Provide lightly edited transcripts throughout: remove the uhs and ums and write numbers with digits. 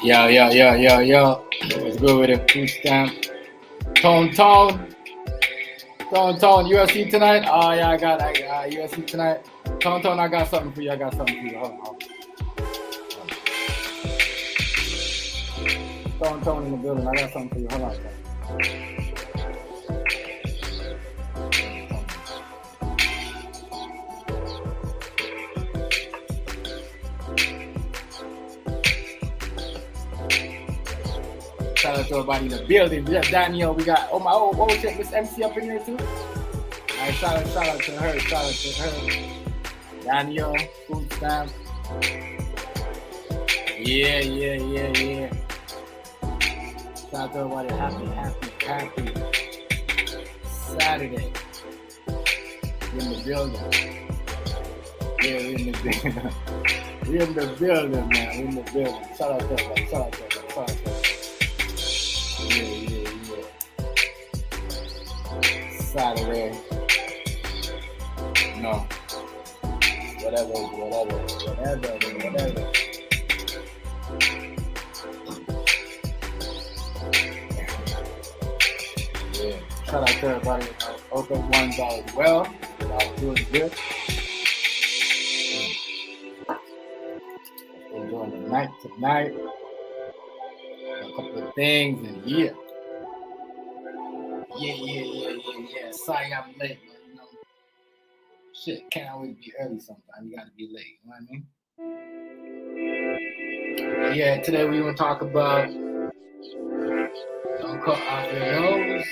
Yo. Let's go with it. Food stamp. Tone. UFC tonight. Oh yeah, I got UFC tonight. Tone. I got something for you. Hold on. Tone in the building. I got something for you. Hold on. Shout out to everybody in the building. Yeah, Daniel, we got my shit, Miss MC up in here too. Alright, shout out to her. Daniel, food stamp. Yeah. Shout out to everybody. Happy Saturday. We're in the building. Yeah, we're in the building. We're in the building, man. We're in the building. Shout out to everybody. Yeah. Saturday. No. Whatever. Yeah. Shout out to everybody. Hope everyone's all well. Y'all doing good. Enjoying the night tonight. A couple of things and yeah. Sorry I'm late, but you know, shit can't always be early sometimes. You gotta be late, you know what I mean? Yeah, today we gonna talk about don't cut off your nose.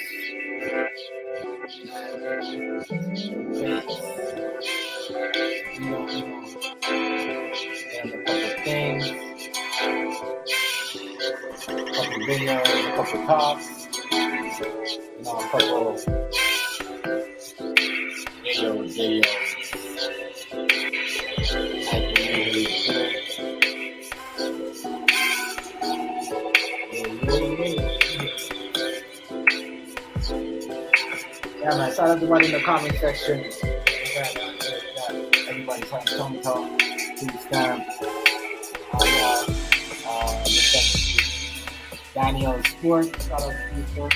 And a couple of things. A couple of videos, a couple of talks. You know, a couple of videos. Yeah, man. Shout out to everybody in the comment section. Everybody's having talk. Food stamp. Daniel Sport. Shout out to you, Sport.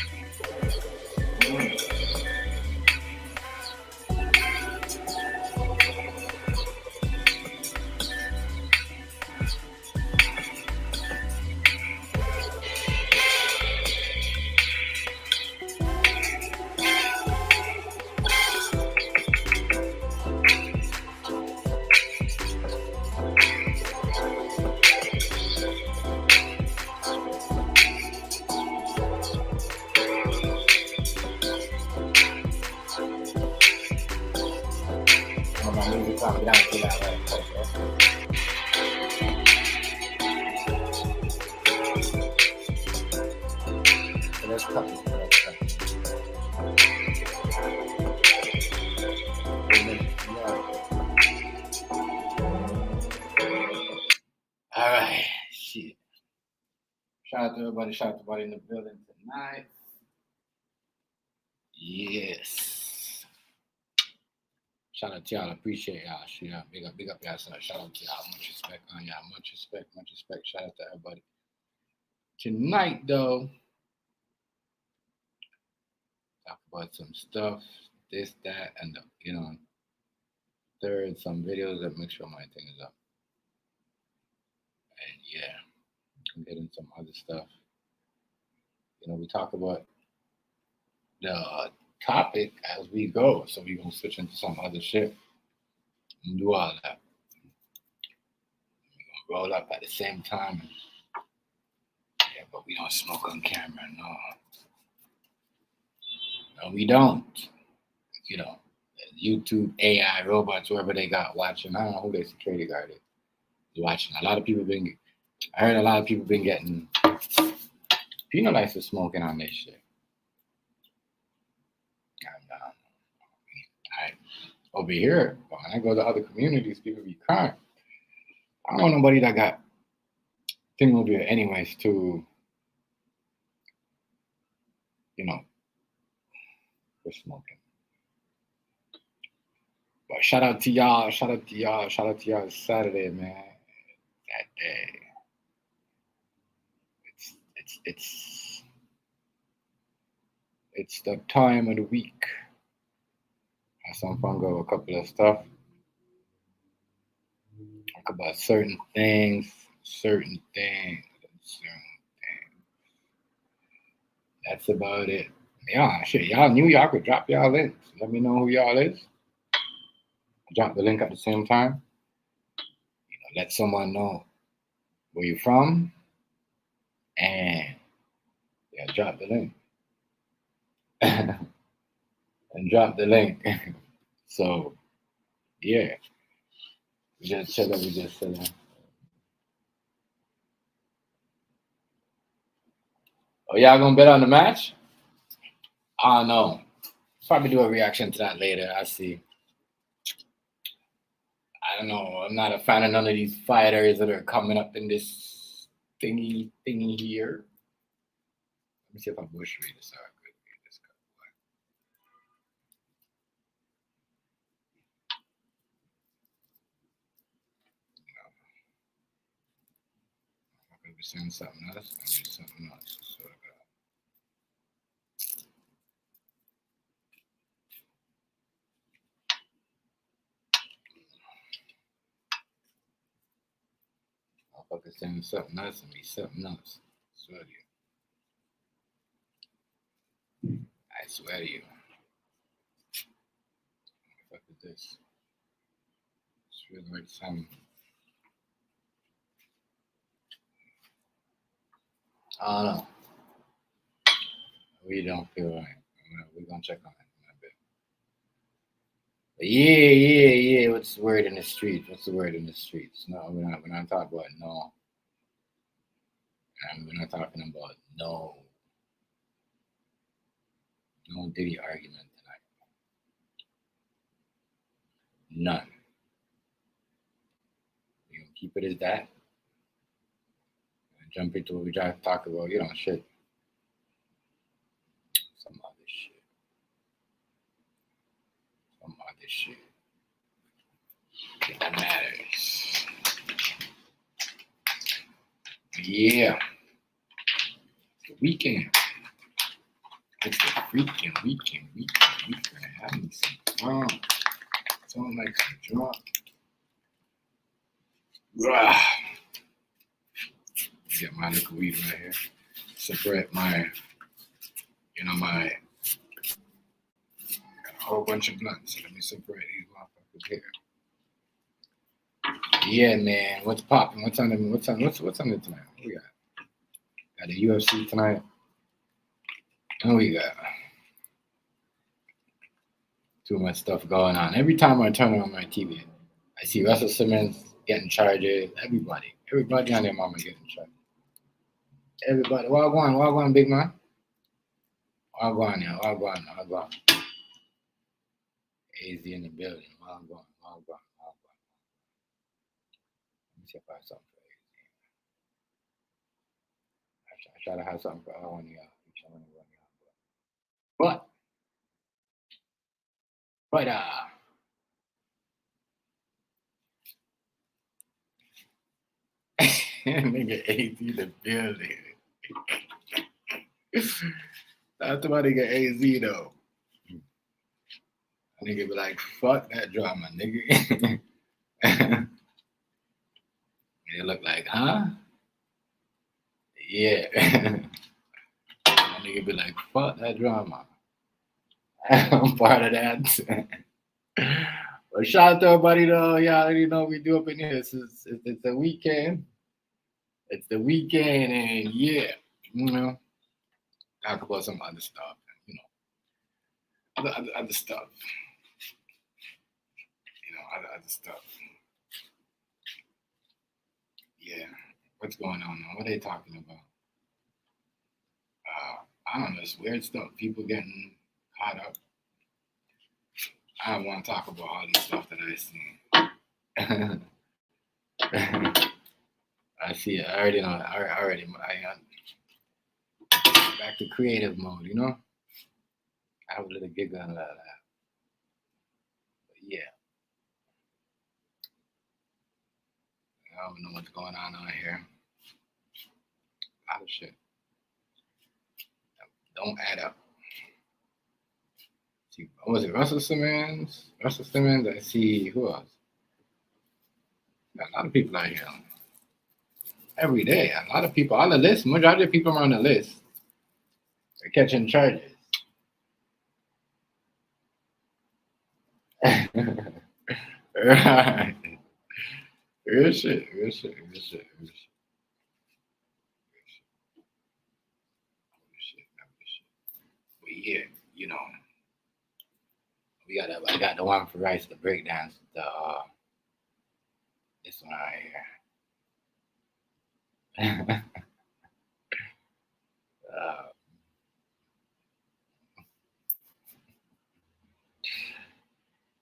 Alright, shit. Shout out to everybody in the building tonight. Yes. Shout out to y'all. Appreciate y'all. Big up y'all. Shout out to y'all. Much respect on y'all. Much respect. Shout out to everybody. Tonight, though, talk about some stuff, this, that, and third, some videos that make sure my thing is up. And yeah, I'm getting some other stuff. We talk about the topic as we go, so we're gonna switch into some other shit and do all that. We're gonna roll up at the same time. Yeah, but we don't smoke on camera, no, we don't. YouTube, AI, robots, whoever they got watching. I don't know who their security guard is watching. I heard a lot of people been getting penalized for smoking on this shit. Over here, when I go to other communities, people be crying. I don't know nobody that got Thingamabia anyways to, for smoking. But shout out to y'all. It's Saturday, man. That day. it's the time of the week. Have some fun, go a couple of stuff. Talk about certain things. That's about it. Yeah, shit. Y'all knew y'all could drop y'all links. Let me know who y'all is. Drop the link at the same time. Let someone know where you're from. And yeah, drop the link. And drop the link. So yeah. We just chilling. Oh, y'all gonna bet on the match? I don't know. Probably do a reaction to that later. I see. I don't know. I'm not a fan of none of these fighters that are coming up in this thingy here. Let me see if I bush read this out. I'm gonna be saying something else. I'm doing something else. So I'll fucking saying something else and be something else. I swear to you. I swear to you. What the fuck is this? It's really like something. I don't know. We don't feel right. We're gonna check on it in a bit. But yeah. What's the word in the streets? No, we're not talking about no. And we're not talking about no Diddy argument tonight. None. We're gonna keep it as that. And jump into what we try to talk about, shit. Some other shit. That matters. Yeah. It's the weekend. It's the freaking weekend. We're gonna have me some fun. Someone like some drunk. Get my liquor weed right here. Separate my got a whole bunch of blunts. So let me separate these motherfuckers here. Yeah, man. What's popping? What's on there tonight? What we got? Got the UFC tonight. And we got too much stuff going on. Every time I turn on my TV, I see Russell Simmons getting charges. Everybody on their mama getting charges. Everybody. Walk on, big man. Walk on. AZ in the building. Walk on. Let me see if I have something for AZ. I try to have something for all of y'all. But nigga AZ in the building. That's about nigga AZ though. Nigga be like, fuck that drama, nigga. They look like, huh? Yeah. Nigga be like, fuck that drama. I'm part of that. But shout out to everybody though. Y'all already know what we do up in here. It's the weekend. It's the weekend and yeah, talk about some other stuff. Other stuff. Other stuff. Yeah. What's going on now? What are they talking about? I don't know. It's weird stuff. People getting caught up. I don't want to talk about all this stuff that I see. I see it. I already know. Back to creative mode, I have a little giggle out of that. But yeah. I don't know what's going on out here. A lot of shit. don't add up. See, was it Russell Simmons? Russell Simmons. I see who else? Got a lot of people out here every day. A lot of people on the list. Majority of people on the list are catching charges. Right. Real shit. Real shit. Real shit. Real shit. But yeah, you know, I got the one for Rice, the breakdance, this one right here.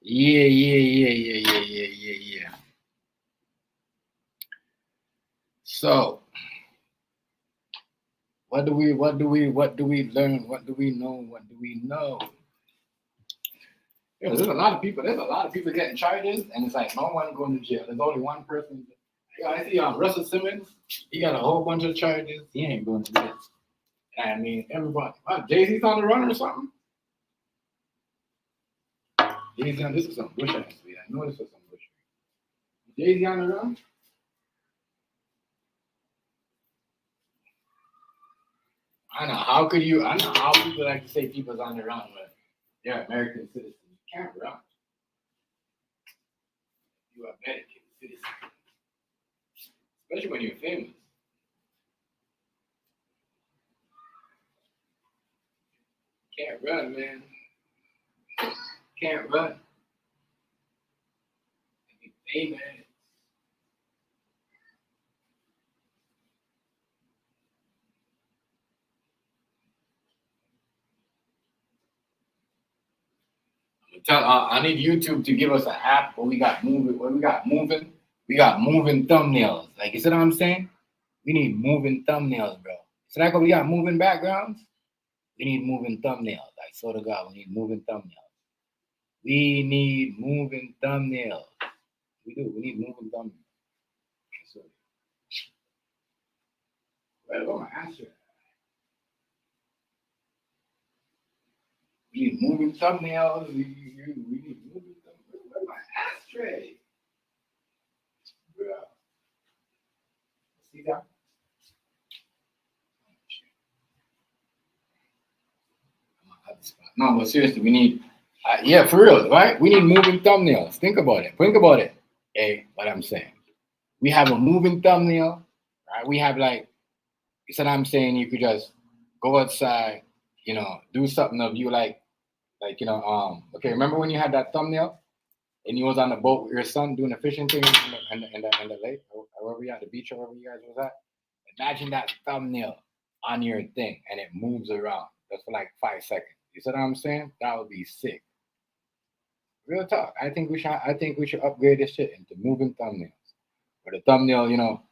Yeah. So, what do we learn? What do we know? What do we know? Yeah, there's a lot of people getting charges, and it's like no one going to jail. There's only one person. Yeah, I see Russell Simmons. He got a whole bunch of charges. He ain't going to jail. I mean, everybody. Jay-Z's on the run or something? Jay-Z on this is some bush ass weed. I know this is some bush. Jay-Z on the run? I know how people like to say people's on the run, but they're American citizens. You can't run. You are American citizens. Especially when you're famous. Can't run, man. Can't run. Be famous. I need YouTube to give us an app where we got moving. We got moving thumbnails. Like you see what I'm saying? We need moving thumbnails, bro. So like we got moving backgrounds. We need moving thumbnails. I swear to God, we need moving thumbnails. We need moving thumbnails. We do. We need moving thumbnails. Where's my answer? We need moving thumbnails. We need moving thumbnails. Where's my ashtray? Bro. See that? No, but seriously, we need, yeah, for real, right? We need moving thumbnails. Think about it. Hey, what I'm saying. We have a moving thumbnail, right? We have like, you said I'm saying you could just go outside, do something of you okay, remember when you had that thumbnail and you was on the boat with your son doing the fishing thing in the lake, or wherever you at the beach or wherever you guys was at? Imagine that thumbnail on your thing and it moves around just for like 5 seconds. You see what I'm saying? That would be sick. Real talk. I think we should upgrade this shit into moving thumbnails. Where the thumbnail,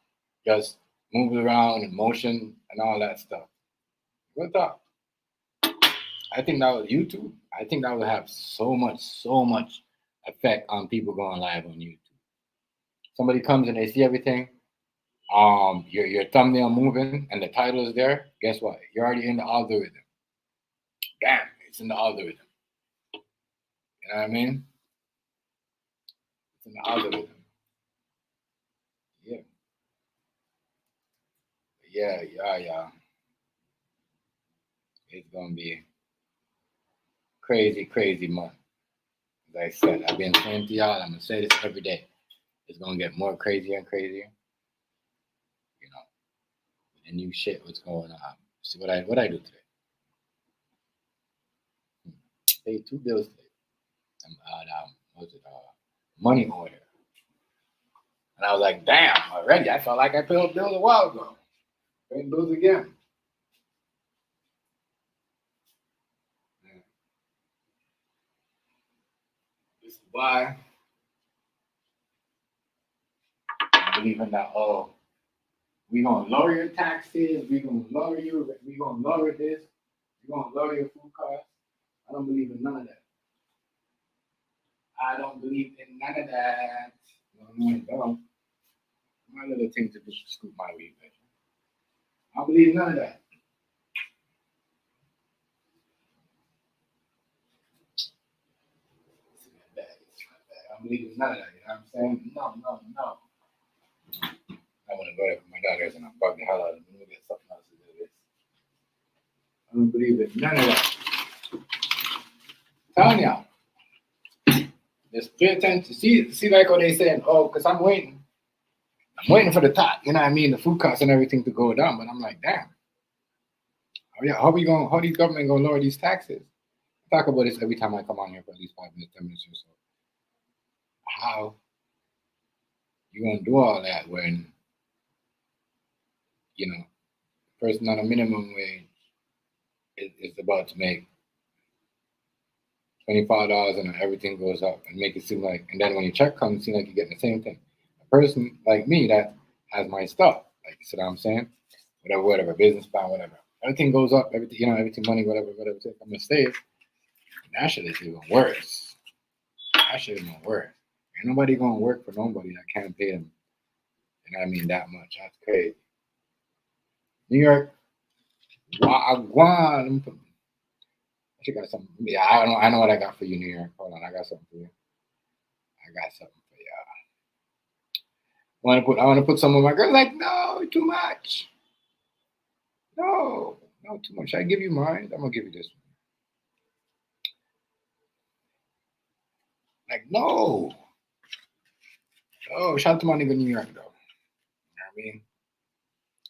just moves around in motion and all that stuff. Real talk. I think that was YouTube. I think that would have so much effect on people going live on YouTube. Somebody comes and they see everything. Your thumbnail moving and the title is there. Guess what? You're already in the algorithm. Bam, it's in the algorithm. You know what I mean? It's in the algorithm. Yeah. Yeah. It's gonna be crazy month. As I said, I've been saying to y'all, I'm gonna say this every day. It's gonna get more crazier and crazier. The new shit, what's going on? See what I do today. Paid 2 bills today. Money order. And I was like, damn, already. I felt like I paid bills a while ago. Paying bills again. This is why I believe in that. We're gonna lower your taxes, we're gonna lower this, we're gonna lower your food costs. I don't believe in none of that. I don't believe in none of that. No. My little thing to just scoop my weed, man. I don't believe none of that. don't believe in none of that. You know what I'm saying? No. I want to go there for my daughters and I'm bug the hell out of them. Let me get something else to do this. I don't believe in none of that. Telling y'all. Just pay attention. See like how they saying, oh, because I'm waiting. I'm waiting for the top, you know what I mean? The food costs and everything to go down. But I'm like, damn. How these government gonna lower these taxes? I talk about this every time I come on here for at least 5 minutes, 10 minutes or so. How you gonna do all that when, you know, person on a minimum wage is about to make $25 and everything goes up and make it seem like, and then when your check comes, it seems like you're getting the same thing. A person like me that has my stuff, like you see what I'm saying? Whatever, business plan, whatever. Everything goes up, everything, money, whatever, I'm gonna save. That shit is even worse. Ain't nobody gonna work for nobody that can't pay them. You know what I mean? That much. That's crazy. New York, Wagwan. I got something. Yeah, I know what I got for you, New York. Hold on, I got something for you. I want to put some of my girls like, no, too much. No, too much. I give you mine. I'm gonna give you this one. Like, no. Oh, shout out to my nigga New York though. You know what I mean?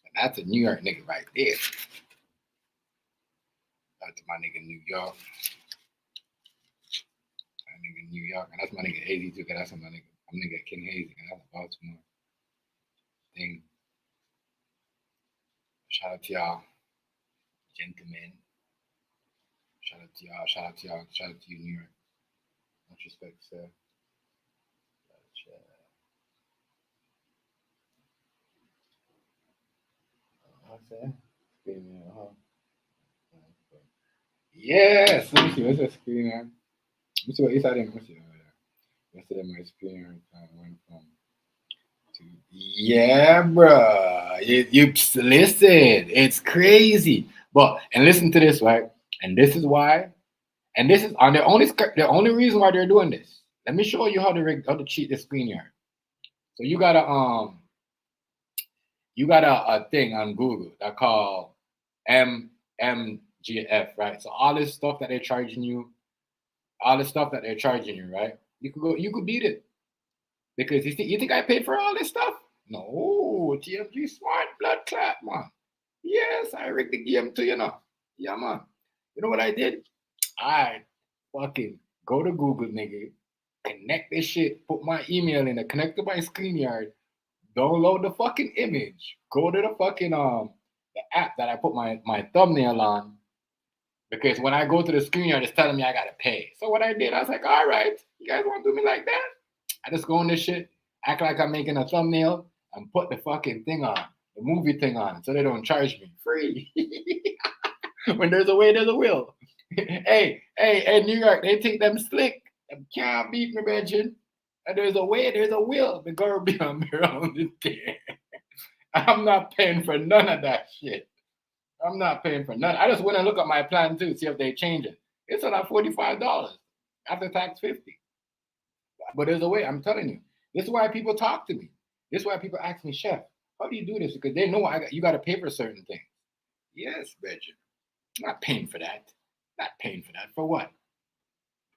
And that's a New York nigga right there. Shout out to my nigga New York. My nigga New York. And that's my nigga Hazy too, because that's my nigga. I'm nigga King Hazy, and that's a Baltimore thing. Shout out to y'all, gentlemen. Shout out to y'all. Shout out to you, New York. Much respect, sir. What's that? Yes. Let me see. What's that screen on? Let me see what inside them. Let me see. Yesterday my screen went from to yeah, bro. You listen. It's crazy. But and listen to this, right? And this is why. And this is on the only reason why they're doing this. Let me show you how to cheat the screen here. So you got a thing on Google that called MMGF, right? So all this stuff that they're charging you, right? You could beat it. Because you think I paid for all this stuff? No, TMG smart blood clot, man. Yes, I rigged the game too, you know. Yeah, man. You know what I did? I fucking go to Google, nigga, connect this shit, put my email in it, connect to my StreamYard, download the fucking image, go to the fucking the app that I put my thumbnail on. Because when I go to the StreamYard, it's telling me I gotta pay. So what I did, I was like, all right, you guys want to do me like that? I just go on this shit, act like I'm making a thumbnail, and put the fucking thing on, the movie thing on, so they don't charge me free. When there's a way, there's a will. hey, New York, they think them slick. Them can't beat me, Reggie. And there's a way, there's a will. The girl be on me around the day. I'm not paying for none of that shit. I'm not paying for none. I just went and look at my plan too, see if they change it. It's about $45 after tax 50. But there's a way. I'm telling you. This is why people talk to me. This is why people ask me, Chef, how do you do this? Because they know you got to pay for certain things. Yes, Reggie. I'm not paying for that. Not paying for that. For what?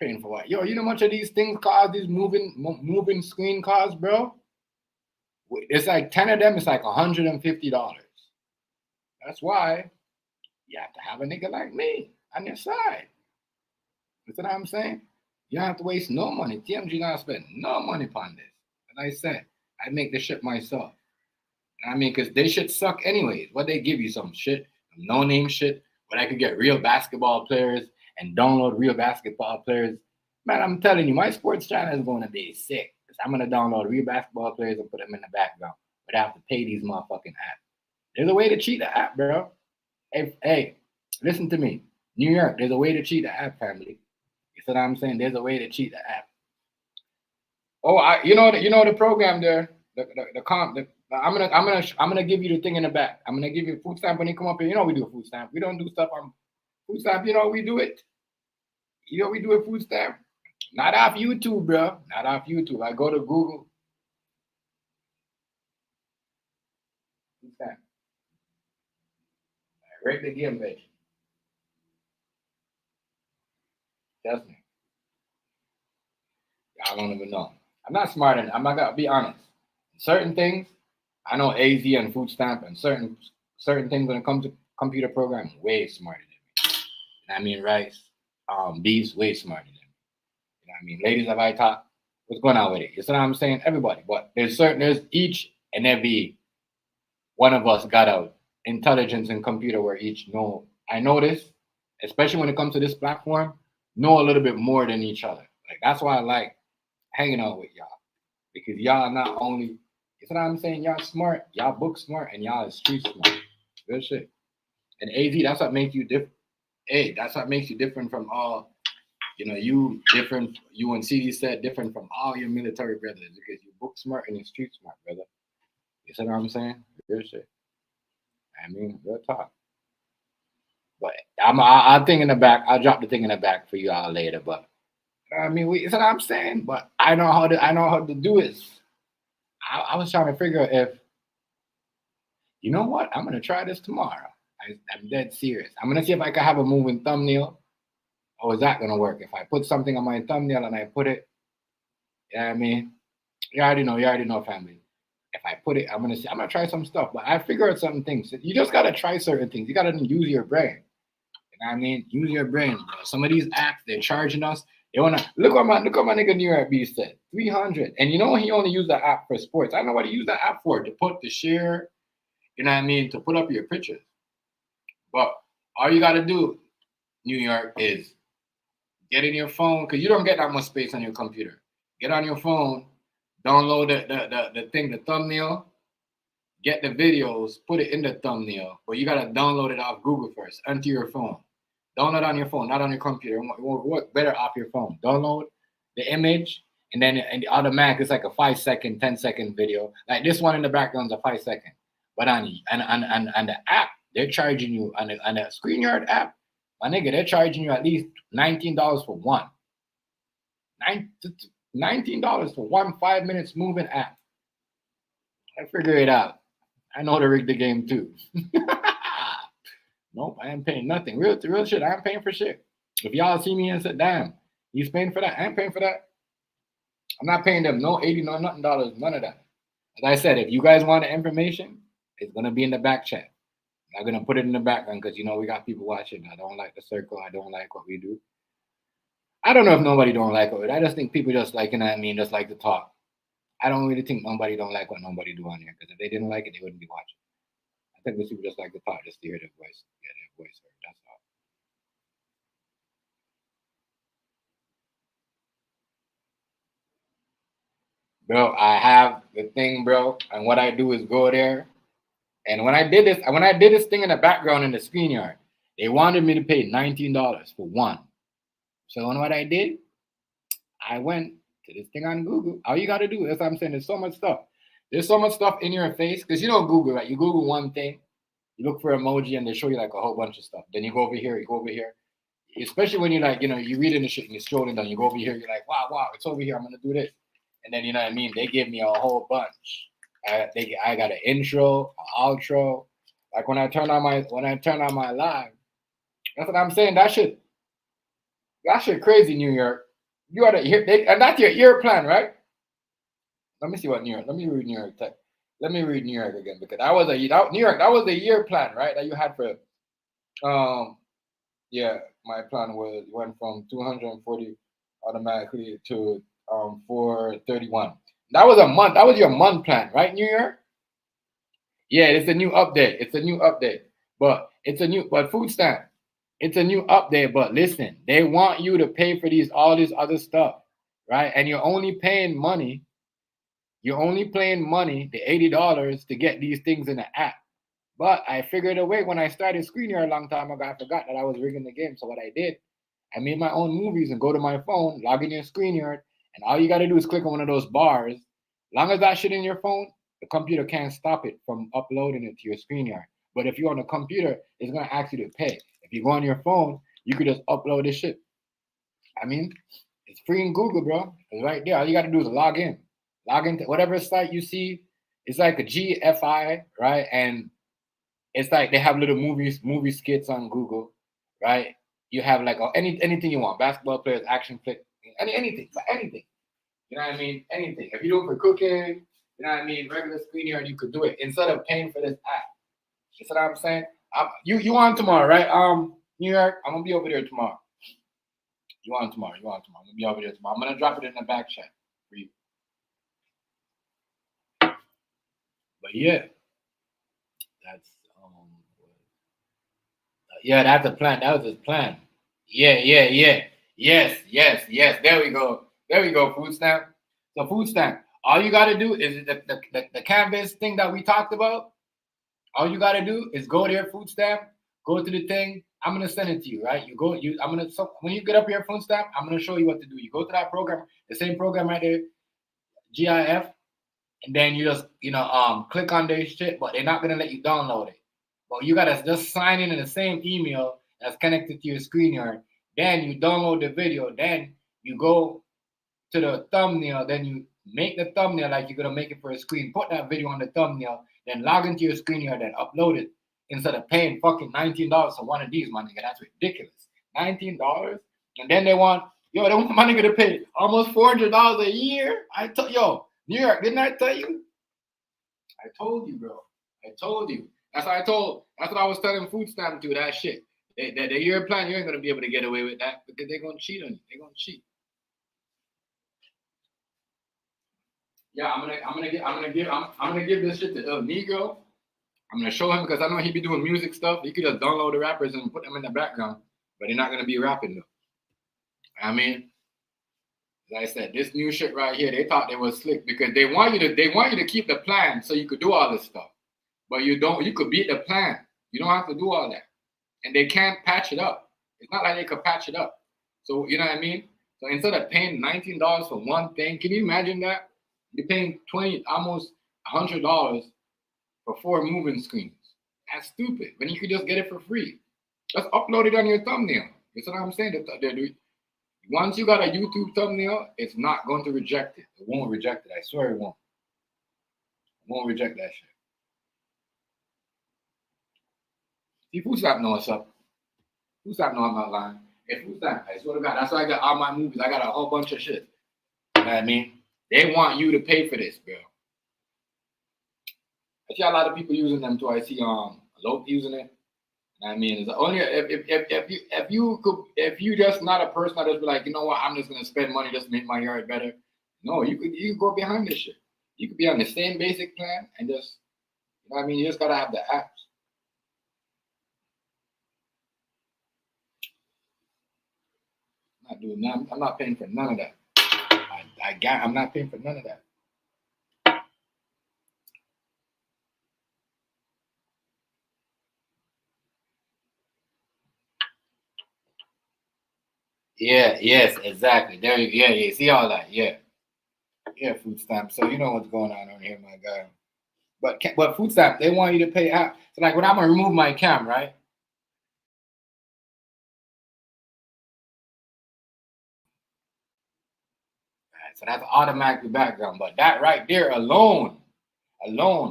Paying for what? Yo, you know how much of these things cost? These moving screen costs, bro? It's like 10 of them. It's like $150. That's why you have to have a nigga like me on your side. You know what I'm saying? You don't have to waste no money. TMG not spend no money upon this. As I said, I make the shit myself. I mean, because they shit suck anyways. What they give you some shit, no name shit, but I could get real basketball players and download real basketball players. Man, I'm telling you, my sports channel is going to be sick. Because I'm going to download real basketball players and put them in the background. But I have to pay these motherfucking apps. There's a way to cheat the app, bro. Hey, listen to me. New York, there's a way to cheat the app, family. You see what I'm saying? There's a way to cheat the app. Oh, you know the program there. I'm gonna give you the thing in the back. I'm gonna give you food stamp when you come up here. You know we do a food stamp. We don't do stuff on food stamp. You know we do it. You know we do a food stamp. Not off YouTube, bro. Not off YouTube. I go to Google. What's that? I rate the game, bitch. Trust me. Y'all don't even know. I'm not smart enough. I'm not gonna be honest. Certain things, I know AZ and food stamp and certain things when it comes to computer programming, way smarter than me. And I mean Rice, Beef's way smarter than me. You know what I mean? Ladies of I talk, what's going on with it? You see what I'm saying? Everybody. But there's each and every one of us got a intelligence in computer where each know. I notice, especially when it comes to this platform, know a little bit more than each other. Like that's why I like hanging out with y'all because y'all not only, you know what I'm saying, y'all smart, y'all book smart, and y'all is street smart. Good shit. And AZ, that's what makes you different. Hey, that's what makes you different from all. You know, you different. You and CD said different from all your military brothers because you book smart and you street smart, brother. You see what I'm saying? Good shit. I mean, real talk. But I think in the back. I'll drop the thing in the back for you all later. But I mean, you see what I'm saying? But I know how to do it. I was trying to figure if you know what I'm gonna try this tomorrow. I'm dead serious. I'm gonna see if I can have a moving thumbnail. How is that gonna work? If I put something on my thumbnail and I put it, you know what I mean? You already know, family. If I put it, I'm gonna try some stuff. But I figure out some things. You just gotta try certain things. You gotta use your brain. You know what I mean? Use your brain, bro. Some of these apps, they're charging us. They wanna look what my nigga New York B said. 300. And you know he only used the app for sports. I don't know what he used the app for, to share, you know what I mean, to put up your pictures. But all you gotta do, New York, is get in your phone, because you don't get that much space on your computer. Get on your phone, download the thing, the thumbnail, get the videos, put it in the thumbnail, but you gotta download it off Google first, onto your phone. Download on your phone, not on your computer. It won't work better off your phone. Download the image, and then and the automatic it's like a 5 second, 10 second video. Like this one in the background is a 5 second. But on the app, they're charging you on the ScreenYard app, my nigga, they're charging you at least $19 for one. $19 for one 5 minutes moving app. I figure it out. I know how to rig the game too. Nope, I ain't paying nothing. Real shit. I ain't paying for shit. If y'all see me and say, damn, he's paying for that, I ain't paying for that. I'm not paying them no 80, no nothing dollars, none of that. As I said, if you guys want the information, it's gonna be in the back chat. I'm not gonna put it in the background because you know we got people watching. I don't like the circle. I don't like what we do. I don't know if nobody don't like it. I just think people just like, you know what I mean, just like to talk. I don't really think nobody don't like what nobody do on here because if they didn't like it, they wouldn't be watching. I think these people just like to talk, just to hear their voice, get their voice heard. That's all. Bro, I have the thing, bro, and what I do is go there. And when I did this thing in the background in the ScreenYard, they wanted me to pay $19 for one. So what I did, I went to this thing on Google. All you gotta do, that's what I'm saying. There's so much stuff. There's so much stuff in your face because you don't Google, right? You Google one thing, you look for emoji, and they show you like a whole bunch of stuff. Then you go over here, you go over here. Especially when you're like, you know, you're reading the shit and you're scrolling down. You go over here, you're like, wow, it's over here. I'm gonna do this, and then you know what I mean. They give me a whole bunch. I got an intro, an outro. Like when I turn on my live, that's what I'm saying. That shit crazy, New York. You gotta hear, and that's your year plan, right? Let me see what New York. Let me read New York Tech. Let me read New York again because New York. That was the year plan, right? That you had for yeah. My plan went from 240 automatically to 431. That was a month. That was your month plan, right, New York? Yeah, it's a new update. It's a new update, but food stamp. It's a new update, but listen, they want you to pay for all this other stuff, right? And you're only paying money. You're only paying money, the $80 to get these things in the app. But I figured a way when I started ScreenYard a long time ago. I forgot that I was rigging the game. So what I did, I made my own movies and go to my phone, log in your ScreenYard, and all you got to do is click on one of those bars. Long as that shit in your phone, the computer can't stop it from uploading it to your ScreenYard. But if you're on a computer, it's gonna ask you to pay. If you go on your phone, you could just upload this shit. I mean, It's free in Google, bro. It's right there. All you got to do is log in. Log into whatever site you see. It's like a GFI, right? And it's like they have little movie skits on Google, right? You have like anything you want, basketball players, action flick, anything. You know what I mean? Anything. If you do it for cooking, you know what I mean? Regular ScreenYard, you could do it instead of paying for this app. You see what I'm saying? You on tomorrow, right? New York, I'm gonna be over there tomorrow. You on tomorrow? I'm gonna be over there tomorrow. I'm gonna drop it in the back chat for you. But yeah, that's that's a plan. That was his plan. Yeah. Yes. There we go. Food stamp. So food stamp. All you gotta do is the canvas thing that we talked about. All you gotta do is go there, food stamp. Go to the thing. I'm gonna send it to you, right? So when you get up here, food stamp, I'm gonna show you what to do. You go to that program, the same program right there, GIF, and then you just click on their shit, but they're not gonna let you download it. But you gotta just sign in the same email that's connected to your ScreenYard. Then you download the video. Then you go to the thumbnail. Then you make the thumbnail like you're gonna make it for a screen. Put that video on the thumbnail. Then log into your ScreenYard and upload it instead of paying fucking $19 for one of these, my nigga. That's ridiculous. $19, and then they want my nigga to pay almost $400 a year. New York, didn't I tell you? I told you, bro. I told you. That's what I was telling food stamp to that shit. The year plan, you ain't gonna be able to get away with that because they're gonna cheat on you. They're gonna cheat. Yeah, I'm gonna give this shit to El Negro. I'm gonna show him because I know he be doing music stuff. He could just download the rappers and put them in the background, but they're not gonna be rapping though. I mean, like I said, this new shit right here, they thought they was slick because they want you to keep the plan so you could do all this stuff. But you could beat the plan. You don't have to do all that. And they can't patch it up. It's not like they could patch it up. So you know what I mean? So instead of paying $19 for one thing, can you imagine that? You're paying almost $100 for 4 moving screens. That's stupid. When you could just get it for free. Just upload it on your thumbnail. That's what I'm saying. Once you got a YouTube thumbnail, it's not going to reject it. It won't reject it. I swear it won't. It won't reject that shit. See, Food Stamp know what's up. Food Stamp know I'm not lying. Hey, Food Stamp, I swear to God, that's why I got all my movies. I got a whole bunch of shit. You know what I mean? They want you to pay for this, bro. I see a lot of people using them too. I see Lope using it. I mean, it's only if you just not a person that just be like, you know what, I'm just gonna spend money just to make my yard better. No, you could go behind this shit. You could be on the same basic plan and just, you know what I mean, you just gotta have the apps. I'm not doing none. I'm not paying for none of that. I'm not paying for none of that. Yeah, yes, exactly. There you yeah, see all that, yeah. Yeah, Food Stamp. So you know what's going on here, my guy. But Food Stamp, they want you to pay out. So like when I'm gonna remove my cam, right? So that's automatically background. But that right there alone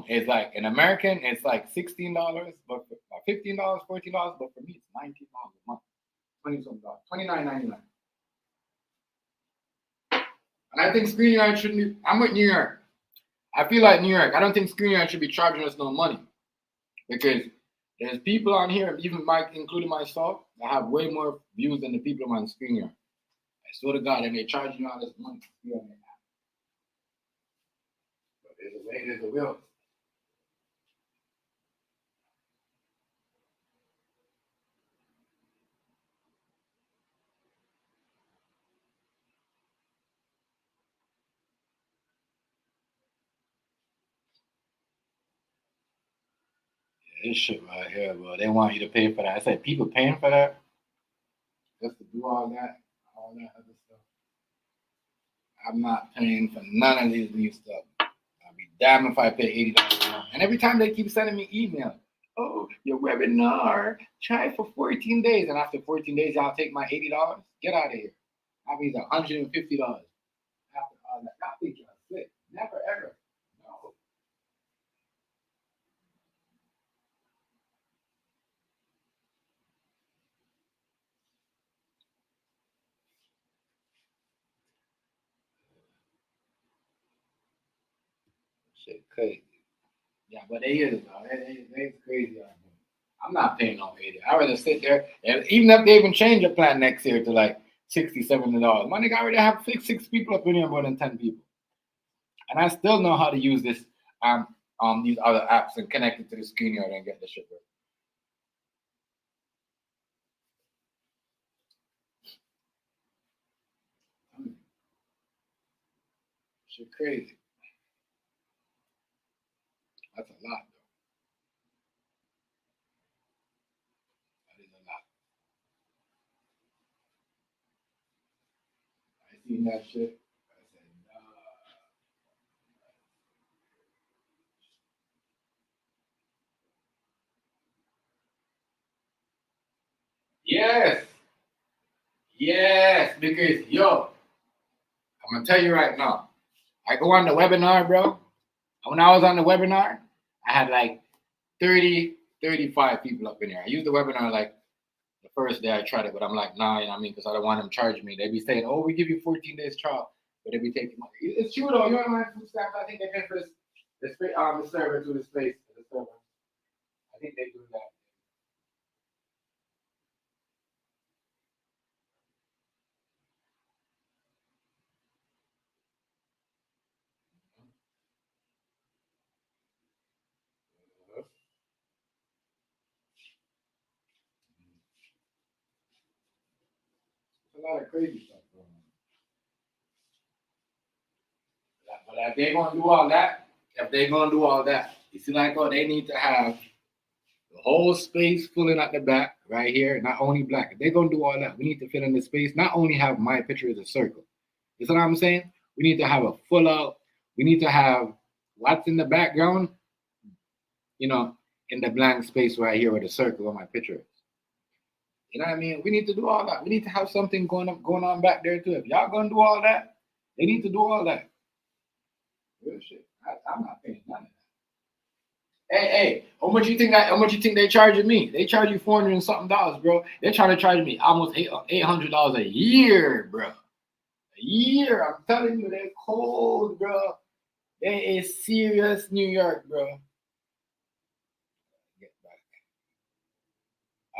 is like in American, it's like $16, but $15, $14. But for me, it's $19 a month, $20-something, $29.99. And I think ScreenYard shouldn't be. I'm with New York. I feel like New York. I don't think ScreenYard should be charging us no money because there's people on here, even including myself, that have way more views than the people on ScreenYard. I swear to God, and they charge you all this money. But there's a way, there's a will. This shit right here, bro. They want you to pay for that. I said, people paying for that just to do all that other stuff. I'm not paying for none of these new stuff. I'll be damned if I pay $80 a month. And every time they keep sending me email, oh, your webinar, try it for 14 days. And after 14 days, y'all take my $80. Get out of here. That means $150 after all that. That think you're sick. Never ever. No. Shit crazy. Yeah, but they is, bro. They crazy out here. I'm not paying no 80. I'd rather sit there, and even if they even change the plan next year to like $60, $70, my nigga, I already have six people up in here more than 10 people. And I still know how to use this these other apps and connect it to the screen here and get the shit working. Shit crazy. That's a lot though. That is a lot. I seen that shit. I said, nah. Yes. Yes. Because yo, I'm gonna tell you right now. I go on the webinar, bro. When I was on the webinar, I had like 30, 35 people up in here. I used the webinar like the first day I tried it, but I'm like, nah, you know what I mean? Because I don't want them to charge me. They be saying, oh, we give you 14 days trial, but they be taking money. It's true though. You know what I mean? I think they pay for the server to the space. The server. I think they do that. It's a lot of crazy stuff going on. But if they're gonna do all that, you see, like, oh, they need to have the whole space filling at the back right here, not only black. If they're gonna do all that, we need to fill in the space. Not only have my picture as a circle. You see what I'm saying? We need to have a full out. We need to have what's in the background, you know, in the blank space right here where the circle of my picture is. You know what I mean? We need to do all that. We need to have something going on back there too. If y'all gonna do all that, they need to do all that. Real shit. I'm not paying none of that. Hey, how much you think they charging me? They charge you 400 and something dollars, bro. They're trying to charge me almost $800 a year, bro. A year. I'm telling you, they're cold, bro. They is serious New York, bro. Get back.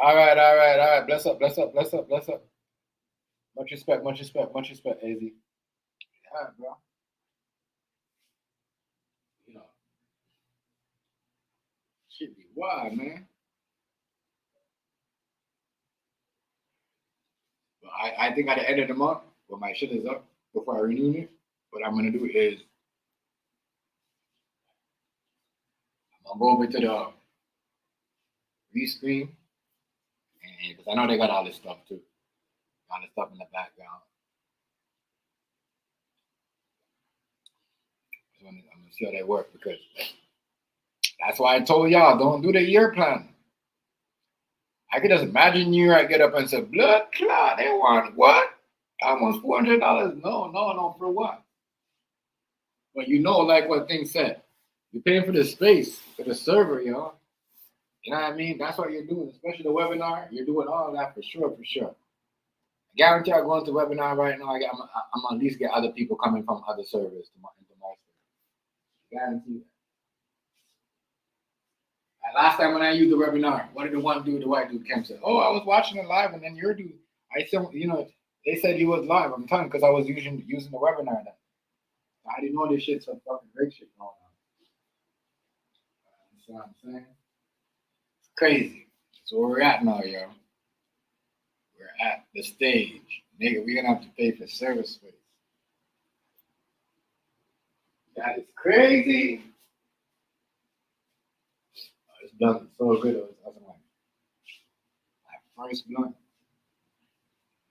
All right. Bless up, bless up, bless up, bless up. Much respect, much respect, much respect, AZ. Yeah, bro. You know, shit be wild, man. But I think at the end of the month, when my shit is up, before I renew it, what I'm gonna do is I'm gonna go over to the rescreen, and because I know they got all this stuff too, all this stuff in the background. So I'm gonna see how they work because that's why I told y'all don't do the year plan. I could just imagine you I get up and say blood clot. They want what? Almost $400. No, for what? But you know, like what thing said, you're paying for the space for the server, yo. You know what I mean? That's what you're doing, especially the webinar. You're doing all that for sure, for sure. I guarantee I'm going to webinar right now. I'm gonna at least get other people coming from other servers into my service. Guarantee that. And last time when I used the webinar, what did the one dude, the white dude, came said, "Oh, I was watching it live, and then your dude, I said, you know, they said he was live. I'm telling because I was using the webinar then. I didn't know this shit, some fucking great shit going on. You see what I'm saying? It's crazy. So where we're at now, yo. We're at the stage. Nigga, we're gonna have to pay for service space. That is crazy. Oh, it's done so good. It was like my first blunt.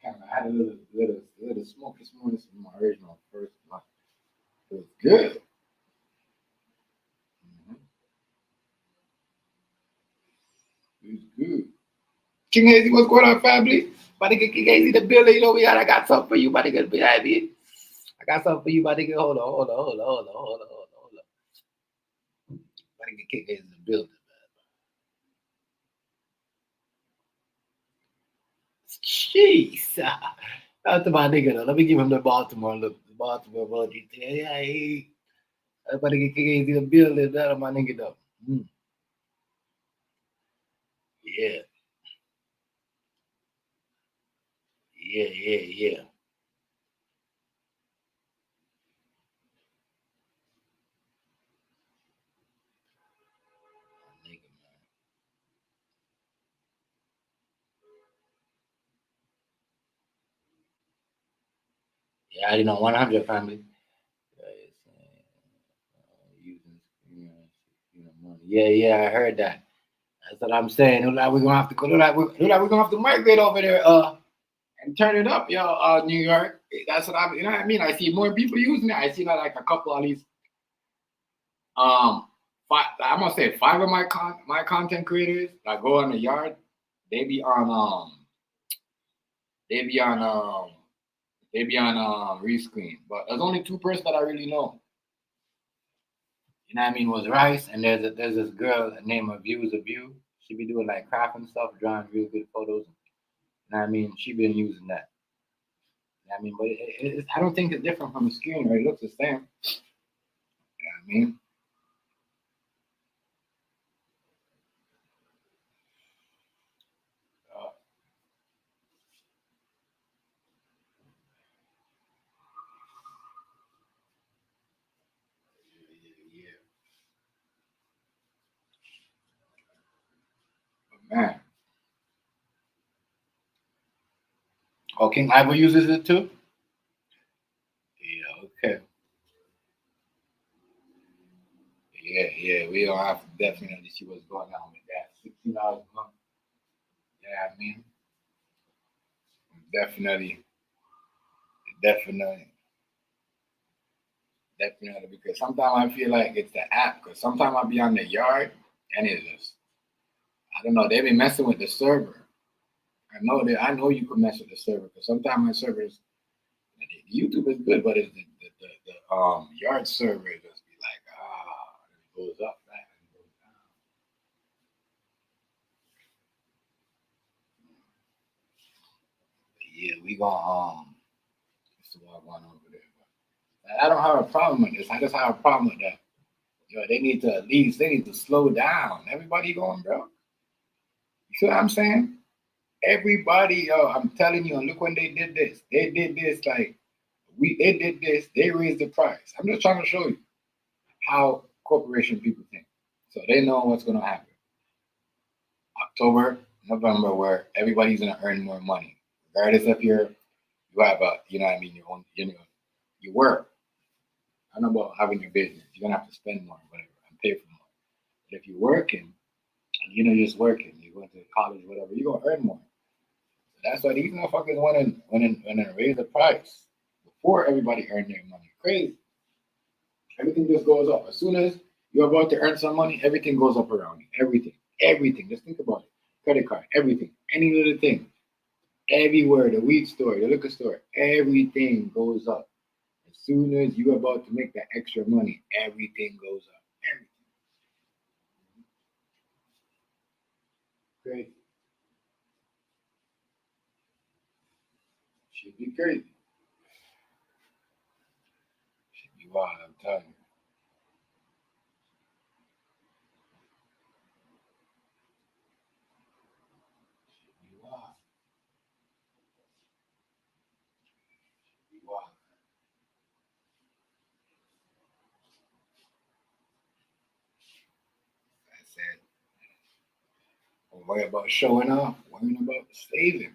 Kind of had a little smoke this morning. This is my original first blunt. It was good. Mm-hmm. It was good. King Hazy, what's going on, family? Buddy, get easy the building. You know, I got something for you, buddy. Get behind me. I got something for you, buddy. Hold on, hold on, hold on, hold on, hold on, hold on, hold on. Buddy, get kicked in the building. Jeez. That's my nigga though. Let me give him the Baltimore look. The Baltimore buddy. Yeah, hey. Everybody get kicked in the building. That's my nigga though. Mm. Yeah, yeah, yeah, yeah. Nigga, man. Yeah, you know, 100 family. Yeah, using, money. Yeah, yeah, I heard that. That's what I'm saying. Look like we're gonna have to go. Look like we're gonna have to migrate over there, and turn it up, yo, New York. That's what I, you know what I mean. I see more people using it. I see like a couple of these, five. I'm gonna say five of my content creators that go on the yard. They be on they be on rescreen. But there's only two persons that I really know. You know what I mean? Was Rice, and there's this girl named Views of View. She be doing like craft and stuff, drawing real good photos. You know what I mean? She been using that. You know what I mean, but I don't think it's different from the screen, right? It looks the same. You know what I mean? Uh, yeah, yeah. But man, oh, King Ivo uses it too. Yeah, okay. Yeah, yeah. We don't have to definitely see what's going on with that. $60 a month. Yeah, I mean, definitely, definitely, definitely. Because sometimes I feel like it's the app. Because sometimes I'll be on the yard and it's just, I don't know. They be messing with the server. I know you can mess with the server because sometimes my servers, YouTube is good, but it's the yard server just be like it goes up, back, and it goes down. Yeah, we gonna what's the one over there? But I don't have a problem with this. I just have a problem with that. Yo, they need to slow down. Everybody going, bro. You see what I'm saying? Everybody, yo, I'm telling you, and look when they did this. They did this like they did this, they raised the price. I'm just trying to show you how corporation people think. So they know what's gonna happen. October, November, where everybody's gonna earn more money. Regardless if you have a, you know what I mean, your own, you work. I don't know about having your business. You're gonna have to spend more, whatever, and pay for more. But if you're working and you're just working, you're going to college, whatever, you're gonna earn more. So that's why these motherfuckers went and raise the price before everybody earned their money. Crazy. Everything just goes up. As soon as you're about to earn some money, everything goes up around you. Everything. Everything. Just think about it. Credit card, everything. Any little thing. Everywhere. The weed store, the liquor store, everything goes up. As soon as you're about to make that extra money, everything goes up. Everything. Crazy. Should be crazy. Should be wild, I'm telling you. Should be wild. Should be wild. I said, don't worry about showing off, worrying about saving.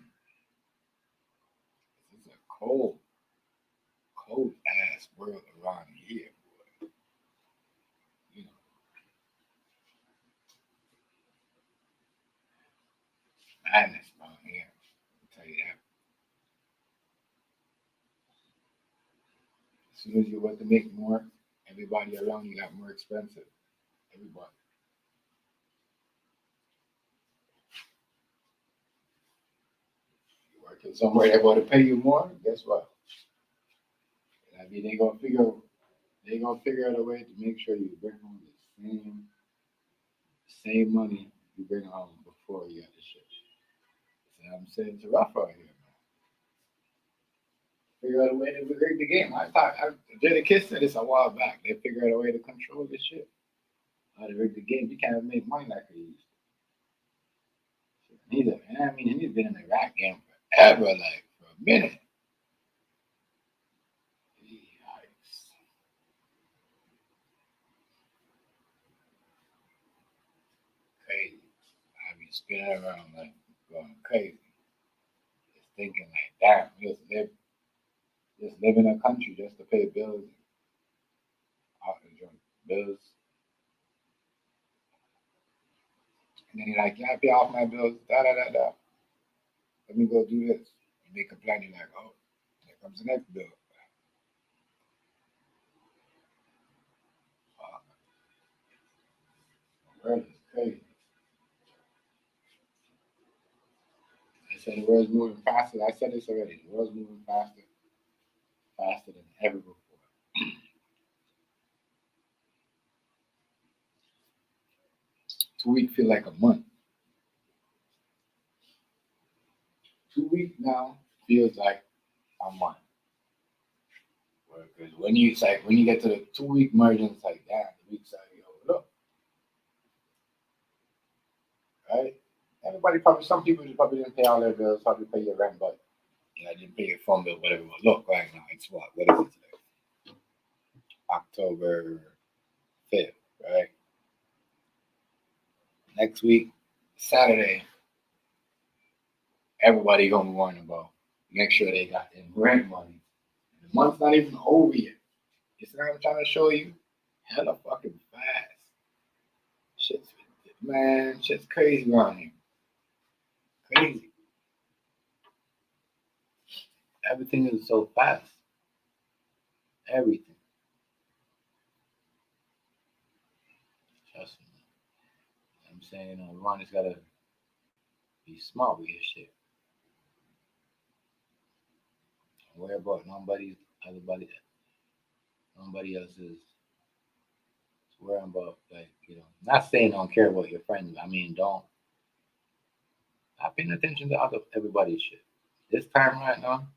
This is a cold ass world around here, boy. You know, madness around here. I'll tell you that. As soon as you want to make more, everybody around you got more expensive. Everybody. You working somewhere they're going to pay you more, guess what? I mean, they gonna figure out a way to make sure you bring home the same money you bring home before you got the shit. So I'm saying it's rough out here, man. Figure out a way to rig the game. Jada Kiss said this a while back. They figure out a way to control this shit. How to rig the game. You can't make money like they used to. He's been in the rap game forever, like for a minute. Yikes. Crazy. I be spinning around like going crazy. Just thinking like, damn, just live in a country just to pay bills, bills. And then you're like, yeah, I pay off my bills, da da da da. Let me go do this. You make a plan, you're like, oh, here comes the next bill. Fuck, the world is crazy. I said the world's moving faster. I said this already. The world's moving faster than ever before. 2 weeks feel like a month. 2 weeks now feels like a month. Because when you get to the 2 week margin, it's like, damn, the week's like, yo, look, right? Some people probably didn't pay all their bills, probably pay your rent, but didn't pay your phone bill, whatever. Look, right now, it's what? What is it today? October 5th, right? Next week, Saturday, everybody gonna be worrying about make sure they got their rent money. The month's not even over yet. You see what I'm trying to show you? Hella fucking fast. Shit's crazy around here. Crazy. Everything is so fast. Everything. Trust me. I'm saying, Ron has gotta be smart with your shit. Don't worry about nobody else's worrying about, like, not saying don't care about your friends. I mean, don't not paying attention to everybody's shit. This time right now,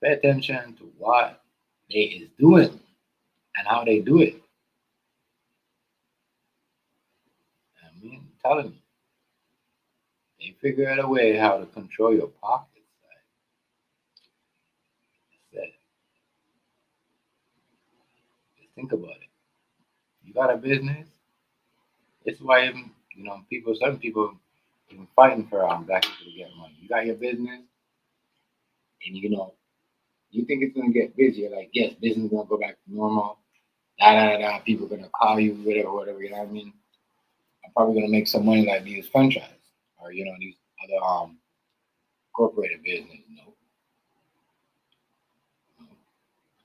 pay attention to what they is doing and how they do it. I mean, I'm telling you, they figure out a way how to control your pockets. Like, just think about it. You got a business. This is why even, some people even fighting for black people to get money. You got your business, and you think it's gonna get busy. You're like, yes, business is gonna go back to normal. Da da da da. People gonna call you, whatever. You know what I mean? I'm probably gonna make some money like these franchise or these other corporate business.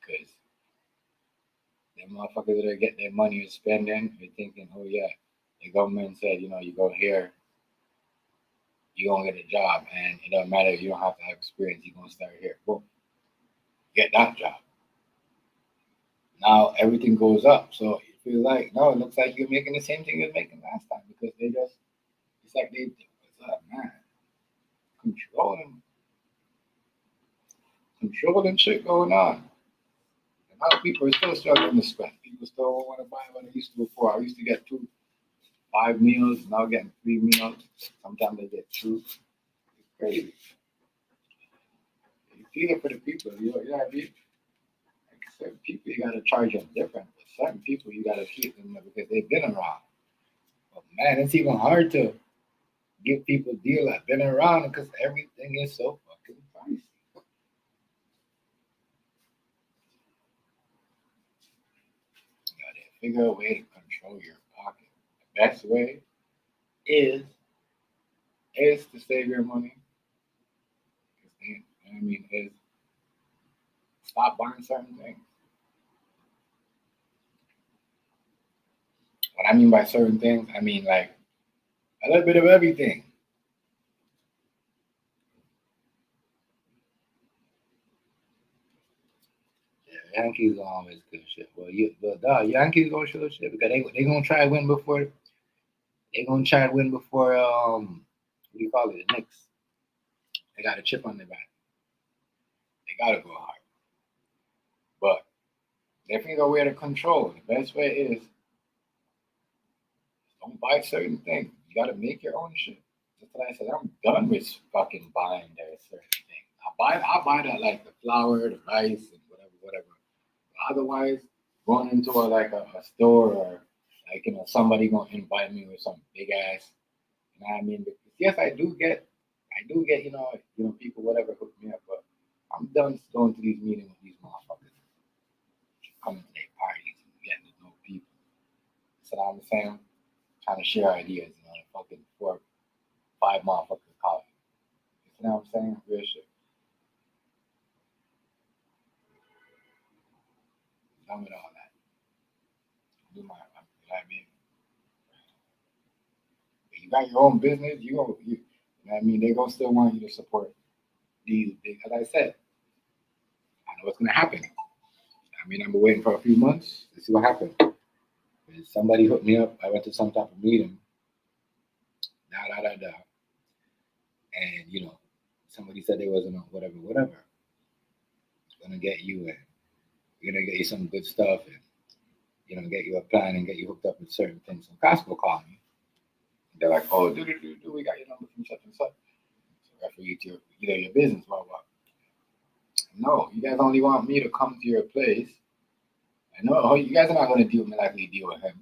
Because them motherfuckers that get their money and spending, they're thinking, oh yeah, the government said, you go here, you're gonna get a job, and it doesn't matter, you don't have to have experience, you're gonna start here. Boom. Get that job. Now everything goes up. So you feel like, no, it looks like you're making the same thing you're making last time because it's like what's up, man? Controlling shit going on. A lot of people are still struggling to spend. People still don't want to buy what I used to before. I used to get 5 meals, now getting 3 meals. Sometimes they get 2. It's crazy. You feel it for the people. Like certain people you gotta charge them different. But certain people you gotta keep them because they've been around. But man, it's even hard to give people a deal that been around because everything is so fucking pricey. You gotta figure a way to control your pocket. The best way is to save your money. Is stop buying certain things. What I mean by certain things, I mean like a little bit of everything. Yankees always good shit. Well, Yankees gonna show shit because they gonna try to win before what do you call it, the Knicks. They got a chip on their back. They gotta go hard, but definitely go way to control. The best way is don't buy certain things. You gotta make your own shit. That's what I said. I'm done with fucking buying their certain things. I buy that like the flour, the rice, and whatever. But otherwise, going into a store or somebody gonna invite me with some big ass. You know what I mean? Because yes, I do get people whatever hook me up, but I'm done going to these meetings with these motherfuckers coming to their parties and getting to know people. You know what I'm saying? Trying to share ideas, fucking 4, 5 motherfuckers coffee. You know what I'm saying? Real shit. Done with all that. Do my, you know what I mean? If you got your own business, you know what I mean? They gonna still want you to support these big. As I said, I know what's gonna happen. I mean, I'm waiting for a few months to see what happens. Somebody hooked me up. I went to some type of meeting. Da. And somebody said they wasn't on whatever. Gonna get you and we're gonna get you some good stuff and get you a plan and get you hooked up with certain things. So Costco called me. They're like, oh, we got your number from such and such. So refer you to your business, blah blah. No, you guys only want me to come to your place. I know you guys are not gonna deal with me like we deal with him.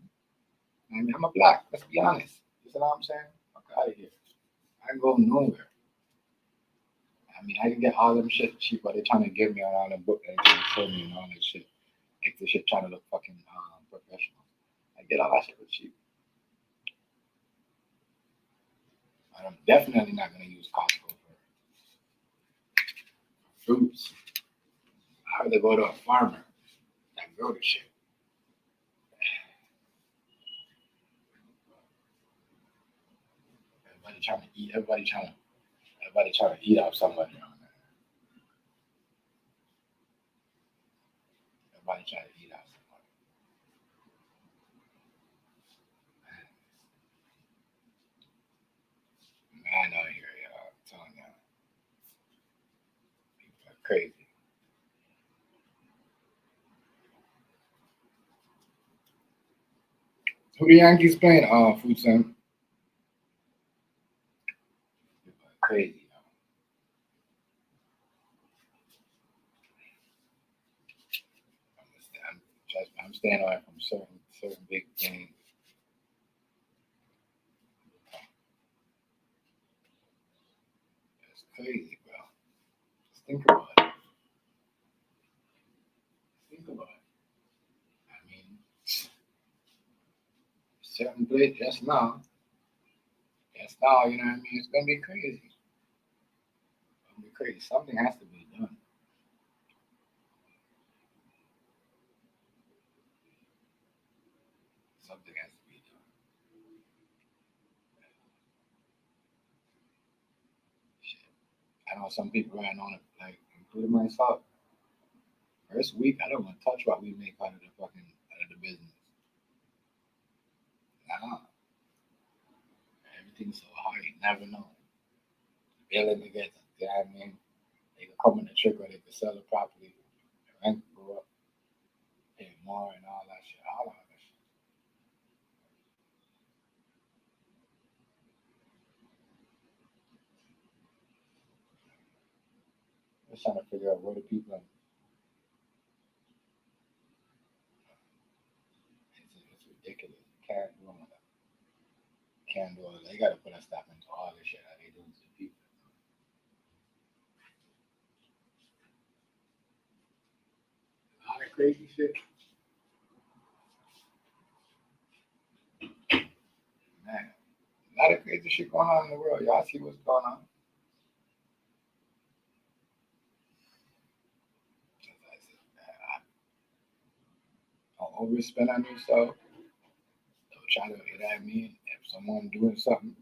I mean, I'm a black. Let's be honest. You know what I'm saying? Fuck out of here. I ain't going nowhere. I mean, I can get all them shit cheap, but they're trying to give me on all them book and trying to show me and all that shit. Extra shit trying to look fucking professional. I get all that shit for cheap. But I'm definitely not gonna use Costco for fruits. I rather go to a farmer that grow the shit. Everybody trying to eat. Everybody trying to eat off somebody on there. Everybody trying to eat off somebody. Man out here, y'all. I'm telling y'all, people are crazy. Who the Yankees playing? Food Sam. People are crazy. I'm staying away from certain big things. It's crazy, bro. Just think about it. Think about it. I mean, certain place just now, you know what I mean? It's gonna be crazy. It's gonna be crazy. Something has to be done. Something has to be done. Shit. I know some people right on it, like including myself. First week, I don't want to touch what we make out of the business. Nah, everything's so hard. You never know. Building together. You know what I mean? They could come in the trick or they could sell it properly. The rent could go up, pay more and all that shit. All of that shit. Just trying to figure out where the people are. It's ridiculous. You can't do all that. Can't do all that. They got to put a stop into all this shit that they do to the people. All that crazy shit. Man, a lot of crazy shit going on in the world. Y'all see what's going on? As I said, man, don't overspend on yourself. Don't try to, you know what I mean? If someone doing something,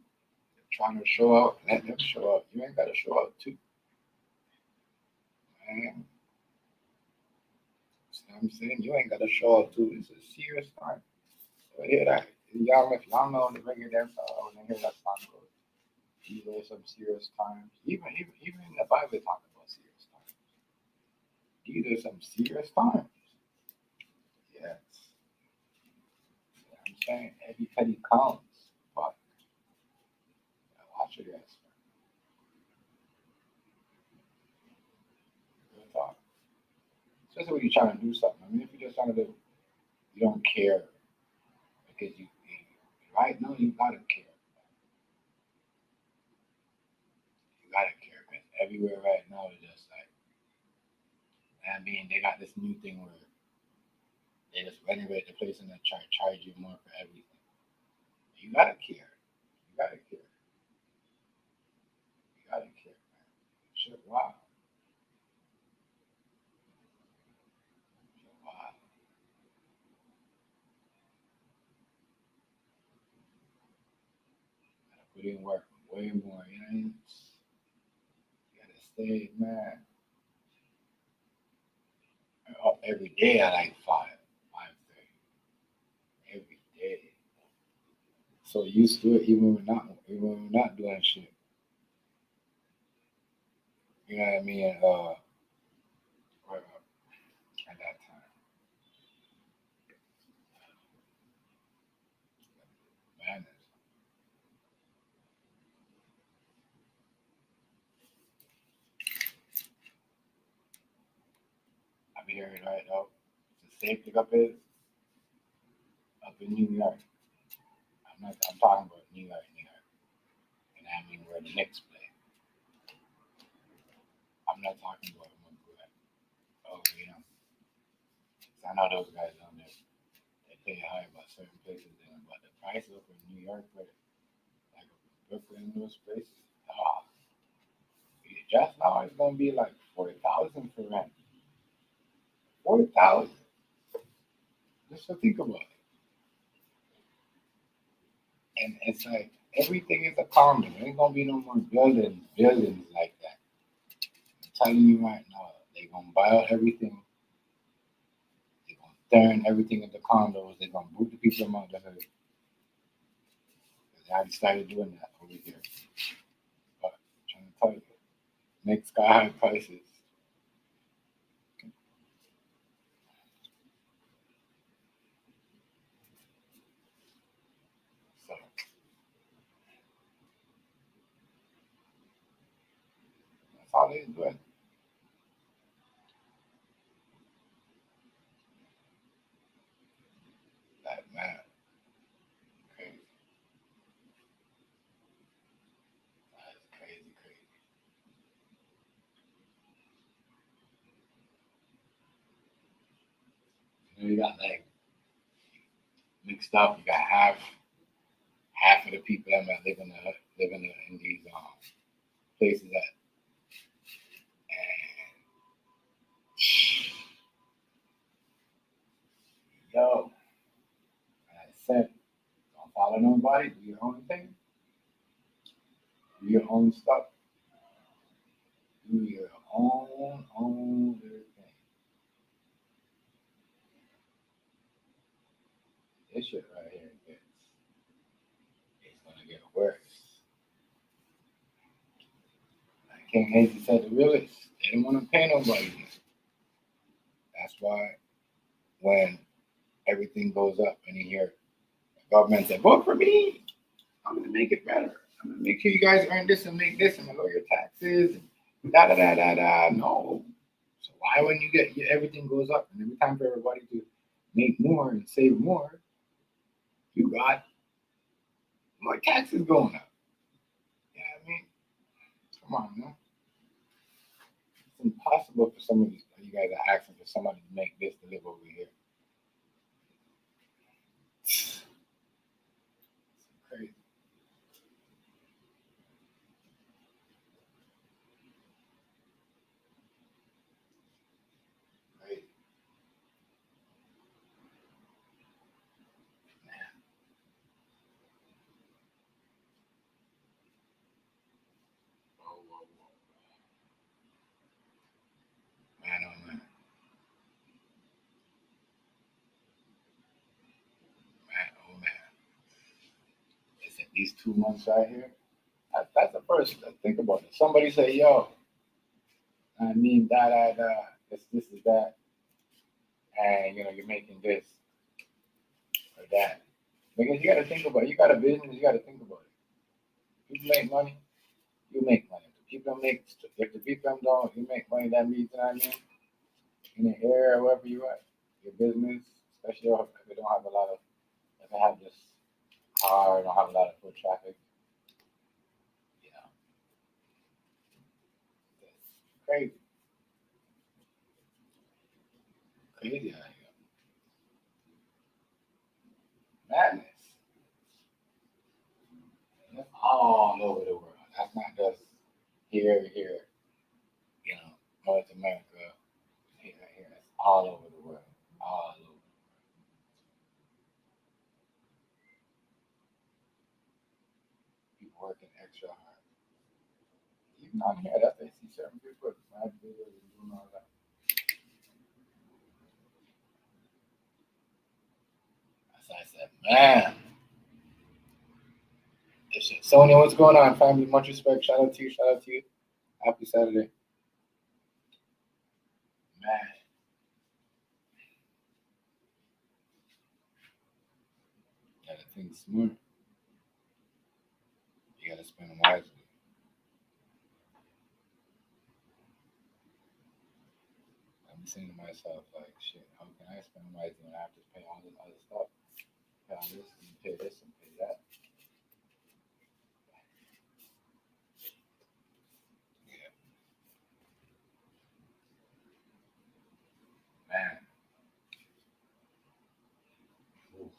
trying to show out, let them show out. You ain't got to show out too. Man, I'm saying? You ain't got to show up to. It's a serious time. So hear that. Y'all, if y'all know the regular dance, when they hear that song goes, these are some serious times. Even in the Bible, they talk about serious times. These are some serious times. Yes. I'm saying every penny counts. But watch your guys. Real talk. Especially when you're trying to do something. I mean, if you're just trying to do, you don't care because you right now you gotta care. You gotta care because everywhere right now is just like, I mean, they got this new thing where they just renovate the place and then charge you more for everything. You gotta care. You gotta care. You gotta care, man. Shit, wow. Shit, wow. Gotta put in work way more. You know what I mean? You gotta stay, man. Up every day at like 5:30. Every day. So used to it even when we're not doing shit. You know what I mean? At that time. Man, I'm hearing right now. The safe pickup is up in New York. I'm talking about New York, New York. And I mean where the Knicks play. I'm not talking about them like, oh, you know. 'Cause I know those guys down there. They pay high about certain places, but the prices up in New York, where like Brooklyn, those places, oh, just now it's gonna be like 40,000 for rent. 40,000. Just to think about it. And it's like everything is a condo. There ain't gonna be no more buildings like that. I'm telling you right now, they gonna buy out everything. They gonna turn everything into condos. They gonna move the people among the hood. They already started doing that over here. But I'm trying to tell you, make sky high prices. So that's all they're doing. Like man, crazy. That's crazy, crazy. You got like mixed up. You got half of the people that might live in these places that and yo, like I said, don't follow nobody. Do your own thing. Do your own stuff. Do your own little thing. This shit right here it's gonna get worse. Like King Hazy said, the realists they didn't want to pay nobody. That's why when everything goes up and you hear the government say, vote for me, I'm gonna make it better. I'm gonna make sure you guys earn this and make this and lower your taxes and da da da da da. No. So why when you get everything goes up and every time for everybody to make more and save more, you got more taxes going up. You know what I mean? Come on, man. It's impossible for some of you guys are asking for somebody to make this to live over here. It's crazy, crazy. Man, whoa, whoa, whoa. Man, oh man. these 2 months right here. That's the first. Think about it. Somebody say, "Yo, I mean this is that," and you're making this or that. Because you got to think about it. You got a business. You got to think about it. People make money. You make money. If the people don't, you make money. That means that I mean, in the area wherever you at, your business, especially if you don't have a lot of, if you have this car, don't have a lot of foot traffic, you know, it's crazy, crazy out here, madness. And it's all over the world. That's not just here, North America, here. It's all over the world, all over. People working extra hard. Even on here, that's they see certain people mad videos and doing all that. As I said, man, this shit. Sonia, what's going on, family? Much respect. Shout out to you. Shout out to you. Happy Saturday, man. You gotta think smart. You gotta spend wisely. I'm saying to myself, like, shit, how can I spend wisely when I have to pay all this other stuff? Pay all this and pay this and pay that. Yeah, man. Oof.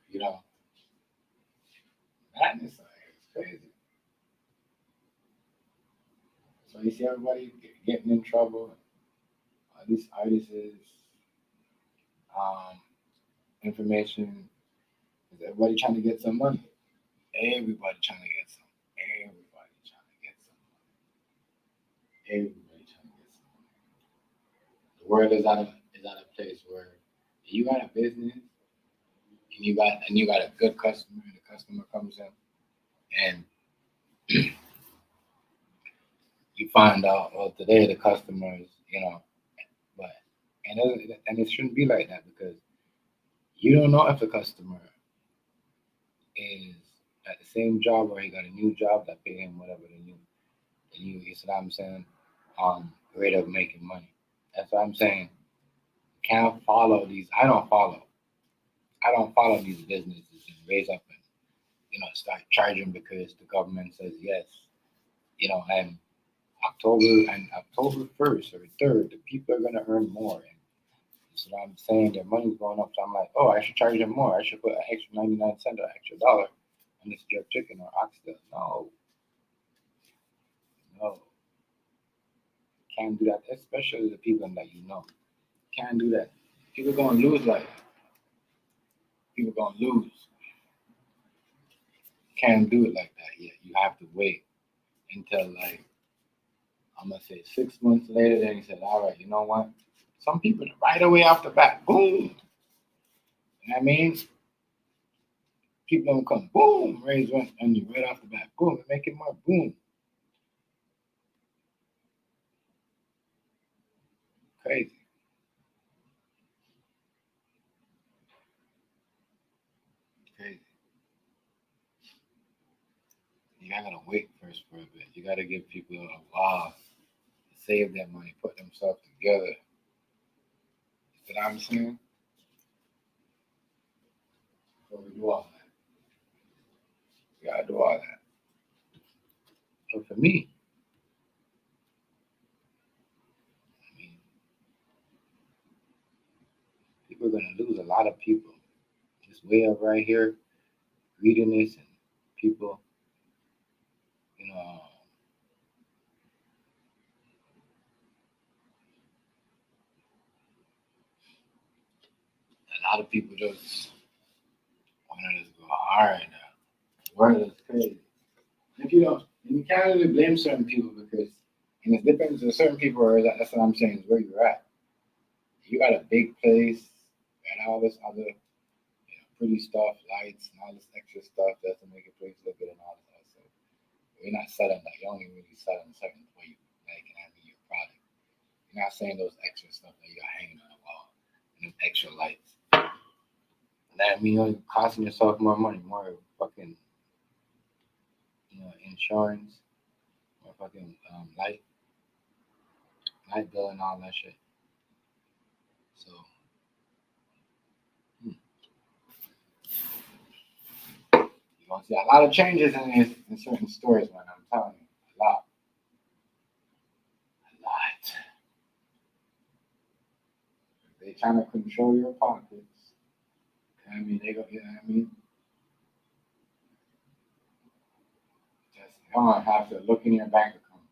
You know, madness out here is crazy. So you see everybody getting in trouble. These artists, um, information. Is everybody trying to get some money? Everybody trying to get some. Everybody trying to get some. Everybody trying to get some. The world is at a place where you got a business and you got a good customer and the customer comes in and you find out well today the customers but and it shouldn't be like that because you don't know if the customer is at the same job or he got a new job that pay him whatever the new you see what I'm saying rate of making money. That's what I'm saying. Can't follow these. I don't follow these businesses and raise up and start charging because the government says yes. And October 1st or 3rd, the people are gonna earn more. And so I'm saying their money's going up. So I'm like, oh, I should charge them more. I should put an extra 99 cents or an extra dollar on this jerk chicken or oxtail. No, no, can't do that. Especially the people that you know. Can't do that. People gonna lose like that. People gonna lose. Can't do it like that yet. You have to wait until like I'm gonna say 6 months later. Then he said, all right, you know what? Some people right away off the bat, boom. You know what I mean? People don't come, boom, raise rent on you right off the bat, boom, make it more, boom. Crazy, crazy. You gotta wait first for a bit. You gotta give people a while to save their money, put themselves together. You know what I'm saying? So we do all that. We gotta do all that. So for me, I mean, people are gonna lose a lot of people. This way up right here, greediness and people, you know, a lot of people just want to just go hard now. The world is crazy. If you don't, and you can't really blame certain people because, and it depends on certain people. Or that's what I'm saying is where you're at. You got a big place and all this other. pretty stuff, lights, and all this extra stuff just to make a place look good and all this other stuff. You're not selling that. You only really selling certain way, like, your product. You're not saying those extra stuff that you got hanging on the wall and them extra lights. That means you're costing yourself more money, more fucking, insurance, more fucking light bill and all that shit. So, you're gonna see a lot of changes in certain stores, man. I'm telling you, a lot. They trying to control your pockets. They go, just you're gonna have to look in your bank account.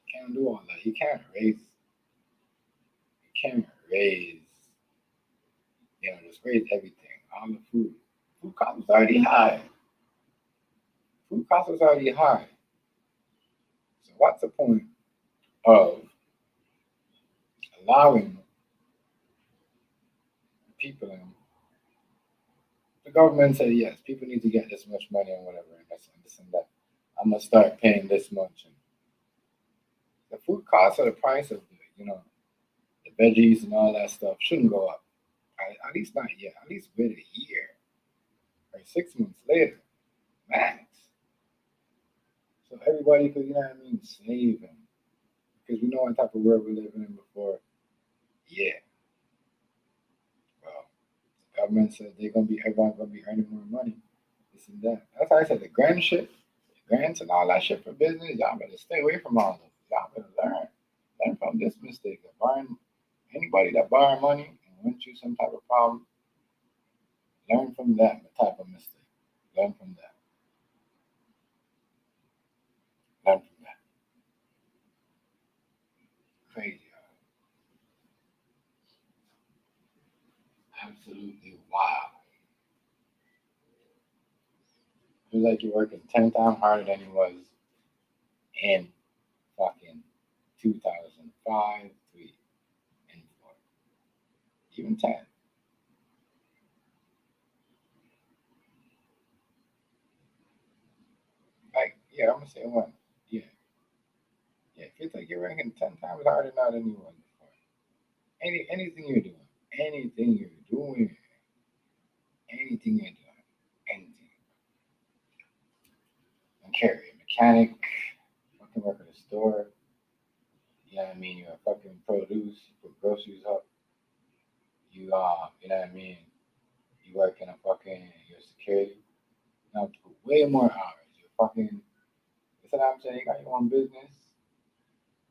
You can't do all that. You can't raise, just raise everything. All the food. Food cost is already high. Food cost is already high. So what's the point of allowing people the government said yes, people need to get this much money and whatever and this and that. I'm gonna start paying this much. And the food costs or the price of the veggies and all that stuff shouldn't go up. At least not yet. At least wait a year or 6 months later, max. So everybody could, save them. Because we know what type of world we're living in before. Yeah. Well, the government said everyone's gonna be earning more money. This and that. That's why I said the grants and all that shit for business, y'all better stay away from all of them. Y'all better learn from this mistake of borrowing. Anybody that borrow money and went through some type of problem, learn from that type of mistake. Learn from that. Learn from that. Crazy. Absolutely wild. Feels like you're working 10 times harder than you was in fucking 2005, 3, and 4. Even 10. Like, yeah, I'm gonna say 1. Yeah. Yeah, it feels like you're working 10 times harder now than you was before. Anything you're doing. Anything you're doing. Anything you're doing. Anything. I don't care. You're a mechanic, fucking work at a store. You know what I mean? You're a fucking produce, you put groceries up. You know what I mean? You work in your security. Now put way more hours. You're fucking, you know what I'm saying? You got your own business.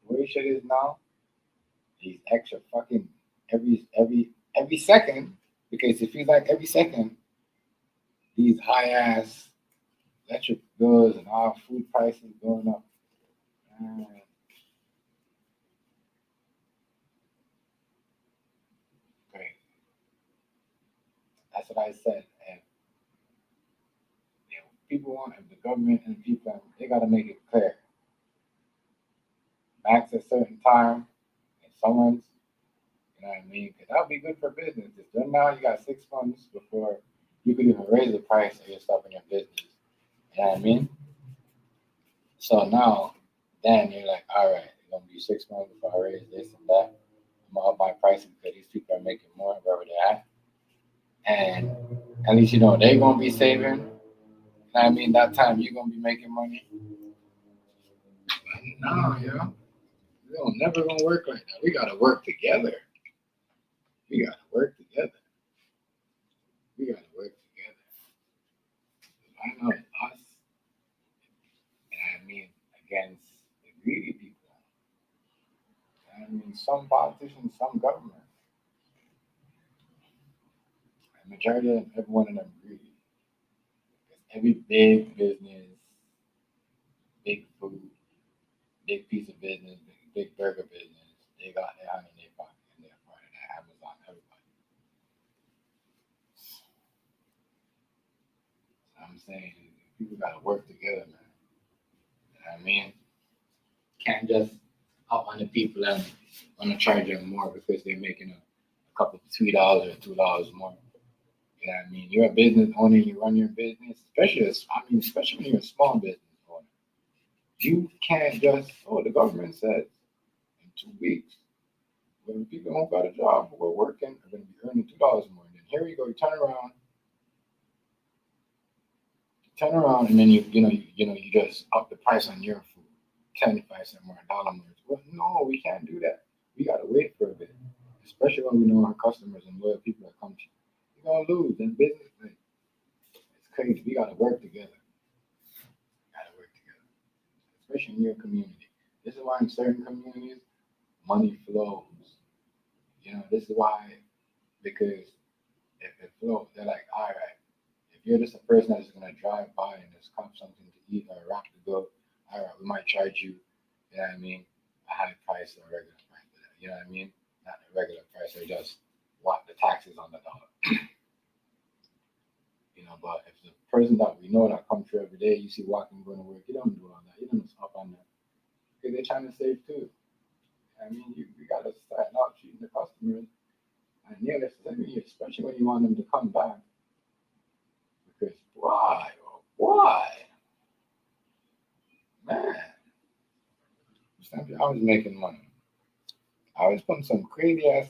The way shit is now, these extra fucking every second, because it feels like every second, these high ass electric bills and all food prices going up. Great. That's what I said. And people want, if the government and people, they got to make it clear. Max a certain time, and someone's, you know what I mean? Because that would be good for business. Then now you got 6 months before you could even raise the price of your stuff in your business. You know what I mean? So now, then you're like, all right, it's going to be 6 months before I raise this and that. I'm going to up my prices because these people are making more wherever they're at. And at least they're going to be saving. You know what I mean? That time you're going to be making money. But no, we don't never going to work like that. We got to work together. We got to work together. We got to work together. I know us, and I mean against the greedy people. I mean some politicians, some government. The majority of everyone in them greedy. Every big business, big food, big piece of business, big burger business, they got their hand in their pocket and they're part of that Amazon, everybody. I'm saying people gotta work together, man. You know what I mean? Can't just up on the people and wanna charge them more because they're making a couple of $3 or $2 more. You know what I mean? You're a business owner, you run your business, especially when you're a small business owner. You can't just, oh, the government says in 2 weeks, when people who got a job who are working are going to be earning $2 more. And then here you go, turn around, and then you just up the price on your food, 75 cents more, $1 more. Well, no, we can't do that. We gotta wait for a bit, especially when we know our customers and loyal people that come to you. You're gonna lose in business. Like, it's crazy. We gotta work together. Gotta work together, especially in your community. This is why in certain communities, money flows. This is why, because if it flows, they're like, all right, if you're just a person that's gonna drive by and just come something to eat or a rock to go, all right, we might charge you, you know what I mean, a high price or a regular price for that. You know what I mean? Not a regular price or just what the taxes on the dollar. But if the person that we know that comes through every day, you see walking going to work, you don't do all that. You don't just up on that. Because they're trying to save too. I mean, you gotta start out treating the customers and especially when you want them to come back. Because why? Man, I was making money. I was putting some crazy ass.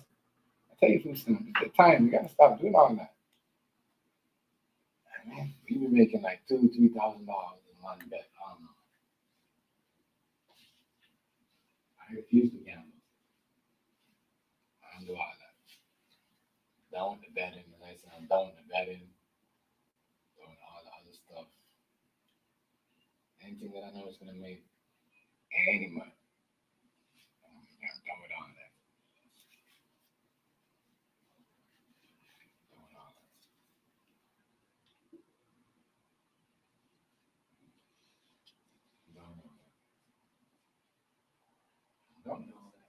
I tell you, the time, you gotta stop doing all that. I mean, we be making like $2,000-$3,000 in one bet. I don't know. I refuse to gamble. I don't do all that. Down with the betting, and I said I'm done with the betting, doing all the other stuff. Anything that I know is gonna make any money. I'm done with all that. Done with all that. Done with all that. Done with all that.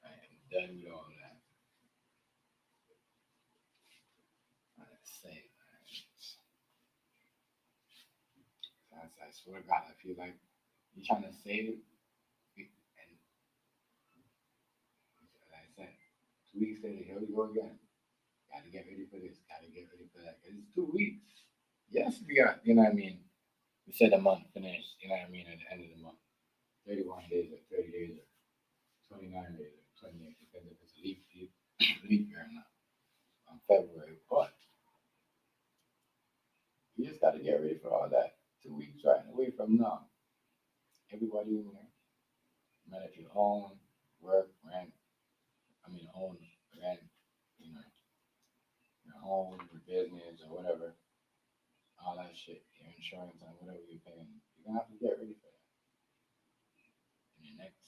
I am done with all that. I say, I swear to God, I feel like you're trying to save, and like I said, 2 weeks later, here we go again. Got to get ready for this. Got to get ready for that. 'Cause it's 2 weeks. Yes, we got. You know what I mean? We said a month finished. You know what I mean? At the end of the month, 31 days or 30 days or 29 days or 28, depends if it's a leap year or not on February. But you just got to get ready for all that. 2 weeks right away from now. Everybody in there, no matter if you own, work, rent, own, rent, you know, your home, your business, or whatever, all that shit, your insurance and whatever you're paying, you're gonna have to get ready for that. In the next,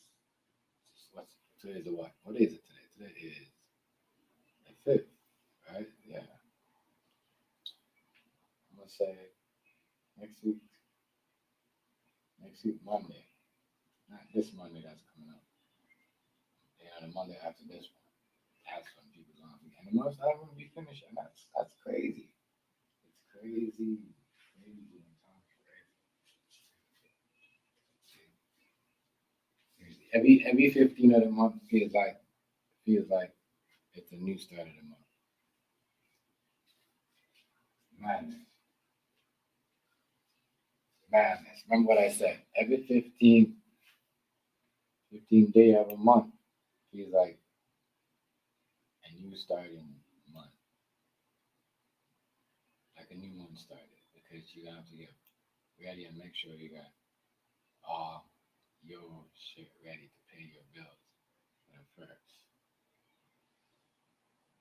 what's today's the what? What is it today? Today is the 5th, right? Yeah. I'm gonna say next week, Monday, not this Monday that's coming up. The Monday after this one. That's when people gonna be, and the month's not gonna be finished, and that's crazy. It's crazy, crazy. Every 15 of the month feels like it's a new start of the month. Madness, madness. Remember what I said. Every 15 day of a month feels like a new starting month, like a new month started, because you have to get ready and make sure you got all your shit ready to pay your bills for the first.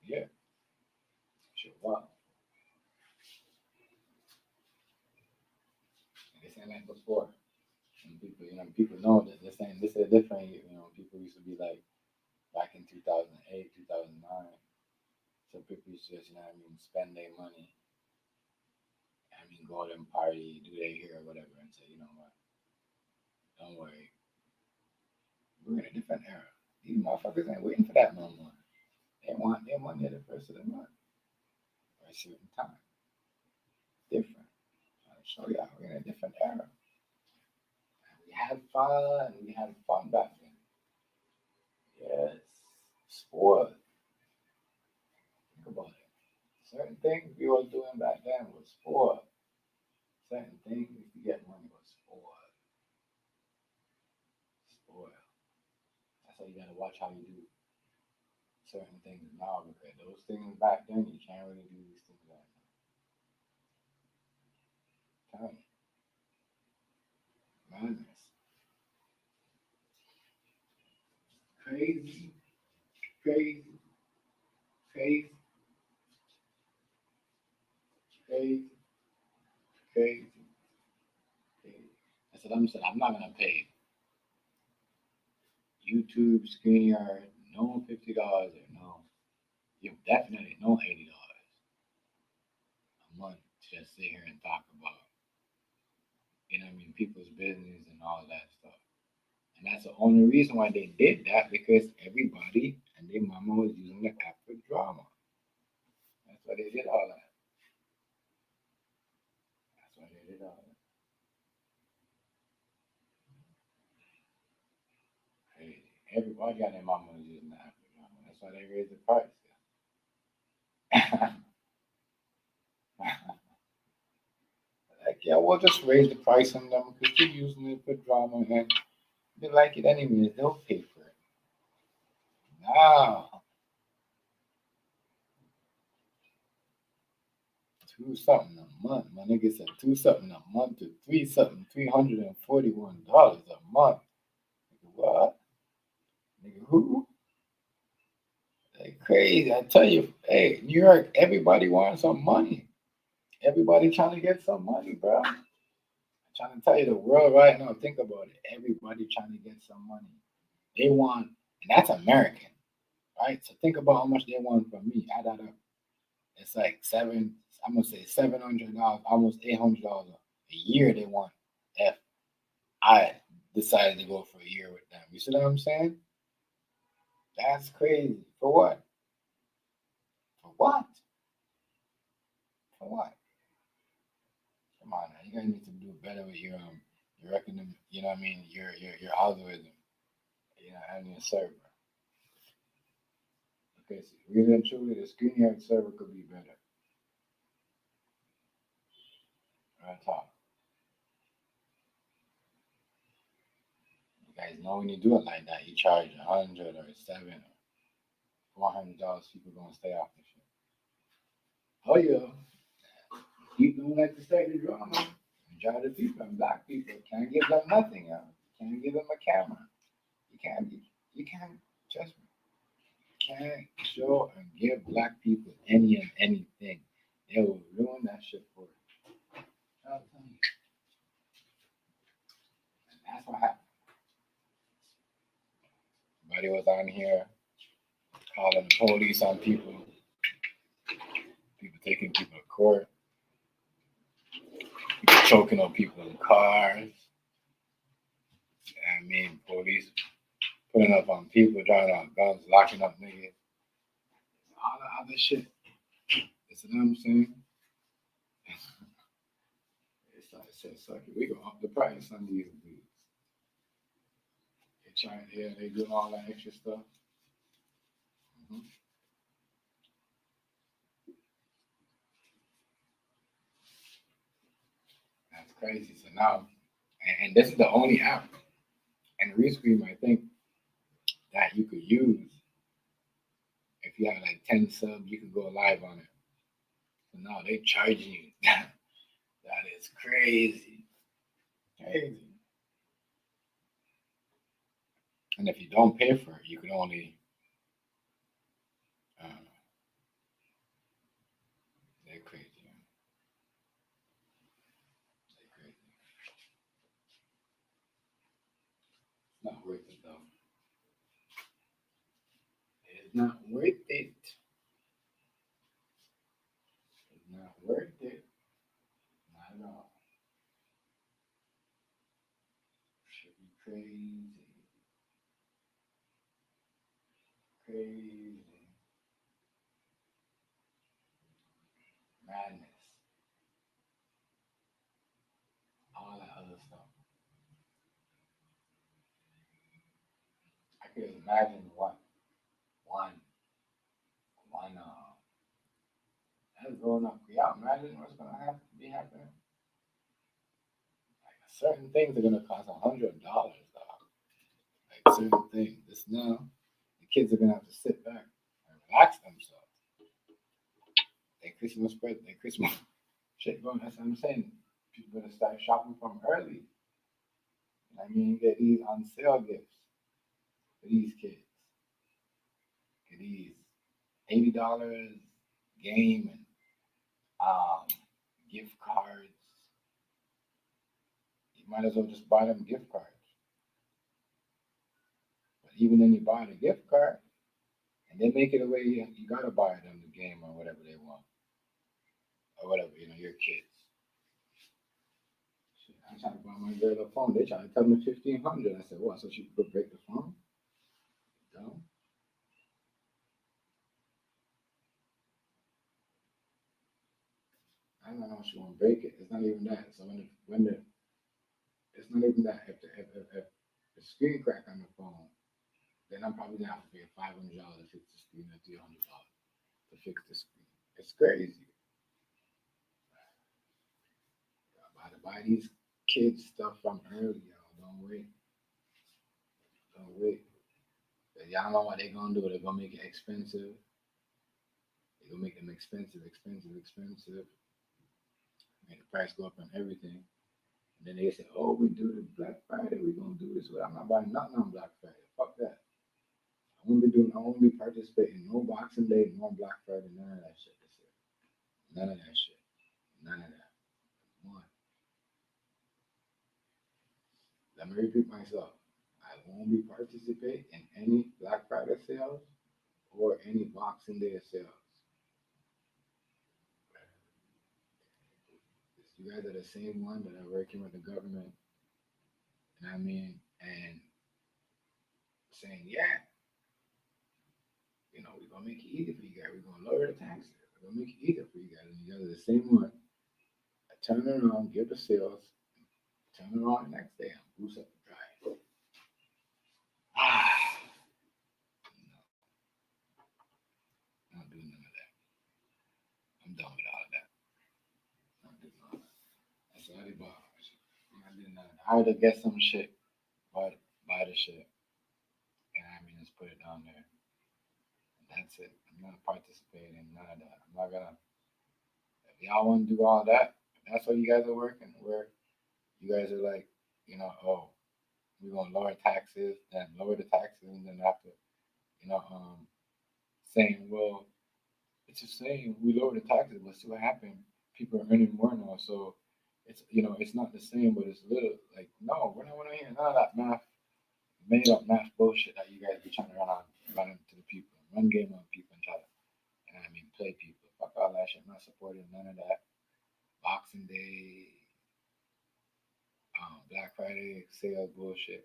Yeah, sure. Wow. This ain't like before. And people know that this is different. People used to be like back in 2008, 2009. So people used to just, spend their money. Go to them party, do their hair or whatever, and say, you know what? Don't worry, we're in a different era. These motherfuckers ain't waiting for that no more. They want their money at the first of the month. a certain time. Different. I'll show you we're in a different era. We had fun. We had fun back then. Yes. Sport. Think about it. Certain things we were doing back then was sport. Certain things to get money was sport. Sport. That's why you gotta watch how you do certain things now because those things back then you can't really do these things right now. Tell me. Madness. Crazy, crazy, crazy, crazy, crazy, crazy. That's what I'm saying. I'm not gonna pay YouTube StreamYard no $50 or no, you definitely no $80 a month to just sit here and talk about, people's business and all that stuff. And that's the only reason why they did that because everybody and their mama was using the app for drama. That's why they did all that. That's why they did all that. Crazy. Everybody got their mama was using the app for drama. That's why they raised the price. Like, yeah, we'll just raise the price on them because they're using it for drama and they like it anyways. They'll pay for it. Now, two something a month. My nigga said two something a month to three something, $341 a month. Nigga, what? Nigga, who? Like crazy. I tell you, hey, New York, everybody wants some money. Everybody trying to get some money, bro. I'm trying to tell you the world right now. Think about it. Everybody trying to get some money. They want, and that's American, right? So think about how much they want from me. Add that up. It's like seven. I'm gonna say $700, almost $800 a year. They want if I decided to go for a year with them. You see what I'm saying? That's crazy. For what? For what? For what? Come on, now. You guys need to do better with your reckoning. You know what I mean? Your algorithm. And your server. Okay, so really and truly, the StreamYard server could be better. Right top. You guys know when you do it like that, you charge 100 or $700 or $400. People gonna stay off the shit. Oh yeah, people don't like to stay the drama. Majority of people and black people can't give them nothing, yo. Can't give them a camera. You can't be. You can't trust me. Can't show and give black people any and anything. They will ruin that shit for you. I'm telling you. And that's what happened. Somebody was on here calling the police on people, people taking people to court, people choking on people in cars. Police putting up on people, driving on guns, locking up niggas, all that other shit. You see what I'm saying? It's like, suck it. We gonna up the price on these dudes. They trying, yeah, they doing all that extra stuff. Mm-hmm. That's crazy. So now, and this is the only app, and Restream, I think, that you could use if you have like 10 subs, you could go live on it. So now they charging you. That is crazy. Crazy. And if you don't pay for it, you can only uh, they're crazy. They're crazy. It's not worth it though. It's not worth it. It's not worth it. Not at all. Should be crazy. Crazy. stuff. I can imagine what one one that's growing up. Can y'all imagine what's gonna have to be happening? Like certain things are gonna cost $100, dog. Like certain things. This now, the kids are gonna have to sit back and relax themselves. Their Christmas present, their Christmas shit going. That's what I'm saying. People gonna start shopping from early. I mean, get these on sale gifts for these kids. Get these $80 game and um, gift cards. You might as well just buy them gift cards. But even then, you buy the gift card, and they make it a way you gotta buy them the game or whatever they want or whatever your kids. Shit, I tried to buy my girl a phone. They tried to tell me 1,500. I said, what? So she could break the phone? No. I don't know if she want to break it. It's not even that. So when the it's not even that. If the screen crack on the phone, then I'm probably gonna have to pay $500 to fix the screen or $300 to fix the screen. It's crazy. I buy these kids stuff from early, y'all. Don't wait. Don't wait. Y'all know what they're gonna do. They're gonna make it expensive. They're gonna make them expensive. Make the price go up on everything. And then they say, oh, we do the Black Friday. We're gonna do this. Well, I'm not buying nothing on Black Friday. Fuck that. I won't be participating. No Boxing Day, no Black Friday, none of that shit this year. None of that shit. None of that. One. Let me repeat myself. I won't be participating in any Black Friday sales or any Boxing Day sales. You guys are the same one that are working with the government, and saying, yeah, we're gonna make it easy for you guys. We're gonna lower the taxes. We're gonna make it easier for you guys. And you guys are the same one. I turn it around, give the sales, turn it on the next day, and boost up the price. No, not doing none of that. I'm done with all of that. Not doing all of that. That's all they bought. I'm not doing none of that. I would have get some shit, buy the shit, and just put it down there. And that's it. I'm not participating in none of that. I'm not gonna. If y'all want to do all that, that's what you guys are working. Where you guys are like, oh, we're gonna lower taxes, then lower the taxes, and then after, saying, well, it's just saying we lower the taxes, but see what happened. People are earning more now, so it's not the same, but it's a little like no, we're not want to hear none of that made up math bullshit that you guys be trying to run into the people, run game on people and try to, play people. Fuck all that shit. I'm not supporting none of that. Boxing Day, Black Friday sale bullshit.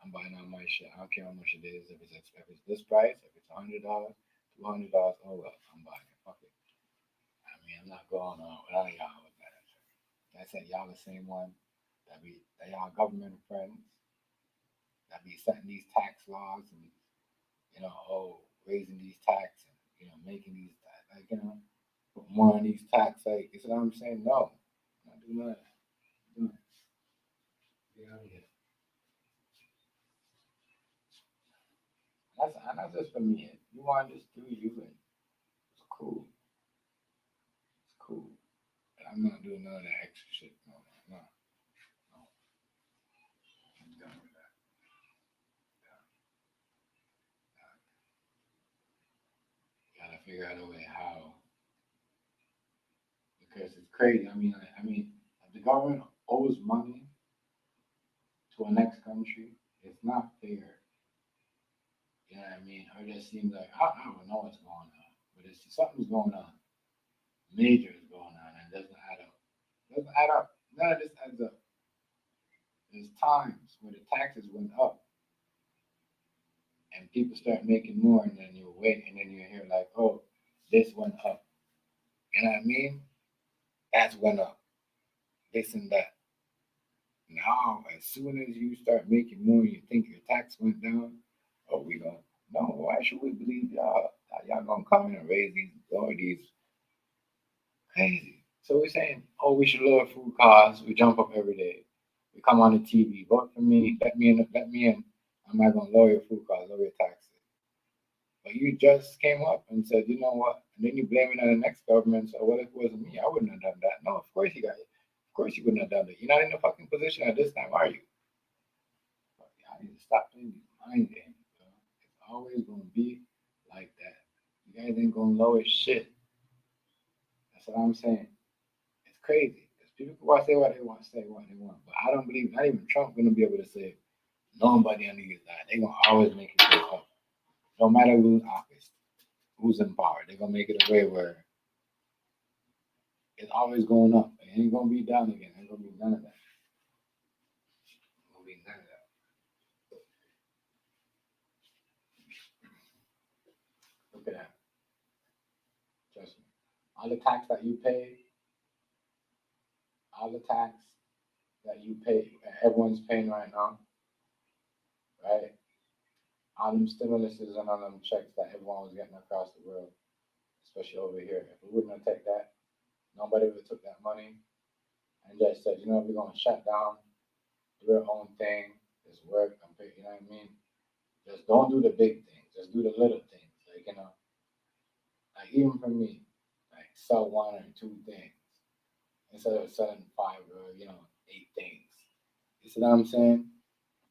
I'm buying all my shit. I don't care how much it is. If it's this price, if it's $100, $200, oh well, I'm buying it. Fuck it. I'm not going on with none of y'all with that. Like I said, y'all the same one that y'all government friends that be setting these tax laws and raising these tax and making these put more on these tax. Like you see what I'm saying? No, I'm not doing that. I'm doing it. Get out of here. That's just for me. If you want to just do you, and it's cool. It's cool. But I'm not doing none of that extra shit. No, no, no. I'm done with that. Done. Gotta figure out a way how, because it's crazy. If the government owes money to a next country, it's not fair. You know what I mean? Or it just seems like I don't know what's going on, but it's something's going on. Major is going on, and it doesn't add up. It doesn't add up. None of this adds up. There's times where the taxes went up, and people start making more, and then you wait, and then you hear like, oh, this went up. You know what I mean? That's went up. This and that. Now, as soon as you start making more, you think your tax went down. Oh, we gonna no? Why should we believe y'all? Y'all gonna come in and raise these lower these crazy? So we're saying, oh, we should lower food costs. We jump up every day. We come on the TV, vote for me, let me in, let me in. I'm not gonna lower your food costs, lower your taxes. But you just came up and said, you know what? And then you blame it on the next government. So what if it wasn't me? I wouldn't have done that. No, of course you got it. Of course you wouldn't have done it. You're not in the fucking position at this time, are you? But I need to stop playing these mind games. Bro. It's always gonna be like that. You guys ain't gonna lower shit. That's what I'm saying. It's crazy. Because people can say what they want, say what they want. But I don't believe not even Trump gonna be able to say nobody on these side. They're gonna always make it go up. No matter who's in office, who's in power, they're gonna make it a way where it's always going up. It ain't gonna be down again. Ain't gonna be none of that. Ain't gonna be none of that. Look at that. Trust me. All the tax that you pay, all the tax that you pay, everyone's paying right now, right? All them stimuluses and all them checks that everyone was getting across the world, especially over here. If we wouldn't have taken that, nobody would have took that money and just said, you know, we're gonna shut down, do our own thing, just work and pay, you know what I mean? Just don't do the big things, just do the little things. Like, you know, like even for me, like sell one or two things instead of selling five or, you know, eight things. You see what I'm saying?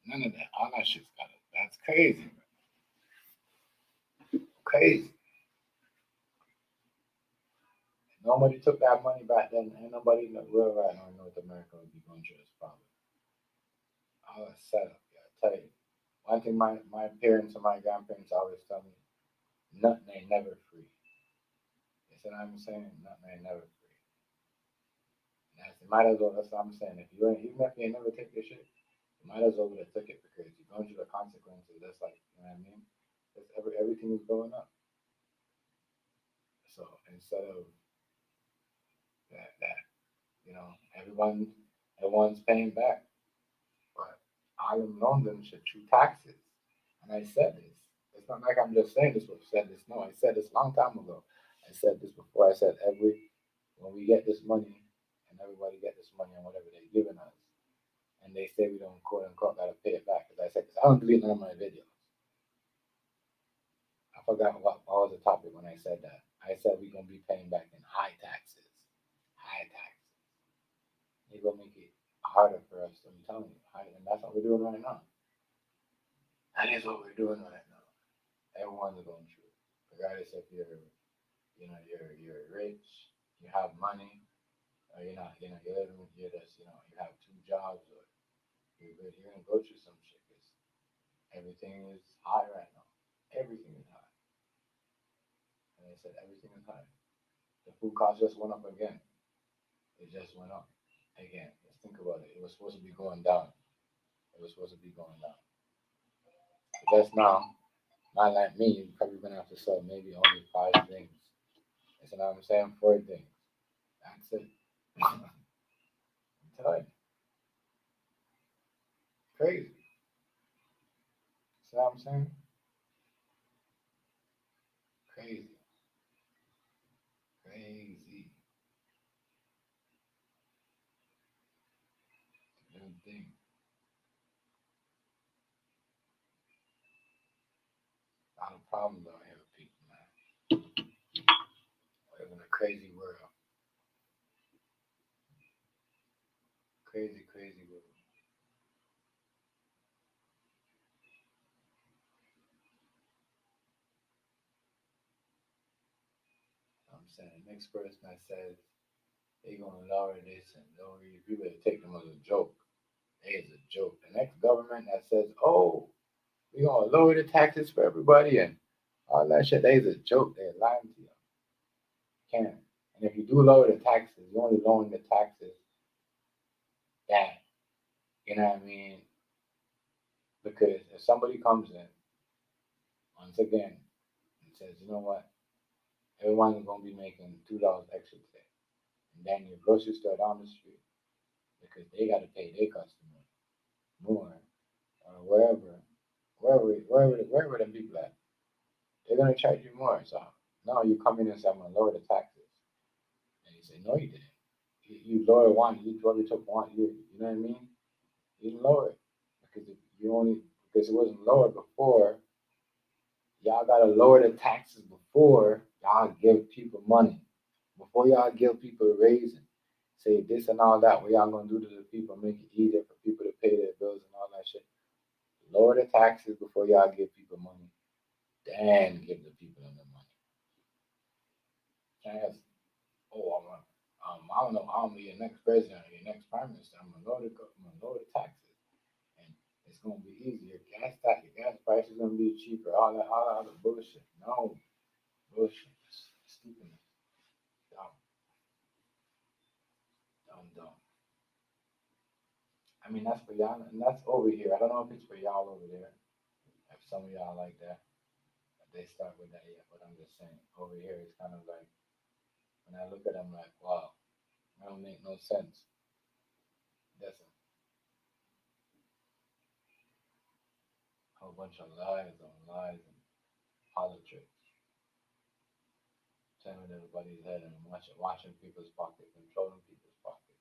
None of that. All that shit's got it. That's crazy. Crazy. Nobody took that money back then. Ain't nobody in the world right now in North America would be going through this problem. All that setup, yeah, I tell you. One thing my parents and my grandparents always tell me, nothing ain't never free. You see what I'm saying? Nothing ain't never free. And that's, you might as well, that's what I'm saying. If you ain't, even if you ain't never take this shit, you might as well would have took it because you're going through the consequences. That's like, you know what I mean? Everything is going up. So instead of that, you know, everyone's paying back. But I am London should true taxes. And I said this. It's not like I'm just saying this, but I said this. No, I said this a long time ago. I said this before. I said when we get this money and everybody get this money and whatever they're giving us, and they say we don't quote unquote gotta pay it back. Because I said, because I don't delete none of my videos. I forgot what was the topic when I said that. I said we're gonna be paying back in high taxes. High taxes. They're gonna make it harder for us. I'm telling you. And that's what we're doing right now. That is what we're doing right now. Everyone's going through it. Regardless if you're rich, you have money, or you're not, you're living, you're just, you have two jobs, or you're gonna go through some shit. 'Cause everything is high right now. Everything is high. And they said everything is high. The food cost just went up again. It just went up again. Let's think about it. It was supposed to be going down. It was supposed to be going down. But just now, not like me, you're probably gonna have to sell maybe only 5 things. That's what I'm saying, 4 things. That's it. I'm telling you, crazy. See what I'm saying? Crazy, crazy. Good thing. A lot of problems out here with people, man. We live in a crazy world. Crazy, crazy world. I'm saying, the next person that says they're gonna lower this and lower you, you better take them as a joke. It's a joke. The next government that says, oh, we're gonna lower the taxes for everybody and all that shit, they is a joke. They're lying to you. Can't. And if you do lower the taxes, you're only lowering the taxes that, you know what I mean? Because if somebody comes in, once again, and says, you know what, everyone's gonna be making $2 extra today. And then your grocery store down the street, because they got to pay their customer more, or wherever them people at, they're gonna charge you more. So now you come in and say I'm gonna lower the taxes, and you say no, you didn't. You lower one, you probably took one. You know what I mean? You didn't lower it because because it wasn't lower before. Y'all gotta lower the taxes before y'all give people money. Before y'all give people a raise, say this and all that. What y'all gonna do to the people? Make it easier for people to pay their bills and all that shit. Lower the taxes before y'all give people money. Then give the people them the money. Can't oh, I don't know, I'm your next president or your next prime minister. I'm gonna lower the taxes, and it's gonna be easier. Your gas price is gonna be cheaper. All that other bullshit. No bullshit. Stupid. Dumb, dumb. I mean, that's for y'all, and that's over here. I don't know if it's for y'all over there. If some of y'all like that, if they start with that yet. But I'm just saying, over here, it's kind of like when I look at them, like, wow, that don't make no sense. That's a whole bunch of lies on lies and politics, turning everybody's head and watching people's pocket, controlling people's pocket.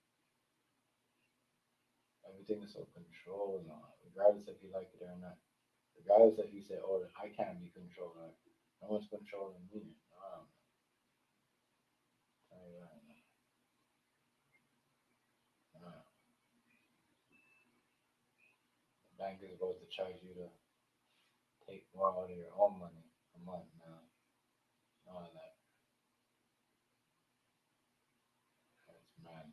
Everything is so controlled now, regardless if you like it or not. Regardless if you say, "Oh, I can't be controlled," or no one's controlling me. Tell you right now. The bank is supposed to charge you to take more out of your own money a month now. All that. That's mad.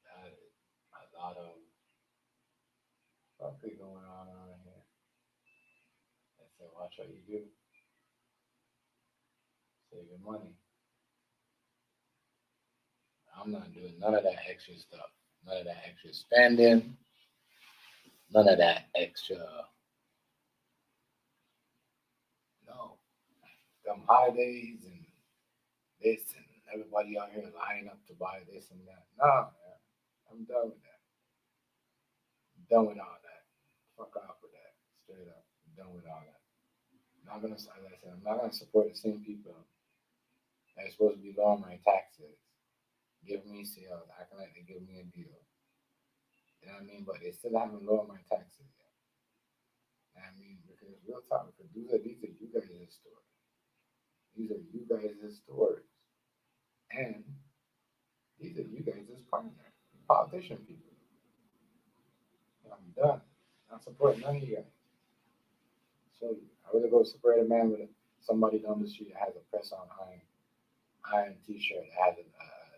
That is a lot of fuckery going on around here. They say, watch what you do. Save your money. I'm not doing none of that extra stuff. None of that extra spending. None of that extra. No. Them holidays and this and everybody out here lining up to buy this and that. No, man. I'm done with that. I'm done with all that. Fuck off with that. Straight up. I'm done with all that. I'm not gonna, as I said, I'm not gonna support the same people that's supposed to be lowering my taxes, giving me sales, acting like they give me a deal. You know what I mean? But they still haven't lowered my taxes yet. You know what I mean? Because real talk, because these are you guys' stories. These are you guys' stories. And these are you guys' partners, politician people. I'm done. Not supporting none of you guys. So I would go support a man with somebody down the street that has a press on iron t-shirt that has a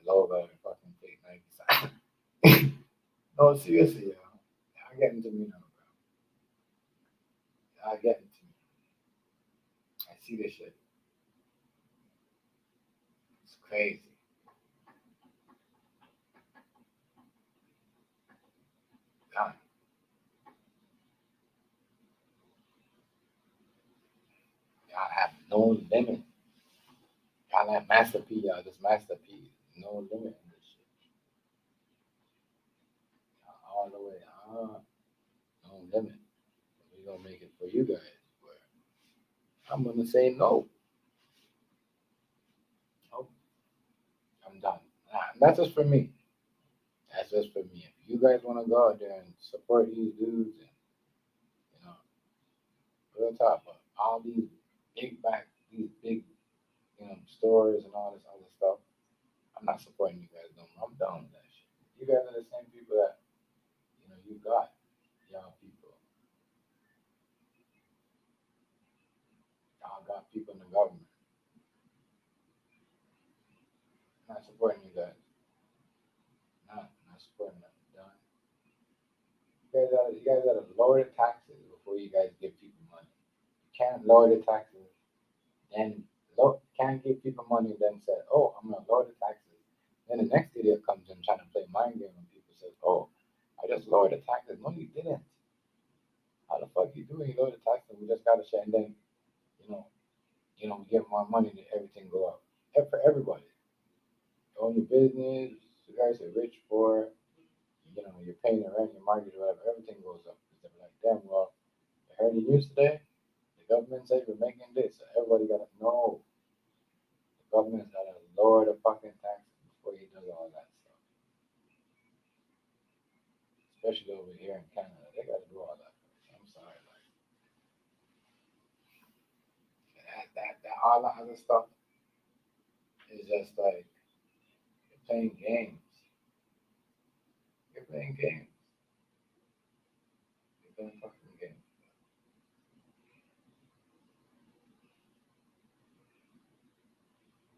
logo and fucking fake Nike sign. No, seriously, yo. Y'all getting to me now, bro. Y'all getting to me. I see this shit. It's crazy. God, y'all have no limit. Y'all like Master P, y'all just Master P. No limit in this shit. Y'all all the way. No limit. We gonna make it for you guys. Where I'm gonna say no. Nope. I'm done. Nah, that's just for me. That's just for me. If you guys want to go out there and support these dudes and you know, real talk, but all these big, stores and all this other stuff, I'm not supporting you guys no more. I'm done with that shit. You guys are the same people that you got y'all people. Y'all got people in the government. I'm not supporting you guys. Not supporting them. Done. You guys gotta lower the taxes before you guys give people money. You can't lower the taxes, then can't give people money, then say, "Oh, I'm gonna lower the taxes." Then the next idiot comes in trying to play mind game, and people say, "Oh, I just lowered the taxes." No, you didn't. How the fuck you doing? You lower the taxes, we just gotta share, and then you know, we get more money, to everything go up. For everybody. own your business, regardless of rich, poor, you're paying the rent, your mortgage, whatever, everything goes up. Because they're like, damn, well, I heard the news today. The government said we're making this. So everybody got to know. The government's got to lower the fucking taxes before he does all that stuff. Especially over here in Canada. They got to do all that. I'm sorry. Like, all the other stuff is just like, you're playing games. You're playing games. You're playing fucking games.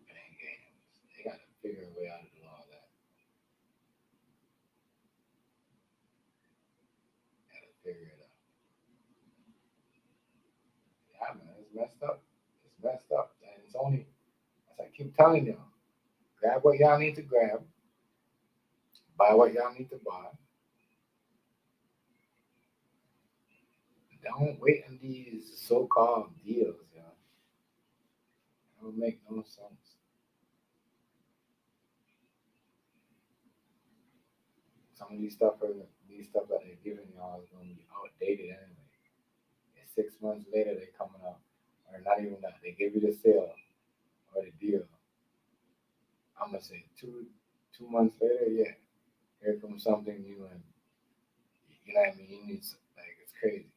Playing games. They got to figure a way out to do all that. Got to figure it out. Yeah, man, it's messed up. It's messed up. And it's only, as I keep telling y'all, grab what y'all need to grab, buy what y'all need to buy. Don't wait on these so-called deals, y'all. It don't make no sense. Some of these stuff that they're giving y'all is gonna be outdated anyway. And 6 months later they coming up. Or not even that. They give you the sale or the deal. I'm gonna say 2 months later, yeah. Here comes something new and you know what I mean? You need like it's crazy.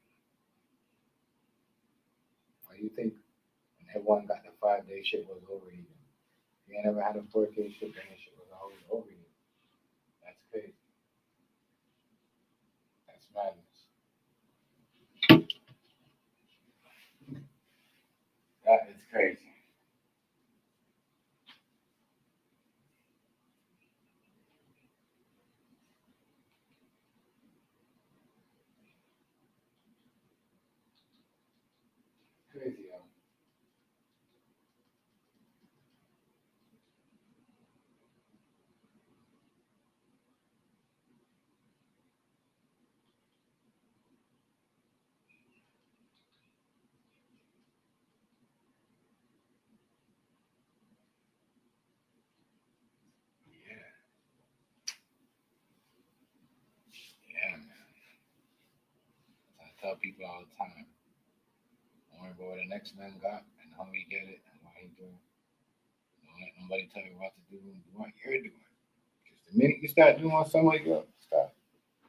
Why you think when everyone got the 5 day shit was overheating? You ain't never had a 4K shit, then the shit was always overheating. That's crazy. That's madness. That is crazy. Crazy, yo. Yeah, yeah, man. I tell people all the time, don't worry about what the next man got and how he get it and what he doing. Don't let nobody tell you what to do and do what you're doing. Because the minute you start doing what somebody else start,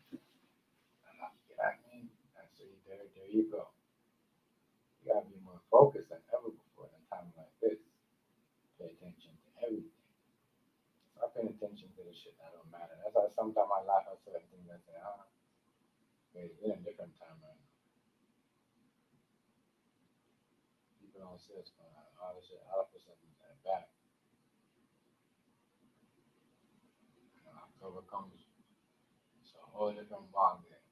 you know what I mean? I say, there you go. You gotta be more focused than ever before in a time like this. Pay attention to everything. Stop paying attention to the shit that don't matter. That's why sometimes I laugh at certain things and say, wait, we're in a different time right now. People don't see what's going on. All this shit, all of a sudden, it's back. October comes, it's a whole different ball game.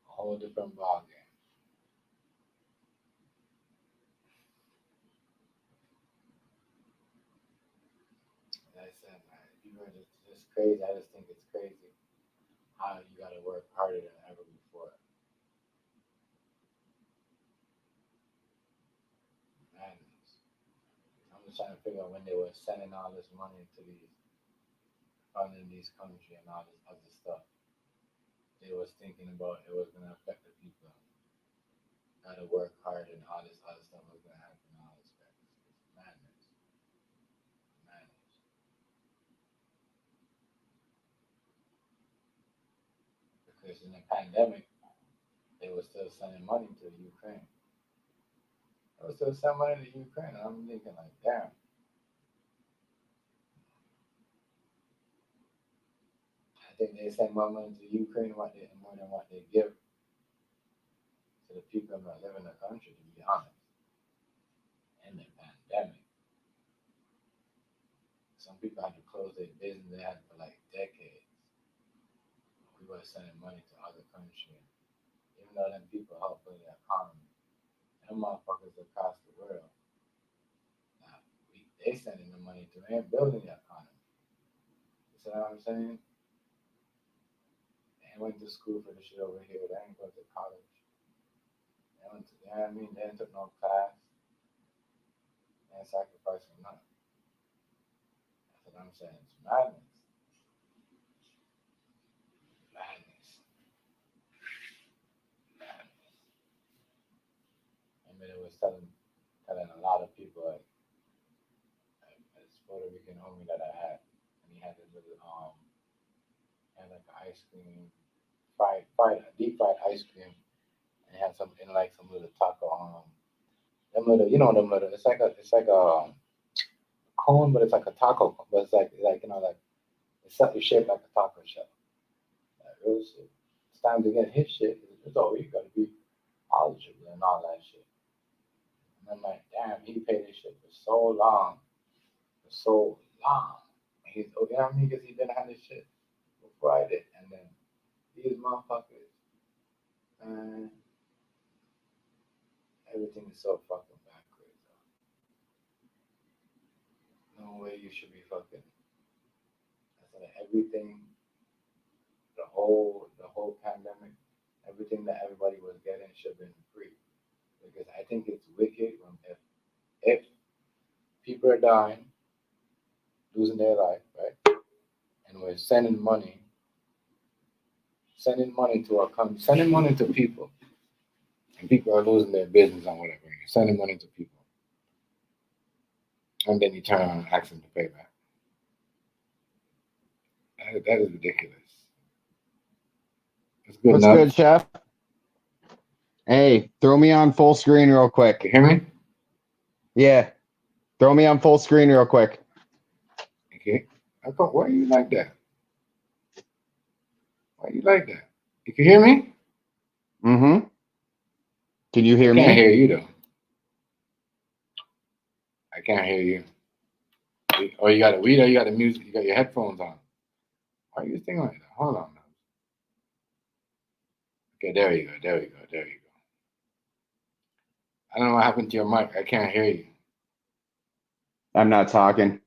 A whole different ball game. Like I said, man, people are just crazy. I just think it's crazy how you gotta work harder than ever before. Madness. I'm just trying to figure out when they were sending all this money to these funding these countries and all this other stuff. They was thinking about it was gonna affect the people. Gotta work hard and all this other stuff was gonna happen. All this crap. It's madness. Madness. Because in the pandemic, they were still sending money to the Ukraine. They were still sending money to Ukraine. And I'm thinking like, damn. I think they send more money to Ukraine more than what they give to the people that live in the country. To be honest, in the pandemic, some people had to close their business. They had for like decades. We were sending money to other countries, even though them people help with the economy. Them motherfuckers across the world. Now, they sending the money to and building the economy. You see what I'm saying? They went to school for the shit over here. They ain't go to college. They went to, you know what I mean? They didn't took no class. They ain't sacrificing nothing. what I'm saying? It's madness. Madness. Madness. I mean, it was telling a lot of people, like, this Puerto Rican homie that I had, and he had this little, had like ice cream, deep fried ice cream, and had some, in like some little taco, them little, them little, it's like a cone, but it's like a taco, but it's like, it's something shaped like a taco shell. Like, it was, it's time to get his shit. It's over. You gotta be eligible and all that shit. And I'm like, damn, he paid this shit for so long, for so long. And he's, oh, you know what I mean? Because he didn't have this shit before I did. And then these motherfuckers, man, everything is so fucking backwards. No way you should be fucking. I said everything, the whole pandemic, everything that everybody was getting should have been free. Because I think it's wicked when if people are dying, losing their life, right? And we're sending money to people, and people are losing their business and whatever. You're sending money to people, and then you turn around and ask them to pay back. That is ridiculous. It's good What's enough. good, Chef? Hey, throw me on full screen real You quick. hear me? Yeah, throw me on full screen real quick. Okay. Why are you like that? Why are you like that? You can hear me? Mm-hmm. Can you I hear can't me? hear you though. I can't hear you. Or you got a weed, or you got the music, you got your headphones on. Why are you thinking like that? Hold on now. Okay, there you go. There you go. There you go. I don't know what happened to your mic. I can't hear you. I'm not talking.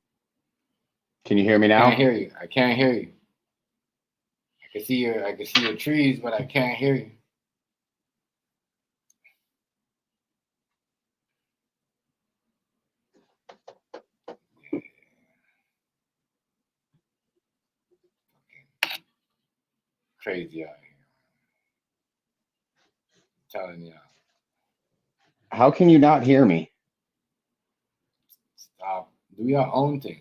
Can you hear me I can't now? hear you. I can't hear you. I can see your trees, but I can't hear you. Crazy out here. I'm telling you. How can you not hear me? Stop. Do your own thing.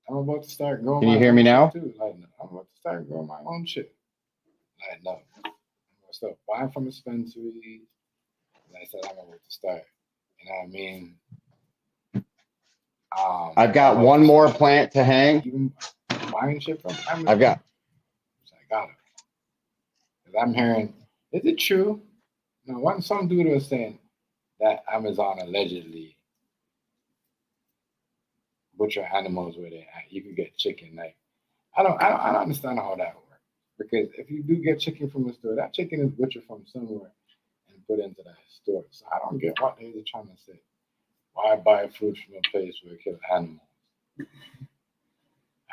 I'm about to start growing Can my you hear own me shit now? too. Like, I'm about to start growing my own shit. Like, no. I'm gonna start buying from dispensaries. And I said I'm about to start. You know what I mean? I've I'm got about one to more start plant to hang. even buying shit from I've Amazon. got So I got it. Because I'm hearing, is it true? No, some dude was saying that Amazon allegedly butcher animals where they at. You could get chicken. Like, I don't understand how that works. Because if you do get chicken from the store, that chicken is butchered from somewhere and put into that store. So I don't get what they're trying to say. Why buy food from a place where it kills animals?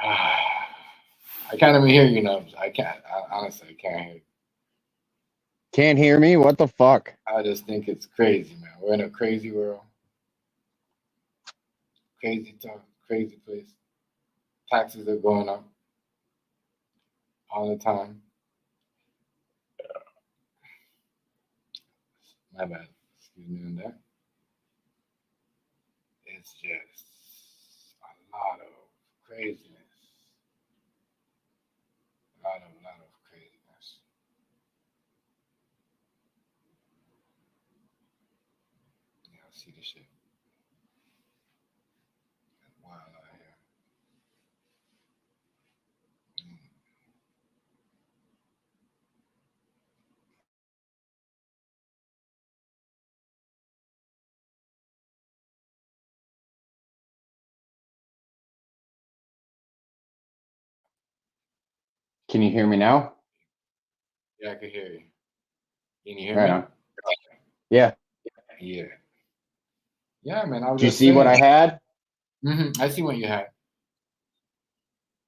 I can't even hear you, Nubs. I can't. Honestly, I can't hear you. Can't hear me? What the fuck? I just think it's crazy, man. We're in a crazy world. Crazy talk, crazy place. Taxes are going up all the time. My bad. Excuse me on that. It's just a lot of craziness. A lot of craziness. Yeah, I see the shit. It's wild out here. Mm. Can you hear me now? Yeah, I can hear you. Can you hear Right me? on. Yeah. Yeah. Yeah, man. I was Do you just see what I saying. had? I see what you had.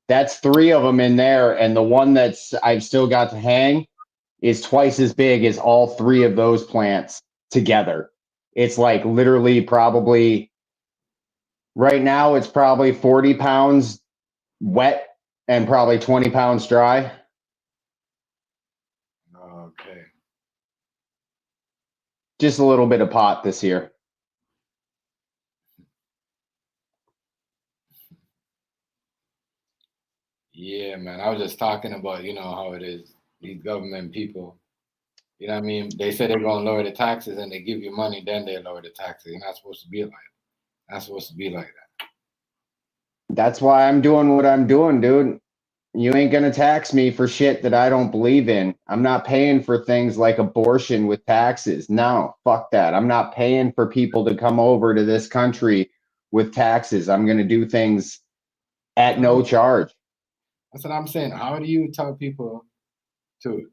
That's 3 of them in there, and the one that's I've still got to hang is twice as big as all 3 of those plants together. It's like literally probably right now it's probably 40 pounds wet and probably 20 pounds dry. Okay. Just a little bit of pot this year. Yeah, man. I was just talking about, how it is, these government people. You know what I mean? They say they're gonna lower the taxes and they give you money, then they lower the taxes. You're not supposed to be like that. Not supposed to be like that. That's why I'm doing what I'm doing, dude. You ain't gonna tax me for shit that I don't believe in. I'm not paying for things like abortion with taxes. No, fuck that. I'm not paying for people to come over to this country with taxes. I'm gonna do things at no charge. That's what I'm saying. How do you tell people to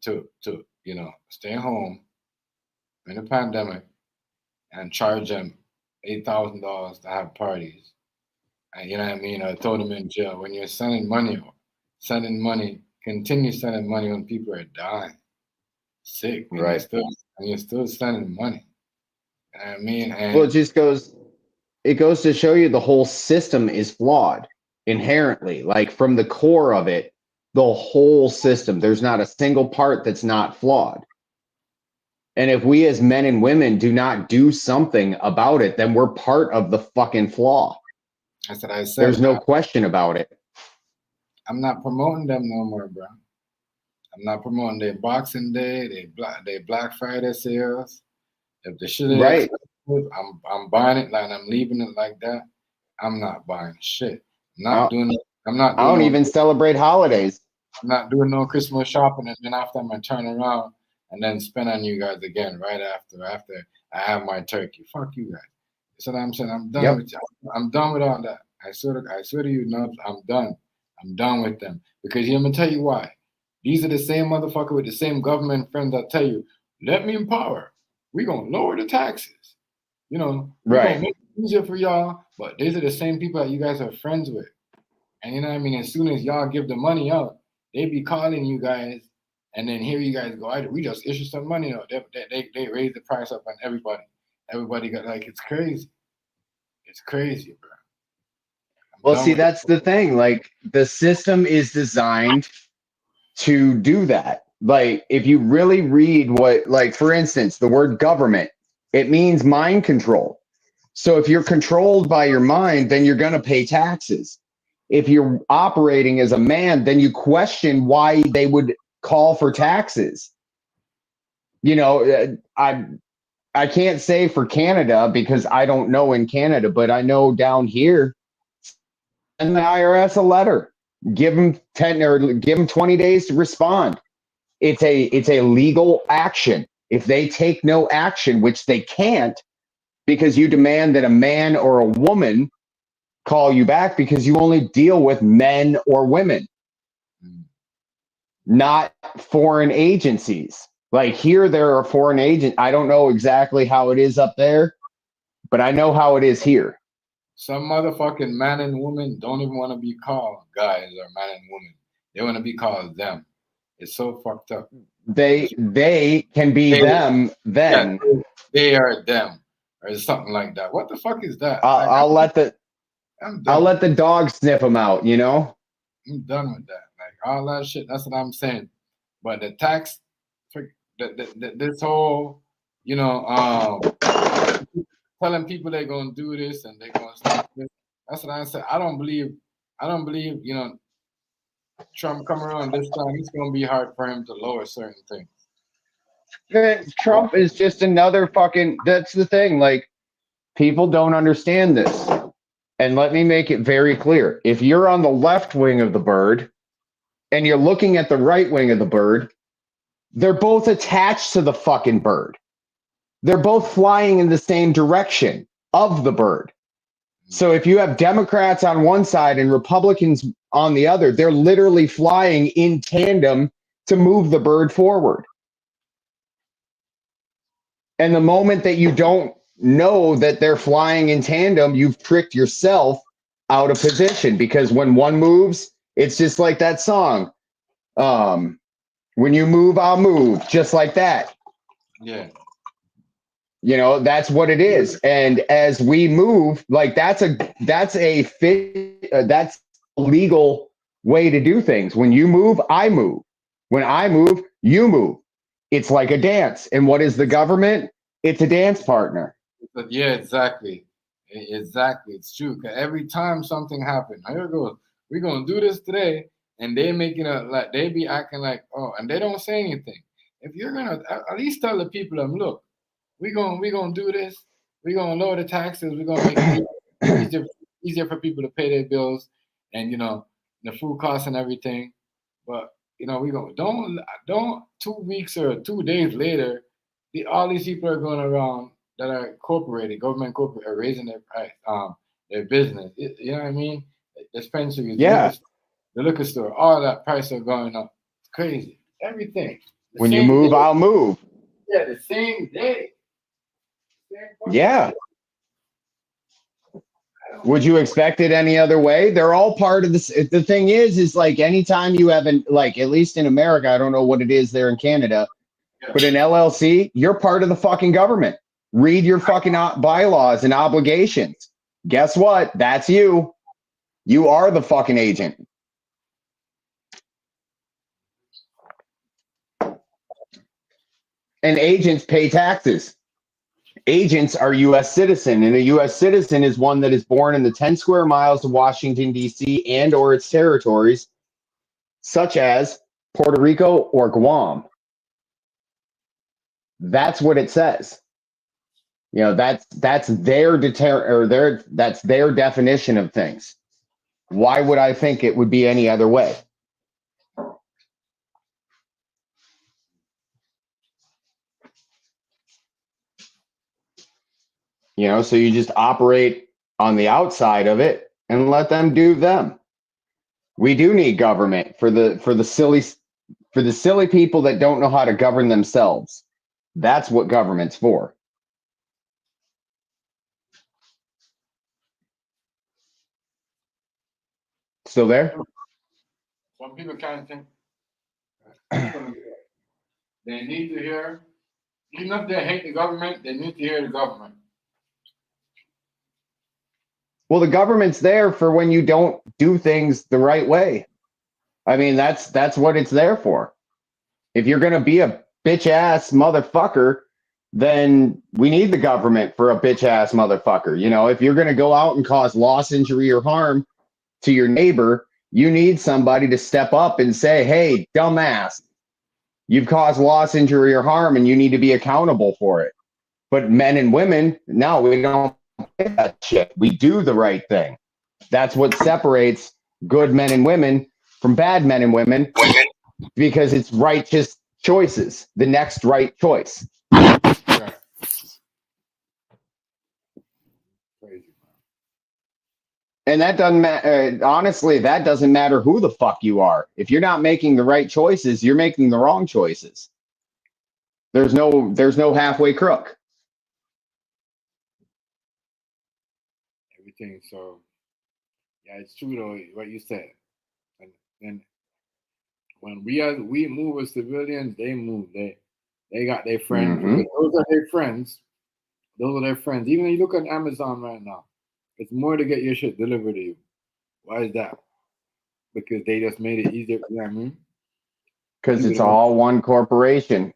stay home in a pandemic and charge them $8,000 to have parties? And you know what I mean? Or throw them in jail when you're sending money, continue sending money when people are dying, sick, and Right. you're still sending money. You know what I mean? And Well, it goes to show you the whole system is flawed inherently. Like from the core of it, the whole system, there's not a single part that's not flawed. And if we as men and women do not do something about it, then we're part of the fucking flaw. that's what I said. There's no question about it. I'm not promoting them no more, bro. I'm not promoting their Boxing Day, their Black Friday sales. If the shit is Right. expensive, I'm buying it like I'm leaving it like that. I'm not buying shit. I don't even celebrate holidays. I'm not doing no Christmas shopping, and then after I'm gonna turn around and then spend on you guys again right after I have my turkey. Fuck you guys. That's what I'm saying. I'm done with you. I'm done with all that. I swear to you, Nubs, I'm done. I'm done with them. Because I'm gonna tell you why. These are the same motherfucker with the same government friends that tell you, let me in power. We're gonna lower the taxes. We're gonna make it easier for y'all, but these are the same people that you guys are friends with. And you know what I mean? As soon as y'all give the money out, they be calling you guys, and then here you guys go, we just issue some money out. They raise the price up on everybody. Everybody got it's crazy. It's crazy, bro. Well, see, that's the thing. Like the system is designed to do that. Like if you really read what, like for instance, the word government, it means mind control. So if you're controlled by your mind, then you're going to pay taxes. If you're operating as a man, then you question why they would call for taxes. I can't say for Canada because I don't know in Canada, but I know down here, send the IRS a letter, give them 10 or give them 20 days to respond. It's a legal action. If they take no action, which they can't, because you demand that a man or a woman call you back because you only deal with men or women, not foreign agencies. Like here, there are foreign agents. I don't know exactly how it is up there, but I know how it is here. Some motherfucking man and woman don't even want to be called guys or man and woman. They want to be called them. It's so fucked up. They can be them then. Yeah, they are them or something like that. What the fuck is that? I'll let the dog sniff them out. I'm done with that. Like all that shit. That's what I'm saying. But the tax, this whole, telling people they're gonna do this and they're gonna stop this. That's what I said. I don't believe. Trump come around this time. It's gonna be hard for him to lower certain things. Trump is just another fucking. That's the thing. Like people don't understand this. And let me make it very clear. If you're on the left wing of the bird and you're looking at the right wing of the bird, they're both attached to the fucking bird. They're both flying in the same direction of the bird. So if you have Democrats on one side and Republicans on the other, they're literally flying in tandem to move the bird forward. And the moment that you don't know that they're flying in tandem, you've tricked yourself out of position, because when one moves, it's just like that song. When you move, I'll move, just like that. Yeah. That's what it is. And as we move, like that's a legal way to do things. When you move, I move. When I move, you move. It's like a dance. And what is the government? It's a dance partner. But yeah, exactly. Exactly. It's true. 'Cause every time something happens, here it goes. We're gonna do this today, and they making a like they be acting like oh, and they don't say anything. If you're gonna at least tell the people, look, we gonna do this. We're gonna lower the taxes. We're gonna make it easier easier for people to pay their bills, and the food costs and everything. But we go don't 2 weeks or 2 days later, all these people are going around that are incorporated, government corporate are raising their price, their business. You know what I mean? Dispensaries, Yeah. the liquor store, all that price are going up. It's crazy. Everything. The When you same move, day. I'll move. Yeah, the same day. Yeah. Would you expect it any other way? They're all part of this. The thing is like anytime you have like, at least in America, I don't know what it is there in Canada, but an LLC, you're part of the fucking government. Read your fucking bylaws and obligations. Guess what? That's you. You are the fucking agent. And agents pay taxes. Agents are U.S. citizen, and a U.S. citizen is one that is born in the 10 square miles of Washington, D.C. and or its territories, such as Puerto Rico or Guam. That's what it says. That's their that's their definition of things. Why would I think it would be any other way? So you just operate on the outside of it and let them do them. We do need government for the silly people that don't know how to govern themselves. That's what government's for. Still there? Some people kind of think they need to hear, even if they hate the government, they need to hear the government. Well, the government's there for when you don't do things the right way. I mean, that's what it's there for. If you're going to be a bitch ass motherfucker, then we need the government for a bitch ass motherfucker. If you're going to go out and cause loss, injury, or harm to your neighbor, you need somebody to step up and say, hey, dumbass, you've caused loss, injury, or harm, and you need to be accountable for it. But men and women, no, we don't play that shit. We do the right thing. That's what separates good men and women from bad men and women, because it's righteous choices, the next right choice. Right. Crazy, man. And that doesn't matter. Honestly, that doesn't matter who the fuck you are. If you're not making the right choices, you're making the wrong choices. There's no halfway crook. Everything. So, yeah, it's true though what you said. And when we move as civilians, they move. They got their friends. Mhm. Those are their friends. Those are their friends. Even if you look at Amazon right now, it's more to get your shit delivered to you. Why is that? Because they just made it easier. You know what I mean? Because it's all one corporation.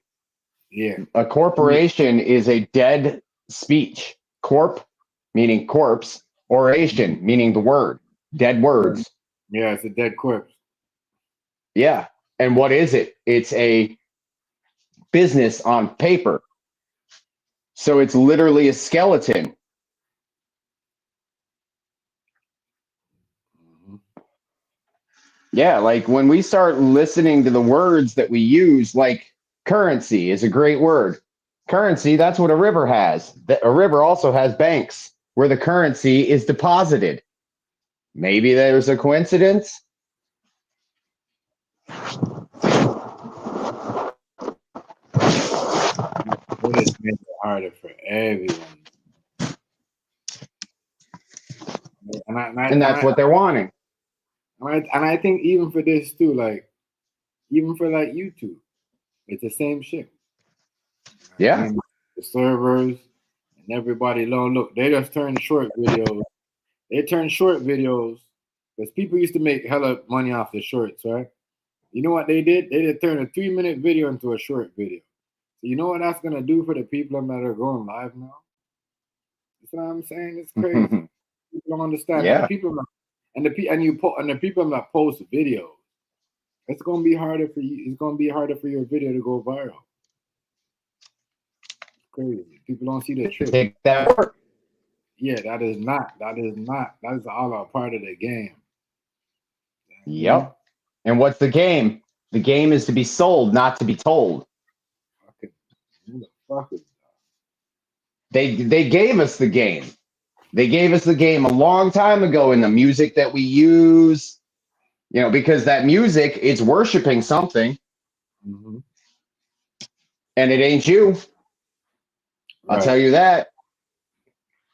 Yeah. A corporation is a dead speech. Corp, meaning corpse. Oration, meaning the word. Dead words. Yeah, it's a dead corpse. Yeah. And what is it? It's a business on paper. So it's literally a skeleton. Mm-hmm. Yeah, like when we start listening to the words that we use, like currency is a great word. Currency, that's what a river has. A river also has banks where the currency is deposited. Maybe there's a coincidence. It has made it harder for everyone. And that's what they're wanting. And I think even for this too, like even for like YouTube, it's the same shit. Yeah. I mean, the servers and everybody look, they just turn short videos. They turn short videos Because people used to make hella money off the shorts, right? You know what they did? They did turn a 3-minute video into a short video. So you know what that's gonna do for the people that are going live now? You know what I'm saying? It's crazy. People don't understand. And Yeah. the people and the people that post videos, it's gonna be harder for you. It's gonna be harder for your video to go viral. It's crazy. People don't see the trick. Take that work. Yeah, that is not. That is all a part of the game. Yep. And what's the game? The game is to be sold, not to be told. Fucking, who the fuck is They gave us the game. They gave us the game a long time ago in the music that we use. You know, because that music, it's worshiping something, mm-hmm. and it ain't you. I'll tell you that.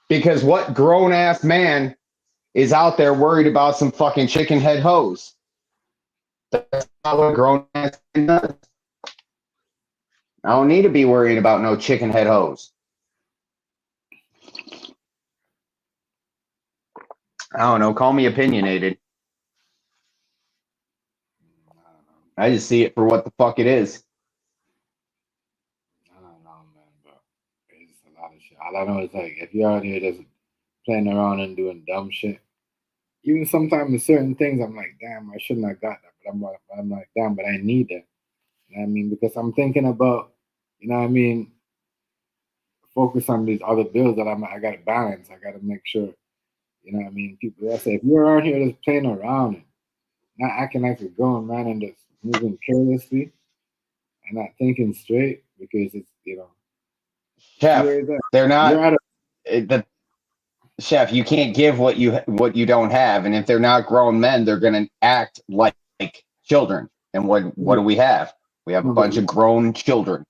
Because what grown ass man is out there worried about some fucking chicken head hose? That's not what a grown ass man does. I don't need to be worried about no chicken head hose. I don't know. Call me opinionated. I just see it for what the fuck it is. I don't know, man, but it's a lot of shit. All I know is like if you're out here just playing around and doing dumb shit, even sometimes with certain things, I'm like, damn, I shouldn't have got that. But I'm like, damn, but I need that. You know what I mean? Because I'm thinking about, you know what I mean, focus on these other bills that I got to balance. I got to make sure, you know what I mean? People, I say, if you're out here just playing around and not acting like a grown man and just moving carelessly and not thinking straight because it's, you know, Chef, you're there. they're You're not at a, the chef. You can't give what you don't have, and if they're not grown men, they're gonna act like children. And what do we have? We have a no, but bunch of grown children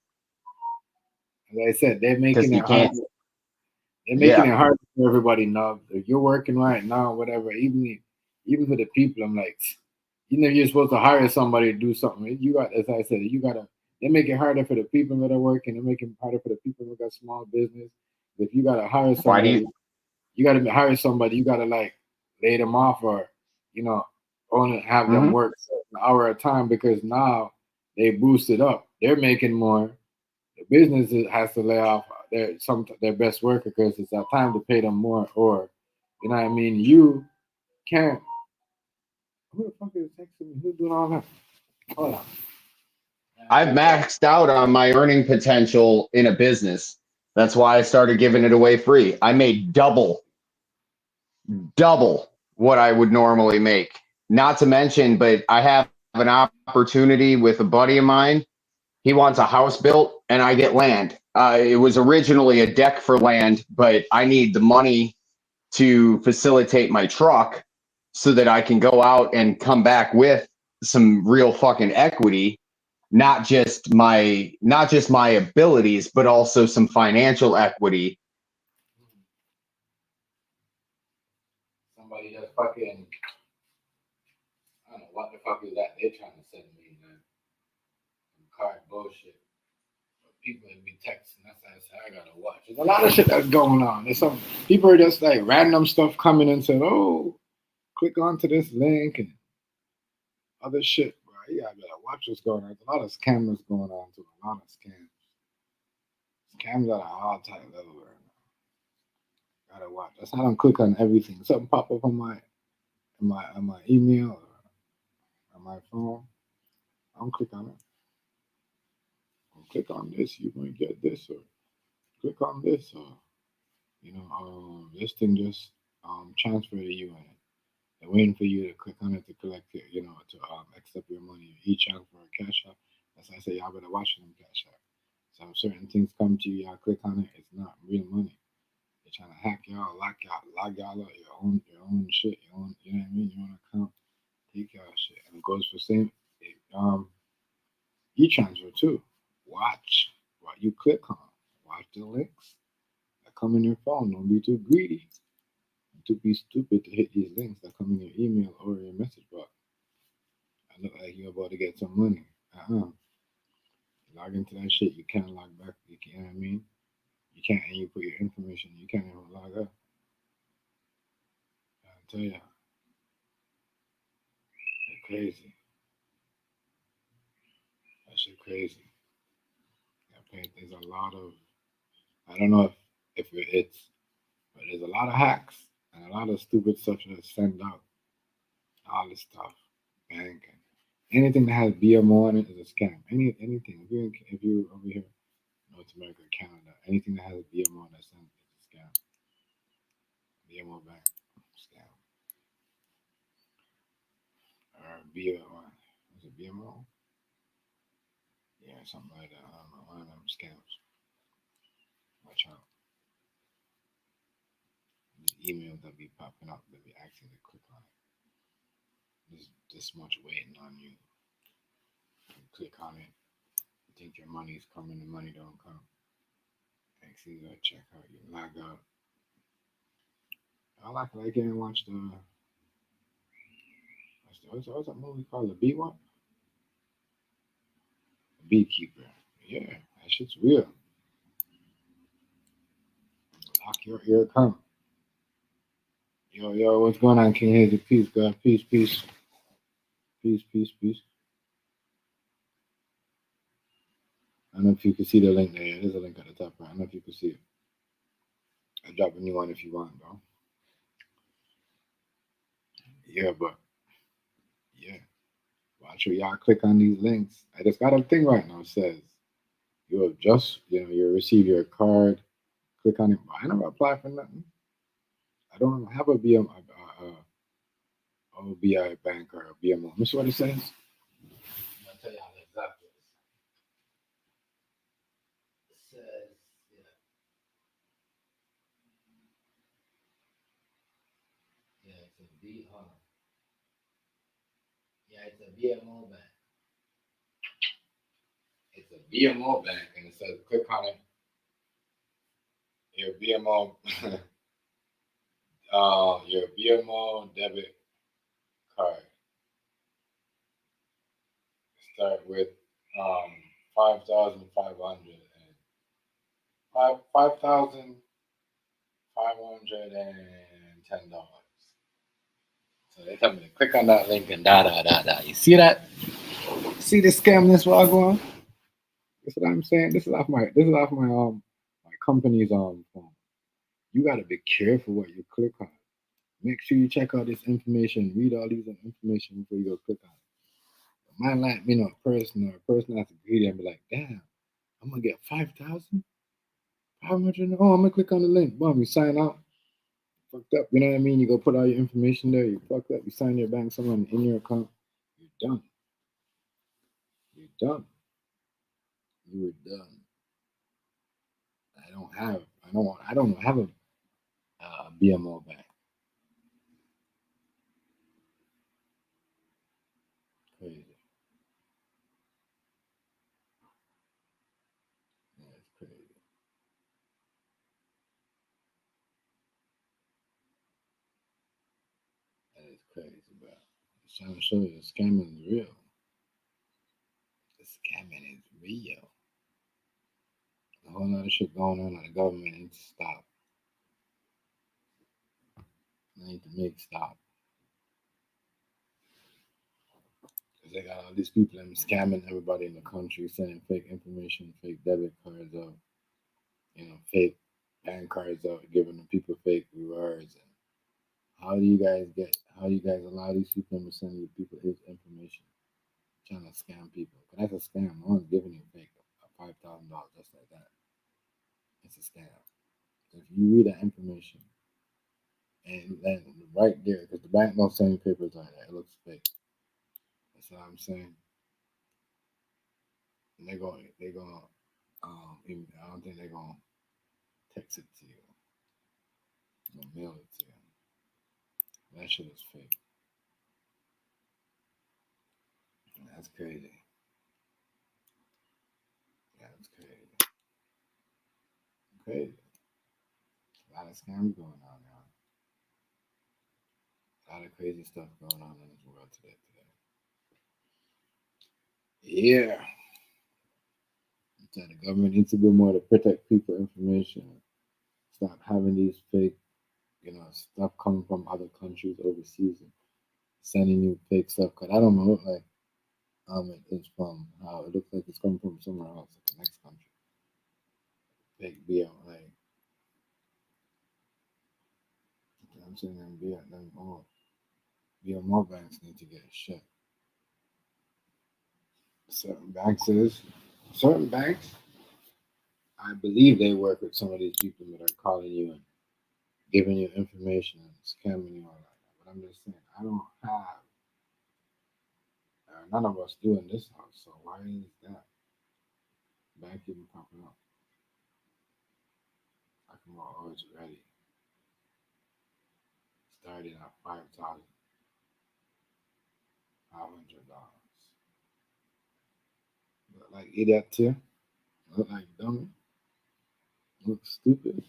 as I said, because you can't. they're making Yeah. it hard for everybody now. If you're working right now, whatever, even for the people, I'm like, even if you're supposed to hire somebody to do something, you got, as I said, you gotta. They make it harder for the people that are working. They make it harder for the people who got small business. If you gotta hire Why do somebody, you? you gotta hire somebody. You gotta like lay them off or you know only have them Mhm. work an hour at a time because now they boost it up. They're making more. The business has to lay off their best worker because it's our time to pay them more. Or you know what I mean? You can't. Who the fuck is texting me? Who's doing all that? Hold on. I've maxed out on my earning potential in a business. That's why I started giving it away free. I made double what I would normally make. Not to mention, but I have an opportunity with a buddy of mine. He wants a house built, and I get land. It was originally a deck for land, but I need the money to facilitate my truck so that I can go out and come back with some real fucking equity, not just my abilities, but also some financial equity. Somebody just fucking. I don't know what the fuck is that they're trying to send me, man. Some card bullshit. But people that be texting, that's why I say I gotta watch. There's a lot of shit that's going on. There's some people are just like random stuff coming and saying, "Oh, click onto this link and other shit." Bro, you gotta watch what's going on. There's a lot of scammers going on too. A lot of scams. Scams at an all-time level right now. Gotta watch. That's how I don't click on everything. Something pop up on my email or on my phone. I don't click on it. Click on this, you're gonna get this, or click on this, or this thing just transfer to you, and they're waiting for you to click on it to collect it, to accept your money. Each transfer a cash app. That's why I say y'all better watch them cash app. So if certain things come to you, y'all click on it. It's not real money. They're trying to hack y'all, lock y'all out your own shit, your own, you know what I mean, your own account, take y'all shit, and it goes for same. E-transfer too. Watch what you click on. Watch the links that come in your phone. Don't be too greedy. Don't be stupid to hit these links that come in your email or your message box. I look like you're about to get some money. Log into that shit. You can't log back. You can't. You know what I mean? You can't. And you put your information. You can't even log up. I tell ya. crazy. That shit crazy. There's a lot of, I don't know if it's, but there's a lot of hacks and a lot of stupid stuff that's sent out. All this stuff, banking, anything that has BMO on it is a scam. Anything. If you over here, North America, Canada, anything that has BMO on it is a scam. BMO bank scam or BMO. Is it BMO? Yeah, something like that. I don't know. One of them scams. Watch out. The emails that be popping up, that be asking you to click on it. There's this much waiting on you. You click on it. You think your money's coming, the money don't come. Next thing you gotta check out, you log out. I like it and watch what's that movie called? The Bee one? The Beekeeper. Yeah, that shit's real. Lock your ear account. Yo, what's going on, King Hazy? Peace, God. Peace. Peace. I don't know if you can see the link there. Yeah, there's a link at the top right. I don't know if you can see it. I'll drop a new one if you want, bro. Yeah, but yeah. Watch where y'all click on these links. I just got a thing right now. It says you have just, you receive your card. Click on it. I never apply for nothing. I don't have a OBI bank or a BMO. Let me see what it says. I'll tell y'all exactly. It says, yeah, it's a B. Yeah, it's a BMO bank. It's a BMO bank, and it says click on it. Your BMO, your BMO debit card. Start with 5,500 and $5,510. So they tell me to click on that link and da. You see that? See the scam this while going? That's what I'm saying. This is off my my company's phone. You gotta be careful what you click on. Make sure you check out this information, read all these information before you go click on it. Might like me a person has to greedy and be like, damn, I'm gonna get 5,000? 500? Oh, I'm gonna click on the link. Boom, you sign out. Fucked up. You know what I mean? You go put all your information there, you fucked up, you sign your bank someone in your account, you're done. You're done. You were done. I don't have a BMO bank. Crazy. Yeah, it's crazy. That is crazy, bro. It's trying to show you the scamming is real. The scamming is real. A whole lot of shit going on in the government needs to stop. They need to make stop. Because they got all these people that are scamming everybody in the country, sending fake information, fake debit cards out, fake bank cards out, giving the people fake rewards. And how do you guys allow these people to send you people his information? Trying to scam people. Because that's a scam. No one's giving you fake $5,000 just like that. It's a scam. So if you read that information, and then right there, because the bank don't send you papers like that, it looks fake. That's what I'm saying. And they're going, I don't think they're going to text it to you. They're going to mail it to you. That shit is fake. That's crazy. That's crazy. Crazy. A lot of scams going on now. A lot of crazy stuff going on in this world today. Yeah. So the government needs to do more to protect people information. Stop having these fake, stuff coming from other countries overseas. sending you fake stuff. Cause I don't know, like, it's from how it looks like it's coming from somewhere else, like the next country. Fake BL, like, you know what I'm saying, them BMO banks need to get shit. Certain banks, I believe they work with some of these people that are calling you and giving you information and scamming you all like that. But I'm just saying, I don't have, none of us do in this house. So why is that bank even popping up? Like I'm always ready. Starting at $5,500. Look like idiot too. Look like dummy. Look stupid.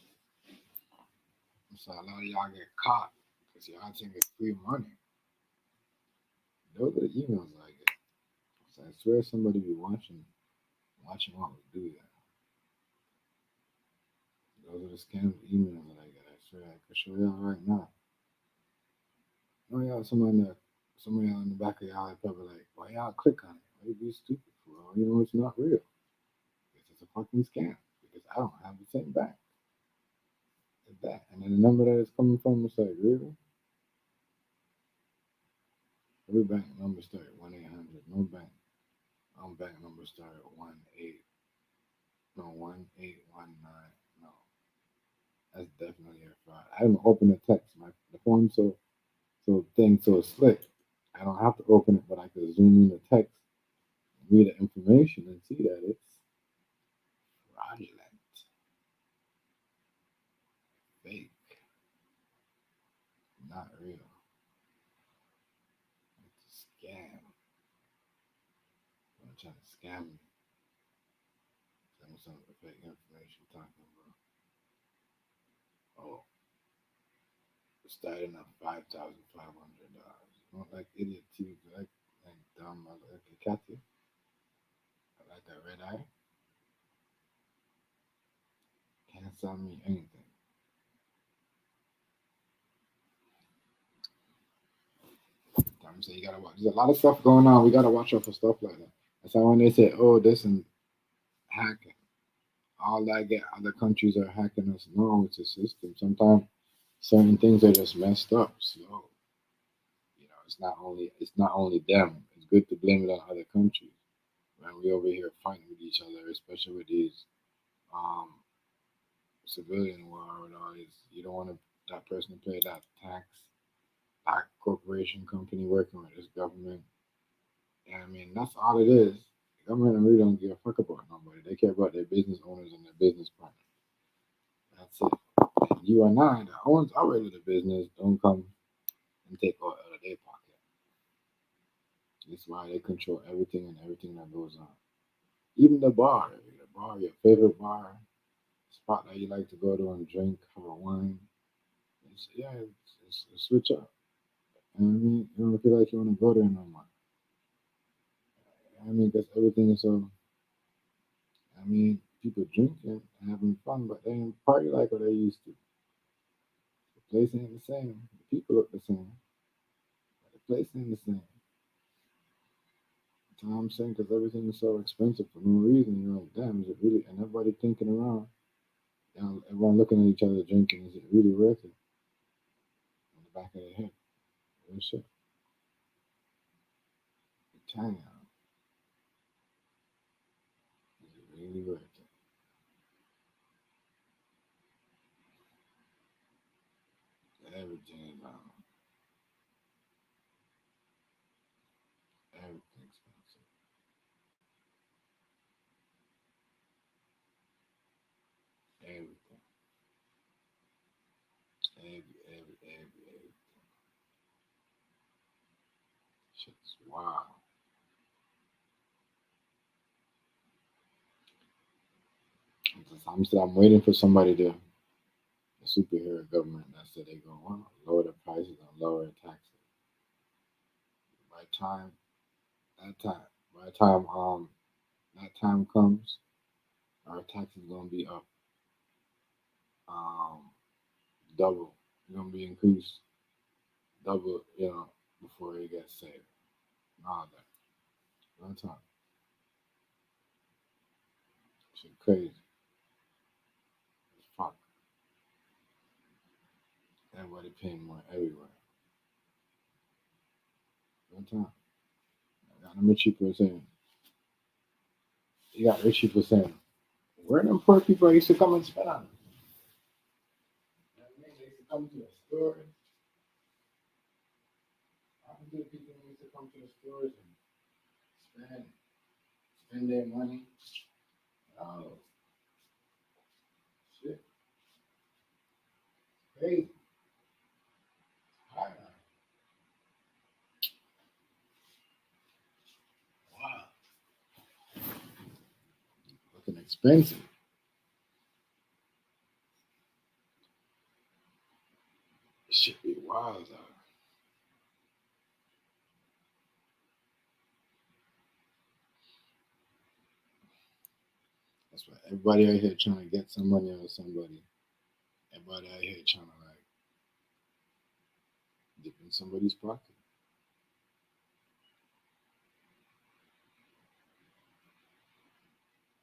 So a lot of y'all get caught because y'all think it's free money. Those are the emails I get. So I swear somebody be watching what we do that. Those are the scam emails that I get. I swear I could show y'all right now. Oh y'all, some of y'all in the back of y'all are probably like, why y'all click on it? Why you be stupid for? You know it's not real. It's a fucking scam because I don't have the same bank. It's that. And then the number that it's coming from is like, really? Every bank number start at 1-800. No bank. Bank number start at 1819. No. That's definitely a fraud. I haven't opened a text. The phone so slick. I don't have to open it, but I can zoom in the text, read the information, and see that it's fraudulent, fake, not real. It's a scam. I'm trying to scam me. Send me some fake information talking about, oh, starting at $5,500. Like idiot too, like dumb, like a cat. I like that red eye. Can't sell me anything. I'm saying you gotta watch. There's a lot of stuff going on. We gotta watch out for stuff like that. That's why when they say, "Oh, this and hacking," all that get other countries are hacking us. No, it's a system. Sometimes certain things are just messed up. So it's not only them. It's good to blame it on other countries. When we over here fighting with each other, especially with these um, civilian war and all this, you don't want that person to pay that tax. That corporation company working with this government. And I mean, that's all it is. The government really don't give a fuck about nobody. They care about their business owners and their business partners. That's it. And you and I, the owners already the business, don't come and take all out of their pocket. That's why they control everything and everything that goes on. Even the bar, your favorite bar, spot that you like to go to and drink, have a wine. It's switch up. You know what I mean? You don't feel like you want to go there no more. I mean, because everything is so. I mean, people drinking and having fun, but they ain't party like what they used to. The place ain't the same. The people look the same, but the place ain't the same. You know what I'm saying? Because everything is so expensive for no reason. You're like, damn, is it really? And everybody thinking around, everyone looking at each other drinking, is it really worth it? In the back of their head. Real shit. I'm telling you, is it really worth it? Everything is everything expensive. Everything. Every. Shit's wow. I'm waiting for somebody to the superhero government that said they're going to lower the prices and lower the taxes. By time that time by the time that time comes, our taxes gonna be up um double. It's gonna be increased double. before he gets saved. All that. One time. Shit crazy. Fuck. Everybody paying more everywhere. One time. I got them rich people saying, you got rich people saying, where them poor people used to come and spend on? You know what I mean? They used to come to the stores. How many people used to come to the stores and spend their money? Oh, shit. Crazy. High. Wow. Looking expensive. It should be wild out. That's why everybody out here trying to get some money out of somebody. Everybody out here trying to like dip in somebody's pocket.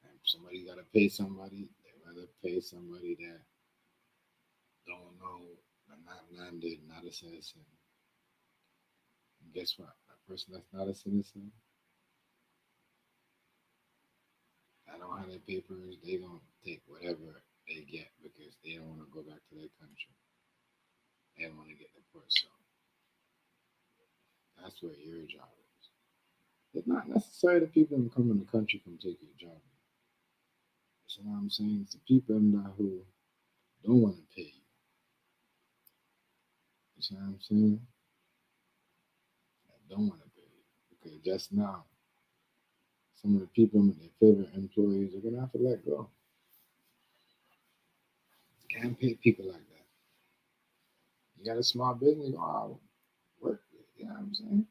And if somebody gotta pay somebody, they rather pay somebody that don't know, not landed, not a citizen. And guess what? That person that's not a citizen, I don't have their papers, they gonna take whatever they get because they don't want to go back to their country. They don't want to get deported. So that's where your job is. It's not necessarily the people who come in the country come take your job. You know what I'm saying? It's the people who don't want to pay you. You see what I'm saying? That don't want to pay you. Because just now, some of the people, their favorite employees, are going to have to let go. You can't pay people like that. You got a small business, go out, work with it. You know what I'm saying?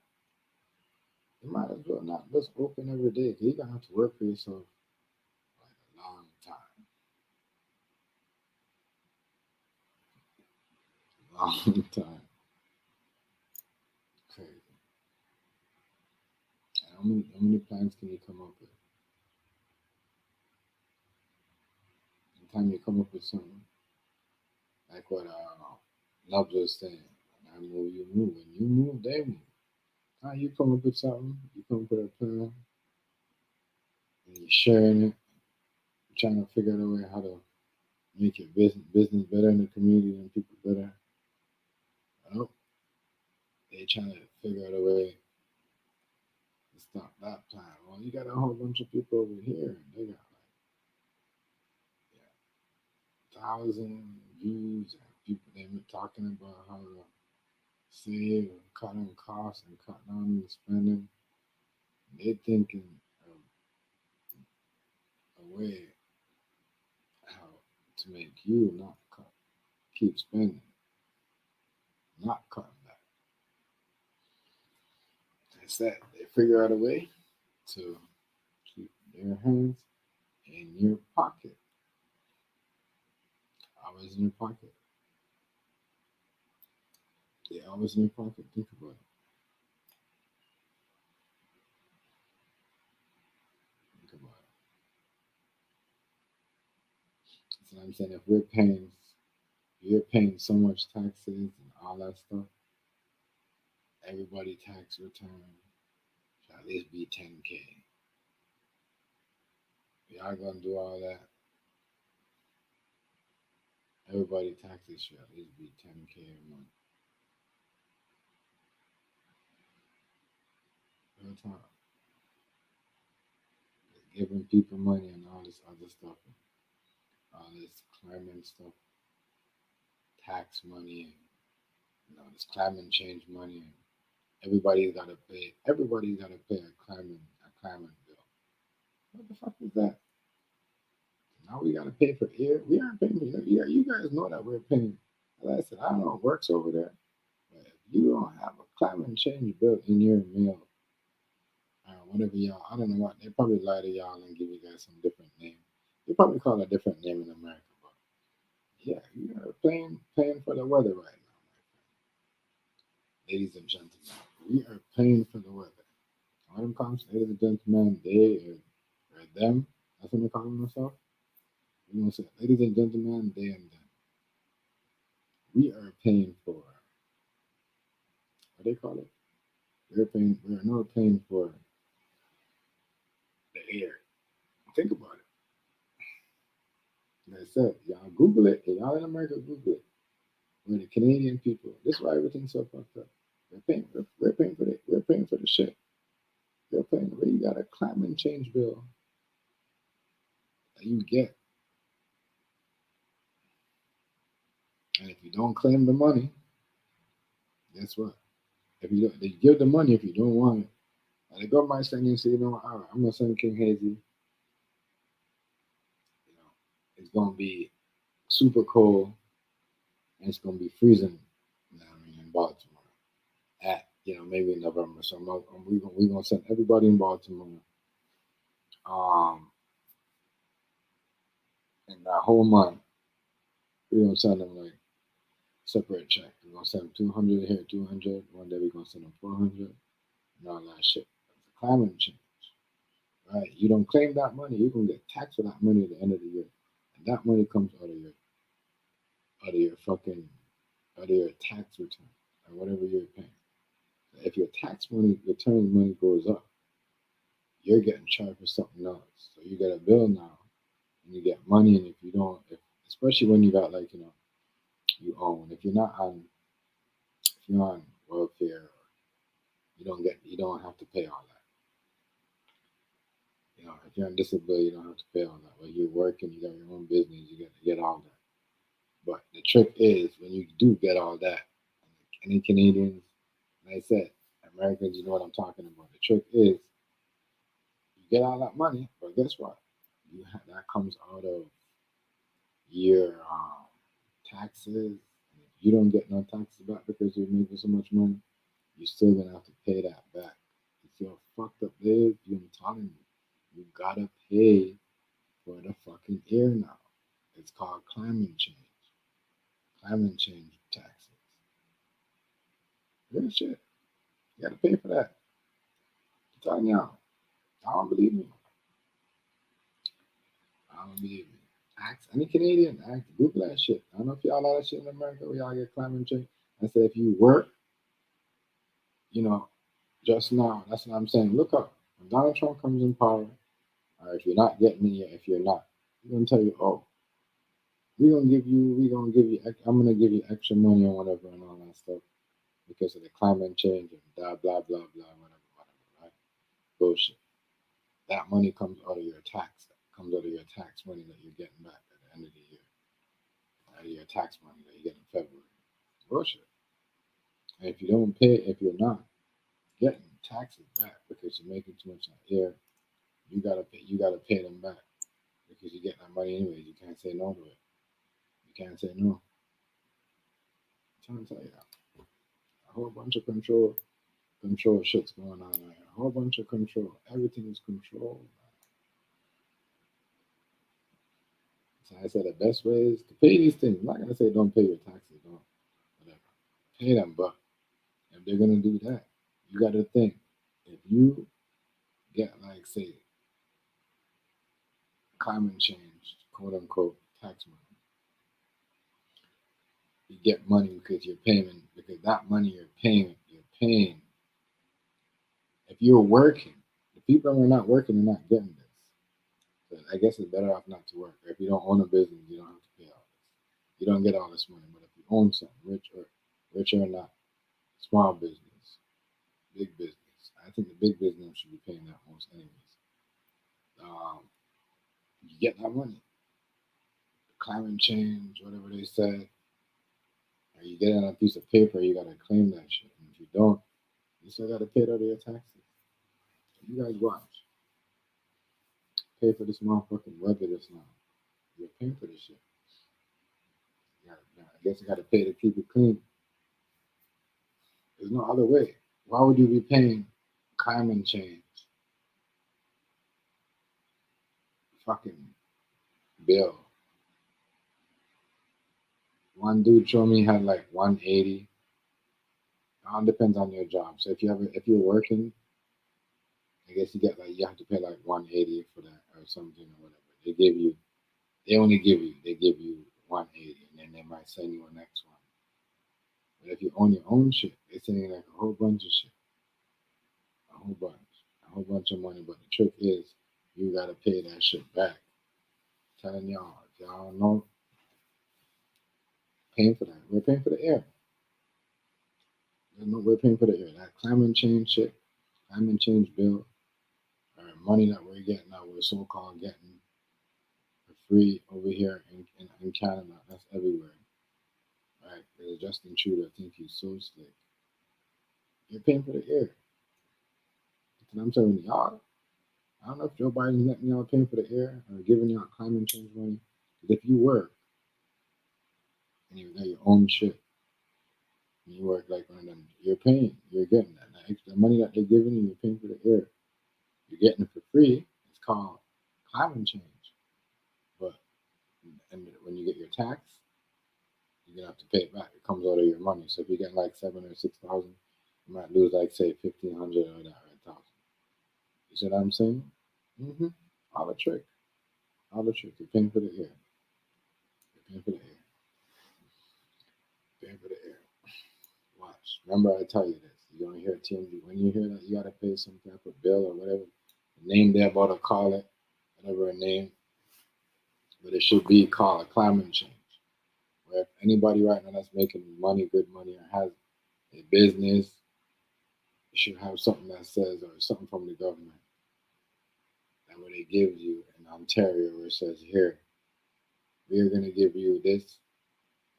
You might as well not just open every day because you're going to have to work for yourself like a long time. Long time. Crazy. And how many plans can you come up with? Anytime you come up with something, like what Love was saying, when I move, you move. When you move, they move. How you come up with something, you come up with a plan, and you're sharing it, you're trying to figure out a way how to make your business better in the community and people better. Well, they trying to figure out a way to stop that plan. Well, you got a whole bunch of people over here, and they got like 1,000 views and people they been talking about how to save and cut on costs and cut down the spending. They thinking of a way how to make you not cut, keep spending, not cutting back. That's that. They figure out a way to keep their hands in your pocket. Always in your pocket. They always in your pocket. Think about it. Think about it. That's what I'm saying. If you're paying so much taxes and all that stuff, everybody tax return should at least be 10K. Y'all gonna do all that? Everybody taxes should at least be 10K a month. Real talk. Giving people money and all this other stuff, all this climate stuff, tax money, and this climate change money, and everybody's got to pay. Everybody's got to pay a climate bill. What the fuck is that? Now we got to pay for air. We aren't paying for air. Yeah, you guys know that we're paying. Like I said, I don't know what works over there, but if you don't have a climate change bill in your mail, whatever y'all, I don't know what, they probably lie to y'all and give you guys some different name. They probably call it a different name in America, but yeah, you are paying for the weather right now, my friend. Ladies and gentlemen, We are paying for the weather. All them comments, ladies and gentlemen, they or them. That's what they call themselves. We're gonna say, ladies and gentlemen, they and them. We are paying for what they call it. We're not paying for the air. Think about it. Like I said, y'all Google it. Y'all in America, Google it. We're the Canadian people. This is why everything's so fucked up. We're paying for it. We're paying for the shit. You're paying. Where you got a climate change bill that you get, and if you don't claim the money, guess what? If you don't, they give the money if you don't want it. And the government saying, you say, you know, all right, I'm gonna send King Hazy. You know, it's gonna be super cold and it's gonna be freezing. You know what I mean, in Baltimore at maybe in November. So we're gonna send everybody in Baltimore. In that whole month, we're gonna send them like separate check. We're gonna send them 200 here, 200. One day we're gonna send them 400 and all that shit. It's a climate change, right? You don't claim that money, you're gonna get taxed for that money at the end of the year, and that money comes out of your tax return or whatever you're paying. So if your tax money return money goes up, you're getting charged for something else. So you get a bill now, and you get money, and if you don't, especially when you got you own, if you're on welfare, you don't have to pay all that. If you're on disability, you don't have to pay all that. When you're working, you got your own business, you get all that. But the trick is when you do get all that, any Canadians, like I said, Americans, you know what I'm talking about. The trick is you get all that money, but guess what? That comes out of your taxes. And if you don't get no taxes back because you're making so much money, you're still gonna have to pay that back. You see how fucked up it is? I'm telling you, you gotta pay for the fucking air now. It's called climate change. Climate change taxes. Real shit. You gotta pay for that. I'm telling y'all. I don't believe me. I don't believe me. Ask any Canadian. Google that shit. I don't know if y'all know that shit in America where y'all get climate change. I said if you work, just now, that's what I'm saying. Look up. When Donald Trump comes in power, or if you're not getting it yet, if you're not, he's gonna tell you, oh, I'm gonna give you extra money or whatever and all that stuff because of the climate change and blah blah blah blah whatever, right? Bullshit. That money comes out of your tax. Comes out of your tax money that you're getting back at the end of the year. Out of your tax money that you get in February. Bullshit. And if you're not getting taxes back because you're making too much on air, you gotta pay them back because you get that money anyways. You can't say no to it. You can't say no. I'm trying to tell you, a whole bunch of control shit's going on there. A whole bunch of control. Everything is controlled. So I said the best way is to pay these things. I'm not gonna say don't pay your taxes, don't whatever. Pay them, but if they're gonna do that, you gotta think. If you get say climate change, quote unquote, tax money, you get money because that money you're paying. If you're working, the people who are not working are not getting this. So I guess it's better off not to work. Or if you don't own a business, you don't have to pay all this. You don't get all this money. But if you own something, rich or not, small business, big business, I think the big business should be paying that most anyways. You get that money. Climate change, whatever they said, or you get it on a piece of paper, you gotta claim that shit. And if you don't, you still gotta pay it out of your taxes. You guys watch. Pay for this motherfucking weather this now. You're paying for this shit. I guess you gotta pay to keep it clean. There's no other way. Why would you be paying climate change fucking bill? One dude showed me had like 180 all depends on your job. So if you're working, I guess you have to pay like 180 for that or something or whatever. They give you 180, and then they might send you a next one. But if you own your own shit, they send you like a whole bunch of shit, a whole bunch of money. But the trick is, you gotta pay that shit back. I'm telling y'all, if y'all know, paying for that, we're paying for the air. We're paying for the air. That climate change shit, climate change bill, or money that we're getting, that we're so-called getting for free over here in Canada. That's everywhere. Right? There's Justin Trudeau. I think he's so slick. You're paying for the air. And I'm telling y'all, I don't know if Joe Biden's letting y'all pay for the air or giving y'all climate change money. But if you work and you got your own shit, and you work like one of them, you're getting that. Now, the money that they're giving you, you're paying for the air. You're getting it for free. It's called climate change. But and when you get your tax, you're gonna have to pay it back. It comes out of your money. So if you're getting like 7,000 or 6,000, you might lose like say 1,500 or that or 1,000. You see what I'm saying? Mm-hmm. All the trick. You're paying for the air. You're paying for the air. Paying for the air. Watch. Remember, I tell you this. You're gonna hear TMG. When you hear that, you gotta pay some type of bill or whatever. The name they're about to call it, whatever a name, but it should be called a climate change. Where if anybody right now that's making money, good money, or has a business, you should have something that says, or something from the government, that where they give you in Ontario, where it says, here, we are gonna give you this,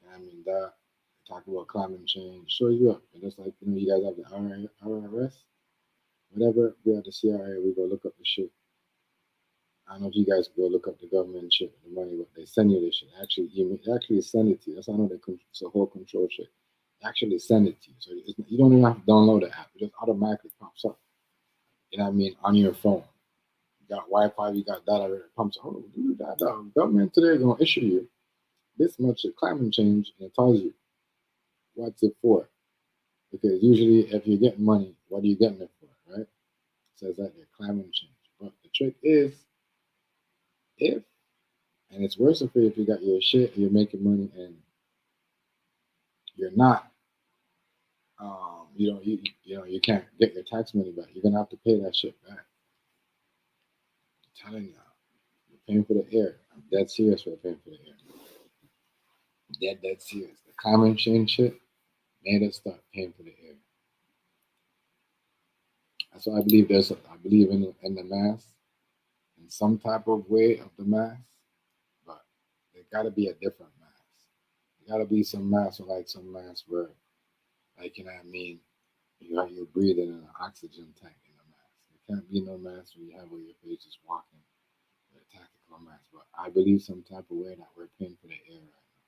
and I mean that. Talk about climate change, show you up. And just like, you guys have the RRS, whatever, we have the CRA, we go look up the shit. I don't know if you guys go look up the government shit, the money, but they send you this shit. They actually send it to you. That's how I know it's a whole control shit. They actually send it to you. So you don't even have to download the app. It just automatically pops up. You know what I mean? On your phone. You got Wi-Fi, you got data, it pumps. Oh, dude, that government today is gonna issue you this much of climate change, and it tells you what's it for. Because usually, if you're getting money, what are you getting it for, right? It says that your climate change. But the trick is, and it's worse for you if you got your shit, you're making money, and you're not, you can't get your tax money back. You're gonna have to pay that shit back. I'm telling y'all, you're paying for the air. I'm dead serious for paying for the air. Dead serious. The climate change shit made us start paying for the air. That's why I believe I believe in the mask, in some type of way of the mask, but there gotta be a different mask. There gotta be some mask, or like some mask where, like, you know what I mean, you're breathing in an oxygen tank in a mask. There can't be no mask where you have where your face is walking with a tactical mask. But I believe some type of way that we're paying for the air right now.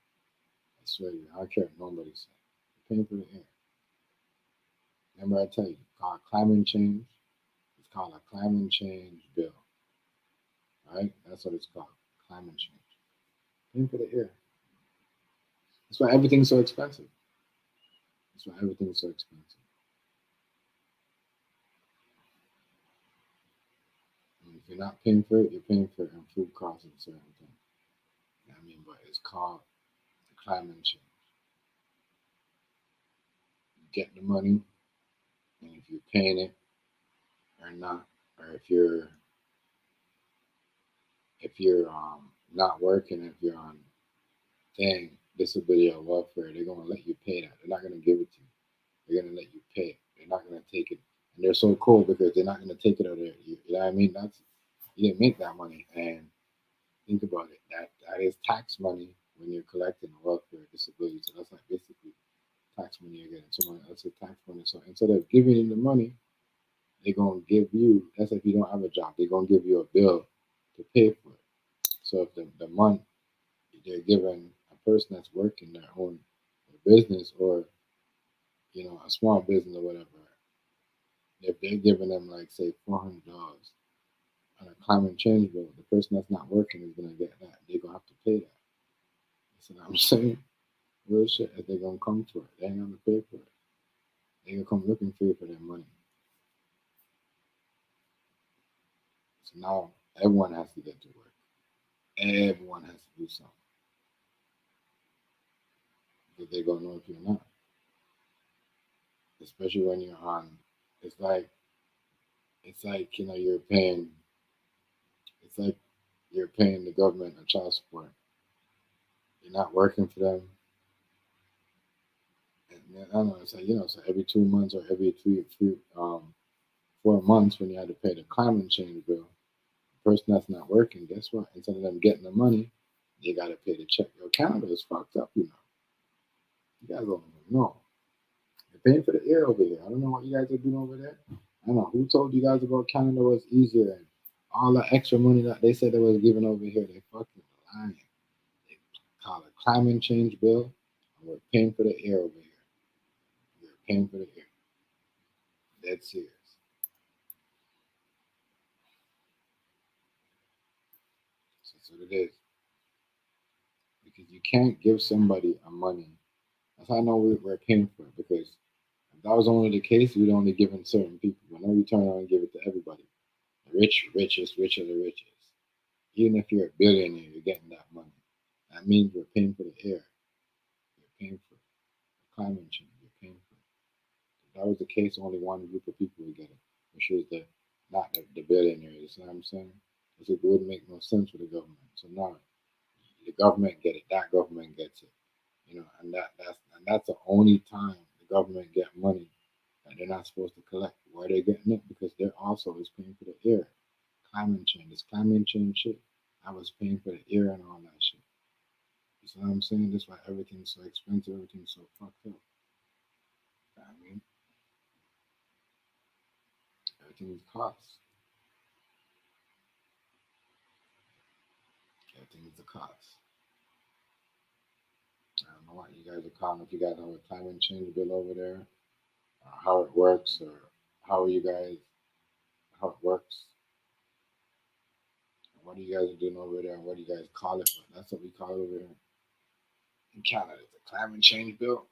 I swear to you, I don't care what nobody says. We're paying for the air. Remember I tell you, it's called climate change. It's called a climate change bill. Right? That's what it's called. Climate change. Paying for the air. That's why everything's so expensive. That's why everything's so expensive. And if you're not paying for it, you're paying for it in food costs and certain things. You know what I mean? But it's called the climate change. You get the money, and if you're paying it or not, or if you're not working, if you're on disability or welfare, they're gonna let you pay that. They're not gonna give it to you. They're gonna let you pay it. They're not gonna take it. And they're so cool because they're not gonna take it out of you. You know what I mean? You didn't make that money. And think about it. That is tax money when you're collecting welfare disability. So that's like basically tax money you're getting. Someone else's tax money. So instead of giving you the money, they're gonna give you. That's if you don't have a job. They're gonna give you a bill to pay for it. So if the month they're giving a person that's working their own business, or a small business or whatever, if they're giving them like say $400 on a climate change bill, the person that's not working is gonna get that. They're gonna have to pay that. You see what I'm saying? Real shit. If they're gonna come for it, they ain't gonna pay for it. They gonna come looking for you for their money. So now everyone has to get to work. Everyone has to do something. Because they're gonna know if you're not. Especially when you're on, it's like you're paying, it's like you're paying the government a child support. You're not working for them. And I don't know, it's like, so every 2 months or every 4 months when you had to pay the climate change bill, the person that's not working, guess what? Instead of them getting the money, they gotta pay the check. Yo, Canada is fucked up, You guys don't even know. You're paying for the air over here. I don't know what you guys are doing over there. I don't know who told you guys about Canada was easier and all the extra money that they said they was giving over here. They fucking lying. They call it climate change bill, and we're paying for the air over here. We're paying for the air. Dead serious. So that's what it is. Because you can't give somebody a money. That's how I know we're paying for it. Because if that was only the case, we'd only give it certain people. But now we turn around and give it to everybody. The richest, richer the richest. Even if you're a billionaire, you're getting that money. That means we're paying for the air. You're paying for it. The climate change. You're paying for it. If that was the case, only one group of people would get it, which was not the billionaires. You know what I'm saying? Because it wouldn't make no sense for the government. So now the government get it. That government gets it. And that's the only time the government get money that they're not supposed to collect. Why are they getting it? Because they're also is paying for the air. Climate change. This climate change shit. I was paying for the air and all that shit. You see what I'm saying? That's why everything's so expensive, everything's so fucked up. I mean, everything's cost. Everything is a cost. I don't know what you guys are calling, if you guys have a climate change bill over there, or how it works, or how are you guys, how it works, what are you guys doing over there, what do you guys call it? But that's what we call it over here in Canada. It's a climate change bill.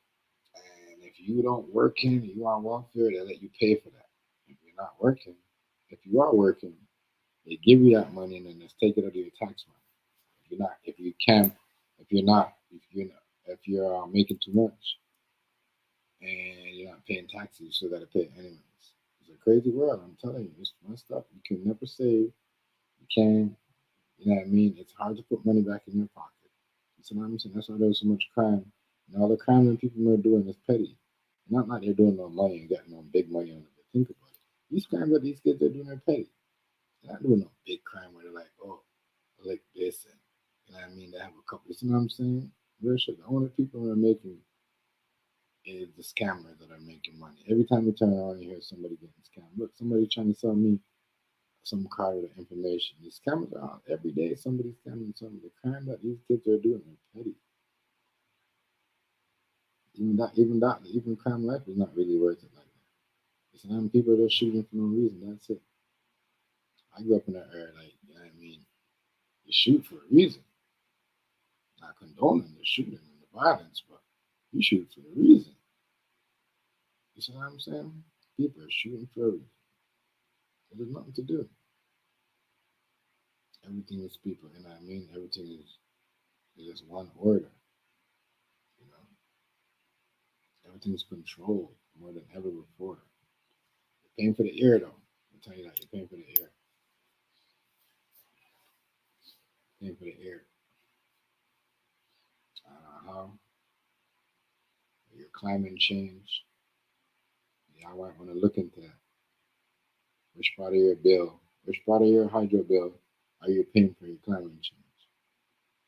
And if you don't working, you on welfare, they let you pay for that. If you're not working, if you are working, they give you that money and then just take it out of your tax money. If you can't, if you're making too much and you're not paying taxes, you still got to pay it anyways. It's a crazy world. I'm telling you, it's messed up. You can never save. You can't. You know what I mean? It's hard to put money back in your pocket. You know what I'm saying? That's why there's so much crime. And all the crime that people are doing is petty. Not like they're doing no money and getting no big money on it. But think about it. These crimes that these kids are doing are petty. They're not doing no big crime where they're like, oh, I like this, and you know what I mean. They have a couple. You know what I'm saying? Real shit. The only people that are making is the scammers that are making money. Every time you turn around, you hear somebody getting scammed. Look, somebody trying to sell me some card with information. These scammers are out every day. Somebody's scamming something. The crime that these kids are doing are petty. Even crime life is not really worth it like that. It's not people that are shooting for no reason. That's it. I grew up in that era, like, you know what I mean? You shoot for a reason. Not condoning the shooting and the violence, but you shoot for a reason. You see what I'm saying? People are shooting for a reason. There's nothing to do. Everything is people, you know what I mean? Everything is just one order, you know? Everything's controlled more than ever before. You're paying for the air, though. I'll tell you that. You're paying for the air. Paying for the air. I don't know how. Your climate change. Y'all might want to look into that. Which part of your bill, which part of your hydro bill are you paying for your climate change?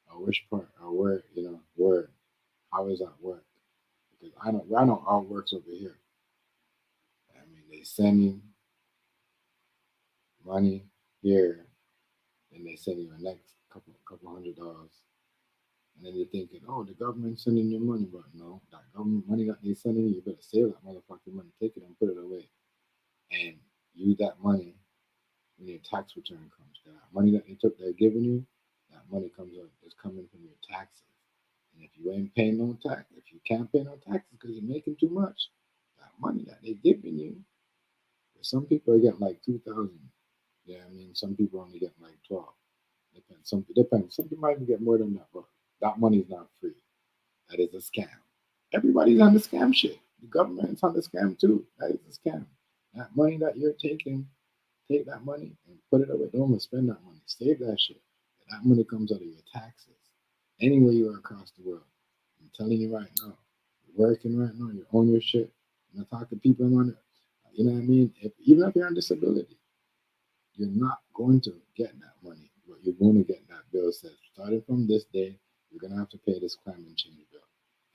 Or which part, or where, how does that work? Because I know how it works over here. I mean, they send you money here, and they send you a next couple $100, and then you're thinking, oh, the government's sending you money, but no, that government money that they sending you, you better save that motherfucking money, take it and put it away, and use that money when your tax return comes. That money that they're giving you, that money comes up is coming from your taxes. And if you ain't paying no tax, if you can't pay no taxes because you're making too much, that money that they're giving you. Some people are getting like 2,000. Yeah, I mean, some people only get like 12. Depends. Some people might even get more than that, but that money is not free. That is a scam. Everybody's on the scam shit. The government's on the scam too. That is a scam. That money that you're taking, take that money and put it away. Don't spend that money. Save that shit. That money comes out of your taxes. Anywhere you are across the world. I'm telling you right now. You're working right now. You own your shit. And I talk to people on it. You know what I mean? Even if you're on disability, you're not going to get that money, but you're going to get that bill says, starting from this day, you're going to have to pay this climate change bill.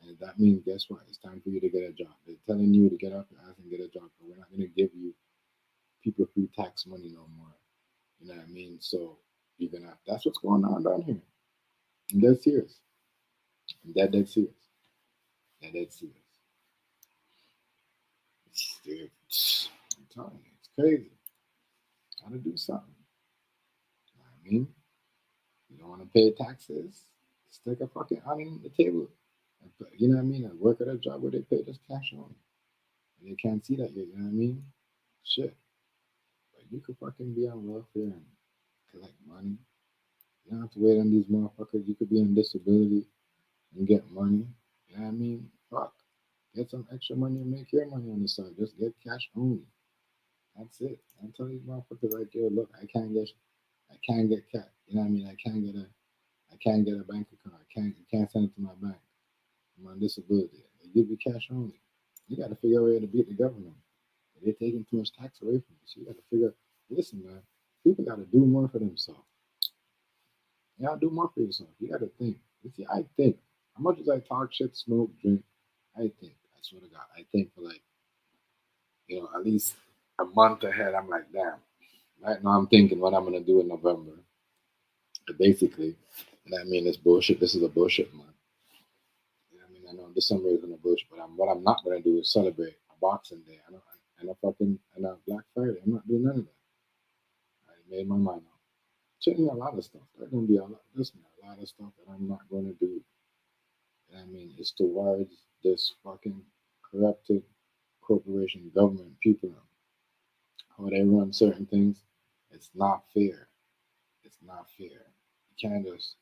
And that means, guess what? It's time for you to get a job. They're telling you to get off your ass and get a job, but we're not going to give you people free tax money no more. You know what I mean? So you're going to have, that's what's going on down here. I'm dead serious. I'm dead serious. Dead serious. I'm telling you, it's crazy. Gotta do something. You know what I mean? You don't want to pay taxes, stick a fucking iron on the table. You know what I mean? And work at a job where they pay just cash only. And they can't see that yet, you know what I mean? Shit. But you could fucking be on welfare and collect money. You don't have to wait on these motherfuckers. You could be on disability and get money. You know what I mean? Fuck. Get some extra money and make your money on the side. Just get cash only. That's it. I'm telling these motherfuckers like, yo, look, I can't get cash. You know what I mean? I can't get a bank account. You can't send it to my bank. I'm on disability. They give you cash only. You got to figure out a way to beat the government. They're taking too much tax away from you. So you got to figure. Listen, man. People got to do more for themselves. You got to do more for yourself. You got to think. See, I think. As much as I talk shit, smoke, drink, I think. I swear to God, I think for like, at least a month ahead. I'm like, damn. Right now, I'm thinking what I'm gonna do in November. But basically, you know what I mean? It's bullshit. This is a bullshit month. You know what I mean? I know December is gonna bullshit, but what I'm not gonna do is celebrate a Boxing Day and a Black Friday. I'm not doing none of that. I made my mind up. Changing a lot of stuff. There's gonna be a lot of stuff that I'm not gonna do. You know what I mean? It's towards this fucking corrupted corporation, government, people, how they run certain things. It's not fair. It's not fair. You can't just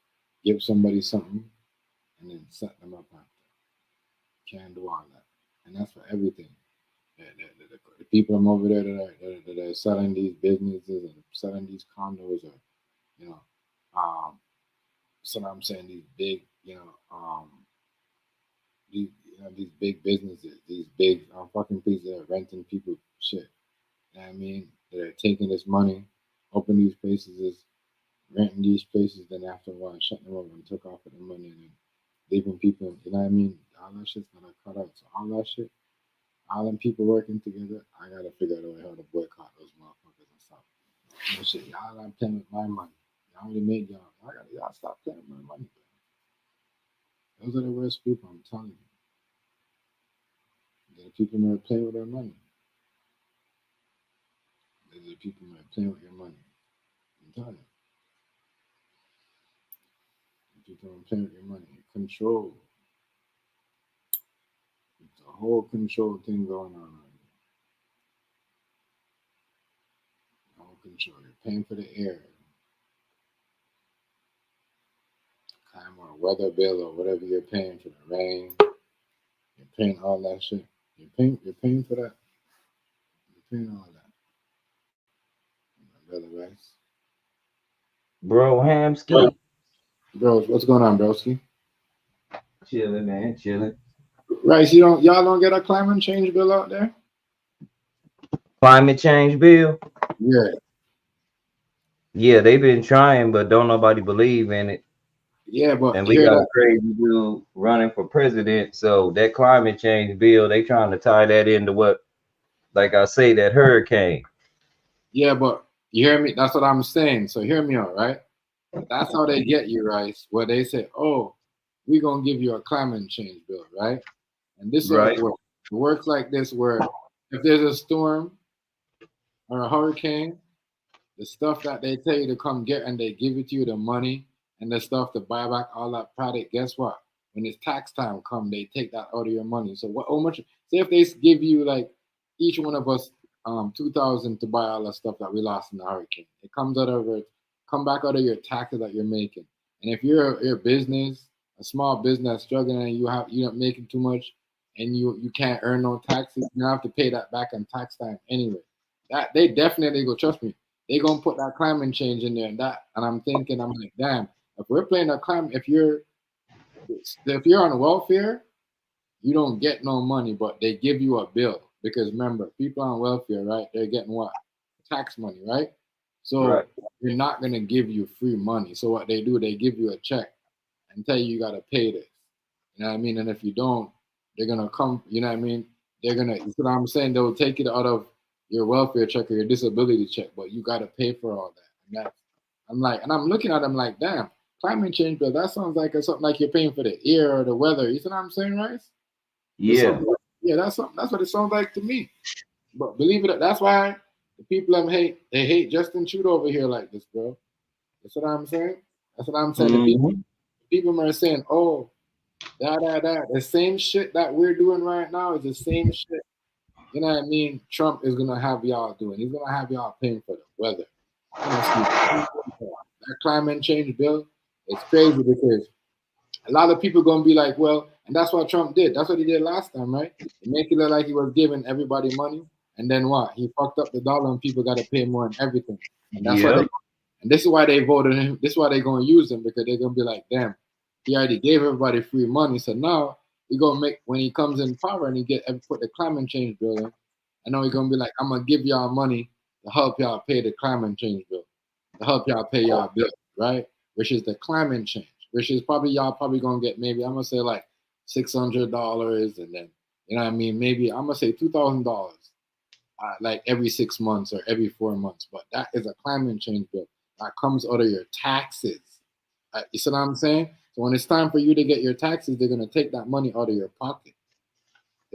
give somebody something and then set them up after. You can't do all that. And that's for everything. The people I'm over there that are selling these businesses and selling these condos or, so I'm saying these big, these big businesses, these big fucking places that are renting people shit. You know what I mean? They're taking this money, open these places, renting these places, then after a while shutting them over and took off with the money and then leaving people, you know what I mean? All that shit's gonna cut out. So all that shit, all them people working together, I gotta figure out a way how to boycott those motherfuckers and stuff. And shit, y'all not playing with my money. Y'all already made y'all stop playing with my money, bro. Those are the worst people, I'm telling you. They're the people who are playing with their money. These are the people who are playing with your money. I'm telling you. People are playing with your money. Control. It's a whole control thing going on right now. Whole control. You're paying for the air. Time or weather bill or whatever you're paying for the rain. You're paying all that shit. You're paying for that. You're paying all that. My brother Rice. Bro, Hamski. Bro, what's going on, broski? Chilling, man, chilling. Rice, y'all don't get a climate change bill out there? Climate change bill? Yeah. Yeah, they've been trying, but don't nobody believe in it. Yeah, but and we got a crazy dude running for president. So that climate change bill, they trying to tie that into what, like I say, that hurricane. Yeah, but you hear me? That's what I'm saying. So hear me out, right? That's how they get you, right? Where they say, oh, we're going to give you a climate change bill, right? And this is how it works. It works like this, where if there's a storm or a hurricane, the stuff that they tell you to come get and they give it to you, the money and the stuff to buy back all that product, guess what? when it's tax time come, they take that out of your money. So what? How much? Say if they give you like each one of us 2,000 to buy all the stuff that we lost in the hurricane. It comes out of it, come back out of your taxes that you're making. And if you're your business, a small business struggling, and you're not making too much, and you can't earn no taxes, you have to pay that back on tax time anyway. That they definitely go, trust me, they gonna put that climate change in there, and I'm thinking, I'm like, damn, if we're playing a climate, if you're on welfare, you don't get no money, but they give you a bill because remember, people on welfare, right? They're getting what? Tax money, right? So Right. they're not gonna give you free money. So what they do, they give you a check and tell you gotta pay this. You know what I mean? And if you don't, they're gonna come. You know what I mean? They're gonna. You know what I'm saying? They'll take it out of your welfare check or your disability check, but you gotta pay for all that. And that's, I'm like, and I'm looking at them like, damn, climate change bill. That sounds like something like you're paying for the air or the weather. You see what I'm saying, right? Yeah. Yeah, that's something. That's what it sounds like to me. But believe it, that's why the people they hate Justin Trudeau over here like this, bro. That's what I'm saying. That's what I'm saying. Mhm. The people are saying, oh, that. The same shit that we're doing right now is the same shit. You know what I mean? Trump is gonna have y'all doing. He's gonna have y'all paying for the weather. You know, see, that climate change bill, it's crazy because a lot of people gonna be like, well, and that's what Trump did. That's what he did last time, right? He make it look like he was giving everybody money, and then what? He fucked up the dollar, and people got to pay more on everything. And that's why Yep. and this is why they voted him. This is why they're gonna use him because they're gonna be like, damn, he already gave everybody free money, so now he gonna make when he comes in power and he put the climate change bill in. I know he's gonna be like, I'm gonna give y'all money to help y'all pay the climate change bill, to help y'all pay y'all bill, right? Which is the climate change, which is probably y'all probably gonna get maybe I'm gonna say like $600, and then you know what I mean, maybe I'm gonna say $2,000 like every 6 months or every 4 months. But that is a climate change bill that comes out of your taxes. You see what I'm saying? So when it's time for you to get your taxes, they're gonna take that money out of your pocket.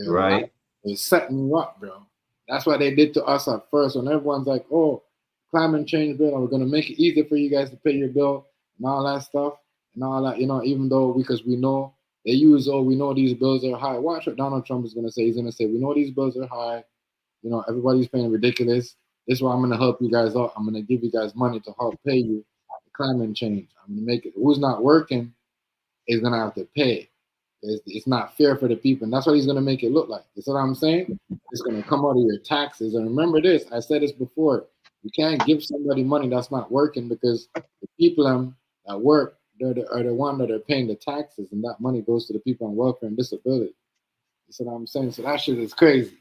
Right. They're setting you up, bro. That's what they did to us at first. When everyone's like, "Oh, climate change bill, and we're gonna make it easier for you guys to pay your bill and all that stuff and all that," even though because we know they use, "Oh, we know these bills are high." Watch what Donald Trump is gonna say. He's gonna say, "We know these bills are high. Everybody's paying ridiculous. This is why I'm gonna help you guys out. I'm gonna give you guys money to help pay you the climate change. I'm gonna make it. Who's not working is gonna have to pay. It's not fair for the people, and that's what he's gonna make it look like. You see what I'm saying? It's gonna come out of your taxes. And remember this: I said this before. You can't give somebody money that's not working because the people that work are the one that are paying the taxes, and that money goes to the people on welfare and disability. You see what I'm saying? So that shit is crazy.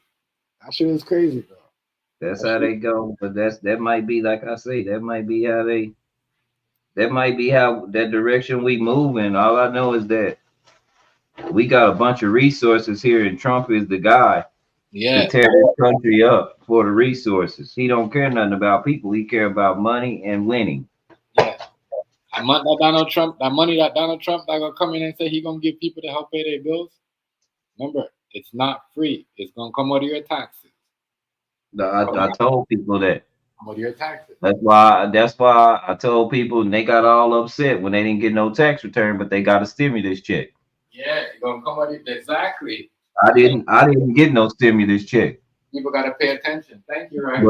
That shit is crazy, bro. That's how they go. But that might be like I say, that might be how that direction we move in. All I know is that we got a bunch of resources here, and Trump is the guy to Yeah, tear this country up for the resources. He don't care nothing about people. He care about money and winning. yeah. That money that Donald Trump that gonna come in and say he gonna give people to help pay their bills. Remember, it's not free. It's gonna come out of your taxes. I told people that. Come out of your taxes. That's why I told people, and they got all upset when they didn't get no tax return, but they got a stimulus check. Yeah, it's gonna come out of exactly. I didn't get no stimulus check. People gotta pay attention. Thank you, right?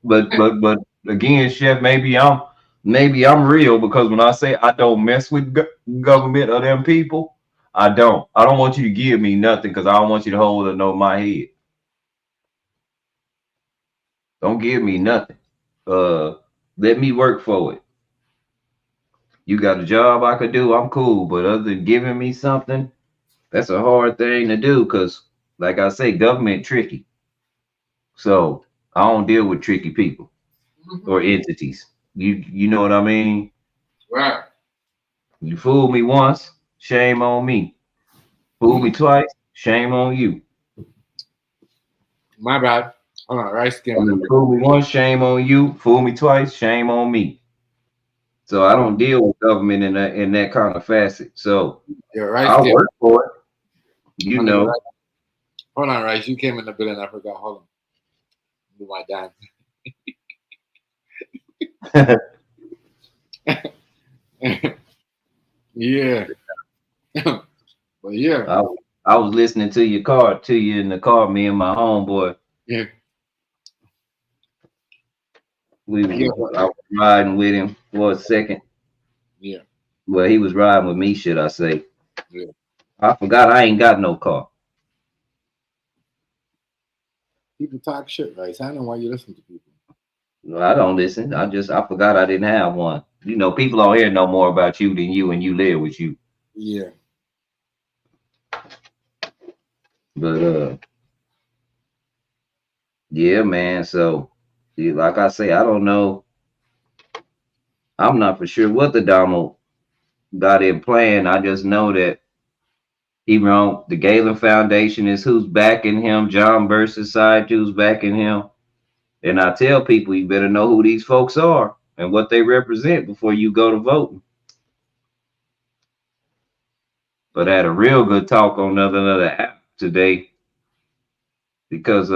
But again, Chef, maybe I'm real because when I say I don't mess with government or them people, I don't. I don't want you to give me nothing because I don't want you to hold it over my head. Don't give me nothing. Let me work for it. You got a job I could do, I'm cool. But other than giving me something, that's a hard thing to do because, like I say, government tricky. So I don't deal with tricky people or entities. You know what I mean? Right. You fool me once, shame on me. Fool me twice, shame on you. My bad. Hold on, rice I skin. mean, fool me once, shame on you. Fool me twice, shame on me. So I don't deal with government in that kind of facet. So You're rice I'll skin. work for it. You know. Hold on, rice. You came in the building. I forgot. Hold on. Do my dance. Yeah. But yeah, I was listening to you in the car, me and my homeboy. yeah, yeah, I was riding with him for a second. yeah, Well, he was riding with me, should I say. yeah. I forgot I ain't got no car. People talk shit, right? So I don't know why you listen to people. No, I don't listen. I forgot I didn't have one. You know, people on here know more about you than you, and you live with you. Yeah, But yeah, man. So yeah, like I say, I don't know. I'm not for sure what the Donald got in plan. I just know that he wrong. The Galen Foundation is who's backing him. John versus Society who's backing him. And I tell people you better know who these folks are and what they represent before you go to voting. But I had a real good talk on another app today because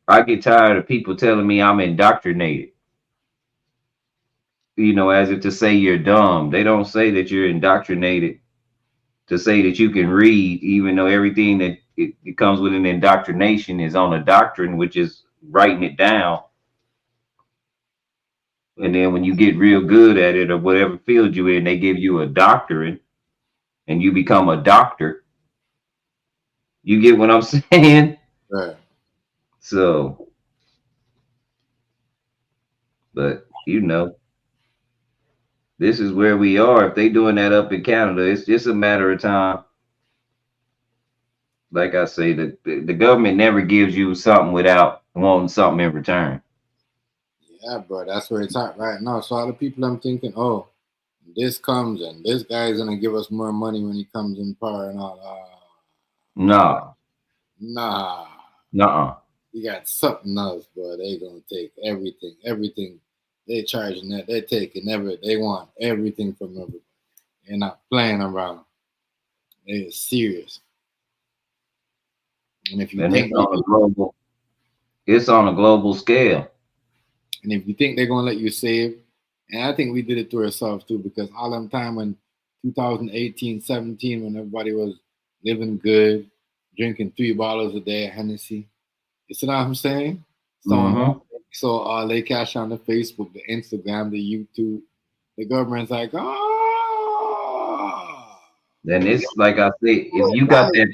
I get tired of people telling me I'm indoctrinated. You know, as if to say you're dumb. They don't say that you're indoctrinated to say that you can read, even though everything that it comes with an indoctrination is on a doctrine, which is writing it down. And then when you get real good at it or whatever field you're in, they give you a doctorate and you become a doctor. You get what I'm saying? right. So, but you know, this is where we are. If they doing that up in Canada, it's just a matter of time. Like I say, the government never gives you something without wanting something in return. Yeah, bro, that's where it's at right now. So all the people I'm thinking, oh, this comes and this guy's gonna give us more money when he comes in power and all. Nah, Nah, nuh-uh. you got something else, bro. They gonna take everything, everything. They charging that. They taking They want everything from everybody. They're not playing around. They're serious. And if you And think, it's on a global scale. and if you think they're gonna let you save, and I think we did it to ourselves too, because all them time when 2018, 17, when everybody was living good, drinking 3 bottles a day of Hennessy. You see what I'm saying? Hmm. So they cash on the Facebook, the Instagram, the YouTube. The government's like, oh, Then it's like I say, if you got that,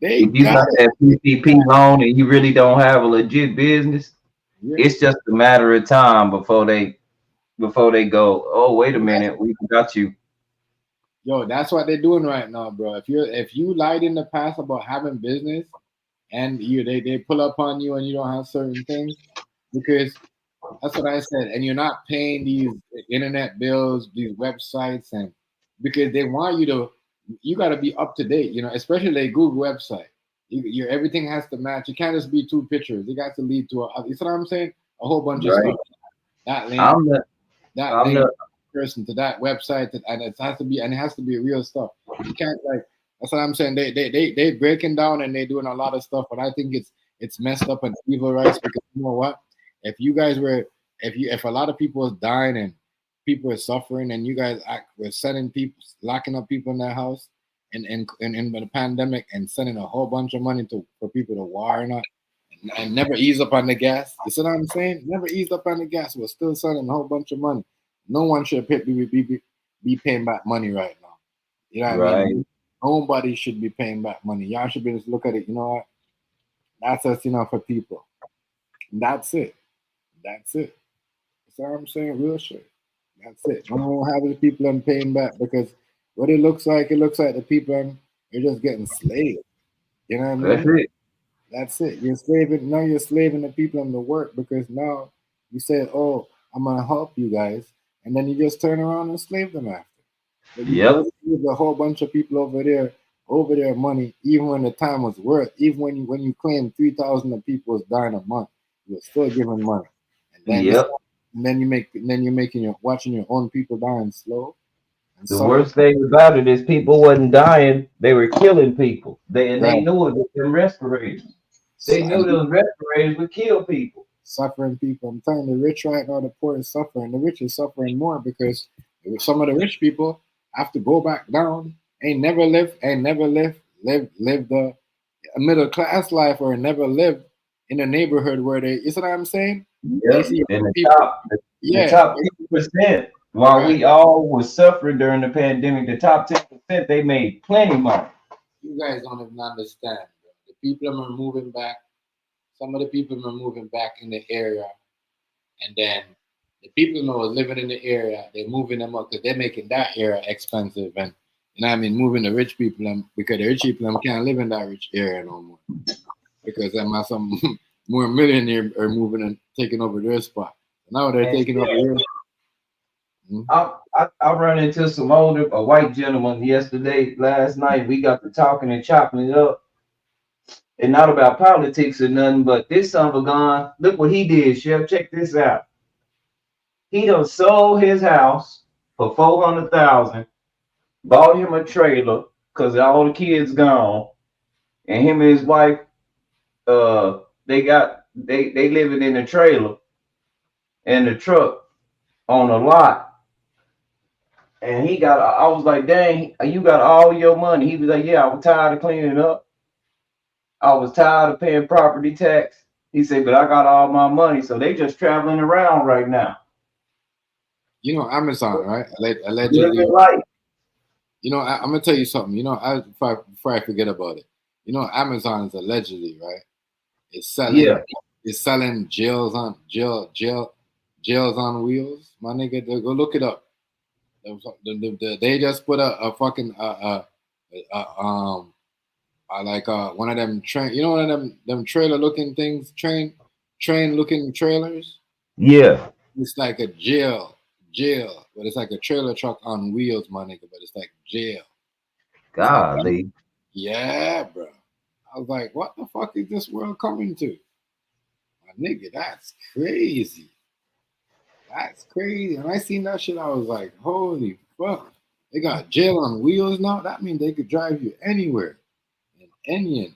they if you got got that PPP loan and you really don't have a legit business, it. it's just a matter of time before they go, oh, wait a minute, we got you. Yo, that's what they're doing right now, bro. If you lied in the past about having business and they pull up on you and you don't have certain things, because that's what I said, and you're not paying these internet bills, these websites, and because they want you got to be up to date, especially the Google website. Everything has to match. You can't just be 2 pictures. It got to lead to you know what I'm saying? A whole bunch of Right. stuff. That link, I'm the that I'm link, the person to that website, and it has to be real stuff. You can't like. That's what I'm saying. They breaking down and they doing a lot of stuff, but I think it's messed up and evil rights, because you know what? If you guys were, if a lot of people was dying and people are suffering, and you guys were sending people, locking up people in their house, and in the pandemic, and sending a whole bunch of money for people to war and not, and never ease up on the gas. You see what I'm saying? Never eased up on the gas. We're still sending a whole bunch of money. No one should be paying back money right now. You know what I right. mean? Nobody should be paying back money. Y'all should be just look at it. You know what? That's just enough for people. And that's it. That's it. That's what I'm saying. Real shit. That's it. I don't have the people I'm paying back, because what it looks like the people are just getting slaved. You know what I That's mean? it. That's it. You're slaving. Now you're slaving the people in the work, because now you say, "Oh, I'm gonna help you guys," and then you just turn around and slave them after. But you Yep. just give a whole bunch of people over there money, even when the time was worth. Even when you claim 3,000 of people was dying a month, you're still giving money, and then Yep. you're making watching your own people dying slow and The suffering. worst thing about it is people wasn't dying; they were killing people. They Right. knew it with them respirators. They knew And those respirators would kill people. suffering people. I'm telling you, the rich right now, the poor is suffering. The rich is suffering more, because some of the rich people have to go back down lived the middle class life or never lived in a neighborhood where they, you see what I'm saying? They Yep. see And people, the yeah, top 10%, while right. we all was suffering during the pandemic, the top 10%, they made plenty money. You guys don't even understand. Bro. The people are moving back. Some of the people are moving back in the area, and then the people who are living in the area, they're moving them up because they're making that area expensive, and you know what I mean, moving the rich people because the rich people can't live in that rich area no more because them are some more millionaires are moving and taking over their spot. Now they're And taking over your. Mhm. I run into a white gentleman last night. We got to talking and chopping it up. And not about politics or nothing, but this son of a gun, look what he did, Chef. Check this out. He done sold his house for 400,000, bought him a trailer, cause all the kids gone, and him and his wife, they living in a trailer and the truck on a lot. And I was like, dang, you got all your money. He was like, yeah, I was tired of cleaning up. I was tired of paying property tax. He said, but I got all my money. So they just traveling around right now. You know Amazon, right? Living Allegedly. life. You know, I'm gonna tell you something. You know, before I forget about it. You know, Amazon is allegedly right. It's selling. Yeah. It's selling jails on wheels. My nigga, go look it up. They just put a fucking like one of them train. You know, one of them trailer looking things. Train looking trailers. Yeah. It's like a jail, but it's like a trailer truck on wheels, my nigga. But it's like jail. It's like, Golly. yeah, bro. I was like, what the fuck is this world coming to? My nigga, that's crazy. That's crazy. And I seen that shit, I was like, holy fuck. They got jail on wheels now. That means they could drive you anywhere. Anywhere.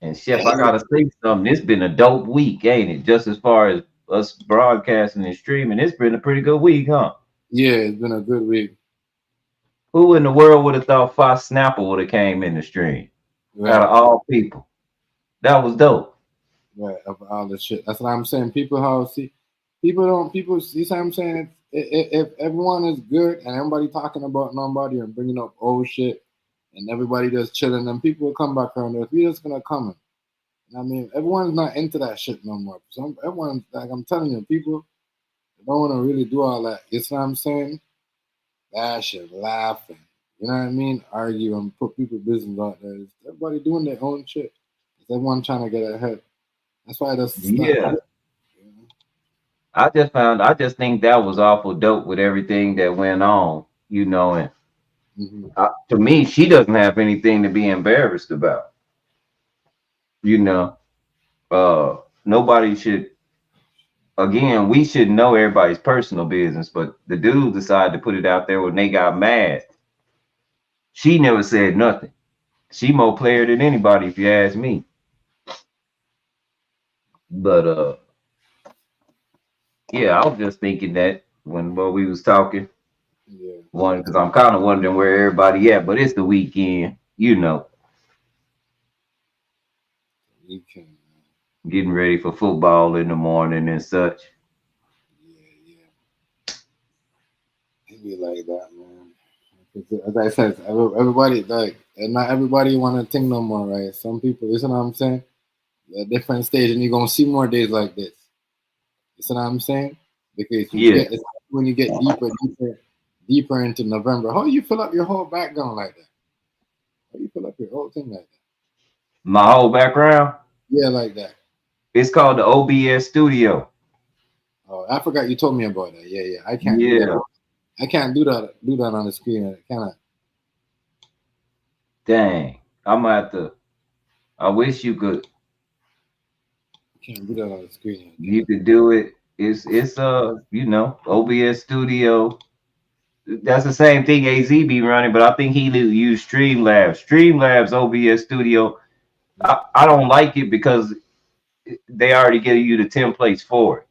And Chef, I gotta say something. It's been a dope week, ain't it? Just as far as us broadcasting and streaming, it's been a pretty good week, huh? Yeah, it's been a good week. Who in the world would have thought Fox Snapper would have came in the stream? Out of Right. all people. That was dope. Right. Of all this shit. That's what I'm saying. People see what I'm saying? If everyone is good and everybody talking about nobody and bringing up old shit and everybody just chilling, then people will come back around. If we just gonna come in. I mean, everyone's not into that shit no more. Everyone's like I'm telling you, people don't want to really do all that. You see what I'm saying? That shit, laughing. You know what I mean? Argue and put people business out there. Everybody doing their own shit. Everyone trying to get ahead. That's why that's stuff. Yeah. I just think that was awful dope with everything that went on, and to me, she doesn't have anything to be embarrassed about. Nobody should, again, we should know everybody's personal business, but the dude decided to put it out there when they got mad. She never said nothing. She more player than anybody, if you ask me. But yeah, I was just thinking that while we was talking. Yeah. One, because I'm kind of wondering where everybody at, but it's the weekend, You can. getting ready for football in the morning and such. Yeah. It be like that, man. As I said, everybody like, and not everybody want to think no more, right? Some people, you know what I'm saying? A different stage, and you're gonna see more days like this. You know what I'm saying? Because Yeah. when you get deeper into November, how you fill up your whole background like that? How you fill up your whole thing like that? My whole background, Yeah, like that. it's called the OBS Studio. Oh, I forgot you told me about that. Yeah. I can't do Yeah. that. I can't do that on the screen. Can I? Dang. I'm gonna have to. I wish you could. Can't do that on the screen. You could do it. It's OBS Studio. That's the same thing AZ be running, but I think he use Streamlabs. Streamlabs OBS Studio. I don't like it because they already give you the templates for it.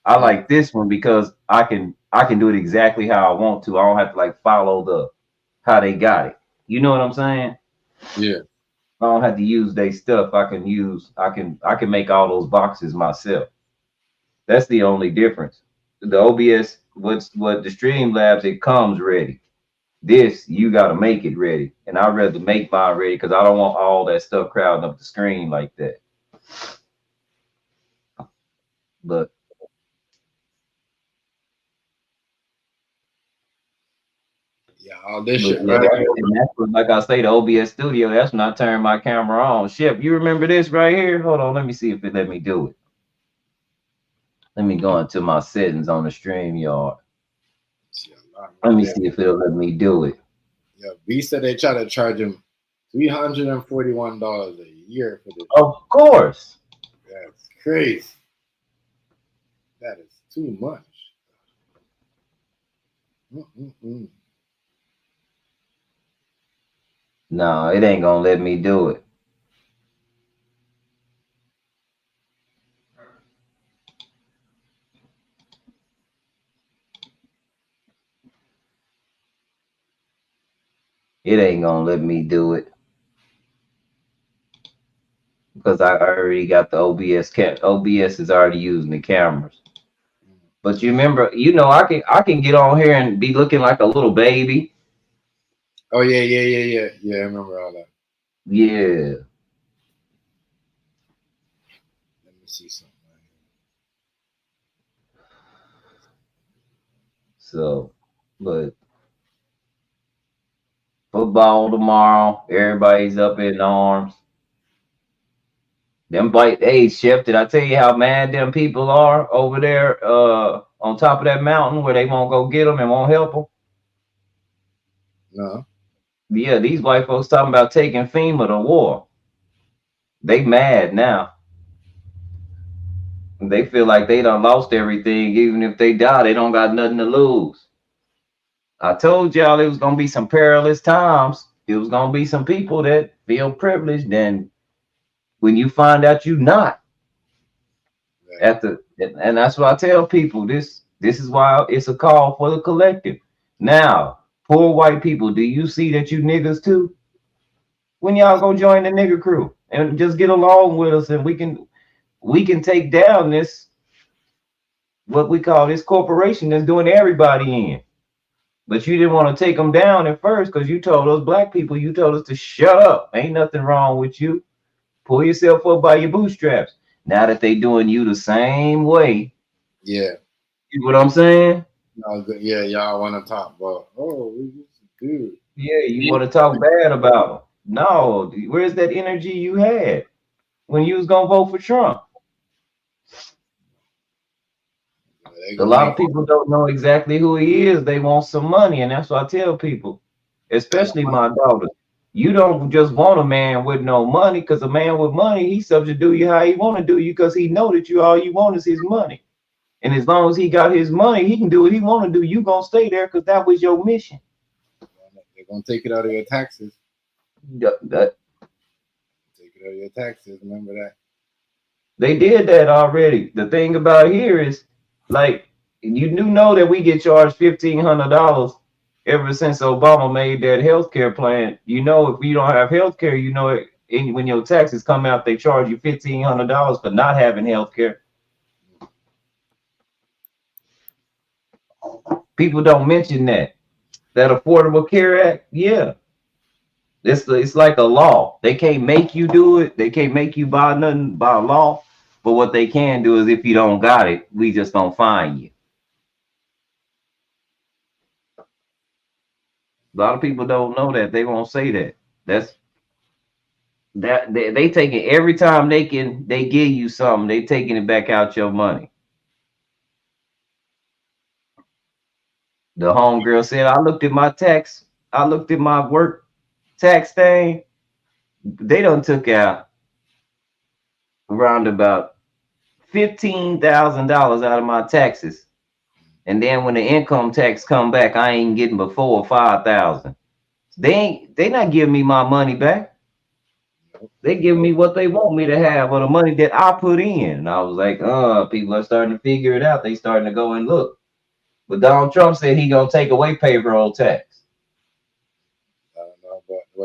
I like this one because I can do it exactly how I want to. I don't have to like follow how they got it. You know what I'm saying? Yeah. I don't have to use their stuff. I can make all those boxes myself. That's the only difference. The OBS, what the Streamlabs, it comes ready. This you got to make it ready, and I'd rather make mine ready because I don't want all that stuff crowding up the screen like that. But Yeah, all this But shit yeah, right here. and that's what, like I say, the OBS Studio. That's when I turn my camera on. Ship, you remember this right here? Hold on, let me see if it let me do it. Let me go into my settings on the StreamYard. See a lot Let right me there. see if it'll let me do it. Yeah, V said they try to charge him $341 a year for this. Of course. That's crazy. That is too much. Mm-mm-mm. No, it ain't gonna let me do it. It ain't gonna let me do it because I already got the OBS cat. OBS is already using the cameras. But you remember, I can get on here and be looking like a little baby. Oh yeah. Yeah, I remember all that. Yeah. Let me see something. So, but football tomorrow, everybody's up in arms. Them bite, hey Chef, did I tell you how mad them people are over there on top of that mountain where they won't go get them and won't help them? No. Yeah, these white folks talking about taking FEMA to war. They mad now. They feel like they done lost everything. Even if they die, they don't got nothing to lose. I told y'all it was gonna be some perilous times. It was gonna be some people that feel privileged, and when you find out you not Yeah. and that's what I tell people. This is why it's a call for the collective. Now, poor white people, do you see that you niggas too? When y'all go join the nigger crew and just get along with us, and we can take down this, what we call this corporation that's doing everybody in. But you didn't want to take them down at first because you told us black people, you told us to shut up. Ain't nothing wrong with you. Pull yourself up by your bootstraps. Now that they doing you the same way, Yeah. you know what I'm saying? No, yeah, y'all want to talk about, oh, we used to do. Yeah, you want to talk bad about them. No, where's that energy you had when you was gonna vote for Trump? A lot of people don't know exactly who he is. They want some money, and that's what I tell people, especially my daughter. You don't just want a man with no money, because a man with money, he's subject to do you how he want to do you, because he know that you all you want is his money. And as long as he got his money, he can do what he want to do. You gonna stay there because that was your mission. They're gonna take it out of your taxes. Take it out of your taxes. Remember that. They did that already. The thing about here is, like, you do know that we get charged $1,500 ever since Obama made that healthcare plan. You know, if you don't have healthcare, you know, when your taxes come out, they charge you $1,500 for not having healthcare. People don't mention that Affordable Care Act. Yeah, it's like a law. They can't make you do it. They can't make you buy nothing by law. But what they can do is, if you don't got it, we just gonna fine you. A lot of people don't know that. They won't say that. They taking every time they give you something, they taking it back out your money. The homegirl said, I looked at my work tax thing. They done took out around about $15,000 out of my taxes. And then when the income tax come back, I ain't getting but $4,000 or $5,000. They not giving me my money back. They give me what they want me to have, or the money that I put in. And I was like, people are starting to figure it out. They starting to go and look. But Donald Trump said he gonna take away payroll tax.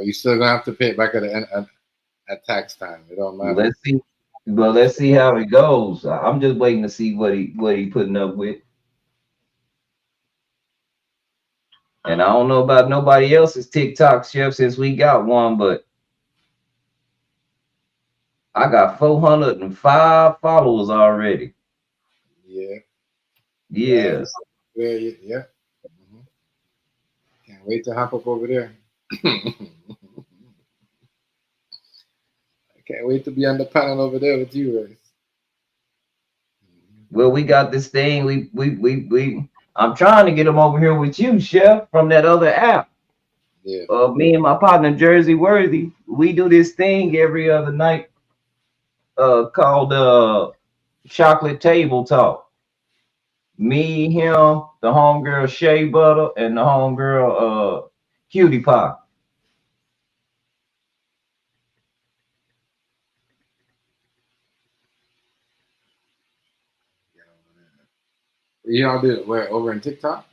But you still gonna have to pay it back at tax time. It don't matter. Let's see. Well, let's see how it goes. I'm just waiting to see what he putting up with. And I don't know about nobody else's TikTok, Chef, since we got one, but I got 405 followers already. Yeah. Yeah. Yeah. Mhm. Can't wait to hop up over there. I can't wait to be on the panel over there with you, Royce. Well, we got this thing. I'm trying to get them over here with you, Chef, from that other app. Yeah. Me and my partner Jersey Worthy, we do this thing every other night called Chocolate Table Talk. Me, him, the homegirl Shea Butter, and the homegirl Cutie Pie. Y'all do it where over in TikTok?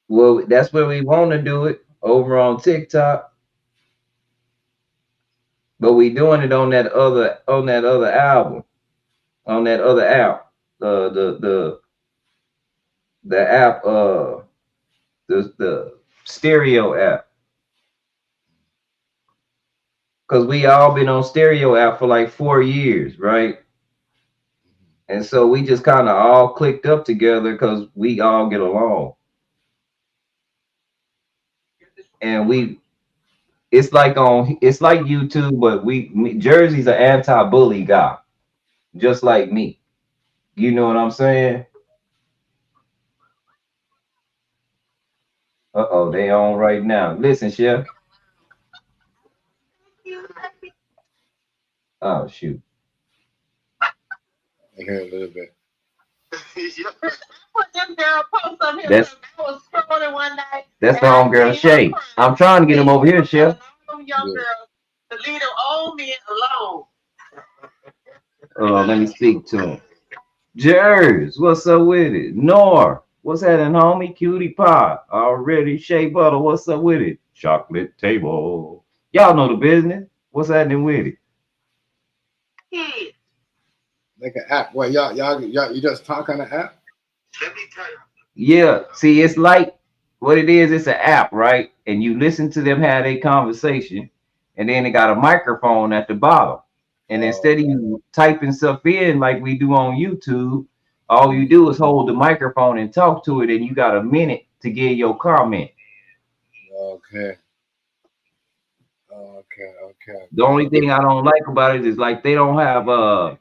Well, that's where we want to do it, over on TikTok. But we doing it on that other album, on that other app, the app, the stereo app. Because we all been on stereo app for like 4 years, right? And so we just kind of all clicked up together because we all get along. And it's like YouTube, but Jersey's an anti-bully guy, just like me. You know what I'm saying? Uh-oh, they on right now. Listen, Chef. Oh, shoot. I hear a little bit. That's the homegirl Shay. I'm trying to get him over here, Chef. To leave them old men alone. Let me speak to him. Jers, what's up with it? Nor, what's happening, homie? Cutie Pie. Already. Shea Butter, what's up with it? Chocolate Table. Y'all know the business. What's happening with it? Kids. Like an app. What y'all you just talk on the app? Let me tell you. Yeah, see, it's like what it is, it's an app, right? And you listen to them have a conversation, and then they got a microphone at the bottom. And instead of you typing stuff in like we do on YouTube, all you do is hold the microphone and talk to it, and you got a minute to give your comment. Okay. The only thing I don't like about it is like they don't have a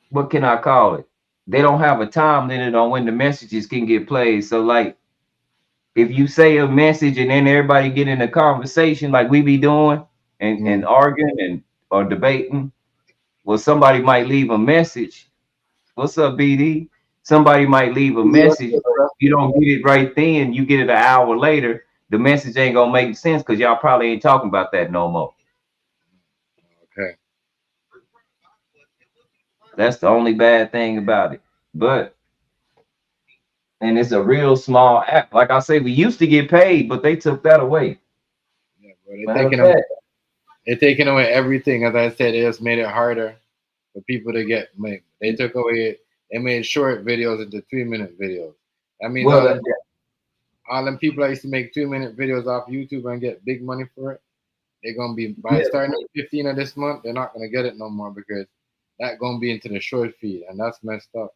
what can I call it? They don't have a time limit on when the messages can get played. So like if you say a message and then everybody get in a conversation like we be doing and arguing or debating, well, somebody might leave a message. What's up, BD? Somebody might leave a message. You don't get it right then. You get it an hour later. The message ain't gonna make sense because y'all probably ain't talking about that no more. Okay. That's the only bad thing about it. And it's a real small app. Like I say, we used to get paid, but they took that away. Yeah, but they're taking away everything. As I said, it just made it harder for people to get money. They took away it. They made short videos into 3-minute videos. I mean, all them people that used to make 2-minute videos off YouTube and get big money for it, they're gonna be starting at 15 of this month. They're not gonna get it no more because that's gonna be into the short feed, and that's messed up.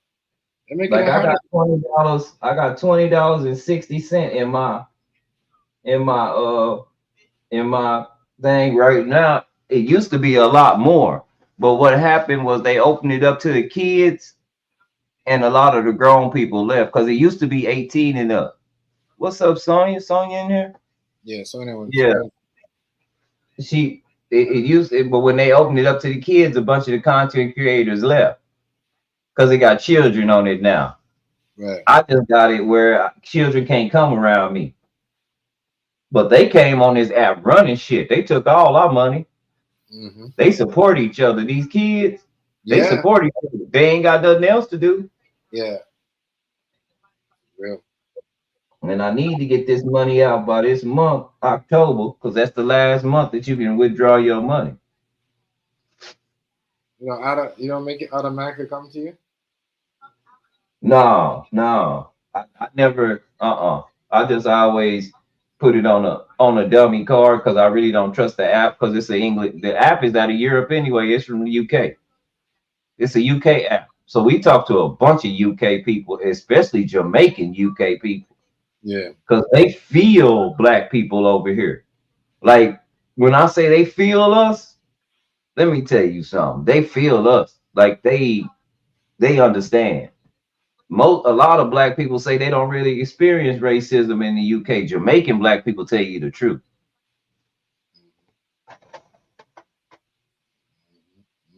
Like I got $20. I got $20.60 in my thing right now. It used to be a lot more, but what happened was they opened it up to the kids, and a lot of the grown people left because it used to be 18 and up. What's up, Sonya? Sonya in here? Yeah, Sonya was. Yeah. But when they opened it up to the kids, a bunch of the content creators left because they got children on it now. Right. I just got it where children can't come around me. But they came on this app running shit. They took all our money. Mm-hmm. They support each other. These kids, they support each other. They ain't got nothing else to do. Yeah. Real. And I need to get this money out by this month, October, because that's the last month that you can withdraw your money. You don't make it automatically come to you? No, no. I never I just always put it on a dummy card because I really don't trust the app because it's a English the app is out of Europe anyway. It's from the UK. It's a UK app. So we talk to a bunch of UK people, especially Jamaican UK people, Yeah. because they feel black people over here. Like when I say they feel us, let me tell you something. They feel us. Like they understand. A lot of black people say they don't really experience racism in the UK. Jamaican black people tell you the truth.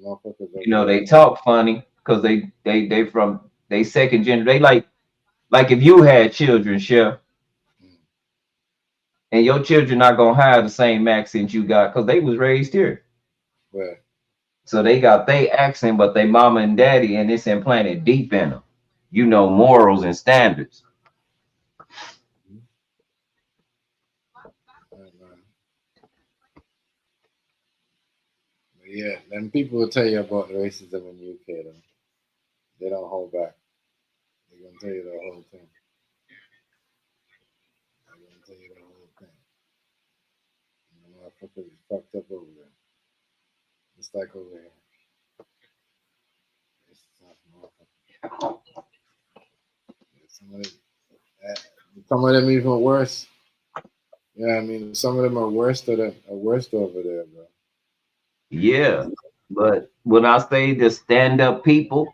Motherfuckers You know, over they talk funny because they from they second gen. They like if you had children, Chef, and your children not gonna have the same accent you got because they was raised here. there. So they got their accent, but they mama and daddy, and it's implanted deep in them. You know, morals and standards. Right, man. But yeah, then people will tell you about racism in the UK though. They don't hold back. They're gonna tell you the whole thing. They're gonna tell you the whole thing. The motherfuckers is fucked up over there. It's like over here. It's tough, motherfucker. Uh, some of them even worse. Yeah, I mean, some of them are worse over there, bro. Yeah, but when I say the stand up people,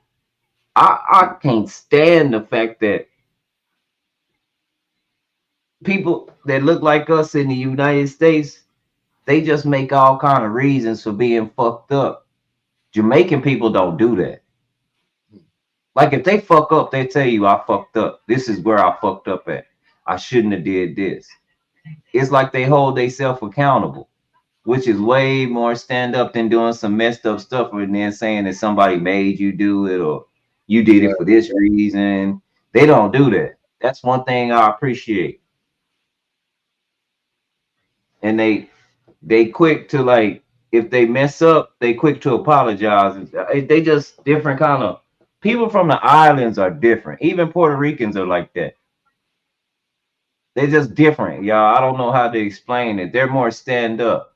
I can't stand the fact that people that look like us in the United States, they just make all kind of reasons for being fucked up. Jamaican people don't do that. Like if they fuck up, they tell you I fucked up. This is where I fucked up at. I shouldn't have did this. It's like they hold themselves accountable, which is way more stand up than doing some messed up stuff and then saying that somebody made you do it or you did it Right. for this reason. They don't do that. That's one thing I appreciate. And they quick to like if they mess up, they quick to apologize. They just different kind of people from the islands are different. Even Puerto Ricans are like that. They're just different, y'all. I don't know how to explain it. They're more stand up.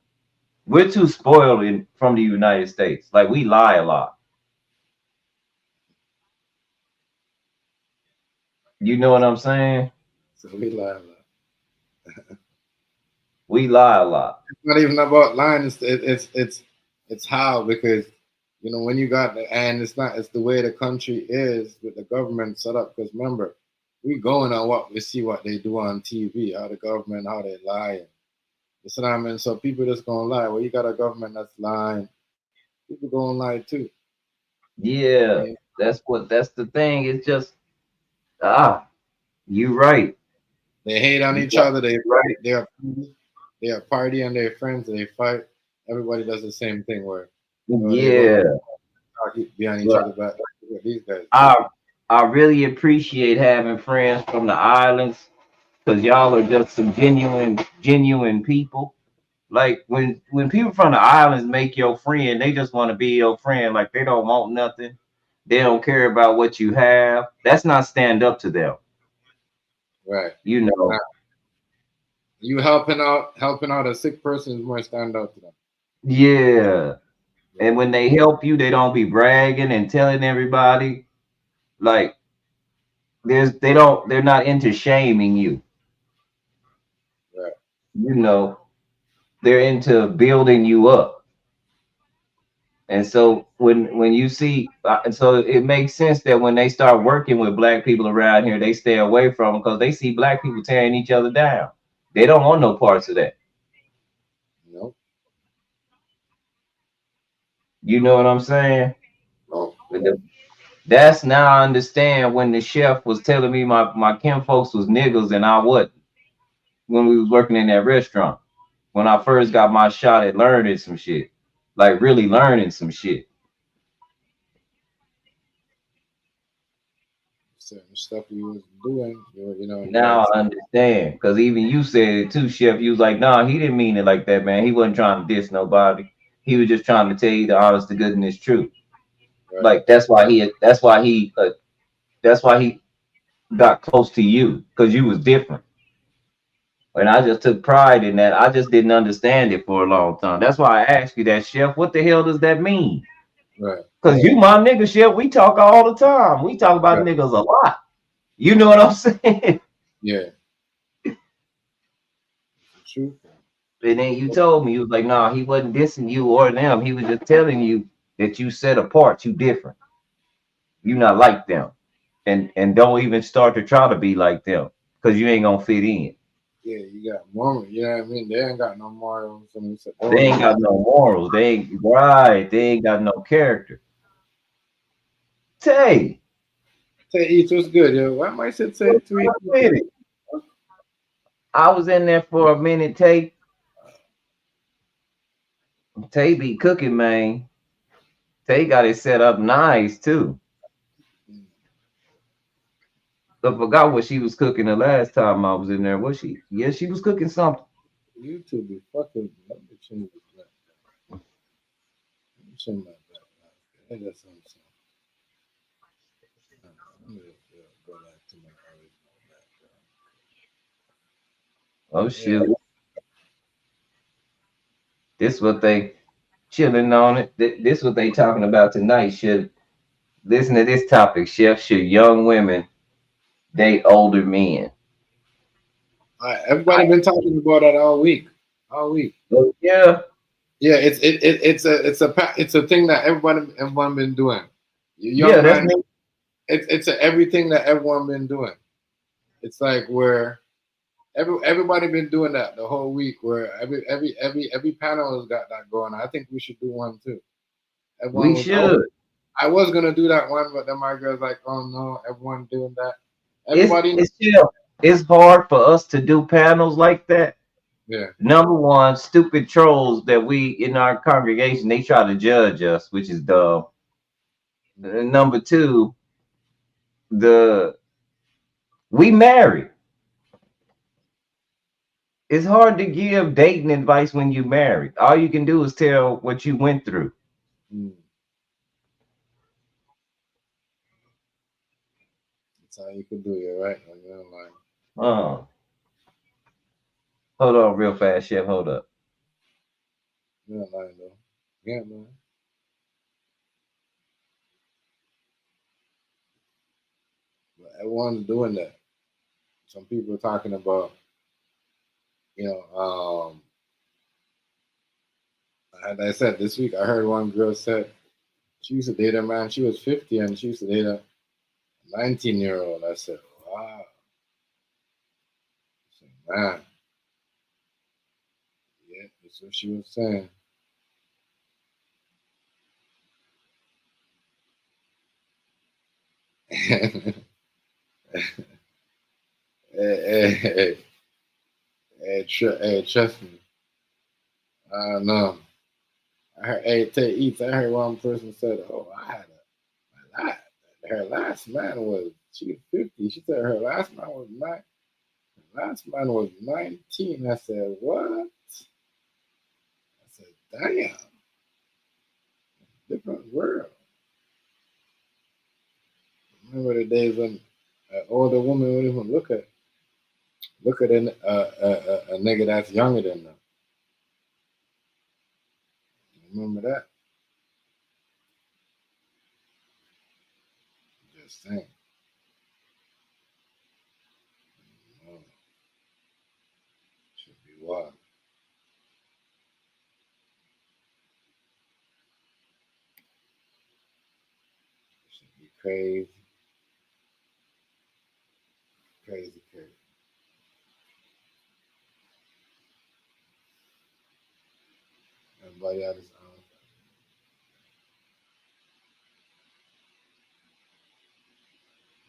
We're too spoiled from the United States. Like we lie a lot. You know what I'm saying? So we lie a lot. We lie a lot. It's not even about lying. It's how, because when you got and it's the way the country is with the government set up. Because remember, we going on what we see, what they do on TV, how the government, how they lie. You see what I mean? So people just gonna lie. Well, you got a government that's lying. People gonna lie too. Yeah, Yeah. that's the thing. It's just you right. They hate on You each got other. They right. they are party and they're friends. They fight. Everybody does the same thing where they love Yeah. behind each But other back. Look at these guys. I really appreciate having friends from the islands because y'all are just some genuine people. Like when people from the islands make your friend, they just want to be your friend. Like they don't want nothing. They don't care about what you have. That's not stand up to them. Right. You know. Now, you helping out a sick person is more stand out to them. Yeah. Yeah. And when they help you, they don't be bragging and telling everybody. Like they're not into shaming you. Right. You know, they're into building you up. And so when you see, and so it makes sense that when they start working with black people around here, they stay away from them because they see black people tearing each other down. They don't want no parts of that. No. You know what I'm saying? No. That's now I understand when the chef was telling me my kin folks was niggas and I wasn't when we was working in that restaurant. When I first got my shot at learning some shit, like really learning some shit. certain stuff he was doing, you know, Now I understand. Because even you said it too, Chef. You was like, nah, he didn't mean it like that, man. He wasn't trying to diss nobody. He was just trying to tell you the honest, the good, and it's true. right, Like that's why he got close to you because you was different. And I just took pride in that. I just didn't understand it for a long time. That's why I asked you that, Chef. What the hell does that mean? right, Because you my nigga, Chef. We talk all the time. We talk about right. niggas a lot. You know what I'm saying? Yeah, true. And then you told me, you was like, nah, he wasn't dissing you or them. He was just telling you that you set apart, you different. You not like them. And don't even start to try to be like them. Because you ain't gonna fit in. Yeah, you got morals. You know what I mean? They ain't got no morals. And we said, They ain't got no morals. They ain't right. They ain't got no character. Tay, say Eats was good, yo. Why am I said say what's three? up with it? I was in there for a minute, Tay. Tay be cooking, man. Tay got it set up nice too. I forgot what she was cooking the last time I was in there. Was she? Yeah, she was cooking something. YouTube be fucking. Let me change the black. Let me change my background. Hey, that's what I'm saying. Let me just go back to my original background. Oh Yeah, shoot. This what they chilling on it. This what they talking about tonight. Should listen to this topic, Chef. Should young women date older men? everybody been talking about that all week. All week. Oh, yeah. Yeah, it's a thing that everyone been doing. Yeah, Young that's man, me. it's everything that everyone been doing. It's like where everybody been doing that the whole week. Where every panel has got that going. I think we should do one too. Everyone We was. should. I was gonna do that one, but then my girl's like, "Oh no, everyone doing that." It's Everybody, it's chill. It's hard for us to do panels like that. yeah, Number one, stupid trolls that we in our congregation, they try to judge us, which is dumb. And number two, the we married. It's hard to give dating advice when you married. All you can do is tell what you went through. mm, that's how you could do it, right? When you're online, Uh, hold on real fast, Chef. Hold up. you're online though. Yeah, man. But everyone's doing that. Some people are talking about, you know, as I said this week, I heard one girl said she used to date a man. She was 50 and she used to date a 19-year-old. I said, wow. I said, man, yeah, that's what she was saying. Hey, hey, trust me. I don't know. I heard, hey, Tay Eats. I heard one person said, "Oh, I had a lot. Her last man was she was 50. She said her last man was nine. Her last man was 19." I said, "What?" I said, "Damn, different world." Remember the days when an older woman wouldn't even look at a nigga that's younger than them. Remember that? Just saying. Oh, should be wild. Should be crazy, crazy, crazy. Everybody else,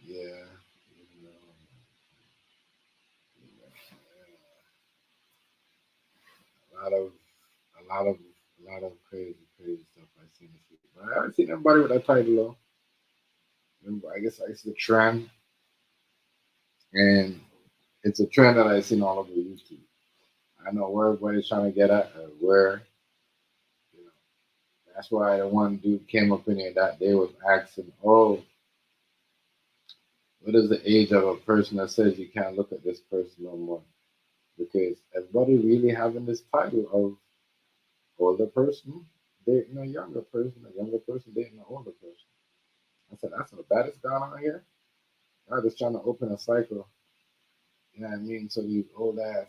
yeah, you know, a lot of, a lot of, a lot of crazy, crazy stuff I've seen this week. But I haven't seen anybody with that title though. Remember, I guess the trend. And it's a trend that I've seen all over YouTube. I know where everybody's trying to get at, or where, you know, that's why the one dude came up in here that day was asking, oh, what is the age of a person that says you can't look at this person no more? Because everybody really having this title of older person dating a younger person, a younger person dating an older person. I said, that's what bad is going on here. I'm just trying to open a cycle, you know what I mean? So these old ass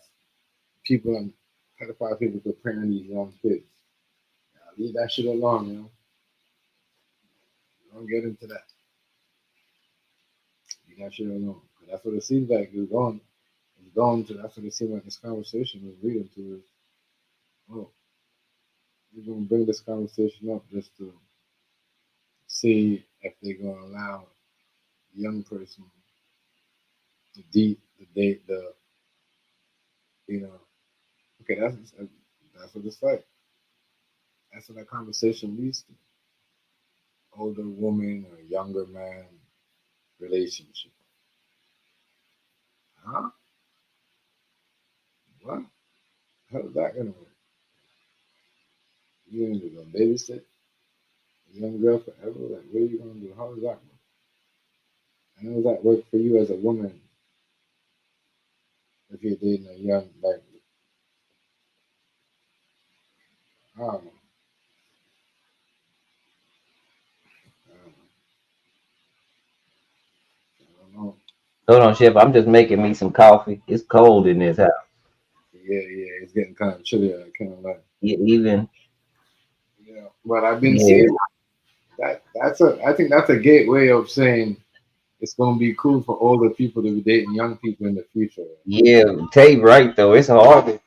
people and pedophile people could parent these young kids. Leave that shit alone, you know. Don't get into that. Leave that shit alone. But that's what it seems like it's going. It's going to. That's what it seems like this conversation is leading to. Is oh, we're gonna bring this conversation up just to see if they're gonna allow a young person to date the, you know. Okay, that's what it's like. That's what that conversation leads to. Older woman or younger man relationship. Huh? What? How's that gonna work? You ain't gonna babysit a young girl forever? Like, what are you gonna do? How does that work? How does that work for you as a woman if you're dating a young, like, I don't know. I don't know. Hold on, Chef. I'm just making me some coffee. It's cold in this house. Yeah, it's getting kind of chilly. I kind of like, Even but I've been yeah, seeing I think that's a gateway of saying it's gonna be cool for older people to be dating young people in the future. yeah. Tay right though. It's hard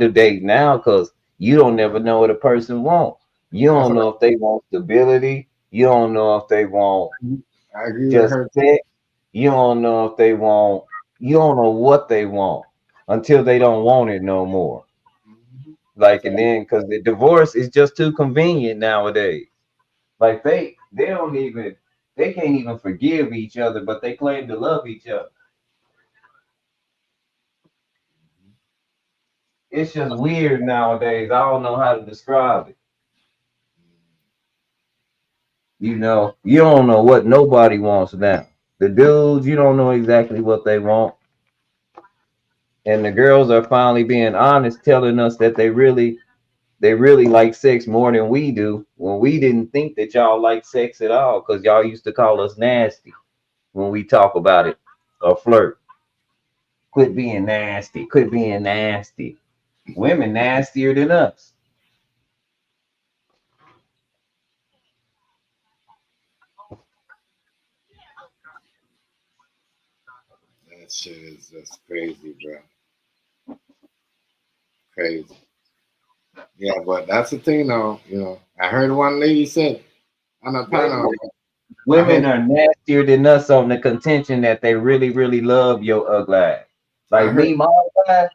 to date now because you don't never know what a person wants. You That's don't what know if they want stability. You don't know if they want I agree with just her. sex. You don't know if they want. You don't know what they want until they don't want it no more. Mhm. Like and then because the divorce is just too convenient nowadays. Like they can't even forgive each other, but they claim to love each other. It's just weird nowadays. I don't know how to describe it. You don't know what nobody wants now. The dudes, you don't know exactly what they want. And the girls are finally being honest, telling us that they really like sex more than we do. When we didn't think that y'all like sex at all, because y'all used to call us nasty when we talk about it or flirt. Quit being nasty. Quit being nasty. Women nastier than us. That shit is just crazy, bro. Crazy. Yeah, but that's the thing, though. I heard one lady said on a panel. I Women heard are nastier than us on the contention that they really, really love your ugly ass. I Like heard me, my ugly ass,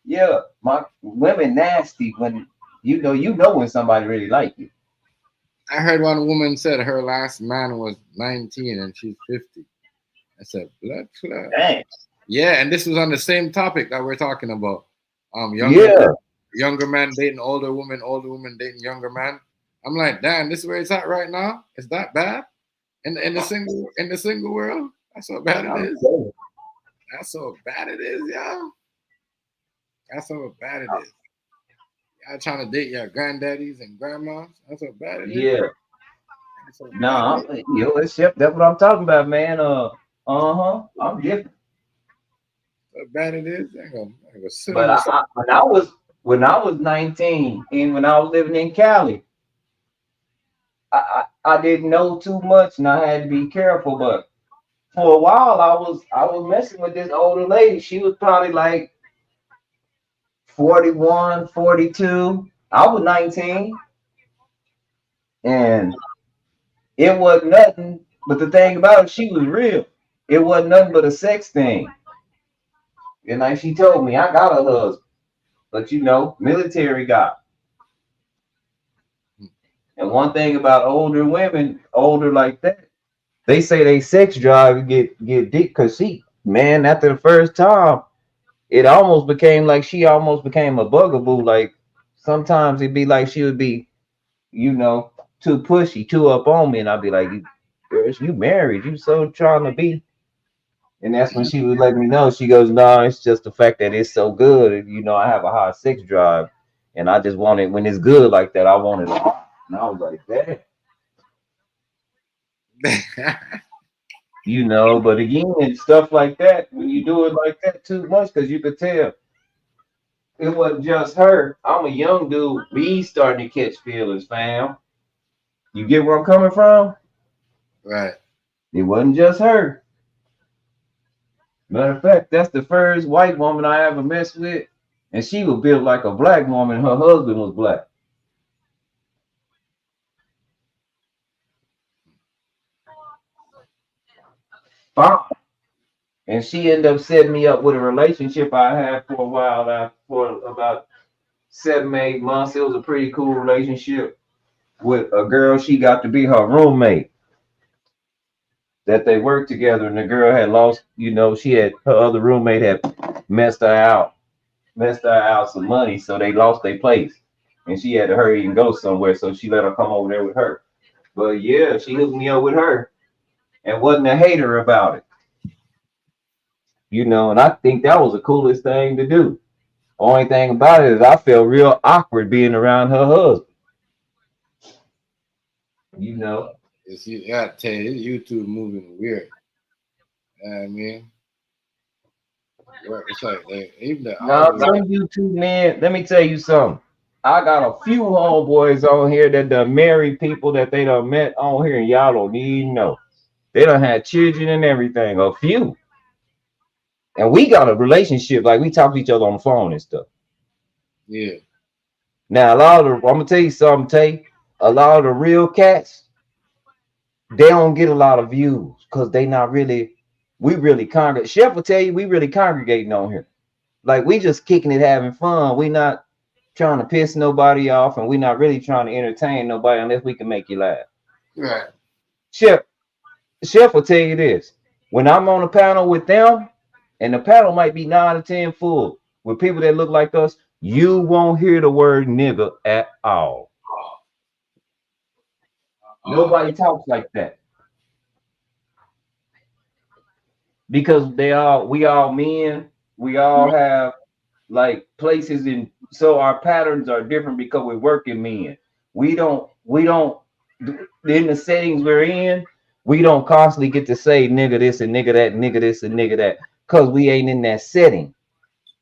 yeah, my women nasty when you know when somebody really like you. I heard one woman said her last man was 19 and she's 50. I said, blood clot. Dang. Yeah, and this was on the same topic that we're talking about. Yeah, Younger man dating older woman dating younger man. I'm like, damn, this is where it's at right now. Is that bad? In the single world? That's how bad it I'm is. telling you. That's how bad it is, y'all. That's how bad it is. Y'all trying to date your granddaddies and grandmas. That's how bad it is. Yeah, That's how bad it no, is. it's that's what I'm talking about, man. I'm different. That's how bad it is. I ain't gonna sit But on this. when I was 19 and when I was living in Cali, I didn't know too much and I had to be careful. But for a while, I was messing with this older lady. She was probably like 41, 42. I was 19, and it wasn't nothing. But the thing about it, she was real. It wasn't nothing but a sex thing. And like she told me, I got a husband, but military got. And one thing about older women, older like that, they say they sex drive get deep because man, after the first time, it almost became like she almost became a bugaboo. Like sometimes it'd be like she would be, you know, too pushy, too up on me, and I'd be like, "Girl, you married? You so trying to be?" And that's when she would let me know. She goes, "No, it's just the fact that it's so good. You know, I have a high sex drive, and I just want it when it's good like that. I want it." And I was like, "Damn." You know, but again, stuff like that, when you do it like that too much, because you could tell it wasn't just her. I'm a young dude. We starting to catch feelings, fam. You get where I'm coming from? Right. It wasn't just her. Matter of fact, that's the first white woman I ever messed with, and she was built like a black woman. Her husband was black. Fine. And she ended up setting me up with a relationship I had for a while, for about 7, 8 months. It was a pretty cool relationship with a girl. She got to be her roommate. That they worked together, and the girl had lost, you know, she had her other roommate had messed her out some money, so they lost their place. And she had to hurry and go somewhere, so she let her come over there with her. But yeah, she hooked me up with her and wasn't a hater about it. You know, and I think that was the coolest thing to do. Only thing about it is I felt real awkward being around her husband. You know. It's you. I tell you, this YouTube moving weird. You know what I mean? It's like even the Now, audio. some YouTube men, let me tell you something. I got a few homeboys on here that done married people that they done met on here, and y'all don't even know. They done had children and everything. A few. And we got a relationship, like we talk to each other on the phone and stuff. Yeah. Now, I'm gonna tell you something, Tay. A lot of the real cats, they don't get a lot of views because they not really, we really congregate. Chef will tell you we really congregating on here. Like we just kicking it, having fun. We not trying to piss nobody off, and we not really trying to entertain nobody unless we can make you laugh. Right. Chef will tell you this. When I'm on a panel with them, and the panel might be 9 or 10 full with people that look like us, you won't hear the word nigga at all. Nobody talks like that. Because we all men, we all have like places in, so our patterns are different because we're working men. We don't in the settings we're in, we don't constantly get to say nigga this and nigga that, nigga this and nigga that, because we ain't in that setting.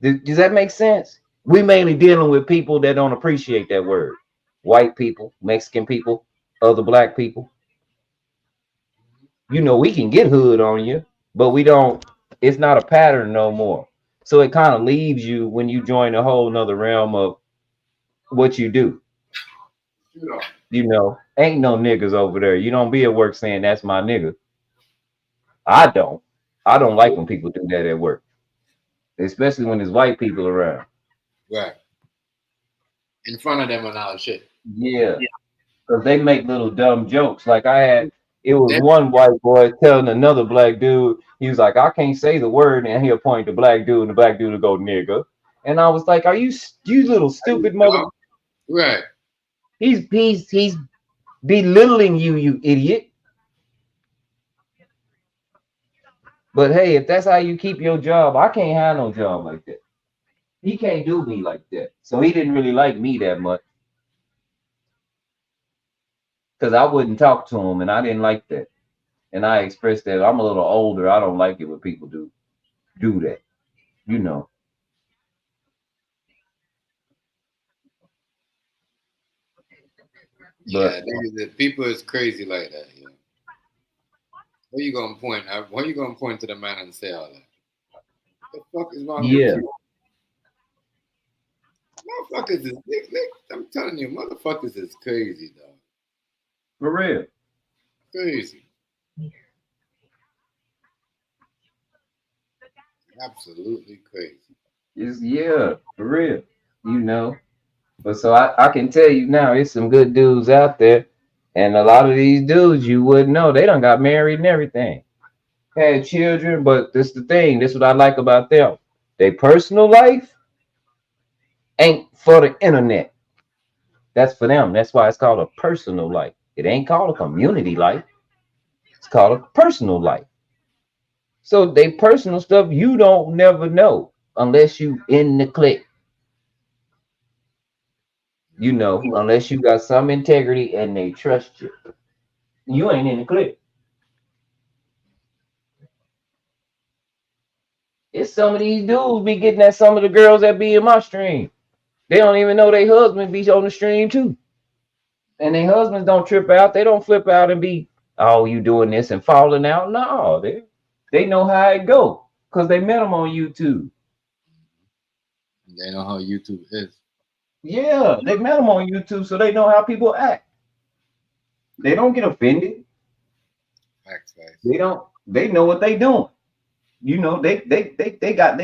Does that make sense? We mainly dealing with people that don't appreciate that word. White people, Mexican people, other black people. You know, we can get hood on you, but we don't, it's not a pattern no more. So it kind of leaves you when you join a whole nother realm of what you do. You know, ain't no niggas over there. You don't be at work saying that's my nigga. I don't like when people do that at work, especially when there's white people around. Right. In front of them and all shit. Yeah. Because they make little dumb jokes. Like it was one white boy telling another black dude, he was like, I can't say the word, and he'll point to black dude, and the black dude will go nigga. And I was like, are you little stupid mother? Right. He's belittling you idiot. But hey, if that's how you keep your job, I can't have no job like that. He can't do me like that. So he didn't really like me that much. Because I wouldn't talk to him, and I didn't like that. And I expressed that I'm a little older. I don't like it when people do that. You know. Yeah, the people is crazy like that. You know. Where you gonna point? When you gonna point to the man and say all that? What the fuck is wrong with you? Motherfuckers is I'm telling you, motherfuckers is crazy, dog. For real. Crazy. Absolutely crazy. Yeah, for real. You know. But so I can tell you now, it's some good dudes out there. And a lot of these dudes you wouldn't know, they done got married and everything. had children, but this the thing. This is what I like about them. Their personal life ain't for the internet. That's for them. That's why it's called a personal life. It ain't called a community life. It's called a personal life. So they personal stuff you don't never know unless you in the clique. You know, unless you got some integrity and they trust you. You ain't in the clique. It's some of these dudes be getting at some of the girls that be in my stream. They don't even know their husband be on the stream too. And their husbands don't trip out. They don't flip out and be, oh, you doing this and falling out. No, they know how it go because they met them on YouTube. They know how YouTube is. Yeah, they met them on YouTube, so they know how people act. They don't get offended. Facts, guys. They don't. They know what they doing. You know, they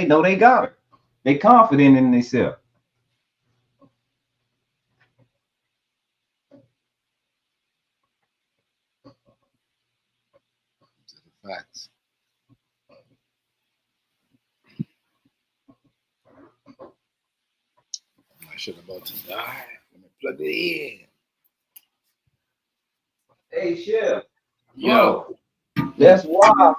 know they got it. They confident in themselves. Facts. My shit about to die. Let me plug it in. Hey, Chef. Yo. That's why.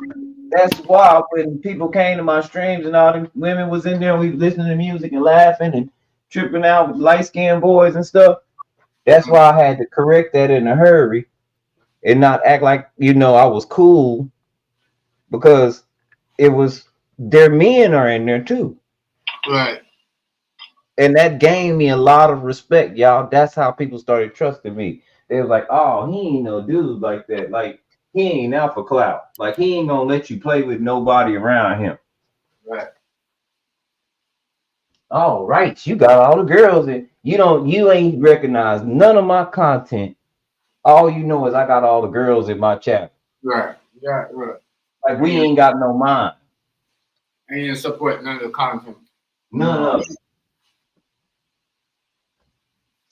That's why when people came to my streams and all the women was in there, we listening to music and laughing and tripping out with light skinned boys and stuff. That's why I had to correct that in a hurry and not act like I was cool because it was their men are in there too. Right. And that gained me a lot of respect, y'all. That's how people started trusting me. They was like, oh, he ain't no dude like that. Like, he ain't out for clout. Like, he ain't gonna let you play with nobody around him. Right. All right, you got all the girls and you ain't recognized none of my content. All you know is I got all the girls in my chat. Right. Yeah, right. Like, we ain't got no mind. And you support none of the content. None of it.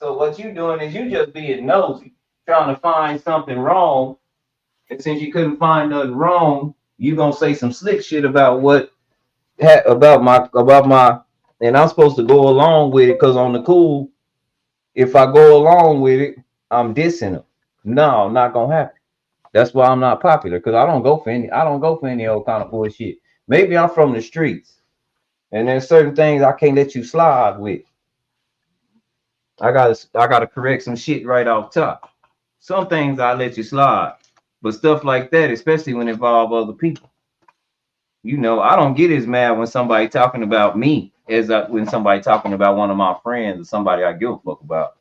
So what you doing is you just being nosy, trying to find something wrong. And since you couldn't find nothing wrong, you gonna say some slick shit about about my and I'm supposed to go along with it because on the cool, if I go along with it, I'm dissing them. No, not gonna happen. That's why I'm not popular because I don't go for any old kind of bullshit. Maybe I'm from the streets, and there's certain things I can't let you slide with. I gotta correct some shit right off top. Some things I let you slide, but stuff like that, especially when it involve other people. I don't get as mad when somebody talking about me as when somebody talking about one of my friends or somebody I give a fuck about.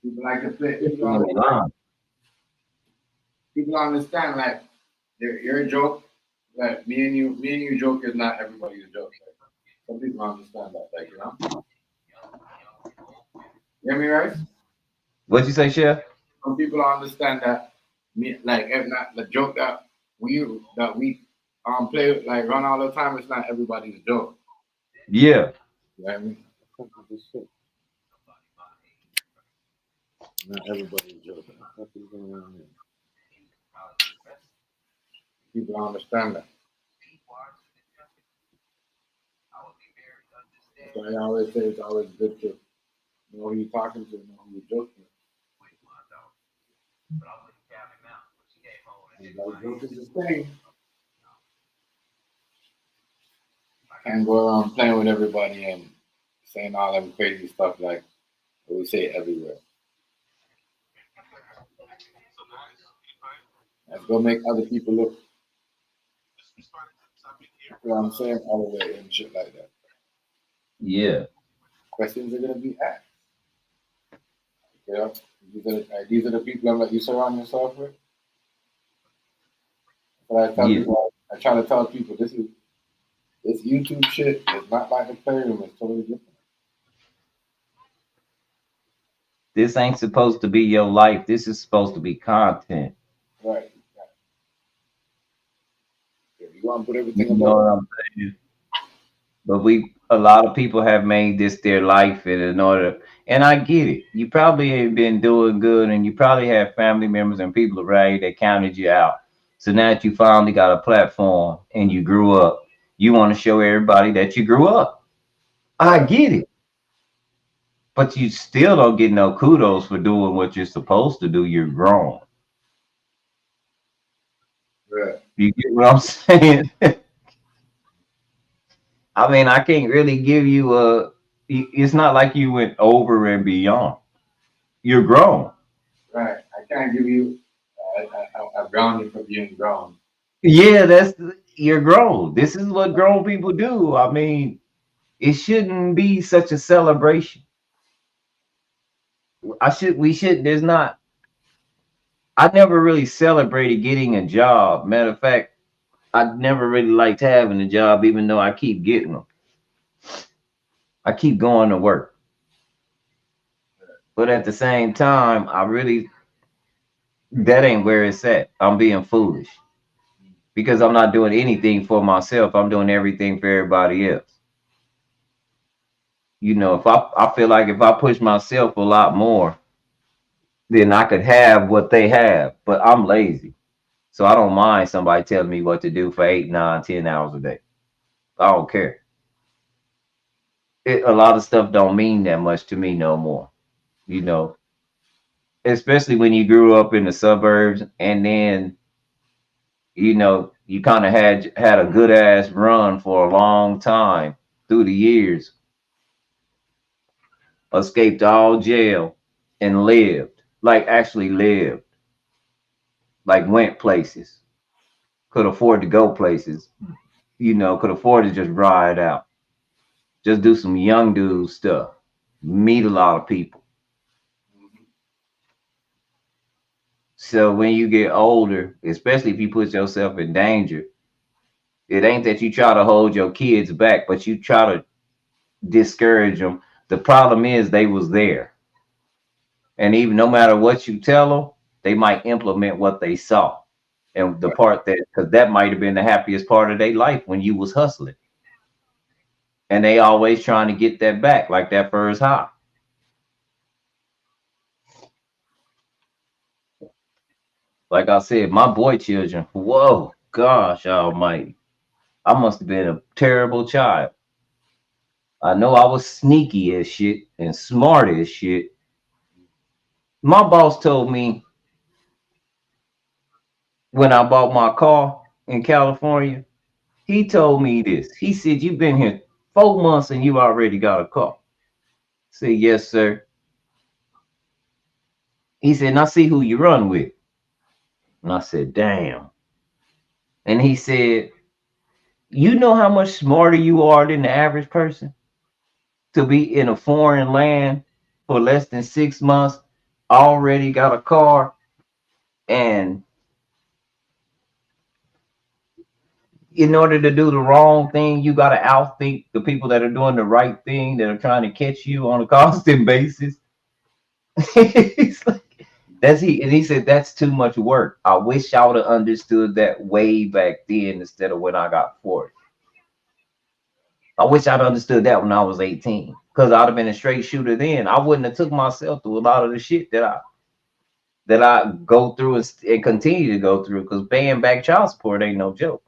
People like to play. People understand like your joke. Like me and you joke is not everybody's joke. Like, some people understand that, like You hear me right? What'd you say, Chef? Some people understand that if not the joke that we play like run all the time, it's not everybody's joke. Yeah. You know what I mean? Not everybody's joke. People understand that. So I always say it's always good to know who you're talking to, know who you're joking with. Like, joke is the thing. I can't go around playing with everybody and saying all them crazy stuff like we say everywhere. Let's go make other people look. You know what I'm saying? Other way and shit like that. Yeah. Questions are gonna be asked. Yeah, these are the people that you surround yourself with. But I try to tell people this YouTube shit is not like the playroom. It's totally different. This ain't supposed to be your life. This is supposed to be content. Right. You want to put everything You know what I'm saying? But a lot of people have made this their life in order, and I get it. You probably ain't been doing good, and you probably have family members and people around you that counted you out. So now that you finally got a platform and you grew up, you want to show everybody that you grew up. I get it. But you still don't get no kudos for doing what you're supposed to do. You're grown. Right. You get what I'm saying? I mean, I can't really give you a. It's not like you went over and beyond. You're grown. Right. I can't give you. I've ground you for being grown. Yeah, you're grown. This is what grown people do. I mean, it shouldn't be such a celebration. We should. There's not. I never really celebrated getting a job. Matter of fact, I never really liked having a job, even though I keep getting them. I keep going to work. But at the same time, that ain't where it's at. I'm being foolish because I'm not doing anything for myself. I'm doing everything for everybody else. You know, if I feel like if I push myself a lot more, then I could have what they have, but I'm lazy. So I don't mind somebody telling me what to do for 8, 9, 10 hours a day. I don't care. A lot of stuff don't mean that much to me no more. You know, especially when you grew up in the suburbs and then, you know, you kind of had a good ass run for a long time through the years, escaped all jail and lived, like actually lived, like went places, could afford to go places, you know, could afford to just ride out, just do some young dude stuff, meet a lot of people. So when you get older, especially if you put yourself in danger, it ain't that you try to hold your kids back, but you try to discourage them. The problem is they was there. And even no matter what you tell them, they might implement what they saw. And the part that, because that might have been the happiest part of their life when you was hustling. And they always trying to get that back, like that first high. Like I said, my boy children, whoa, gosh almighty. I must have been a terrible child. I know I was sneaky as shit and smart as shit. My boss told me when I bought my car in California, he told me this. He said, "You've been here 4 months and you already got a car." I said, "Yes, sir." He said, "Now see who you run with." And I said, "Damn." And he said, "You know how much smarter you are than the average person to be in a foreign land for less than 6 months, already got a car, and in order to do the wrong thing, you got to outthink the people that are doing the right thing, that are trying to catch you on a constant basis." He's like, and he said, "That's too much work. I wish I would have understood that way back then instead of when I got 40. I wish I'd understood that when I was 18, because I'd have been a straight shooter then. I wouldn't have took myself through a lot of the shit that I go through and continue to go through, because paying back child support ain't no joke.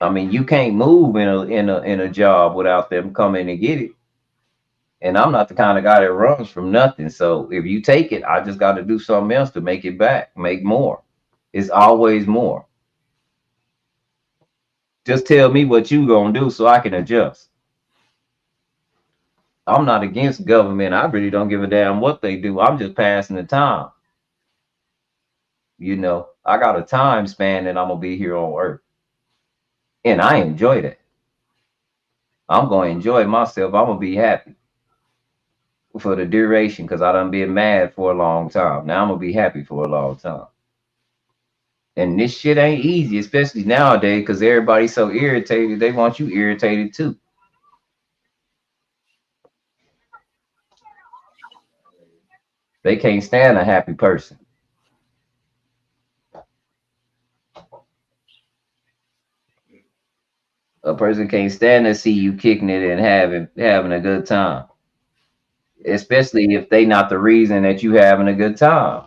I mean, you can't move in a job without them coming and get it. And I'm not the kind of guy that runs from nothing. So if you take it, I just got to do something else to make it back, make more. It's always more. Just tell me what you gonna do so I can adjust. I'm not against government. I really don't give a damn what they do. I'm just passing the time. You know, I got a time span that I'm gonna be here on Earth, and I enjoy that. I'm gonna enjoy myself. I'm gonna be happy for the duration, because I done been mad for a long time. Now I'm gonna be happy for a long time. And this shit ain't easy, especially nowadays, because everybody's so irritated. They want you irritated too. They can't stand a happy person. A person can't stand to see you kicking it and having a good time, especially if they not the reason that you having a good time.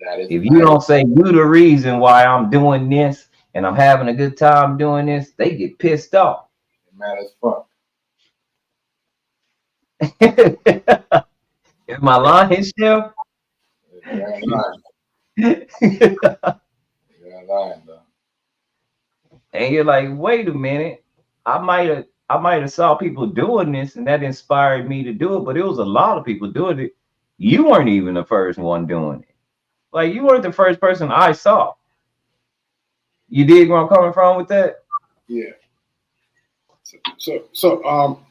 That If you don't say you the reason why I'm doing this and I'm having a good time doing this, they get pissed off. Mad as fuck. Am I lying, Chef? You're lying. You're lying, though. And you're like, wait a minute, I might have saw people doing this and that inspired me to do it, but it was a lot of people doing it. You weren't even the first one doing it. Like you weren't the first person I saw. You dig where I'm coming from with that? Yeah. So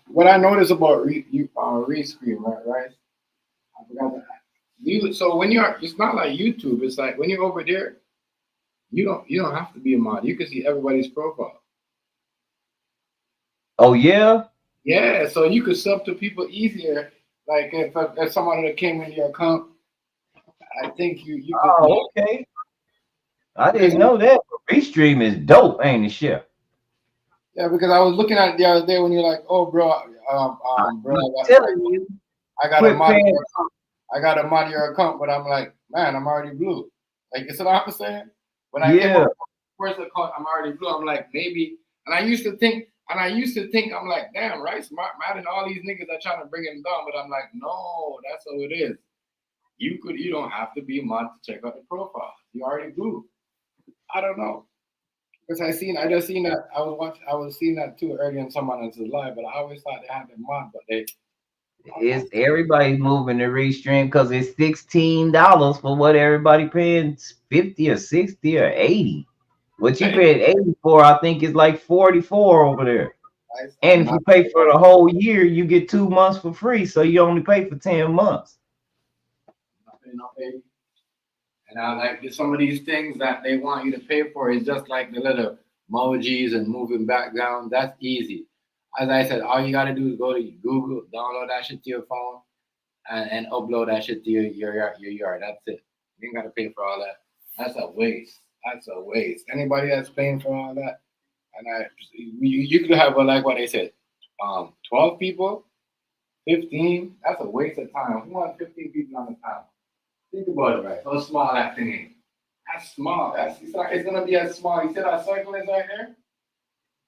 what I noticed about Rescreen, right? I forgot that. So when it's not like YouTube. It's like when you're over there, you don't have to be a mod. You can see everybody's profile. Oh yeah. Yeah, so you could sub to people easier. Like if someone that came in your account, I think you could. Oh, okay. I didn't know that. Restream is dope, ain't it, Chef? Yeah, because I was looking at it the other day when you're like, "Oh, bro, I got a mod your account. I got a mod your account," but I'm like, "Man, I'm already blue." Like, you see what I'm saying? When I came up with first account, I'm already blue. I'm like, maybe, and I used to think, I'm like, damn, right? Smart, mad, and all these niggas are trying to bring him down, but I'm like, no, that's how it is. You don't have to be a mod to check out the profile. You already blue. I don't know. Because I just seen that I was seeing that too earlier in someone else's live, but I always thought they had them mod, but it's everybody's moving to Restream because it's $16 for what everybody paying 50 or 60 or 80. What you paid 80 for, I think is like 44 over there. And if you pay for the whole year, you get 2 months for free, so you only pay for 10 months. And I like some of these things that they want you to pay for is just like the little emojis and moving background. That's easy. As I said, all you gotta do is go to Google, download that shit to your phone, and upload that shit to your yard. That's it. You ain't gotta pay for all that. That's a waste. That's a waste. Anybody that's paying for all that, and you could have like what they said, 12 people, 15. That's a waste of time. Who wants 15 people on the time? Think about it, right? How small that thing is. That's small. It's gonna be as small. You see that circle is right there?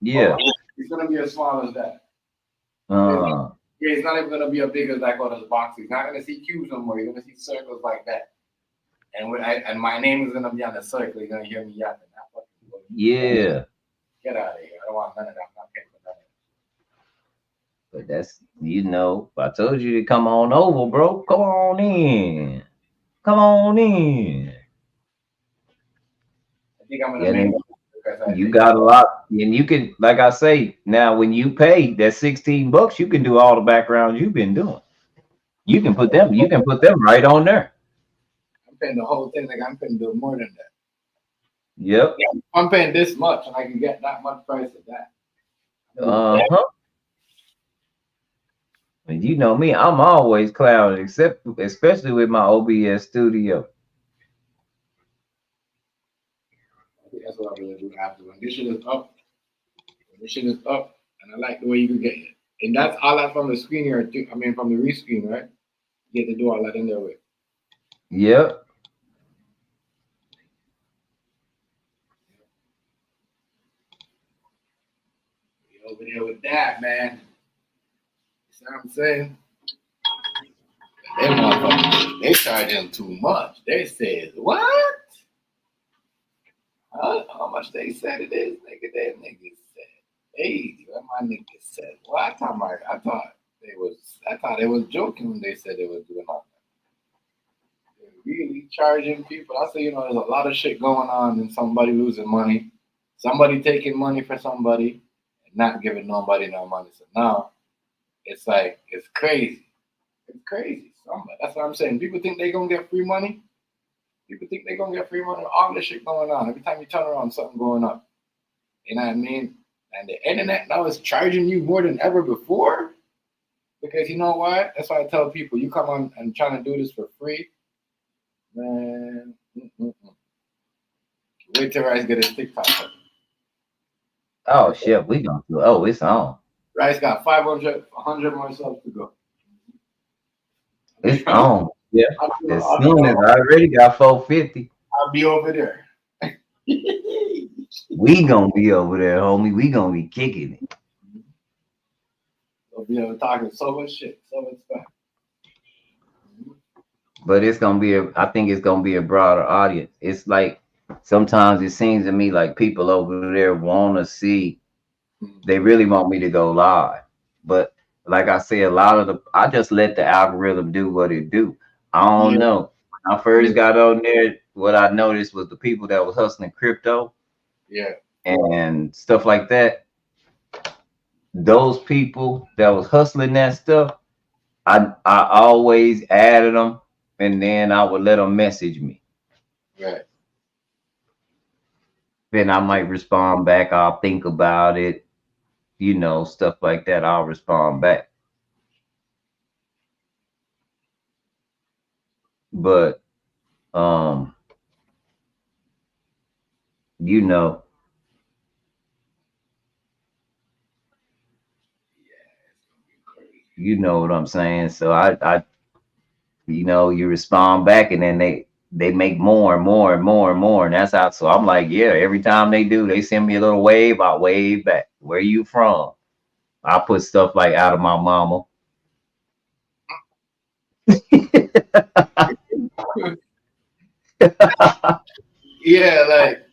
Yeah. It's gonna be as small as that. Yeah, it's not even gonna be as big as like all those boxes. You're not gonna see cubes no more. You're gonna see circles like that. And my name is gonna be on the circle. You're gonna hear me yapping. Yeah. Get out of here. I don't want none of that. I'm not paying for that. But that's, I told you to come on over, bro. Come on in. Come on in. I think I'm gonna make you got a lot, and you can, like I say, now when you pay that $16, you can do all the backgrounds you've been doing. You can put them right on there. I'm paying the whole thing. Like I'm paying do more than that. Yep. Yeah, I'm paying this much, and I can get that much price of that. And you know me, I'm always clouded, especially with my OBS studio. That's what I'm gonna do after. When this shit is up, and I like the way you can get it. And that's all that from the screen here. I mean, from the rescreen, right? You get to do all that in there with. Yep. Be over there with that, man. You know what I'm saying? They motherfuckers, they charge them too much. They said, what? How much they said it is, nigga? That nigga said 80. What my nigga said? Well, I thought they was joking when they said they was doing all that. They're really charging people. I say, there's a lot of shit going on and somebody losing money, somebody taking money for somebody and not giving nobody no money. So now it's like, it's crazy. It's crazy. That's what I'm saying. People think they're going to get free money. People think they're going to get free money. All this shit going on. Every time you turn around, something going up. You know what I mean? And the internet now is charging you more than ever before. Because you know what? That's why I tell people, you come on and trying to do this for free. Man. Wait till Rice get his TikTok up. Oh, shit. We going to, it's on. Rice got 100 more subs to go. It's on. Yeah. As soon as I already got 450, I'll be over there. we gonna be over there, homie. We gonna be kicking it. We'll be able to talking so much shit, so much stuff. But it's gonna be I think it's gonna be a broader audience. It's like sometimes it seems to me like people over there wanna see, they really want me to go live. But like I say, a lot of I just let the algorithm do what it do. I don't know. When I first got on there, what I noticed was the people that was hustling crypto and stuff like that. Those people that was hustling that stuff, I always added them, and then I would let them message me. Right. Then I might respond back. I'll think about it, stuff like that. I'll respond back. But you know what I'm saying. So I you respond back, and then they make more and more and more and more, and that's how. So I'm like, yeah, every time they do, they send me a little wave, I wave back. Where you from? I put stuff like out of my mama. Yeah, like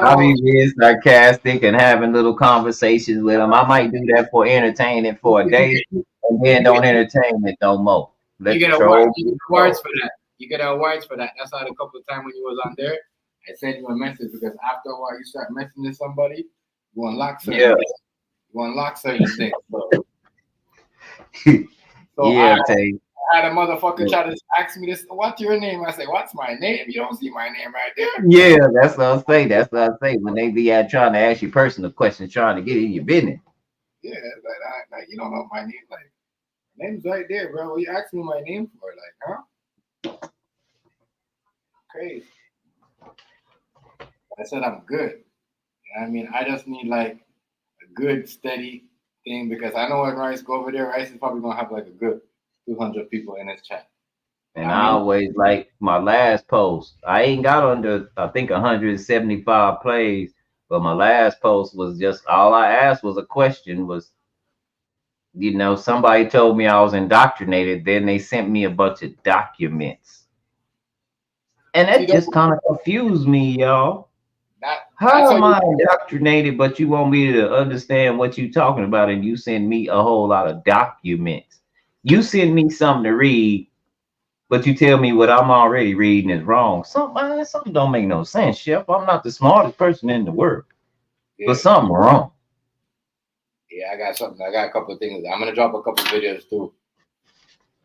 I be being sarcastic and having little conversations with them. I might do that for entertaining for a day, and then don't entertain it no more. you get awards for that. You get awards for that. That's why a couple of times when you was on there, I sent you a message because after a while you start messaging somebody, you unlock certain things. You unlock certain things. So yeah, I had a motherfucker try to ask me this, what's your name? I say, what's my name? You don't see my name right there. Yeah, that's what I say. That's what I say. When they be trying to ask you personal questions, trying to get in your business. Yeah, like you don't know my name. Like, my name's right there, bro. What you asking me my name for? Like, huh? Crazy. I said I'm good. You know what I mean? I just need like a good, steady thing because I know when Rice go over there, Rice is probably gonna have like a good 200 people in his chat. And I always like my last post. I ain't got under, I think, 175 plays, but my last post was just all I asked was a question. Was somebody told me I was indoctrinated. Then they sent me a bunch of documents, and that just kind of confused me, y'all. How am I indoctrinated, but you want me to understand what you're talking about, and you send me a whole lot of documents? You send me something to read, but you tell me what I'm already reading is wrong. Something don't make no sense, Chef. I'm not the smartest person in the world, but something wrong. Yeah, I got something. I got a couple of things. I'm gonna drop a couple of videos too.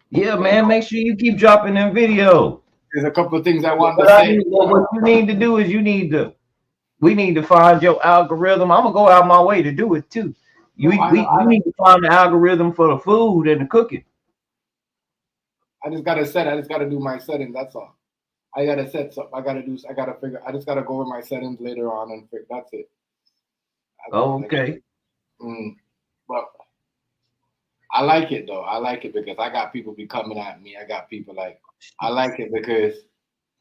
Yeah, man. Make sure you keep dropping them videos. There's a couple of things I want to say. What you need to do is we need to find your algorithm. I'm gonna go out my way to do it too. We need to find the algorithm for the food and the cooking. I just gotta do my settings. That's all. I gotta set something. I just gotta go over my settings later on and figure. That's it. Okay. But I like it though. I like it because I got people be coming at me. I got people like, I like it because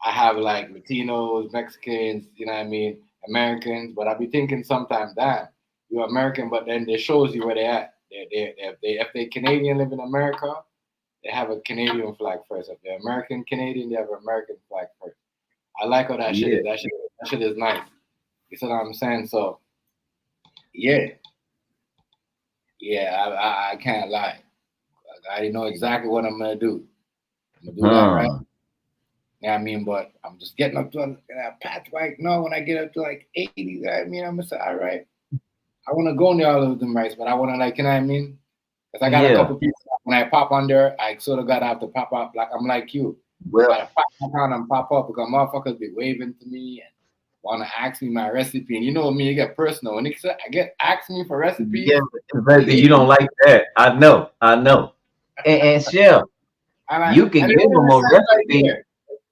I have like Latinos, Mexicans, you know what I mean, Americans. But I be thinking sometimes, damn, you're American, but then it shows you where they at. If they Canadian, live in America, they have a Canadian flag first. If they're American Canadian, they have an American flag first. I like how that shit is. That shit is nice. You see what I'm saying? So, yeah, I can't lie. I know exactly what I'm gonna do. I'm gonna do that right. You know what I mean? But I'm just getting up to a patch right now. When I get up to like 80, you know what I mean? I'm gonna say, all right, I want to go near all of them rights, but I want to like, you know what I mean? Because I got a couple people. When I pop on there, I sort of gotta have to pop up. Like I'm like you. Well, I gotta pop on and pop up because motherfuckers be waving to me and want to ask me my recipe. And you know me, you get personal. When I get asked me for recipes. Yeah, baby, you don't like that. I know. And Chef, you can give them a recipe.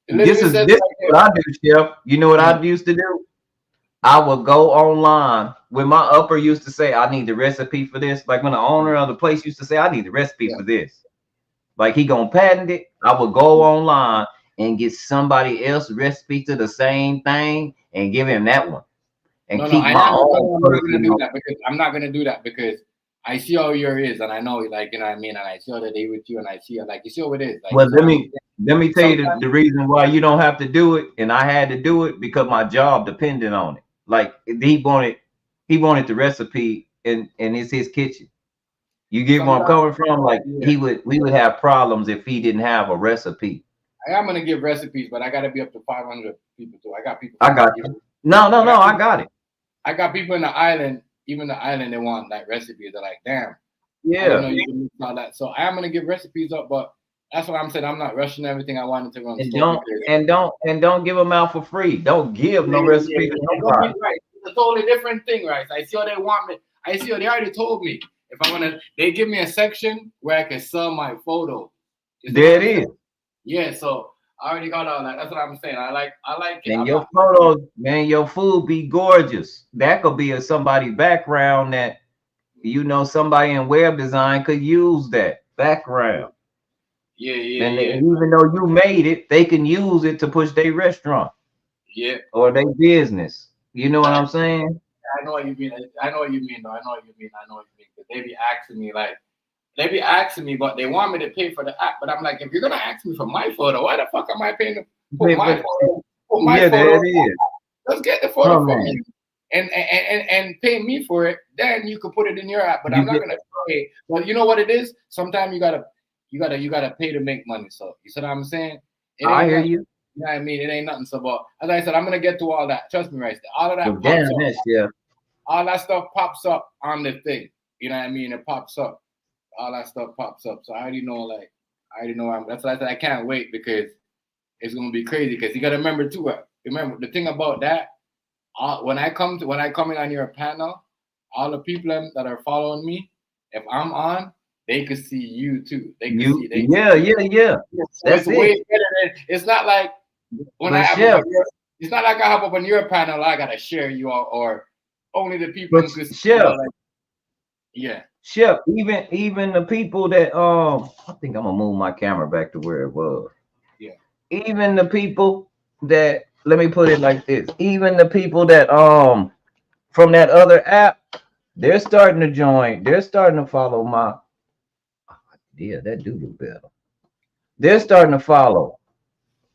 This is what I do, Chef. You know what I used to do? I would go online when my upper used to say, I need the recipe for this. Like when the owner of the place used to say, I need the recipe for this. like he gonna patent it, I would go online and get somebody else's recipe to the same thing and give him that one and No, keep I my am own not gonna do personal. that because I'm not gonna do that because I see how your is, and I know, like, you know what I mean, and I see how the day with you, and I see how, like, you see how it is. Like, Well, you see what I'm saying? let me tell you Sometimes, the reason why you don't have to do it, and I had to do it because my job depended on it. Like he wanted the recipe, and it's his kitchen. You get where I'm sometimes, coming from? Like yeah. we would have problems if he didn't have a recipe. I am gonna give recipes, but I gotta be up to 500 people too. I got people. I got you. No, I got it. I got people in the island. Even the island, they want like recipes. They're like, damn, I didn't Yeah. know you could mix all that. So I am gonna give recipes up, but that's what I'm saying. I'm not rushing everything I wanted to run And slow because don't give them out for free. Don't give no recipe to Don't nobody. be right. It's a totally different thing, right? I see how they want me. I see how they already told me. If I wanna, they give me a section where I can sell my photo. You see There what it I'm is. saying? Yeah, so I already got all that. That's what I'm saying. I like it. And I'm your not, photos, man, your food be gorgeous. That could be a somebody background that somebody in web design could use that background. yeah. And even though you made it, they can use it to push their restaurant Yeah. or their business. You know what I'm saying? I know what you mean. I know what you mean, though. I know what you mean. Because they be asking me, like, but they want me to pay for the app. But I'm like, if you're gonna ask me for my photo, why the fuck am I paying to put my photo? Put my Yeah, photo. there it is. Let's get the photo Come from on. you and pay me for it. Then you could put it in your app. But I'm not gonna pay. Well, you know what it is? Sometimes you gotta pay to make money. So you see what I'm saying? I hear nothing, you. you know what I mean? It ain't nothing. So, but as I said, I'm gonna get to all that. Trust me, right? All of that But pops damn, up. that shit. All that stuff pops up on the thing. You know what I mean? It pops up. All that stuff pops up. So I already know. That's why I said I can't wait because it's gonna be crazy. Because you gotta remember too. Remember the thing about that. When I come in on your panel, all the people that are following me, if I'm on, they could see you too. They could see. Yeah. That's It's way it. better than. It's not like when But I have Chef, it's not like I have up on your panel. I gotta share you all, or only the people but who could see. Chef, Yeah. Chef, even the people that I think I'm gonna move my camera back to where it was. Yeah. Even the people that, let me put it like this, even the people that from that other app, they're starting to join, they're starting to follow my, yeah, that do look better. They're starting to follow.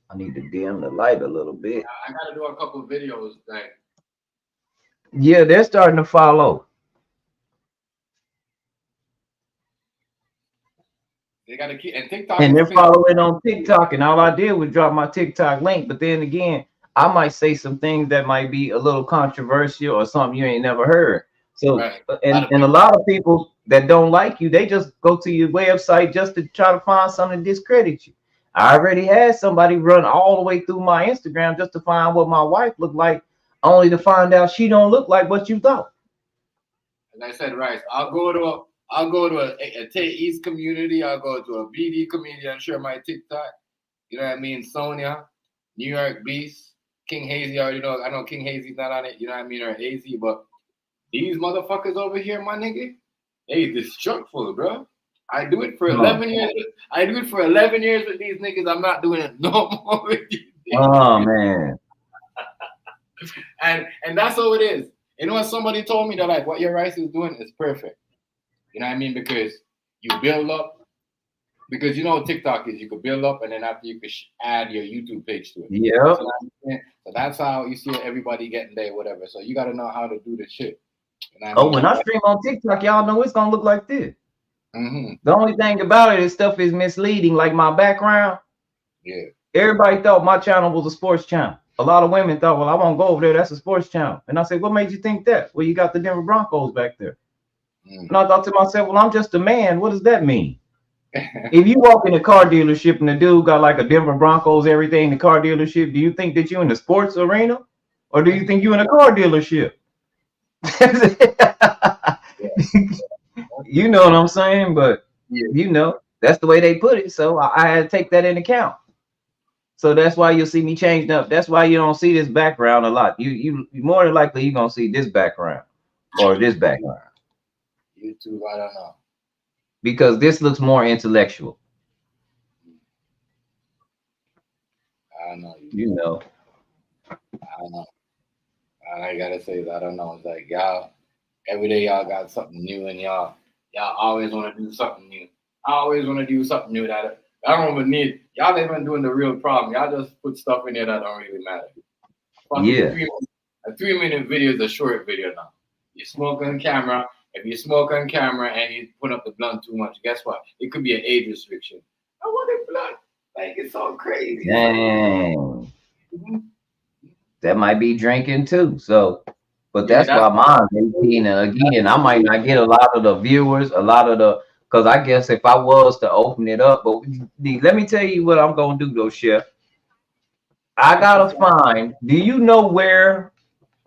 I need to dim the light a little bit. I gotta do a couple of videos. Like, Yeah, they're starting to follow. they gotta keep and TikTok. And is they're big. following on TikTok, and all I did was drop my TikTok link. But then again, I might say some things that might be a little controversial or something you ain't never heard. So, Right. and a lot of people that don't like you, they just go to your website just to try to find something to discredit you. I already had somebody run all the way through my Instagram just to find what my wife looked like, only to find out she don't look like what you thought. As I said, right. I'll go to a Tay East community. I'll go to a BD community and share my TikTok. You know what I mean? Sonia, New York Beast, King Hazy. I already know. I know King Hazy's not on it. You know what I mean? Or Hazy, but these motherfuckers over here, my nigga, they destructful, bro. I do it for 11 years. I do it for 11 years with these niggas. I'm not doing it no more with these niggas. Oh man. And that's how it is. You know what somebody told me that like what your rice is doing is perfect. You know what I mean? Because you build up. Because you know what TikTok is, you could build up and then after you could add your YouTube page to it. Yeah. So that's how you see everybody getting there, whatever. So you got to know how to do this shit. You know what I Oh, mean? when I stream on TikTok, y'all know it's gonna look like this. Mm-hmm. The only thing about it is stuff is misleading, like my background. Yeah. Everybody thought my channel was a sports channel. A lot of women thought, well, I won't go over there. That's a sports channel. And I said, what made you think that? Well, you got the Denver Broncos back there. And I thought to myself, well, I'm just a man. What does that mean? If you walk in a car dealership and the dude got like a Denver Broncos, everything in the car dealership, do you think that you're in the sports arena? Or do you think you're in a car dealership? You know what I'm saying? But you know, that's the way they put it. So I had to take that into account. So that's why you'll see me changed up. That's why you don't see this background a lot. You more than likely you're gonna see this background or this background. YouTube, I don't know. Because this looks more intellectual. I know you. You know. I know. All I gotta say is I don't know. It's like y'all every day y'all got something new and y'all always want to do something new. I always want to do something new that I don't even need. Y'all ain't even doing the real problem. Y'all just put stuff in there that don't really matter. Fucking Yeah. a 3 minute video is a short video now. You smoke on camera. If you smoke on camera and you put up the blunt too much, guess what? It could be an age restriction. I want a blunt. Like it's so crazy. Dang. That might be drinking too. So, but Yeah, that's that's why mine's 18. And again, I might not get a lot of the viewers, a lot of the, because I guess if I was to open it up, but let me tell you what I'm gonna do though, Chef. I gotta find. Do you know where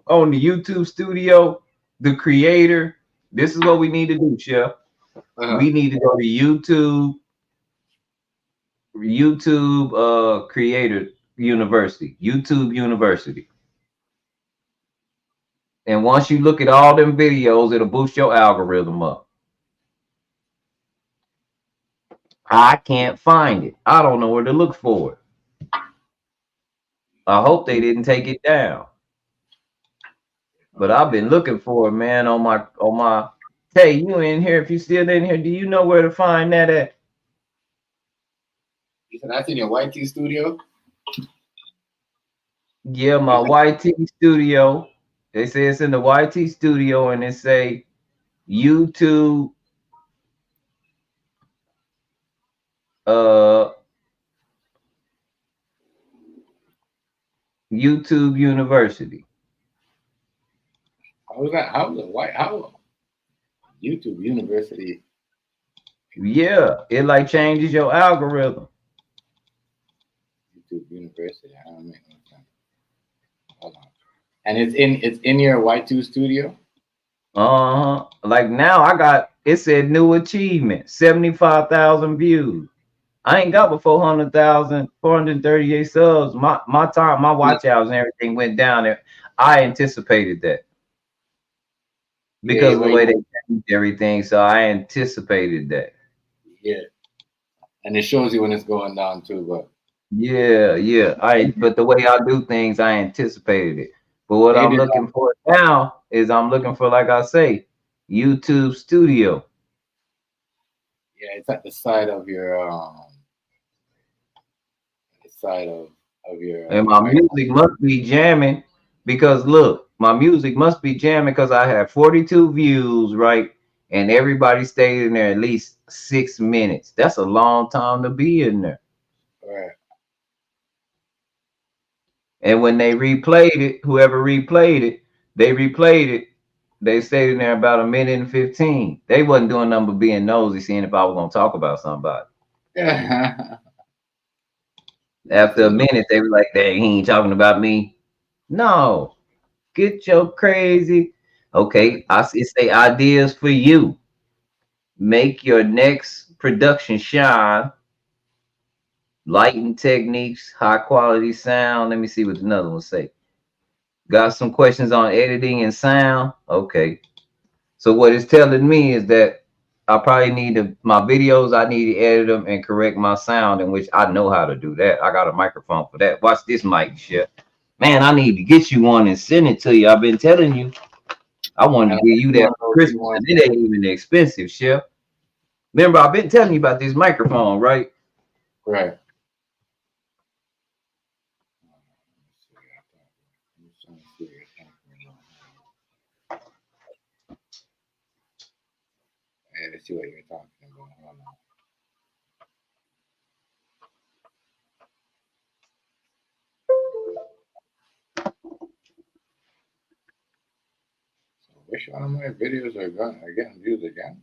on the YouTube studio, the creator? This is what we need to do, Chef. We need to go to YouTube Creator University, YouTube University. And once you look at all them videos, it'll boost your algorithm up. I can't find it. I don't know where to look for it. I hope they didn't take it down. But I've been looking for it, man, on my hey, you in here. If you still in here, do you know where to find that at? You said that's in your YT studio? Yeah, my YT studio. They say it's in the YT studio, and it say YouTube YouTube University. How was that? How was it? Why? How? YouTube University. Yeah, it like changes your algorithm. YouTube University. I don't make no sense. Hold on. And it's in your Y2 studio? Like now I got it said new achievement, 75,000 views. I ain't got but 400,000, 438 subs. My time, my watch hours and everything went down there. I anticipated that because of the way they changed everything. So I anticipated that. Yeah. And it shows you when it's going down too, but Yeah. But the way I do things, I anticipated it. But what they I'm did looking for now is I'm looking for, like I say, YouTube Studio. yeah, it's at the side of your the side of your And my music must be jamming because look, my music must be jamming because I have 42 views, right? And everybody stayed in there at least 6 minutes. That's a long time to be in there. right. And when they replayed it, whoever replayed it, they replayed it. They stayed in there about a minute and 15. They wasn't doing nothing but being nosy, seeing if I was gonna talk about somebody. Yeah. After a minute, they were like, "Dang, he ain't talking about me." No, get your crazy. Okay, it say ideas for you. Make your next production shine. Lighting techniques, high quality sound. Let me see what another one say. Got some questions on editing and sound. Okay. So what it's telling me is that I probably need my videos, I need to edit them and correct my sound, in which I know how to do that. I got a microphone for that. Watch this mic shit. Man, I need to get you one and send it to you. I've been telling you. I wanted to give you that for Christmas, and it ain't even expensive, chef. Remember, I've been telling you about this microphone, right? Right. Yeah, let's see what you're talking about. Hold on. So which one of my videos are getting views again?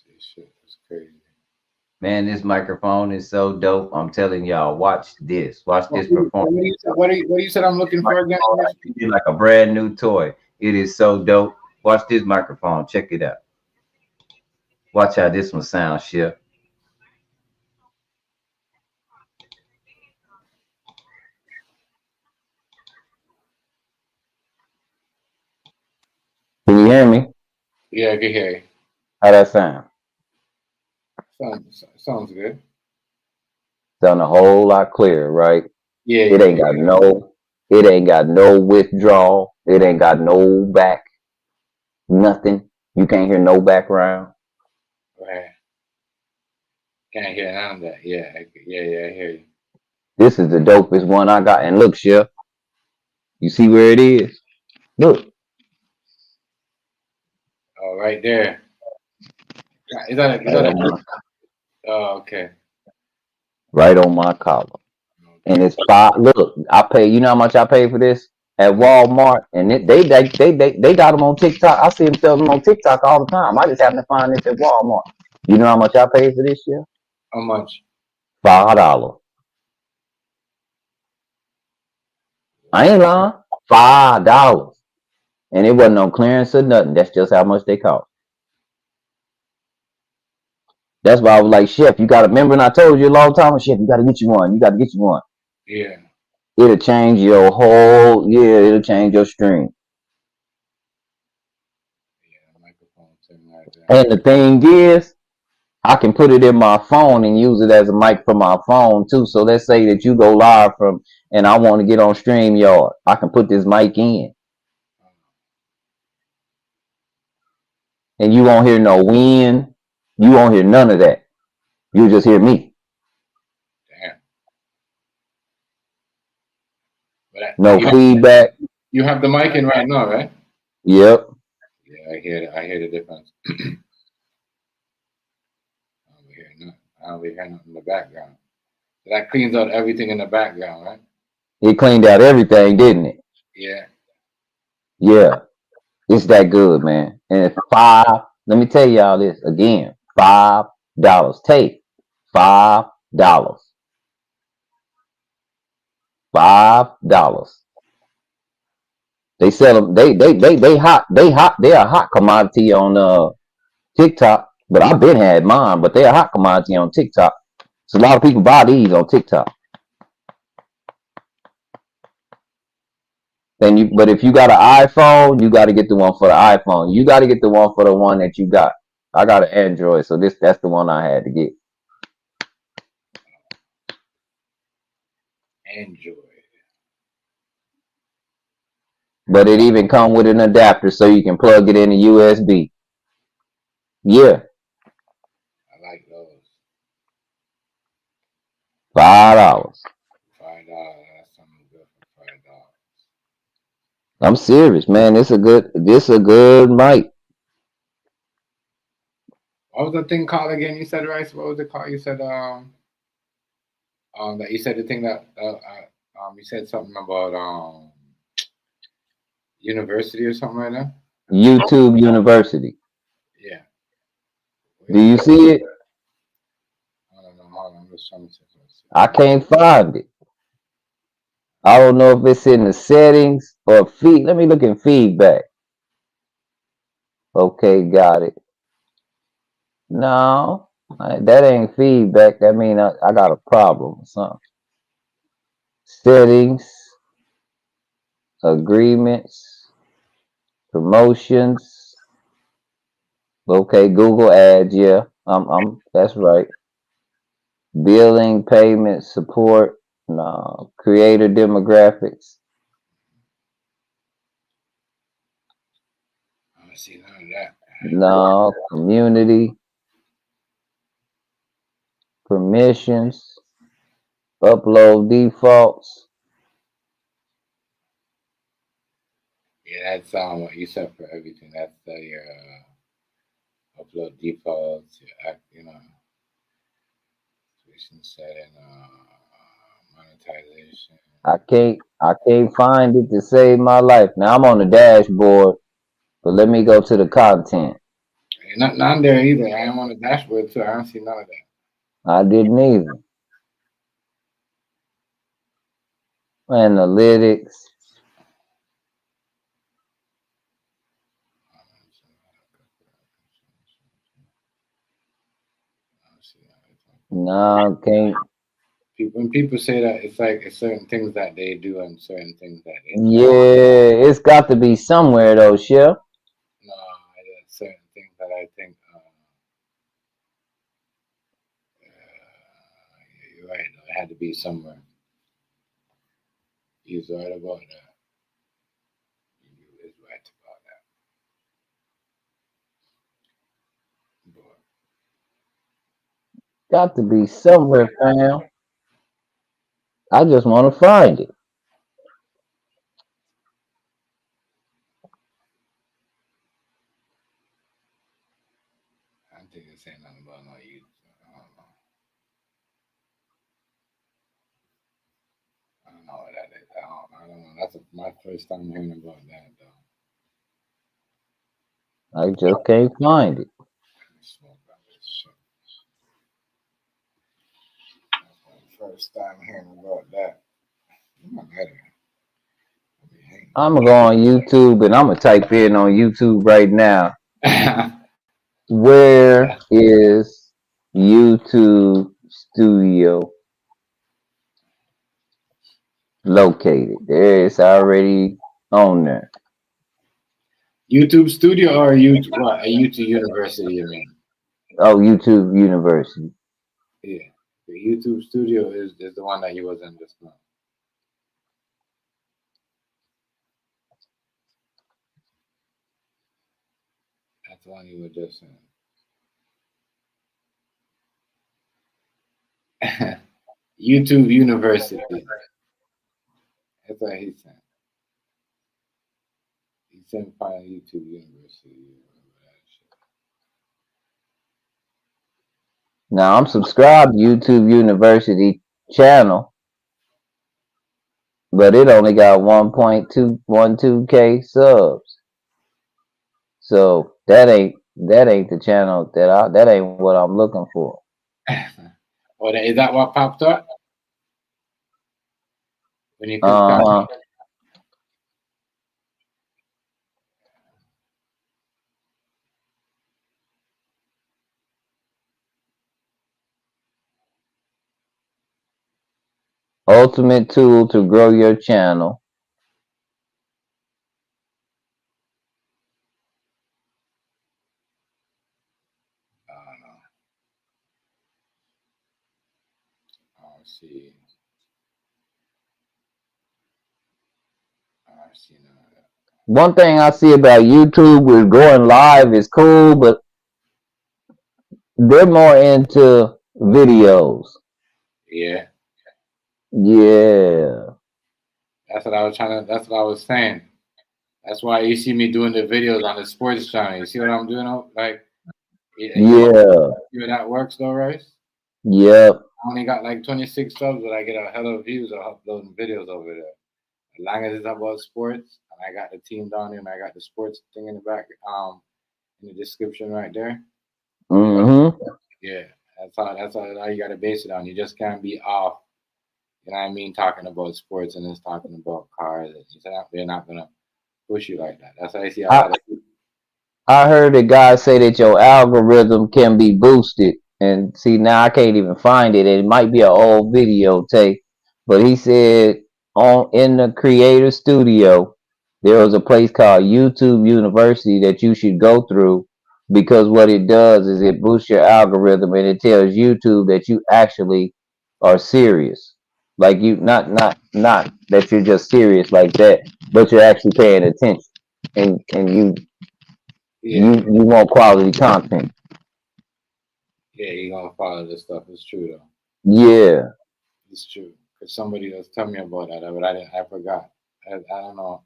This shit is crazy. Man, this microphone is so dope. I'm telling y'all, watch this. Watch this performance. What do you said I'm looking for again? It's like a brand new toy. It is so dope. Watch this microphone. Check it out. Watch how this one sounds, chef. Can Yeah, I can hear you. How that sound? Sounds good. Sound a whole lot clearer, right? Yeah, It ain't got no withdrawal. It ain't got no back, nothing. You can't hear no background. right. Can't hear none of that. Yeah, yeah, I hear you. This is the dopest one I got. And look, Chef, you see where it is? Look, Oh, right there. Is that a, is right that a, on my, oh, okay. right on my collar. And Okay. it's five. Look, I pay. You know how much I pay for this at Walmart, and they got them on TikTok. I see them sell them on TikTok all the time. I just happen to find this at Walmart. You know how much I paid for this year? How much? $5. I ain't lying. $5, and it wasn't on clearance or nothing. That's just how much they cost. That's why I was like, Chef, you got to remember, and I told you a long time, Chef, you got to get you one. You got to get you one. Yeah. It'll change your whole. Yeah, it'll change your stream. Yeah, microphone thing right there. And the thing is, I can put it in my phone and use it as a mic for my phone too. So let's say that you go live from, and I want to get on StreamYard. I can put this mic in, and you won't hear no wind. You won't hear none of that. You'll just hear me. Damn. No feedback. You have the mic in right now, right? Yep. Yeah, I hear the difference. I don't hear nothing in the background. That cleans out everything in the background, right? It cleaned out everything, didn't it? Yeah. Yeah. It's that good, man. And it's five. Let me tell y'all this again. $5. Take $5. $5. They sell them. They hot. They're a hot commodity on TikTok. But I've been had mine. But they're a hot commodity on TikTok. So a lot of people buy these on TikTok. But if you got an iPhone, you got to get the one for the iPhone. You got to get the one for the one that you got. I got an Android, so that's the one I had to get. Android. But it even come with an adapter so you can plug it in a USB. Yeah, I like those. $5. $5. That's something good for $5. I'm serious, man. This a good mic. What was the thing called again? You said, Rice. What was it called? You said that you said the thing that you said something about university or something like that. YouTube University. Yeah. Do you see it? I don't know. Hold on, I'm just trying to see. I can't find it. I don't know if it's in the settings or feed. Let me look in feedback. Okay, got it. No, that ain't feedback. That mean I got a problem or something. Settings, agreements, promotions. Okay, Google Ads. Yeah, that's right. Billing, payment, support. No, creator demographics. I don't see none of that. No, community, permissions, upload defaults. Yeah, that's what you said for everything. That's your upload defaults, your situation setting, monetization. I can't find it to save my life. Now I'm on the dashboard, but let me go to the content. Ain't none there either. I am on the dashboard too. I don't see none of that. I didn't either. Analytics. No, can't. When people say that, it's like it's certain things that they do and certain things that they Yeah, it's got to be somewhere though, Chef. no, certain I think you're right. It had to be somewhere. He's right about that. He is right about that. But Got to be somewhere, fam. I just want to find it. I think it's saying nothing about no youth. I don't know what that is. I don't know. That's my first time hearing about that, though. I just can't find it. Smoke about this shit. That's my first time hearing about that. I'm not mad at him. I'm gonna go on YouTube and I'm gonna type in on YouTube right now. Where is YouTube Studio located? There it's already on there. YouTube Studio or YouTube? What? A YouTube University? You mean? Oh, YouTube University. Yeah. The YouTube Studio is the one that you was in just now. That's the one you were just in. YouTube University. That's what he said. He said find YouTube University. Now I'm subscribed to YouTube University channel, but it only got 1.212K subs. So that ain't the channel that ain't what I'm looking for. Oh, is that what popped up? When you click Ultimate tool to grow your channel. I don't know. Oh, see. I see none of that. One thing I see about YouTube is going live is cool, but they're more into videos. Yeah. Yeah. That's what I was saying. That's why you see me doing the videos on the sports channel. You see what I'm doing? Like, Yeah. See how that works though, right? Yep. I only got like 26 subs, but I get a hell of views of uploading videos over there. As long as it's about sports, and I got the team down there, and I got the sports thing in the back, in the description right there. Mm-hmm. Yeah, that's how you gotta base it on. You just can't be off. You know what I mean? Talking about sports and just talking about cars. They're not gonna push you like that. That's how I see. I heard a guy say that your algorithm can be boosted, and see now I can't even find it. It might be an old videotape, but he said in the Creator Studio there was a place called YouTube University that you should go through, because what it does is it boosts your algorithm and it tells YouTube that you actually are serious. Like you not that you're just serious like that, but you're actually paying attention and you want quality content. Yeah, you're gonna follow this stuff. It's true though. Yeah. It's true. Because somebody was telling me about that, but I forgot. I don't know.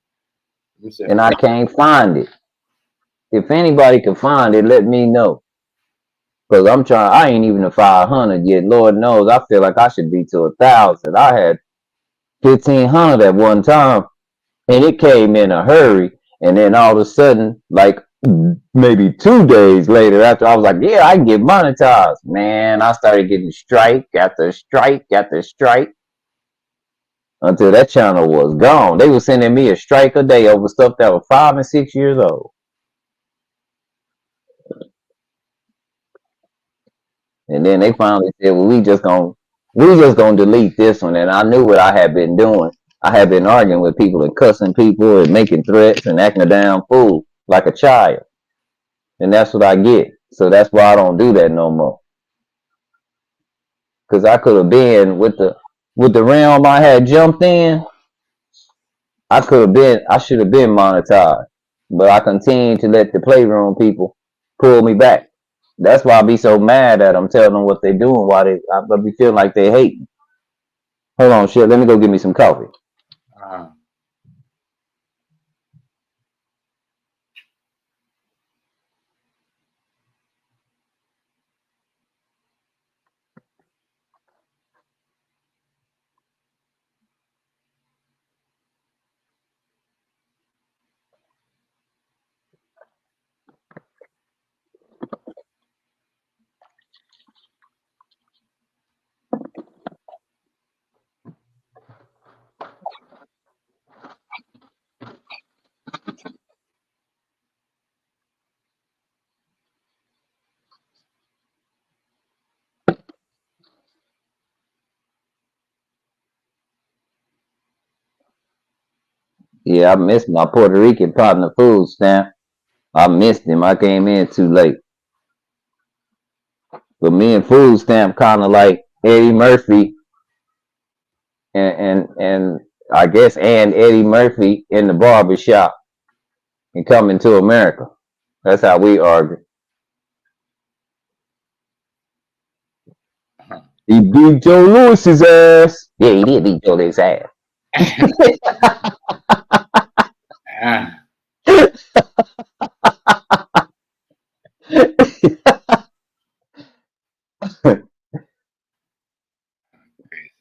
And I can't find it. If anybody can find it, let me know. Cause I ain't even to 500 yet. Lord knows, I feel like I should be to 1,000. I had 1,500 at one time, and it came in a hurry. And then all of a sudden, like maybe 2 days later, after I was like, yeah, I can get monetized. Man, I started getting strike after strike after strike until that channel was gone. They were sending me a strike a day over stuff that was 5 and 6 years old. And then they finally said, well, we just gonna delete this one. And I knew what I had been doing. I had been arguing with people and cussing people and making threats and acting a damn fool like a child. And that's what I get. So that's why I don't do that no more. Cause I could have been with the realm I had jumped in, I should have been monetized. But I continue to let the playroom people pull me back. That's why I be so mad at them, telling them what they doing, I be feeling like they hate me. Hold on, shit, let me go get me some coffee. Uh, Yeah, I missed my Puerto Rican partner food stamp. I missed him. I came in too late. But me and food stamp kind of like Eddie Murphy and I guess and Eddie Murphy in the barber shop and Coming to America. That's how we argue. He beat Joe Lewis's ass. Yeah, he did beat Joe Lewis's ass. crazy.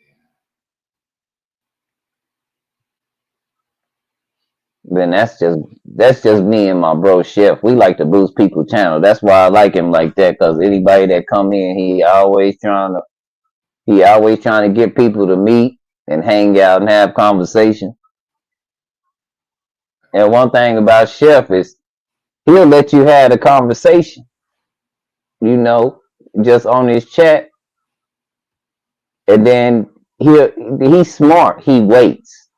Then that's just me and my bro Chef. We like to boost people's channel. That's why I like him like that. Cause anybody that come in, he always trying to get people to meet and hang out and have conversation. And one thing about Chef is he'll let you have a conversation, you know, just on his chat. And then he's smart. He waits.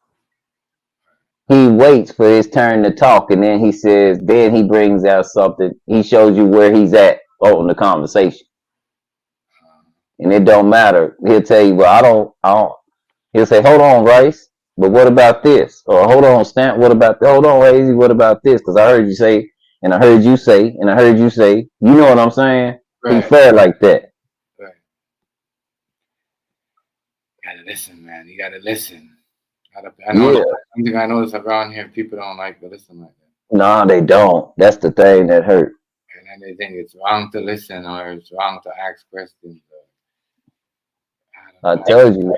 He waits for his turn to talk, and then he brings out something. He shows you where he's at on the conversation. And it don't matter. He'll tell you, well, I don't. He'll say, hold on, Rice, but what about this? Or hold on, Stamp, what about that? Hold on, Lazy, what about this? Because I heard you say, and I heard you say, and I heard you say. You know what I'm saying? Right. He's fair like that. Right. You gotta listen, man. You gotta listen. I know. Yeah. Something I notice around here, people don't like to listen like that. No, they don't. That's the thing that hurt. And then they think it's wrong to listen or it's wrong to ask questions. I told you.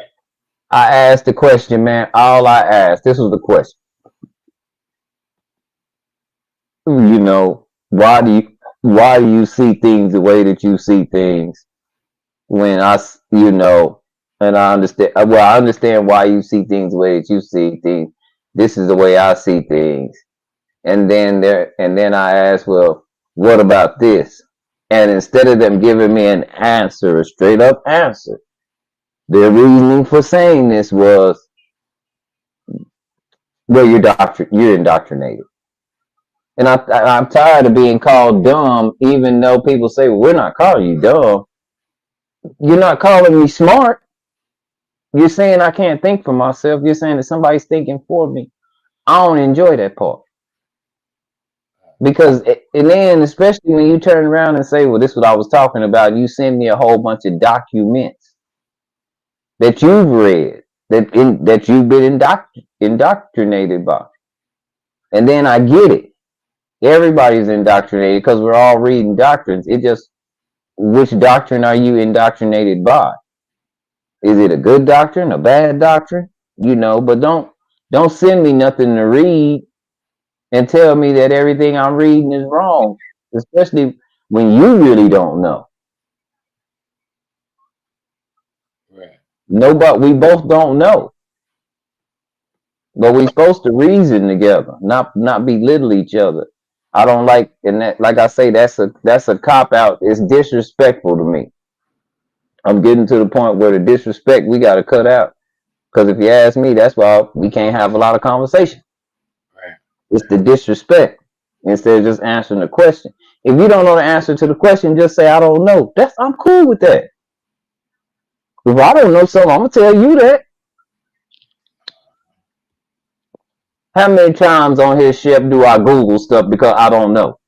I asked the question, man. All I asked, this was the question. You know, why do you see things the way that you see things? When and I understand. Well, I understand why you see things the way that you see things. This is the way I see things. And then I asked, well, what about this? And instead of them giving me an answer, a straight up answer, their reasoning for saying this was, well, you're indoctrinated. And I'm tired of being called dumb, even though people say, well, we're not calling you dumb. You're not calling me smart. You're saying I can't think for myself. You're saying that somebody's thinking for me. I don't enjoy that part. Because, and then, especially when you turn around and say, well, this is what I was talking about, you send me a whole bunch of documents that you've read, that you've been indoctrinated by. And then I get it. Everybody's indoctrinated because we're all reading doctrines. It just, which doctrine are you indoctrinated by? Is it a good doctrine, a bad doctrine? You know, but don't send me nothing to read and tell me that everything I'm reading is wrong, especially when you really don't know. Right. We both don't know. But we're supposed to reason together, not belittle each other. I don't like, and that, like I say, that's a cop out. It's disrespectful to me. I'm getting to the point where the disrespect we got to cut out. Because if you ask me, that's why we can't have a lot of conversation. Right. It's the disrespect instead of just answering the question. If you don't know the answer to the question, just say I don't know. I'm cool with that. If I don't know something, I'm gonna tell you that. How many times on his ship do I Google stuff because I don't know?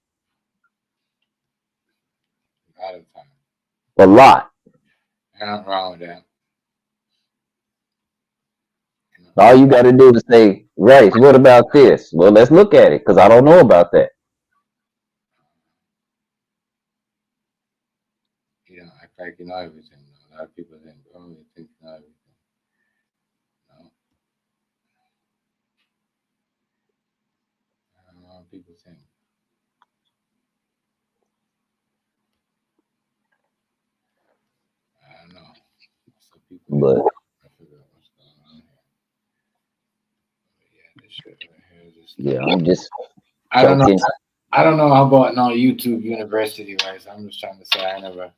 A lot of time. A lot. And nothing wrong with that. All you got to do is say, Race, what about this? Well, let's look at it because I don't know about that. You know, act like you know everything. A lot of people think, oh, you think you know everything. No. I don't know what people think. I don't know. So people But I figure out what's going on here. But yeah, this shit right here is just. yeah, I'm just I don't know. joking. I don't know about no YouTube University wise. I'm just trying to say I don't know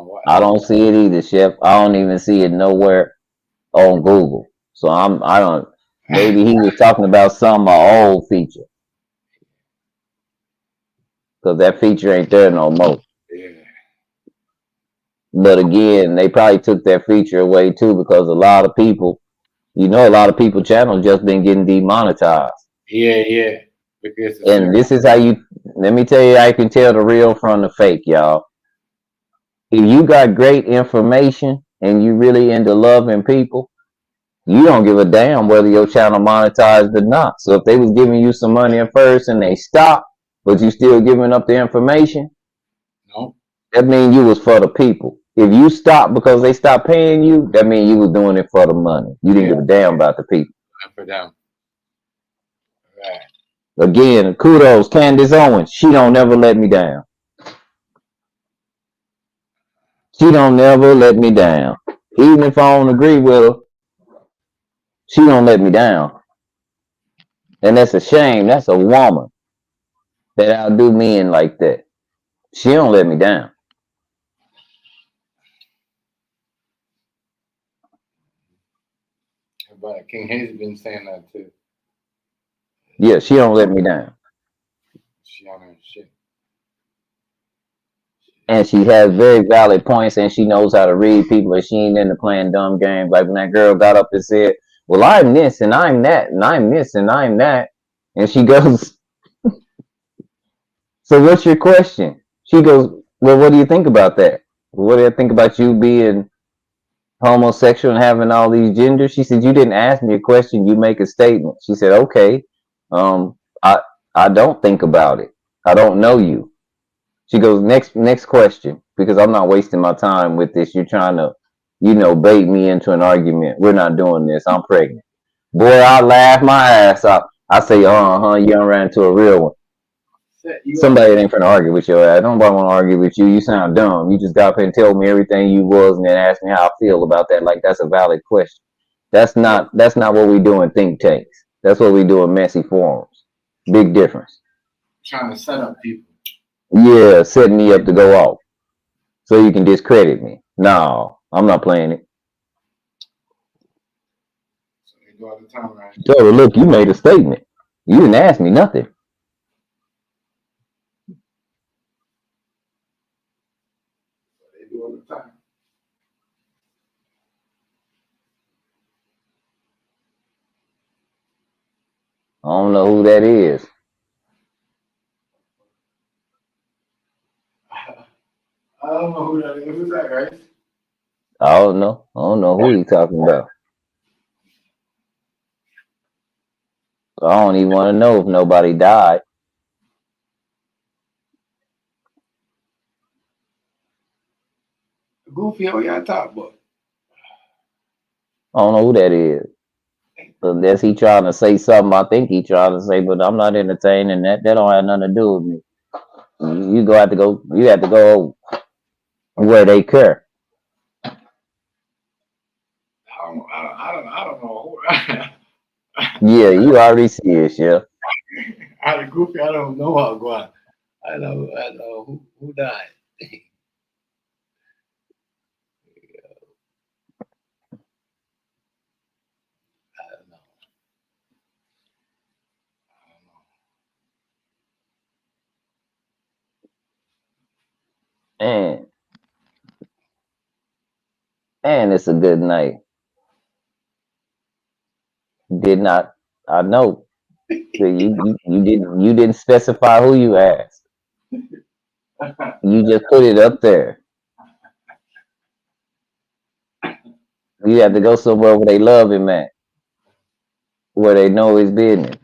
what. I don't see it either, Chef. I don't even see it nowhere on Google. So I don't. Maybe he was talking about some old feature because that feature ain't there no more. Yeah. But again, they probably took that feature away too because a lot of people, a lot of people channels just been getting demonetized. Yeah. Because And this is how let me tell you how you can tell the real from the fake, y'all. If you got great information and you really into loving people, you don't give a damn whether your channel monetized or not. So if they was giving you some money at first and they stopped, but you still giving up the information, no. that means you was for the people. If you stopped because they stopped paying you, that means you was doing it for the money. You didn't give a damn about the people. Not for them. Right. Again, kudos, Candace Owens. She don't never let me down. She don't never let me down. Even if I don't agree with her, she don't let me down. And that's a shame. That's a woman that outdo men like that. She don't let me down. But King Hayes been saying that too. Yeah, she don't let me down. She on her shit. And she has very valid points and she knows how to read people and she ain't into playing dumb games. Like when that girl got up and said, well, I'm this and I'm that and I'm this and I'm that. And she goes, so what's your question? She goes, well, what do you think about that? What do you think about you being homosexual and having all these genders? She said, you didn't ask me a question, you make a statement. She said, okay, um, I I don't think about it. I don't know you. She goes, next question, because I'm not wasting my time with this. You're trying to, bait me into an argument. We're not doing this. I'm pregnant. Boy, I laugh my ass off. I say, you done ran into a real one. Somebody ain't finna argue with your ass. Nobody want to argue with you. You sound dumb. You just got up and tell me everything you was, and then ask me how I feel about that. Like that's a valid question. That's not what we do in think tanks. That's what we do in messy forums. Big difference. Trying to set up people. Yeah, setting me up to go off so you can discredit me. No, I'm not playing it. So they do all the time, right? Tell her, look, you made a statement. You didn't ask me nothing. So they do all the time. I don't know who that is. I don't know who that is. Who's that, right? I don't know. I don't know who he talking about. I don't even want to know if nobody died. Goofy, what y'all talking about? I don't know who that is. Unless he trying to say something I think he trying to say, but I'm not entertaining that. That don't have nothing to do with me. You have to go where they care. I don't know. Yeah, you already see it, yeah. Out of Goofy, I don't know how going. I know who died. I don't know. I don't know. And it's a good night. Did not. I know. So you didn't specify who you asked. You just put it up there. You have to go somewhere where they love him at, where they know his business,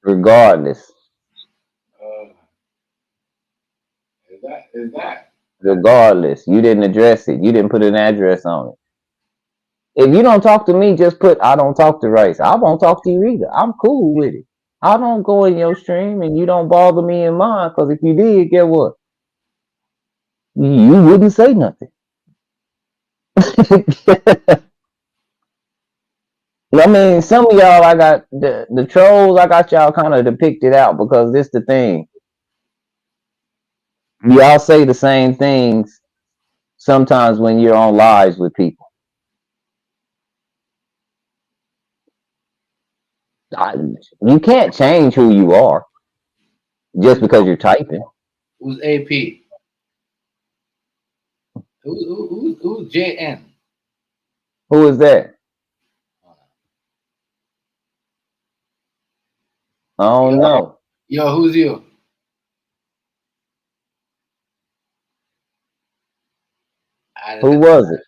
regardless. Is that? Regardless, you didn't address it. You didn't put an address on it. If you don't talk to me, just put I don't talk to Rice. I won't talk to you either. I'm cool with it. I don't go in your stream and you don't bother me in mine, because if you did, get what? You wouldn't say nothing. I mean, some of y'all, I got the trolls, I got y'all kind of depicted out, because this the thing. Y'all say the same things sometimes when you're on lives with people. You can't change who you are just because you're typing. Who's AP? Who's JN? Who is that? I don't know. Yo, who's you? Who was it?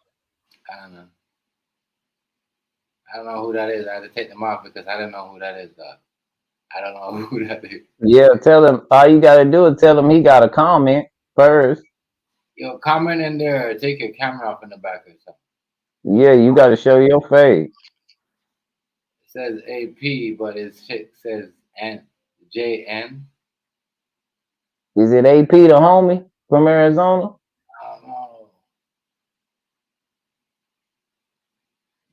I don't know. I don't know who that is. I had to take them off because I don't know who that is, though. I don't know who that is. Yeah, tell him. All you gotta do is tell him he got a comment first. Yo, comment in there. Take your camera off in the back or something. Yeah, you gotta show your face. It says AP, but it says JN. Is it AP the homie from Arizona? I don't know.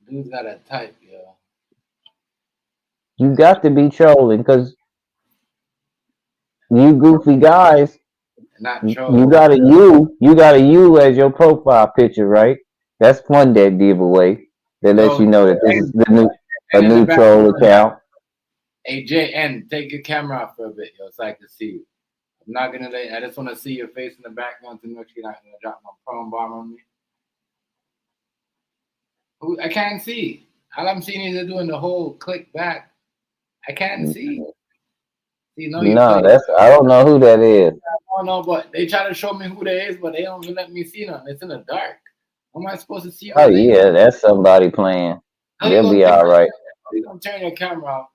Dude's got a type, yo. You got to be trolling, because you goofy guys. Not trolling. You got a you as your profile picture, right? That's one that giveaway that lets you know that this is a new troll account. Hey JN, take your camera off for a bit, yo, so I can see you. I'm not gonna I just want to see your face in the background to know you're not gonna drop no prom bomb on me. I can't see. All I'm seeing is they're doing the whole click back. I can't see. No, I don't know who that is. I don't know, but they try to show me who that is, but they don't even let me see nothing. It's in the dark. How am I supposed to see? Oh yeah, that's somebody playing. They'll be all right. You're gonna turn your camera off.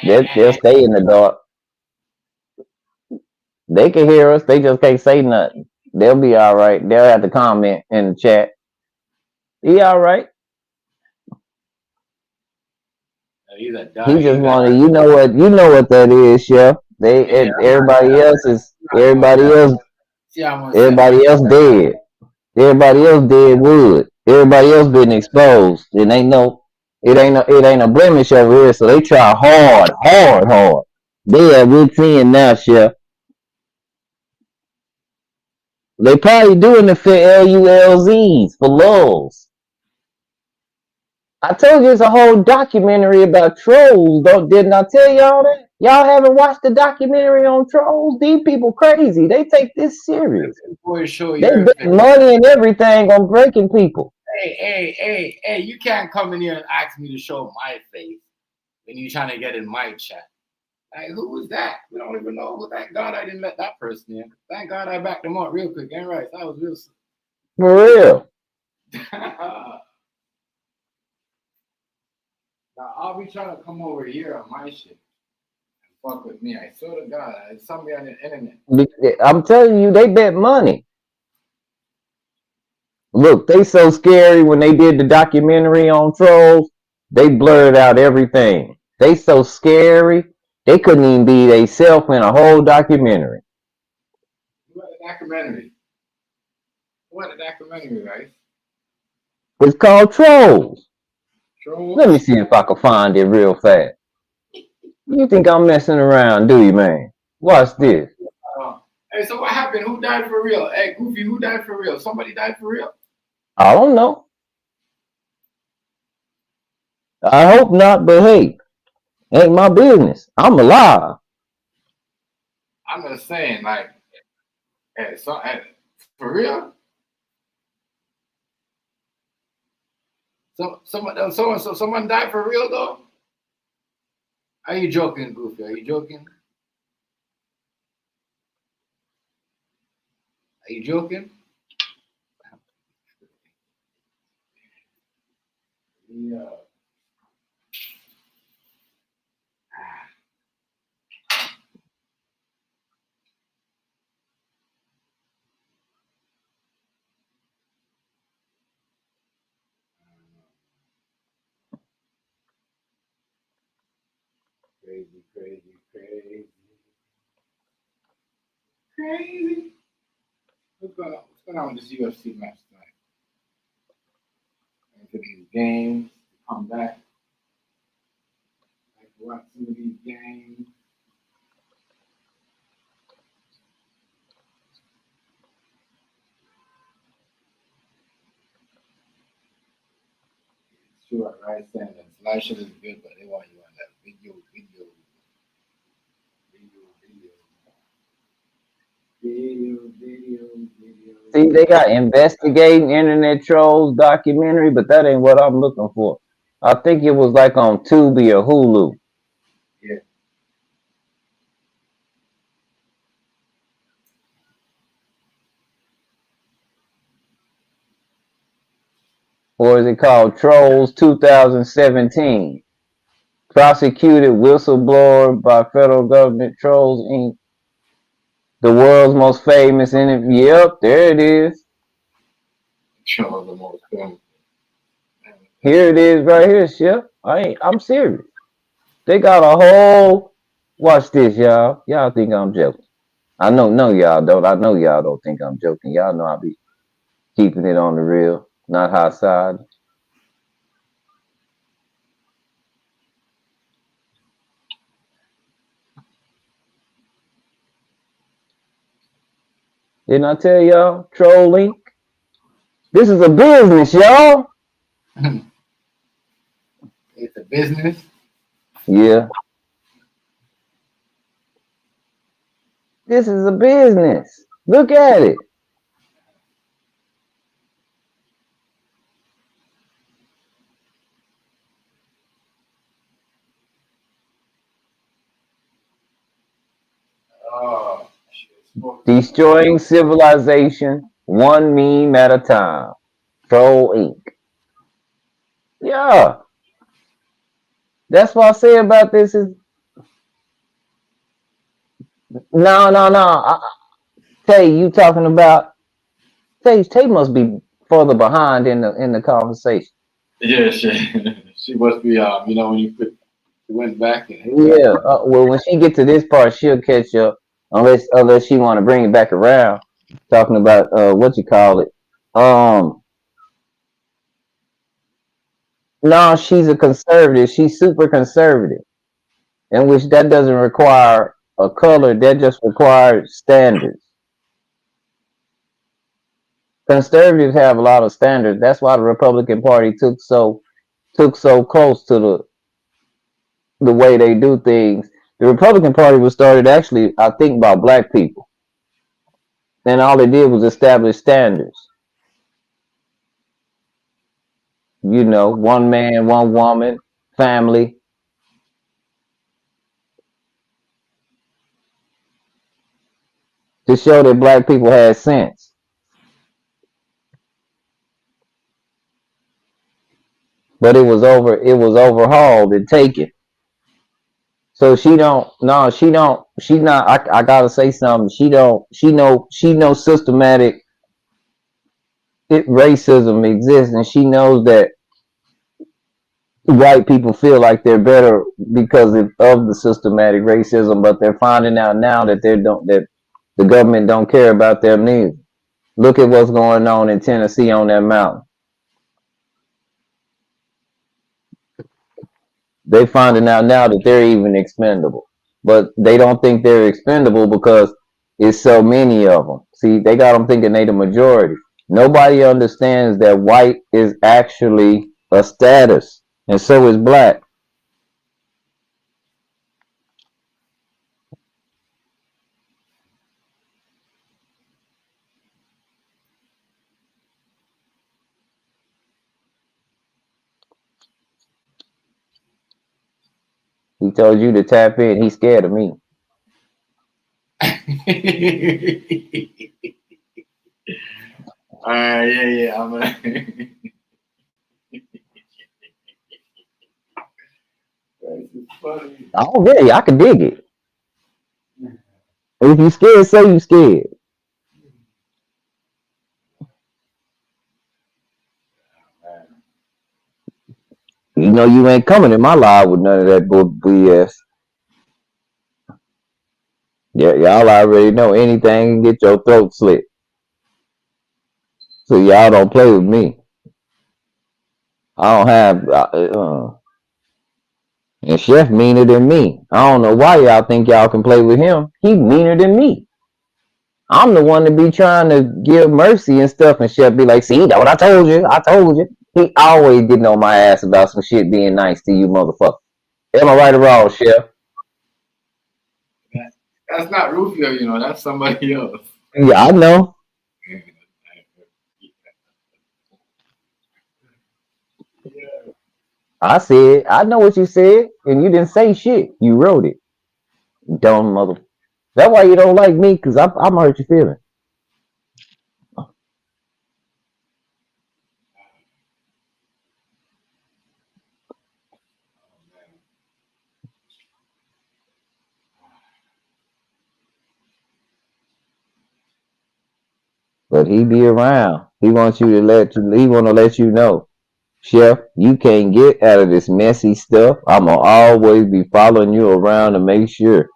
They'll stay in the dark. They can hear us. They just can't say nothing. They'll be all right. They'll have to comment in the chat. He all right. He just wanted. You know what that is, Chef. Everybody else dead. Everybody else dead wood. Everybody else been exposed. It ain't a blemish over here. So they try hard. They at wit's end now, Chef. They probably doing it for LULZs, for lulz. I told you it's a whole documentary about trolls. Didn't I tell y'all that? Y'all haven't watched the documentary on trolls? These people crazy. They take this serious. They bet money and everything on breaking people. Hey, you can't come in here and ask me to show my face when you're trying to get in my chat. Like, who was that? We don't even know. Thank God I didn't let that person in. Thank God I backed them up real quick. Ain't right? That was real. For real. Now, I'll be trying to come over here on my shit and fuck with me. I swear to God, it's somebody on the internet. I'm telling you, they bet money. Look, they so scary when they did the documentary on trolls, they blurred out everything. They so scary, they couldn't even be themselves in a whole documentary. What a documentary. Right? It's called Trolls. Let me see if I can find it real fast. You think I'm messing around, do you, man? Watch this. Hey, so what happened? Who died for real? Hey, Goofy, who died for real? Somebody died for real? I don't know. I hope not, but hey, ain't my business. I'm alive. I'm just saying, like, for real. Someone died for real though. Are you joking, Goofy? Are you joking? Are you joking? Yeah. Crazy, crazy, crazy, crazy. What's going on with this UFC match tonight? Into these games, come back. Like watch some of these games. Sure, right? Saying that live shit is good, but they want you on that video. See, they got investigating internet trolls documentary, but that ain't what I'm looking for. I think it was like on Tubi or Hulu. Yeah. Or is it called Trolls 2017? Prosecuted whistleblower by federal government Trolls Inc. The world's most famous interview. Yep, there it is. Show the most film. Here it is right here, Shep. I'm serious. They got a whole watch this, y'all. Y'all think I'm joking. I know no y'all don't. I know y'all don't think I'm joking. Y'all know I be keeping it on the real, not hot side. Didn't I tell y'all? Trolling. This is a business, y'all. It's a business. Yeah. This is a business. Look at it. Oh, shit. Destroying civilization, one meme at a time. Troll Inc. Yeah. That's what I say about this is no. Tay, you talking about Tay must be further behind in the conversation. Yeah, she must be. When you went back and Yeah. Well, when she get to this part, she'll catch up. Unless she want to bring it back around, talking about what you call it. No, she's a conservative. She's super conservative, in which that doesn't require a color. That just requires standards. Conservatives have a lot of standards. That's why the Republican Party took so close to the way they do things. The Republican Party was started actually, I think, by black people, and all they did was establish standards. You know, one man, one woman, family, to show that black people had sense. But it was overhauled and taken. So she's not, I gotta say something. She knows systematic racism exists, and she knows that white people feel like they're better because of the systematic racism, but they're finding out now that that the government don't care about them neither. Look at what's going on in Tennessee on that mountain. They finding out now that they're even expendable, but they don't think they're expendable because it's so many of them. See, they got them thinking they the majority. Nobody understands that white is actually a status, and so is black. He told you to tap in. He's scared of me. Yeah. I'm gonna. This is funny. Oh yeah, I can dig it. If you scared, say you scared. Man. You know you ain't coming in my live with none of that BS. Yeah, y'all already know anything can get your throat slit. So y'all don't play with me. I don't have. And Chef meaner than me. I don't know why y'all think y'all can play with him. He meaner than me. I'm the one to be trying to give mercy and stuff, and Chef be like, "See, that what I told you? I told you." He always getting on my ass about some shit being nice to you, motherfucker. Am I right or wrong, Chef? That's not Rufio, you know. That's somebody else. Yeah, I know. I said, I know what you said, and you didn't say shit. You wrote it. Dumb mother. That's why you don't like me, because I'm hurt your feelings. But he be around. He wants you to he want to let you know, Chef, you can't get out of this messy stuff. I'm gonna always be following you around to make sure.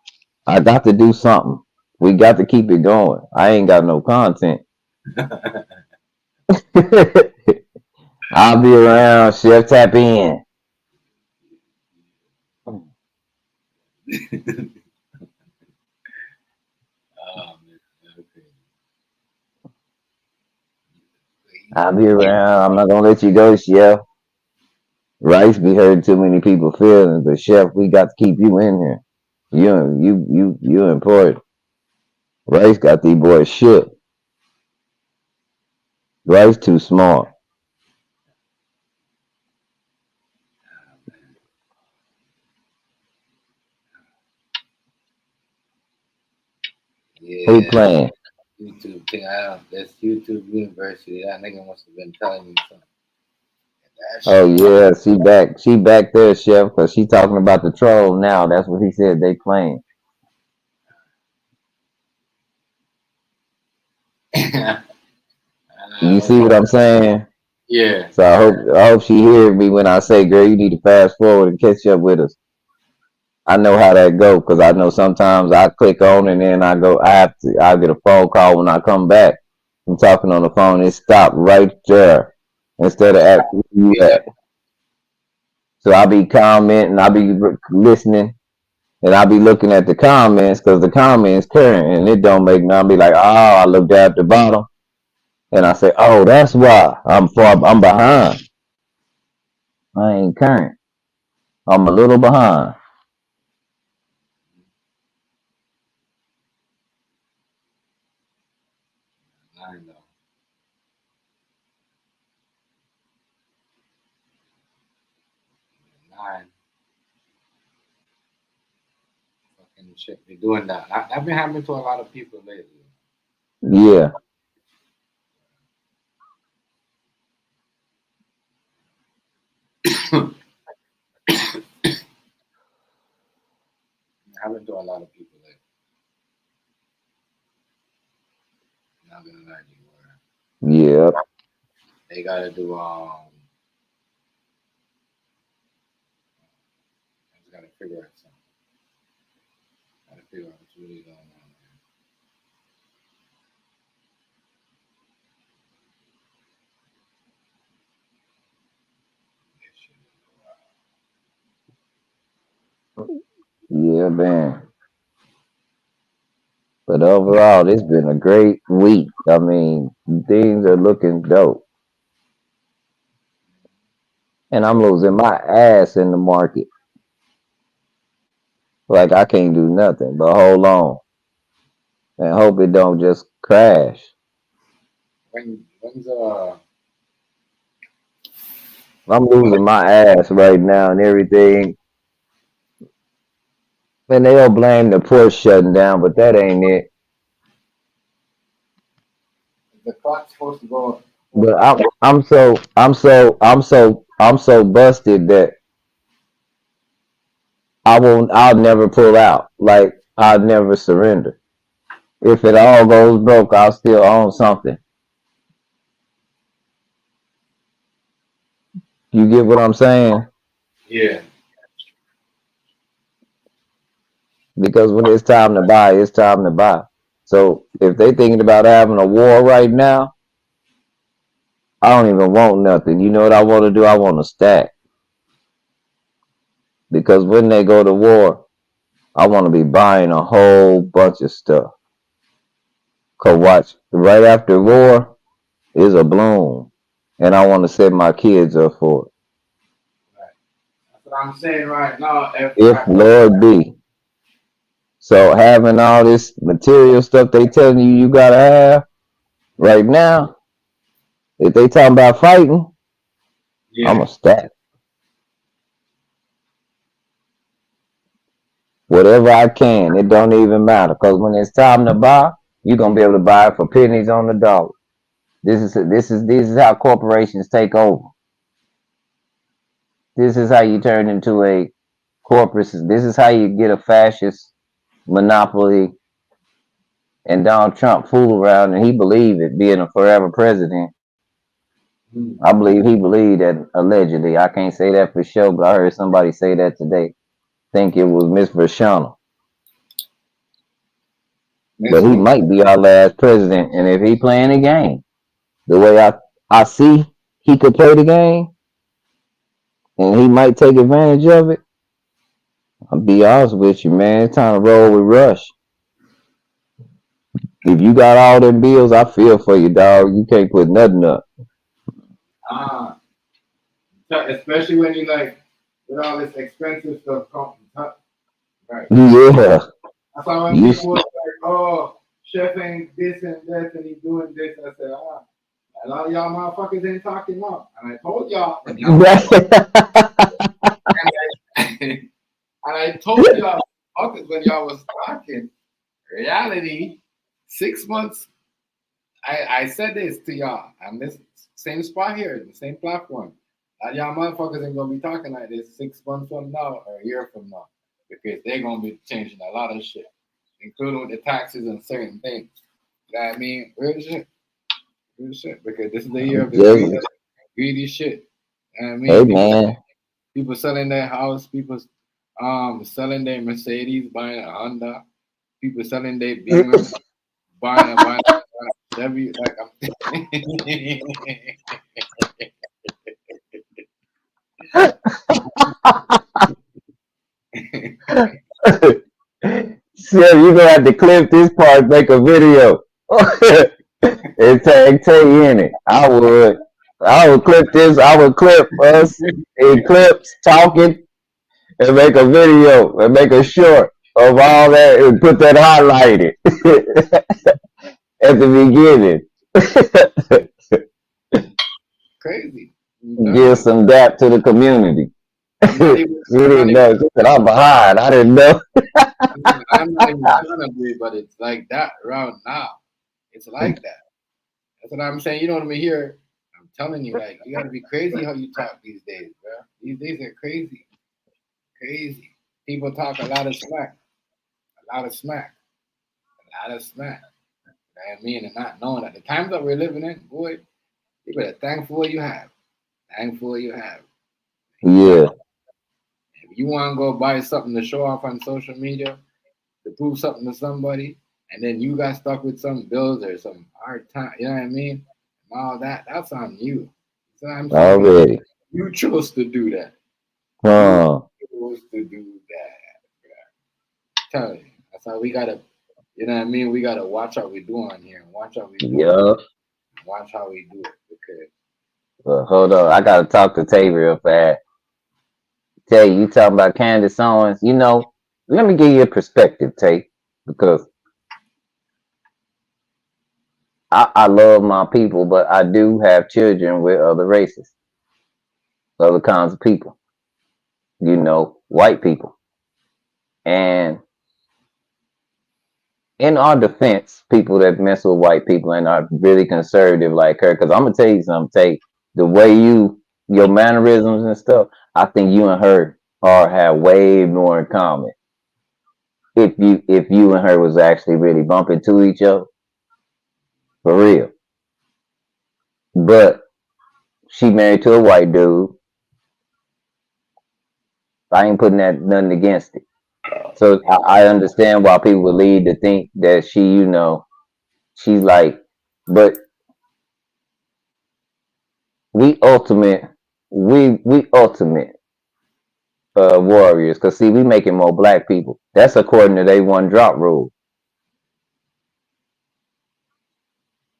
I got to do something. We got to keep it going. I ain't got no content. I'll be around, Chef. Tap in. Okay. I'll be around. I'm not gonna let you go, Chef. Rice be hurting too many people feelings, but Chef, we got to keep you in here. You important. Rice got these boys shook. Rice too smart. Who Yeah, playing? YouTube thing. That's YouTube University. That nigga must have been telling me something. That Oh shit. yeah, she back. She back there, Chef, because she talking about the troll now. That's what he said they playing. You see what I'm saying? Yeah. So I hope she hears me when I say, girl, you need to fast forward and catch up with us. I know how that go because I know sometimes I click on and then I get a phone call when I come back. I'm talking on the phone. It stopped right there instead of at yeah. So I be commenting, I be listening, and I be looking at the comments because the comments current and it don't make me. I be like, oh, I look down at the bottom and I say, oh, that's why I'm behind. I ain't current. I'm a little behind. I know. Nine. Fucking shit. Be doing that. I've been happening to a lot of people lately. Yeah. Happened to a lot of people lately. Not gonna lie to you. Yeah. They gotta do I just gotta figure out something. Gotta figure out what's really going on there. This shit is Yeah, man. But overall, it's been a great week. I mean, things are looking dope. And I'm losing my ass in the market. Like I can't do nothing but hold on and hope it don't just crash. when's I'm losing my ass right now and everything. And they'll blame the port shutting down, but that ain't it. The clock's supposed to go. But I'm so busted that I'll never pull out. Like I'll never surrender. If it all goes broke, I'll still own something. You get what I'm saying? Yeah. Because when it's time to buy, it's time to buy. So if they thinking about having a war right now, I don't even want nothing. You know what I want to do? I want to stack. Because when they go to war, I want to be buying a whole bunch of stuff. Cause watch, right after war is a bloom. And I want to set my kids up for it. That's what I'm saying right now. If Lord be. So having all this material stuff they telling you gotta have right now, if they talking about fighting, Yeah. I'm a stack. Whatever I can, it don't even matter. Cause when it's time to buy, you're gonna be able to buy it for pennies on the dollar. This is how corporations take over. This is how you turn into a corporate. This is how you get a fascist monopoly. And Donald Trump fooled around and he believed it, being a forever president. I believe he believed that allegedly. I can't say that for sure, but I heard somebody say that today. Think it was Miss Vershana. But he might be our last president. And if he playing the game, the way I see he could play the game, and he might take advantage of it, I'll be honest with you, man. It's time to roll with Rush. If you got all them bills, I feel for you, dog. You can't put nothing up. Especially when you like with all this expensive stuff right. Yeah. That's why when people was like, oh, chef ain't this and that and he's doing this, I said, a lot of y'all motherfuckers ain't talking up. And I told y'all, and I told y'all when y'all was talking, reality, 6 months, I said this to y'all on this same spot here, the same platform. Y'all motherfuckers ain't gonna be talking like this 6 months from now or a year from now. Because they're gonna be changing a lot of shit, including with the taxes and certain things. You know what I mean? Real shit. Real shit. Because this is the year of the greedy shit. You know what I mean? Hey, man. People selling their house, people selling their Mercedes, buying a Honda, people selling their Beamer, buying a Chevy. Like So you're gonna have to clip this part, make a video. And tag Tay in it. I would clip this, I would clip us in clips talking and make a video and make a short of all that and put that highlighted at the beginning. crazy. Give some dap to the community. You didn't know. She said, I'm behind. I didn't know. I'm not even trying to agree, but it's like that around now. It's like that. That's what I'm saying. You don't even hear. I'm telling you, like, you gotta be crazy how you talk these days, bro. These days are crazy. Crazy. People talk a lot of smack. A lot of smack. A lot of smack. You know what I mean? And not knowing that the times that we're living in, boy, you better thankful you have. Thankful you have. Yeah. If you want to go buy something to show off on social media, to prove something to somebody, and then you got stuck with some bills or some hard time, you know what I mean? And all that, that's on you. So I'm saying, Already. you chose to do that. You chose to do that. Tell you. That's how we gotta, you know what I mean? We gotta watch how we do on here and watch how we do it. Watch how we do it. Okay. Well, hold on. I gotta talk to Tay real fast. Tay, you talking about Candace Owens. You know, let me give you a perspective, Tay, because I love my people, but I do have children with other races, other kinds of people. You know, white people. And in our defense, people that mess with white people and are really conservative like her, because I'm gonna tell you something, Tate, the way your mannerisms and stuff, I think you and her have way more in common. If you and her was actually really bumping to each other, for real. But she married to a white dude. I ain't putting that nothing against it. So I understand why people would lead to think that she, she's like, but we ultimate, we ultimate warriors. Cause see, we making more black people. That's according to they one drop rule.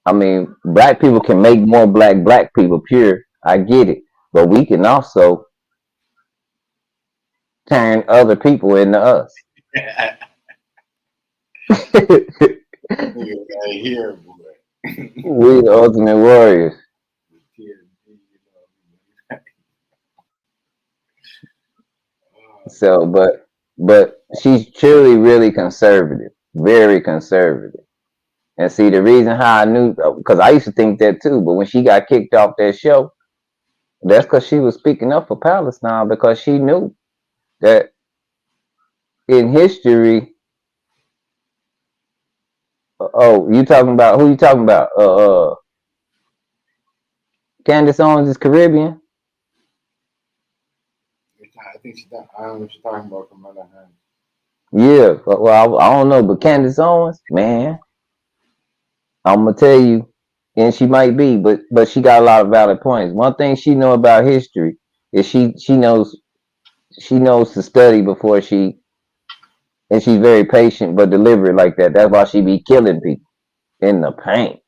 I mean, black people can make more black people pure. I get it, but we can also turn other people into us. Nigga right here, boy. We the ultimate warriors. So, but she's truly really conservative, very conservative. And see, the reason how I knew, because I used to think that too, but when she got kicked off that show, that's because she was speaking up for Palestine, because she knew that in history. Oh, you talking about who? You talking about? Candace Owens is Caribbean. I think she's done. I don't know what you're talking about from other hand. Yeah, well, I don't know, but Candace Owens, man, I'm gonna tell you, and she might be, but she got a lot of valid points. One thing she know about history is she knows to study before and she's very patient but deliberate like that. That's why she be killing people in the paint.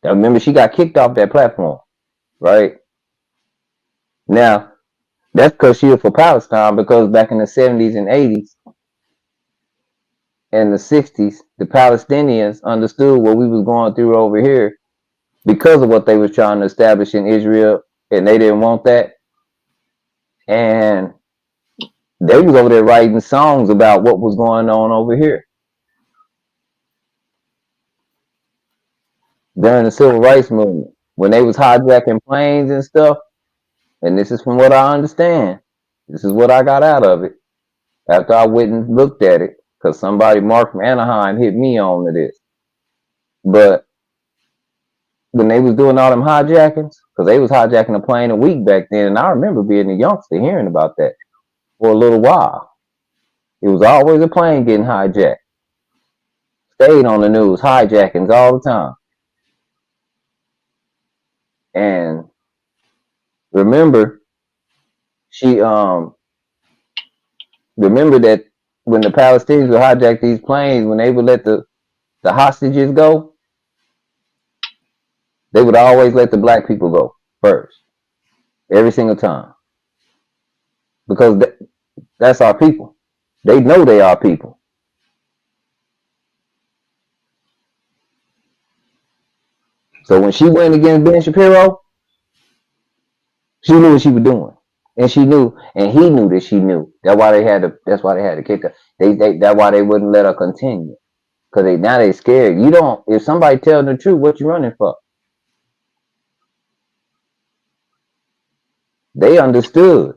Now, remember, she got kicked off that platform, right? Now, that's because she was for Palestine, because back in the 70s and 80s and the 60s, the Palestinians understood what we was going through over here because of what they was trying to establish in Israel, and they didn't want that. And they was over there writing songs about what was going on over here during the civil rights movement, when they was hijacking planes and stuff. And this is from what I understand. This is what I got out of it after I went and looked at it, because somebody, Mark from Anaheim, hit me on to this. But when they was doing all them hijackings, because they was hijacking a plane a week back then, and I remember being a youngster hearing about that for a little while. It was always a plane getting hijacked. Stayed on the news, hijackings all the time. And remember, remember that when the Palestinians would hijack these planes, when they would let the hostages go, they would always let the black people go first, every single time, because that's our people. They know they are people. So when she went against Ben Shapiro, she knew what she was doing, and she knew, and he knew that she knew. That's why they had to kick her. That's why they wouldn't let her continue, because now they scared. You don't. If somebody tells the truth, what you running for? They understood.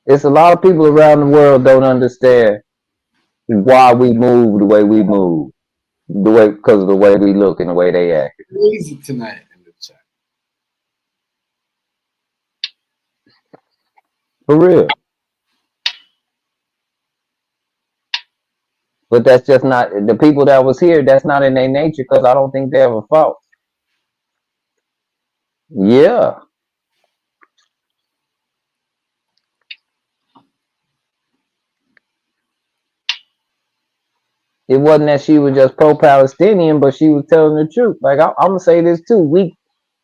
It's a lot of people around the world don't understand why we move the way we move, because of the way we look and the way they act. Crazy tonight in the chat. For real. But that's just not the people that was here. That's not in their nature, because I don't think they ever fought. Yeah. It wasn't that she was just pro-Palestinian, but she was telling the truth. Like I'm gonna say this too.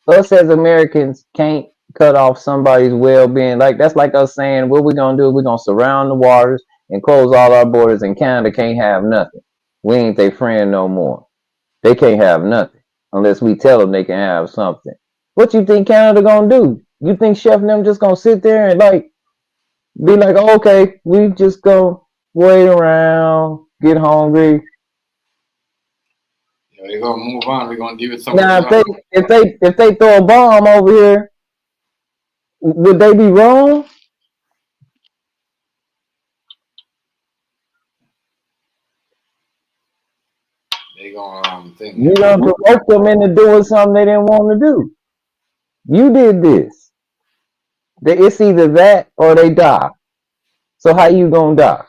Us as Americans can't cut off somebody's well-being. Like that's like us saying, what we're gonna do? We're gonna surround the waters and close all our borders, and Canada can't have nothing. We ain't their friend no more. They can't have nothing unless we tell them they can have something. What you think Canada gonna do? You think Chef and them just gonna sit there and like be like, oh, okay, we just go wait around, get hungry. Yeah, we're gonna move on. We're gonna give it some Now, love. if they throw a bomb over here, would they be wrong? They gonna think You done provoked them into doing something they didn't want to do. You did this. It's either that or they die. So how you gonna die?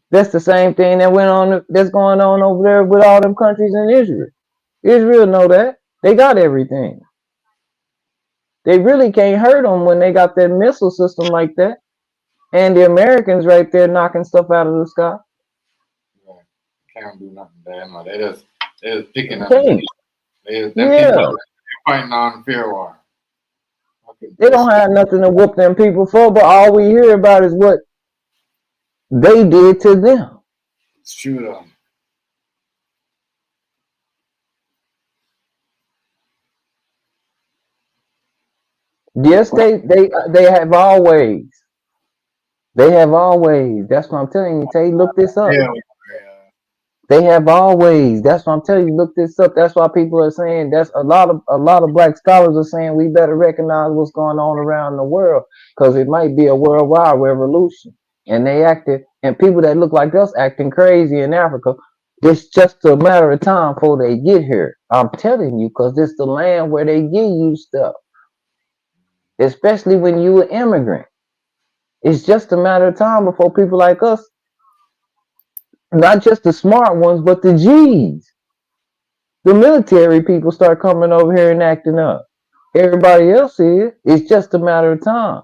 That's the same thing that went on. That's going on over there with all them countries in Israel. Israel know that they got everything. They really can't hurt them when they got that missile system like that, and the Americans right there knocking stuff out of the sky. can't do nothing to them. They just picking up. Can't. Them Yeah. people they're fighting on fair war. They don't have nothing to whoop them people for, but all we hear about is what they did to them. It's true though. Yes, they have always. They have always. That's what I'm telling you. Tay, look this up. Yeah. They have always. That's what I'm telling you. Look this up. That's why people are saying. That's a lot of black scholars are saying we better recognize what's going on around the world because it might be a worldwide revolution. And they acted, and people that look like us acting crazy in Africa. It's just a matter of time before they get here. I'm telling you, because it's the land where they give you stuff, especially when you an immigrant. It's just a matter of time before people like us, not just the smart ones, but the G's, the military people start coming over here and acting up. Everybody else is. It's just a matter of time.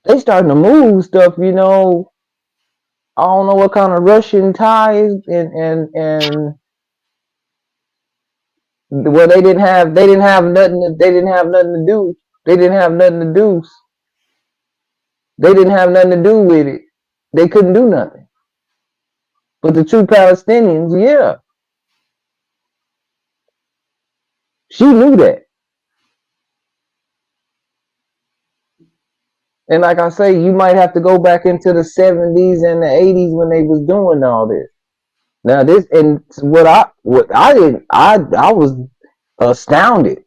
They starting to move stuff, you know. I don't know what kind of Russian ties and well they didn't have nothing to do. They didn't have nothing to do. They didn't have nothing to do with it. They couldn't do nothing. But the true Palestinians, yeah. She knew that. And like I say, you might have to go back into the 70s and the 80s when they was doing all this. Now this and what I didn't I was astounded.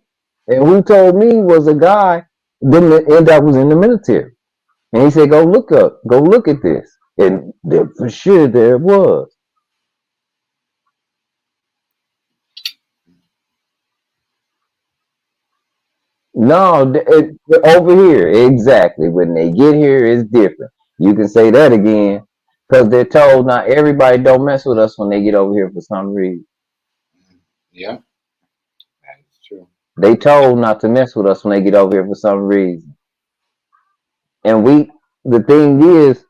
And who told me was a guy that was in the military. And he said, go look at this. And for sure there it was. No, over here, exactly. When they get here, it's different. You can say that again, because they're told not everybody don't mess with us when they get over here for some reason. Yeah, that's true. They told not to mess with us when they get over here for some reason. And the thing is,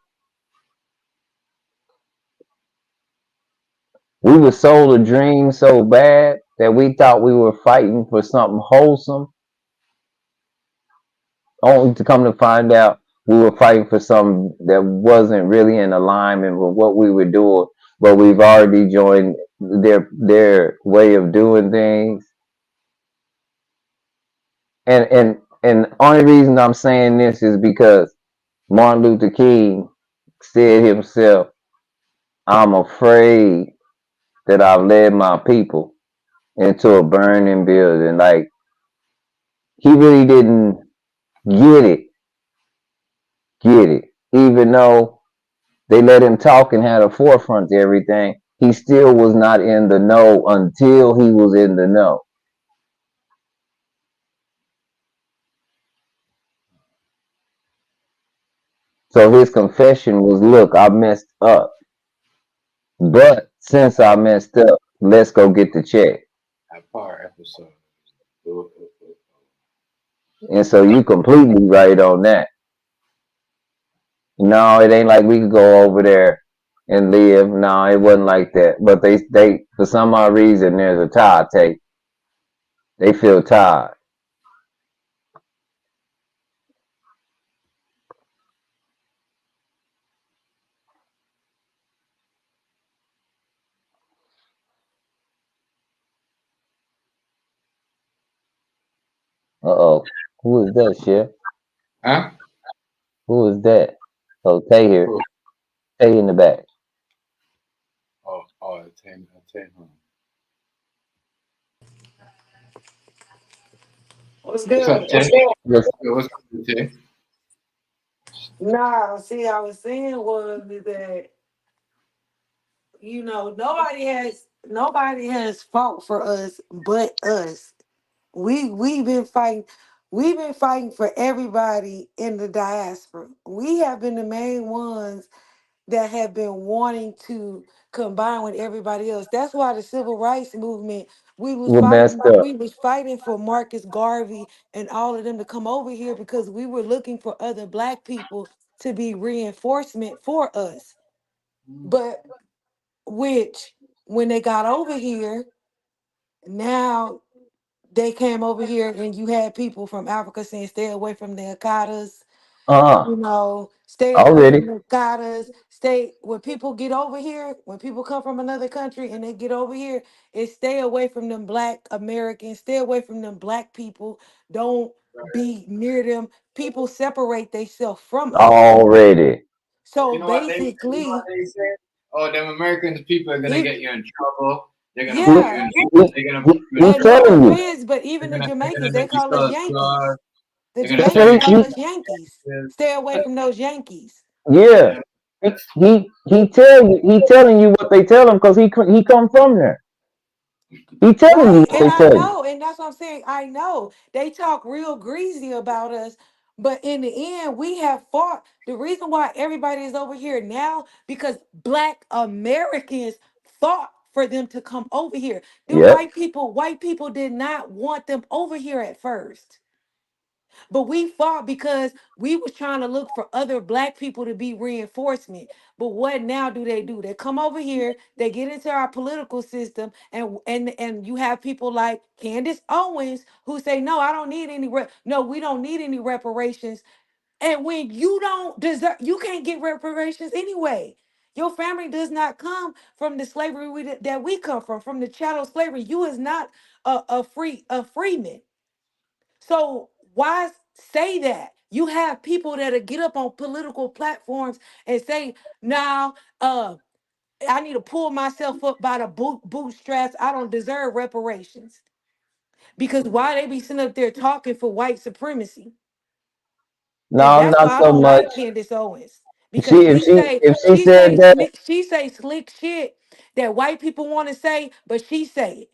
we were sold a dream so bad that we thought we were fighting for something wholesome, only to come to find out we were fighting for something that wasn't really in alignment with what we were doing, but we've already joined their way of doing things. And the only reason I'm saying this is because Martin Luther King said himself, I'm afraid that I've led my people into a burning building. Like, he really didn't get it. Even though they let him talk and had a forefront to everything, he still was not in the know until he was in the know. So his confession was, look, I messed up. But since I messed up, let's go get the check. That part episode. And so you completely right on that. No, it ain't like we could go over there and live. No, it wasn't like that. But they for some odd reason there's a tie tape. They feel tired. Uh-oh. Who is that, Chef? Huh? Who is that? Oh, Tay here. Stay in the back. It's him. What's What's up, good? Tim? Yes. What's up, Tim? Nah, see, I was saying was that nobody has fought for us but us. We've been fighting for everybody in the diaspora. We have been the main ones that have been wanting to combine with everybody else. That's why the civil rights movement, We're messed up. we was fighting for Marcus Garvey and all of them to come over here because we were looking for other black people to be reinforcement for us. But which when they got over here, now they came over here and you had people from Africa saying stay away from the Akatas, Uh-huh. stay away Already. from the Gatas. Stay when people get over here, when people come from another country and they get over here, it's stay away from them black Americans, stay away from them black people. Don't be near them. People separate themselves from us. Already. So You know what they basically, say? Oh, them American people are gonna if get you in trouble. They're gonna put He, you yeah, in. he, They're gonna put you in he and no trouble. telling you. offense, but even the They're Jamaicans, gonna they make you call us sell Yankees. drugs. The They're gonna That's tell Jamaicans what you call he, us Yankees. this. Stay away from those Yankees. yeah. Yeah, He telling you what they tell him because he come from there. He telling you Right. what And they I tell you. know, and that's what I'm saying. I know they talk real greasy about us, but in the end, we have fought. The reason why everybody is over here now, because black Americans fought for them to come over here. Them Yep. white people did not want them over here at first. But we fought because we was trying to look for other black people to be reinforcement. But what now do? They come over here, they get into our political system, and you have people like Candace Owens who say, no, I don't need any no, we don't need any reparations. And when you don't deserve, you can't get reparations anyway. Your family does not come from the slavery that we come from the chattel slavery. You is not a freeman. So why say that? You have people that'll get up on political platforms and say, "Now, I need to pull myself up by the bootstraps. I don't deserve reparations." Because why they be sitting up there talking for white supremacy? And No, that's not why I so don't much. like Candace Owens. She Because if she said that she say slick shit that white people want to say, but she say it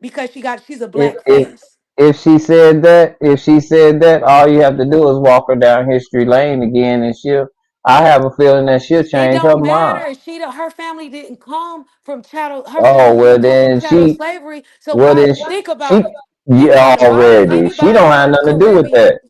because she's a if black if face. if she said that, all you have to do is walk her down history lane again, and she'll. I have a feeling that she'll It change her don't mind. matter. Her family didn't come from chattel. Her Oh family well, didn't come from then chattel slavery. So why? Think she about it. Think yeah about it. Why would already. She anybody don't from have the nothing to do with Caribbean? that.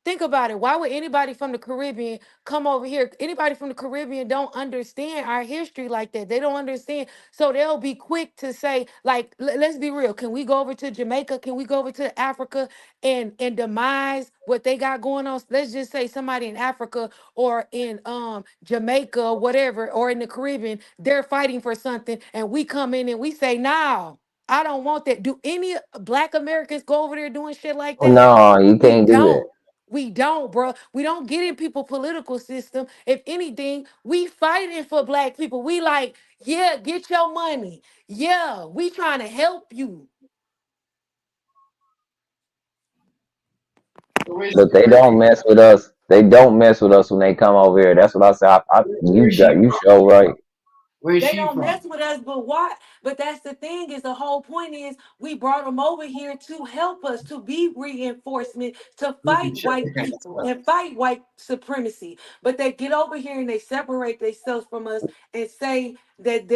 Think about it. Why would anybody from the Caribbean come over here? Anybody from the Caribbean don't understand our history like that. They don't understand. So they'll be quick to say, like, let's be real. Can we go over to Jamaica? Can we go over to Africa and demise what they got going on? Let's just say somebody in Africa or in Jamaica or whatever, or in the Caribbean, they're fighting for something, and we come in and we say, no, I don't want that. Do any black Americans go over there doing shit like that? No, you We can't do that. don't. We don't, bro. We don't get in people political system. If anything, we fighting for black people. We like, yeah, get your money. Yeah, we trying to help you. So where's But they where's don't mess with us. They don't mess with us when they come over here. That's what I say. where's she You from? show right. Where's They she don't from? mess with us, but why? But that's the thing is the whole point is we brought them over here to help us, to be reinforcement, to You be fight white checking people stuff. and fight white supremacy. But they get over here and they separate themselves from us and say that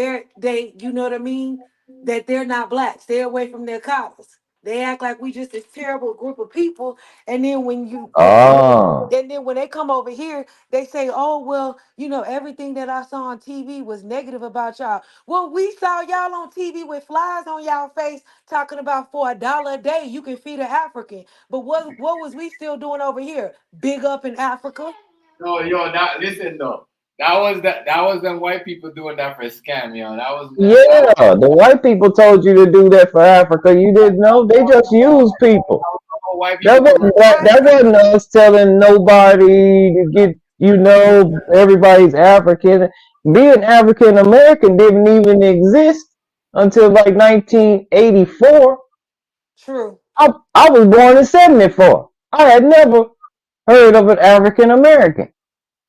you know what I mean? That they're not black. Stay away from their colors. They act like we just this terrible group of people. And then Oh, and then when they come over here, they say, oh, well, everything that I saw on TV was negative about y'all. Well, we saw y'all on TV with flies on y'all face talking about for $1 a day you can feed an African. But what was we still doing over here? Big up in Africa. No, yo, that listen though. That was them white people doing that for a scam, yo. yeah. The white people told you to do that for Africa. You didn't know. They just use people. White That people doing wasn't that. I That wasn't us telling nobody to get You know, everybody's African. Being African American didn't even exist until like 1984. True. I was born in 74. I had never heard of an African American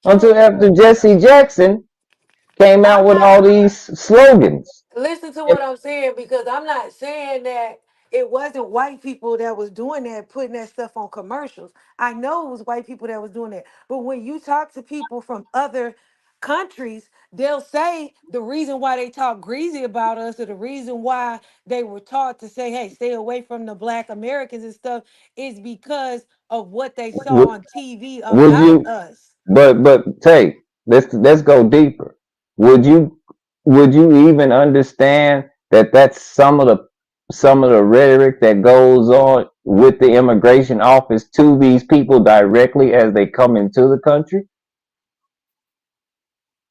until True. after Jesse Jackson came out I'm with not. all these slogans. Listen to And what I'm saying, because I'm not saying that it wasn't white people that was doing that, putting that stuff on commercials. I know it was white people that was doing that. But when you talk to people from other countries, they'll say the reason why they talk greasy about us, or the reason why they were taught to say, hey, stay away from the black Americans and stuff, is because of what they saw would, on TV would about you? us. But Tay, let's go deeper. Would you even understand that that's some of the rhetoric that goes on with the immigration office to these people directly as they come into the country?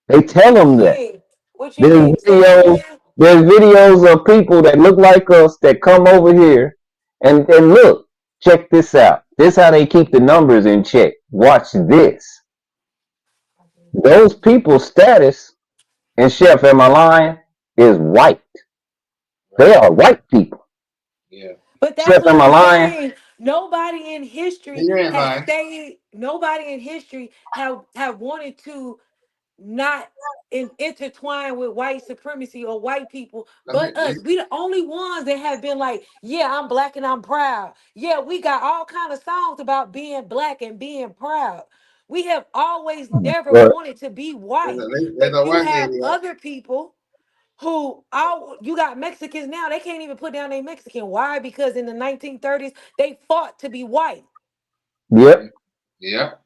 They tell What them you that. mean? What you There's mean? Say it videos, again. there's videos of people that look like us that come over here and look, check this out. This how they keep the numbers in check. Watch this. Those people's status, and Chef, am I lying? Is white. They Right. are white people. Yeah. But that's Chef, what am I I'm lying? saying. Nobody in history You ain't has lying. stayed. Nobody in history have wanted to not intertwine with white supremacy or white people, Let me, but us. We the only ones that have been like, yeah, I'm black and I'm proud. Yeah, we got all kind of songs about being black and being proud. We have always never But wanted to be white, there's but a you white have lady. other people who all you got Mexicans now, they can't even put down they Mexican. Why? Because in the 1930s, they fought to be white. Mm-hmm. yep, Yep.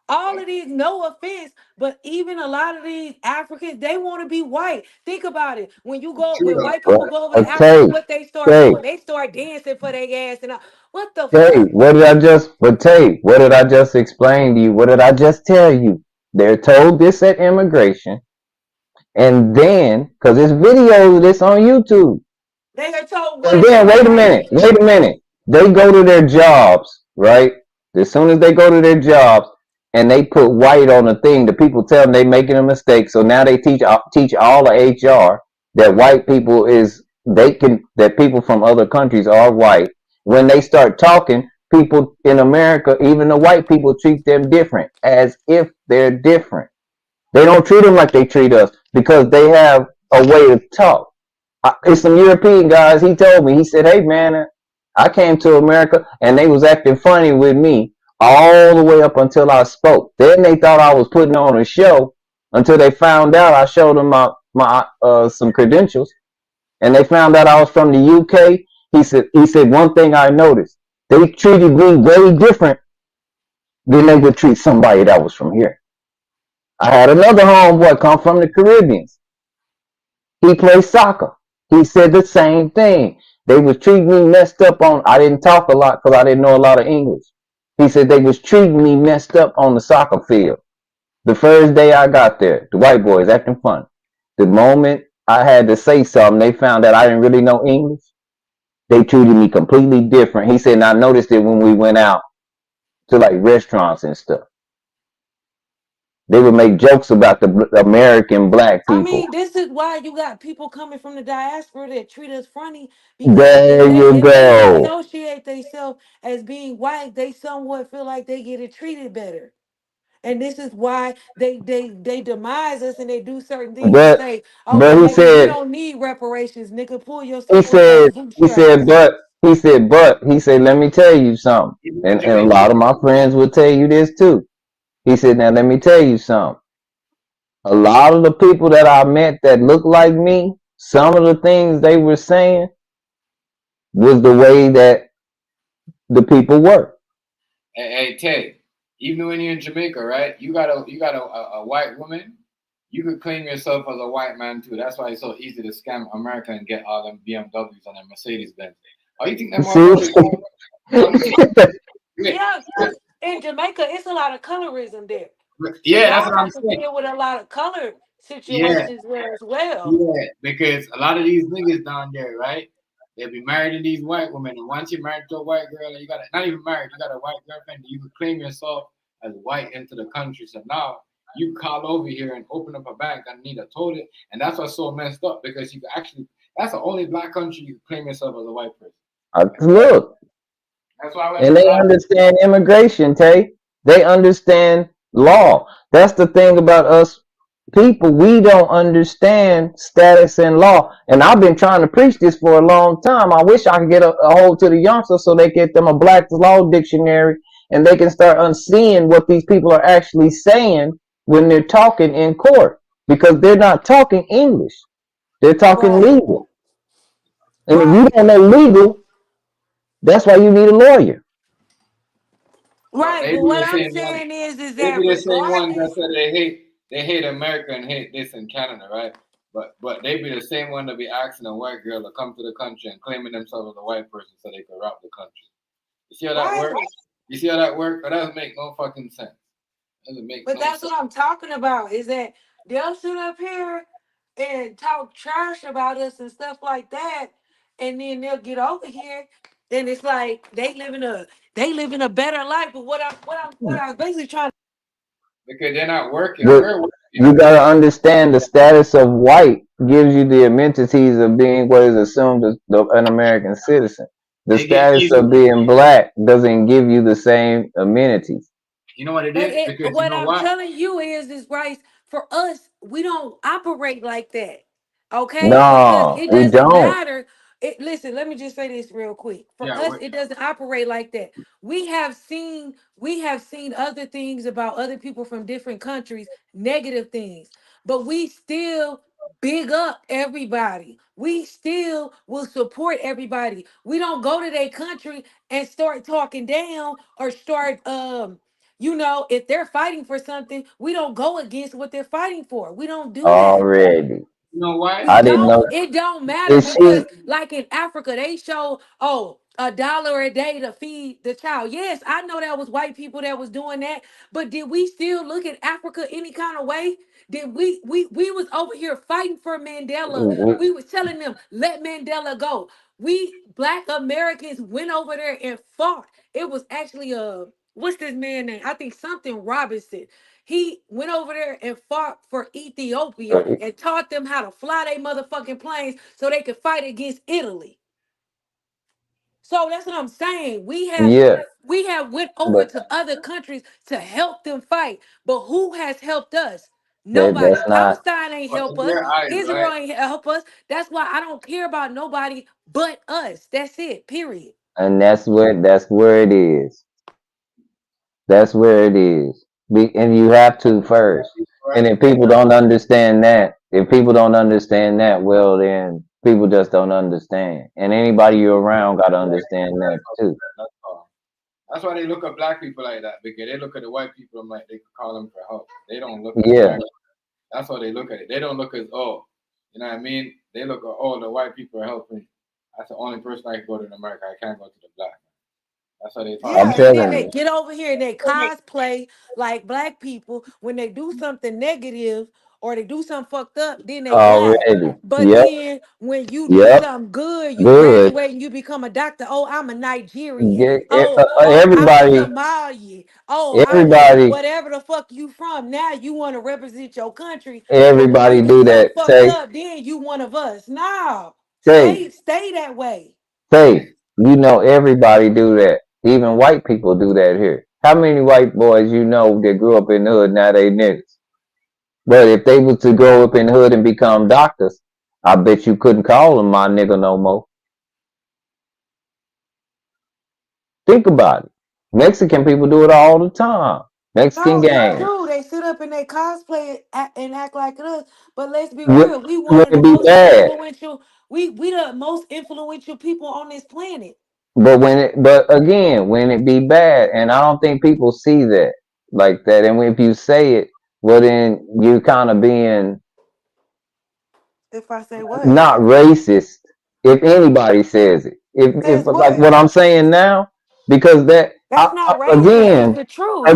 All Yep. of these, no offense, but even a lot of these Africans, they want to be white. Think about it. When you It's go, true when though. white but people go over to Africa, Tay, what they start Tay, doing? They start dancing for their ass and all. What the Tay, fuck? what did I just? But Tay, what did I just explain to you? What did I just tell you? They're told this at immigration, and then because there's videos of this on YouTube. They are told And what then at immigration? wait a minute. They go to their jobs, right? As soon as they go to their jobs and they put white on the thing, the people tell them they making a mistake. So now they teach all the HR that white people is that people from other countries are white. When they start talking, people in America, even the white people treat them different, as if they're different. They don't treat them like they treat us because they have a way to talk. It's some European guys. He told me. He said, "Hey man, I came to America and they was acting funny with me all the way up until I spoke. Then they thought I was putting on a show until they found out I showed them my some credentials and they found out I was from the UK. He said one thing I noticed. They treated me very different than they would treat somebody that was from here. I had another homeboy come from the Caribbean. He plays soccer. He said the same thing. They was treating me messed up on. I didn't talk a lot because I didn't know a lot of English. He said they was treating me messed up on the soccer field. The first day I got there, the white boys acting funny. The moment I had to say something, they found that I didn't really know English. They treated me completely different. He said, and I noticed it when we went out to like restaurants and stuff. They would make jokes about the American black I people. mean, this is why you got people coming from the diaspora that treat us funny, because There you if they go. associate themselves as being white, they somewhat feel like they get it treated better. And this is why they demise us and they do certain things to But say, oh but well, he nigga, you said don't need reparations, nigga. Pull he yourself up by the said he said bootstraps. but he said let me tell you something. Even in And a Jamaica. lot of my friends will tell you this too. He said, now let me tell you something. A lot of the people that I met that look like me, some of the things they were saying was the way that the people were. Hey, Tay, even when you're in Jamaica, right? You got a white woman. You could claim yourself as a white man too. That's why it's so easy to scam America and get all them BMWs and them Mercedes Benz. Oh, you think that See? motherfucker? I'm just saying. Yeah, in Jamaica, it's a lot of colorism there. So Yeah, that's y'all what I'm have to saying. deal with a lot of color Yeah, situations there as well. yeah, because a lot of these niggas down there, right? They'll be married to these white women, and once you're married to a white girl, and you got not even married, you got a white girlfriend, you could claim yourself as white into the country. So now you call over here and open up a bank and need a toilet, and that's what's so messed up because you actually that's the only black country you can claim yourself as a white person. Look, That's why when and a they lot of understand immigration, Tay. They understand law. That's the thing about us people. We don't understand status and law. And I've been trying to preach this for a long time. I wish I could get a hold to the youngsters so they get them a Black Law Dictionary and they can start unseeing what these people are actually saying when they're talking in court because they're not talking English. They're talking Right. legal. And if you Right. don't know legal, that's why you need a lawyer. but Right. they But be what the I'm same one. saying is They that be the same one that regardless, said they hate America and hate this in Canada, right? But they be the same one that be asking a white girl to come to the country and claiming themselves as a white person so they can rob the country. You see how that right. works? You see how that works? That doesn't make no fucking sense. Doesn't make But no that's sense. what I'm talking about. Is that they'll sit up here and talk trash about us and stuff like that, and then they'll get over here, and it's like they live in a better life. But what I was basically trying. Because they're not working. But We're you working. gotta understand the status of white gives you the amenities of being what is assumed as an American citizen. The They get status easy. of being black doesn't give you the same amenities. You know what it But is? Because you what know I'm what? telling you is right for us. We don't operate like that, okay? Because No, it we doesn't don't. matter. Listen, let me just say this real quick. For Yeah, us, it doesn't operate like that. We have seen other things about other people from different countries, negative things, but we still big up everybody. We still will support everybody. We don't go to their country and start talking down or start if they're fighting for something, we don't go against what they're fighting for. We don't do that. Already. you know why? We I didn't don't. know. It don't matter Is because, she? like in Africa, they show $1 a day to feed the child. Yes, I know that was white people that was doing that, but did we still look at Africa any kind of way? Did we was over here fighting for Mandela? We was telling them let Mandela go. We Black Americans went over there and fought. It was actually what's this man name? I think something Robinson. He went over there and fought for Ethiopia and taught them how to fly their motherfucking planes so they could fight against Italy. So that's what I'm saying. Yeah, We have went over but to other countries to help them fight. But who has helped us? Nobody. that's not. Palestine ain't But help in us. their eyes, Israel right? ain't help us. That's why I don't care about nobody but us. That's it. Period. And that's where it is. That's where it is. And you have to first. And Right? if people don't understand that, well, then people just don't understand. And anybody you're around got to understand that too. That's all. That's why they look at black people like that because they look at the white people and like they could call them for help. They don't look at Yeah, America. That's how they look at it. They don't look at you know what I mean? They look at the white people are helping. That's the only person I can go to in America. I can't go to the black. That's how they talk. I'm Yeah, and then telling they you. get over here and they cosplay like black people. When they do something negative or they do something fucked up, then they black. Already. But Yep. then when you do Yep. something good, you Good. graduate and you become a doctor. Oh, I'm a Nigerian. Get, I'm a everybody. Somali. Oh, I'm a Everybody. whatever the fuck you from. Now you want to represent your country. But when Everybody we do do something that. fucked up, then you one of us. No. Say, Stay that way. say. Everybody do that. Even white people do that here. How many white boys you know that grew up in the hood now they niggas? But if they was to grow up in the hood and become doctors, I bet you couldn't call them my nigga no more. Think about it. Mexican people do it all the time. Mexican No, they gang. do. They sit up and they cosplay and act like us. But let's be Would, real. We one would of the it be most bad? influential. We the most influential people on this planet. But again, when it be bad, and I don't think people see that like that. And if you say it, well, then you kind of being If I say what? not racist. If anybody says it, if Says like what? what I'm saying now, because That's not racist. That's again, the truth.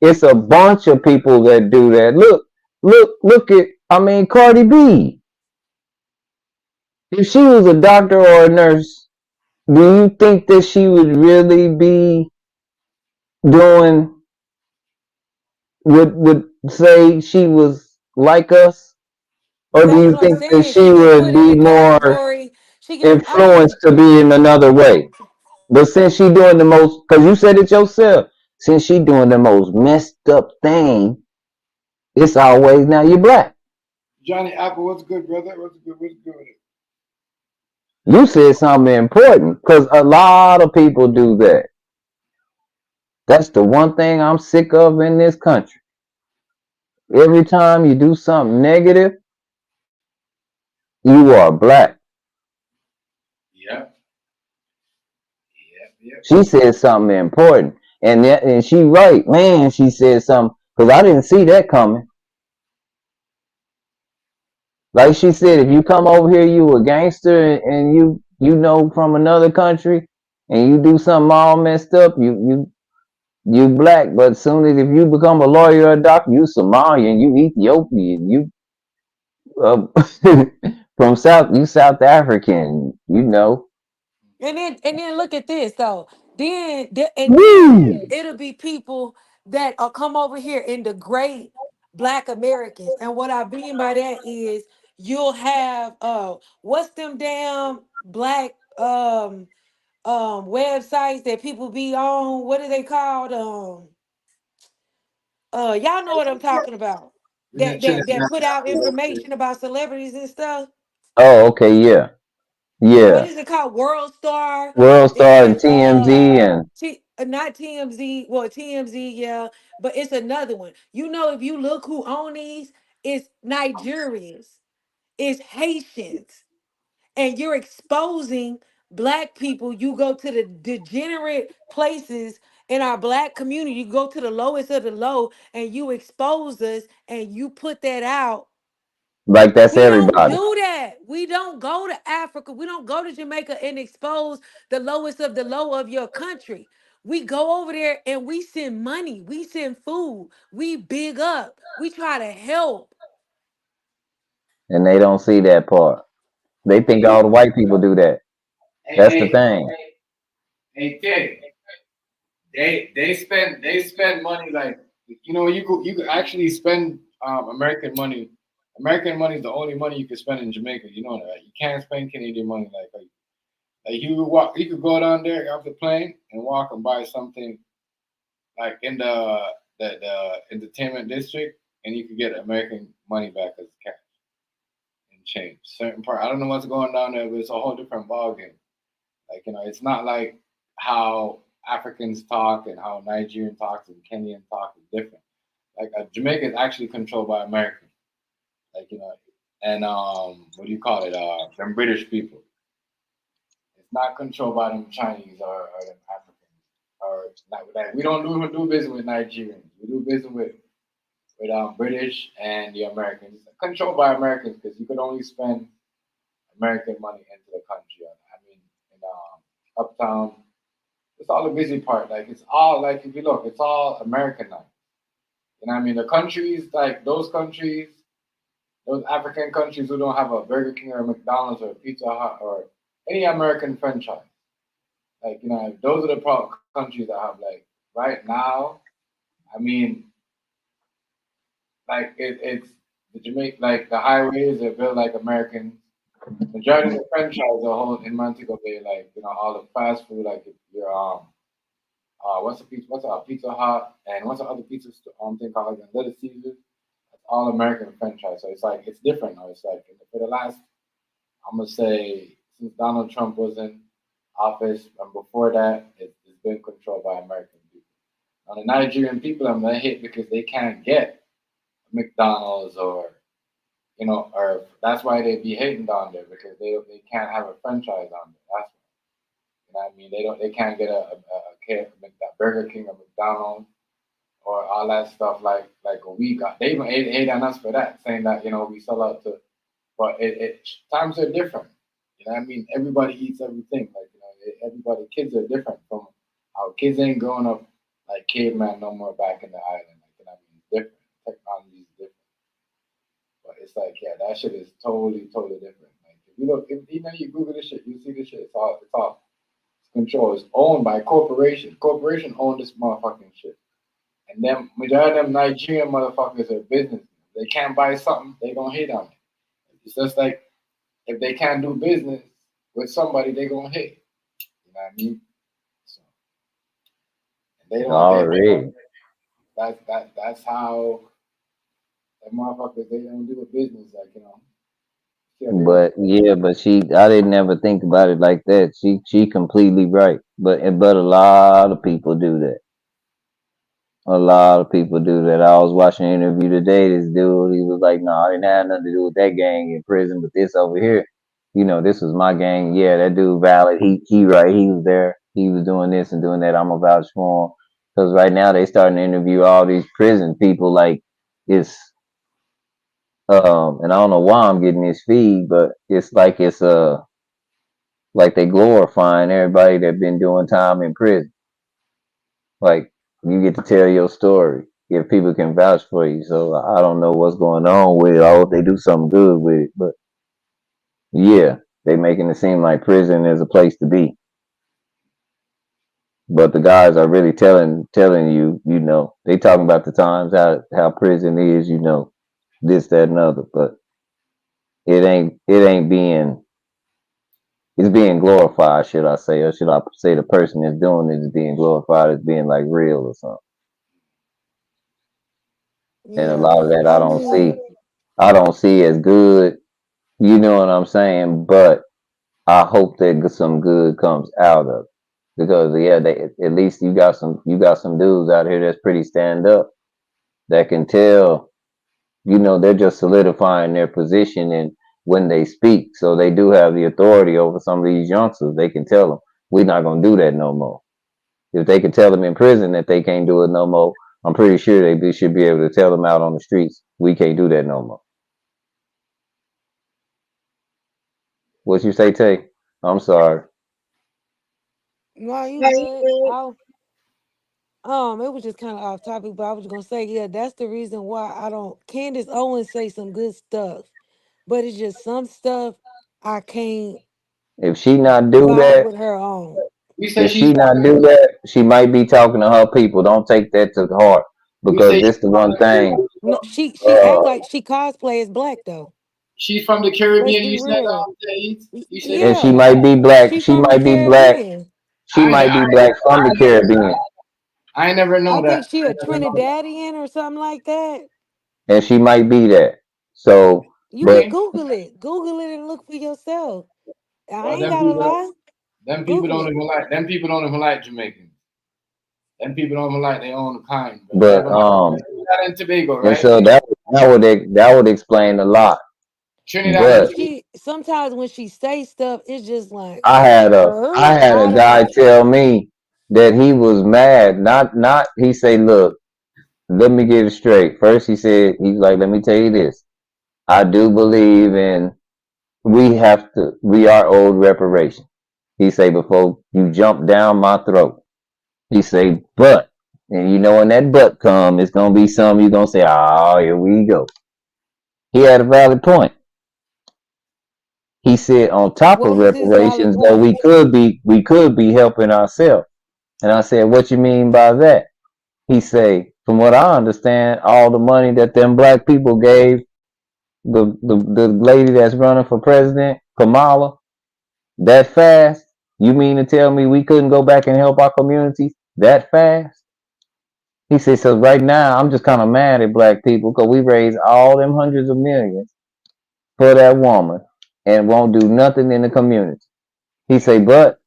it's a bunch of people that do that. Look at. I mean, Cardi B. If she was a doctor or a nurse, do you think that she would really be doing would say she was like us, or do That's you what I'm think that saying. she She get would put in be the more category. She get. I influenced don't. to be in another way? But since she doing the most, because you said it yourself, since she doing the most messed up thing, it's always now you're black. Johnny Apple, what's good, brother? What's good? What's good with it? You said something important because a lot of people do that. That's the one thing I'm sick of in this country. Every time you do something negative, you are black. Yep. Yep. Yep. She said something important, and she right, man. She said something because I didn't see that coming. Like she said, if you come over here, you a gangster, and you know from another country, and you do something all messed up, you black. But as soon as if you become a lawyer or a doctor, you Somalian, you Ethiopian, you uh, from South African, you know. And then look at this though. And then Woo! it'll be people that come over here and degrade Black Americans. And what I mean by that is you'll have what's them damn black websites that people be on. What are they called? Y'all know what I'm talking about. That put out information about celebrities and stuff. Oh, okay, yeah, What yeah. is it called? World Star World Star and and TMZ and not TMZ. Well, TMZ, yeah, but it's another one. You know, if you look who own these, it's Nigerians, it's Haitians, and you're exposing black people. You go to the degenerate places in our black community. You go to the lowest of the low, and you expose us, and you put that out. like that's We don't everybody. do that. We don't go to Africa. We don't go to Jamaica and expose the lowest of the low of your country. We go over there and we send money. We send food. We big up. We try to help. And they don't see that part. They think all the white people do that. Hey, That's the hey, thing. hey, Ted. They spend money like you could actually spend American money. American money is the only money you can spend in Jamaica. You know that, right? You can't spend Canadian money like you could go down there off the plane and walk and buy something like in the entertainment district, and you could get American money back as cash and change. Certain part, I don't know what's going down there, but it's a whole different ballgame. Like it's not like how Africans talk and how Nigerian talks and Kenyan talk is different. Like Jamaica is actually controlled by Americans. Like and what do you call it? Them British people. It's not controlled by them Chinese or them Africans. Or like we don't even do business with Nigerians. We do business with British and the Americans. It's controlled by Americans because you could only spend American money into the country. I mean, in uptown, it's all the busy part. Like it's all like if you look, it's all Americanized. You know what I mean? The countries like those countries, those African countries who don't have a Burger King or a McDonald's or a Pizza Hut or any American franchise. Like those are the countries that have like right now. I mean, like it's the Jamaica, like the highways are built like Americans. Majority of the franchise are hold in Montego Bay, like all the fast food, like if you're what's a Pizza Hut and what's the other pizza thing called like Little Caesars. That's all American franchise. So it's like it's different now. It's like for the last I'm gonna say since Donald Trump was in office and before that, it's been controlled by American people. Now the Nigerian people are hit because they can't get McDonald's or that's why they be hating down there because they can't have a franchise on there. That's why. You know what I mean? They can't get a Burger King or McDonald's or all that stuff like we got. They even hate on us for that, saying that we sell out to. But times are different. You know what I mean? Everybody eats everything. Like everybody kids are different from our kids ain't growing up like caveman no more back in the island. Like I mean, it's different. Technology is different. But it's like, yeah, that shit is totally different. Like if you look, if you Google this shit, you see this shit. It's control. It's owned by corporation. Corporation own this motherfucking shit. And then majority of them Nigerian motherfuckers are business. They can't buy something, they gonna hate on it. It's just like if they can't do business with somebody, they gonna hate. You know what I mean? So and they don't hate. Already. That's how the motherfuckers they don't do a business like Yeah, they don't. But yeah, but I didn't ever think about it like that. She completely right. But a lot of people do that. A lot of people do that. I was watching an interview today. This dude, he was like, "No, I didn't have nothing to do with that gang in prison, but this over here, this was my gang. Yeah, that dude valid. He right. He was there. He was doing this and doing that. I'm a vouch for him." Because right now they starting to interview all these prison people like it's and I don't know why I'm getting this feed, but it's like they glorifying everybody that been doing time in prison. Like you get to tell your story if people can vouch for you. So I don't know what's going on with it. I hope they do something good with it. But yeah, they making it seem like prison is a place to be. But the guys are really telling you, they talking about the times how prison is, this, that, and other. But it ain't being it's being glorified, should I say, or should I say the person that's doing it is being glorified as being like real or something. And a Yeah, lot of that I mean, I don't see as good. You know what I'm saying? But I hope that some good comes out of it because yeah, at least you got some dudes out here that's pretty stand up that can tell. They're just solidifying their position and when they speak, so they do have the authority over some of these youngsters. They can tell them we're not gonna do that no more. If they can tell them in prison that they can't do it no more, I'm pretty sure should be able to tell them out on the streets we can't do that no more. What you say, Tay? I'm sorry. no, you good. It was just kind of off topic, but I was gonna say, yeah, that's the reason why I don't. Candace Owens say some good stuff, but it's just some stuff I can't If she not do vibe that, with her on. We say if she's she from not do that, she might be talking to her people. Don't take that to heart we because say this the one thing. No, she Uh, act like she cosplay as black though. she's from the Let's Caribbean. be You said real. you said and she Yeah, might be black. she She from the might be black. Caribbean. She might be black from the Caribbean, I never I know think that. she I a never know that. Trinidadian or something like that. and she might be that. So, You but could Google it. Google it and look for yourself. I Well, ain't gotta lie. Google it. them people don't even like Jamaicans. Them people don't even like their own kind, bro. You but ever Trinidad and Tobago, and right? so that would explain a lot. Trinidad and But But Tobago. she sometimes when she say stuff, it's just like, I had a I had I a guy don't. tell me that he was mad. Not he say, look, let me get it straight. First he said he's like, let me tell you this. I do believe in we are owed reparations. He say before you jump down my throat. He say, but and when that but come, it's gonna be something you're gonna say, oh, here we go. He had a valid point. He said on top What of was his valid reparations, though point? we could be helping ourselves. And I said, what you mean by that? He say, from what I understand, all the money that them black people gave the lady that's running for president, Kamala, that fast? You mean to tell me we couldn't go back and help our communities that fast? He said, so right now I'm just kind of mad at black people because we raised all them hundreds of millions for that woman and won't do nothing in the community. He said, but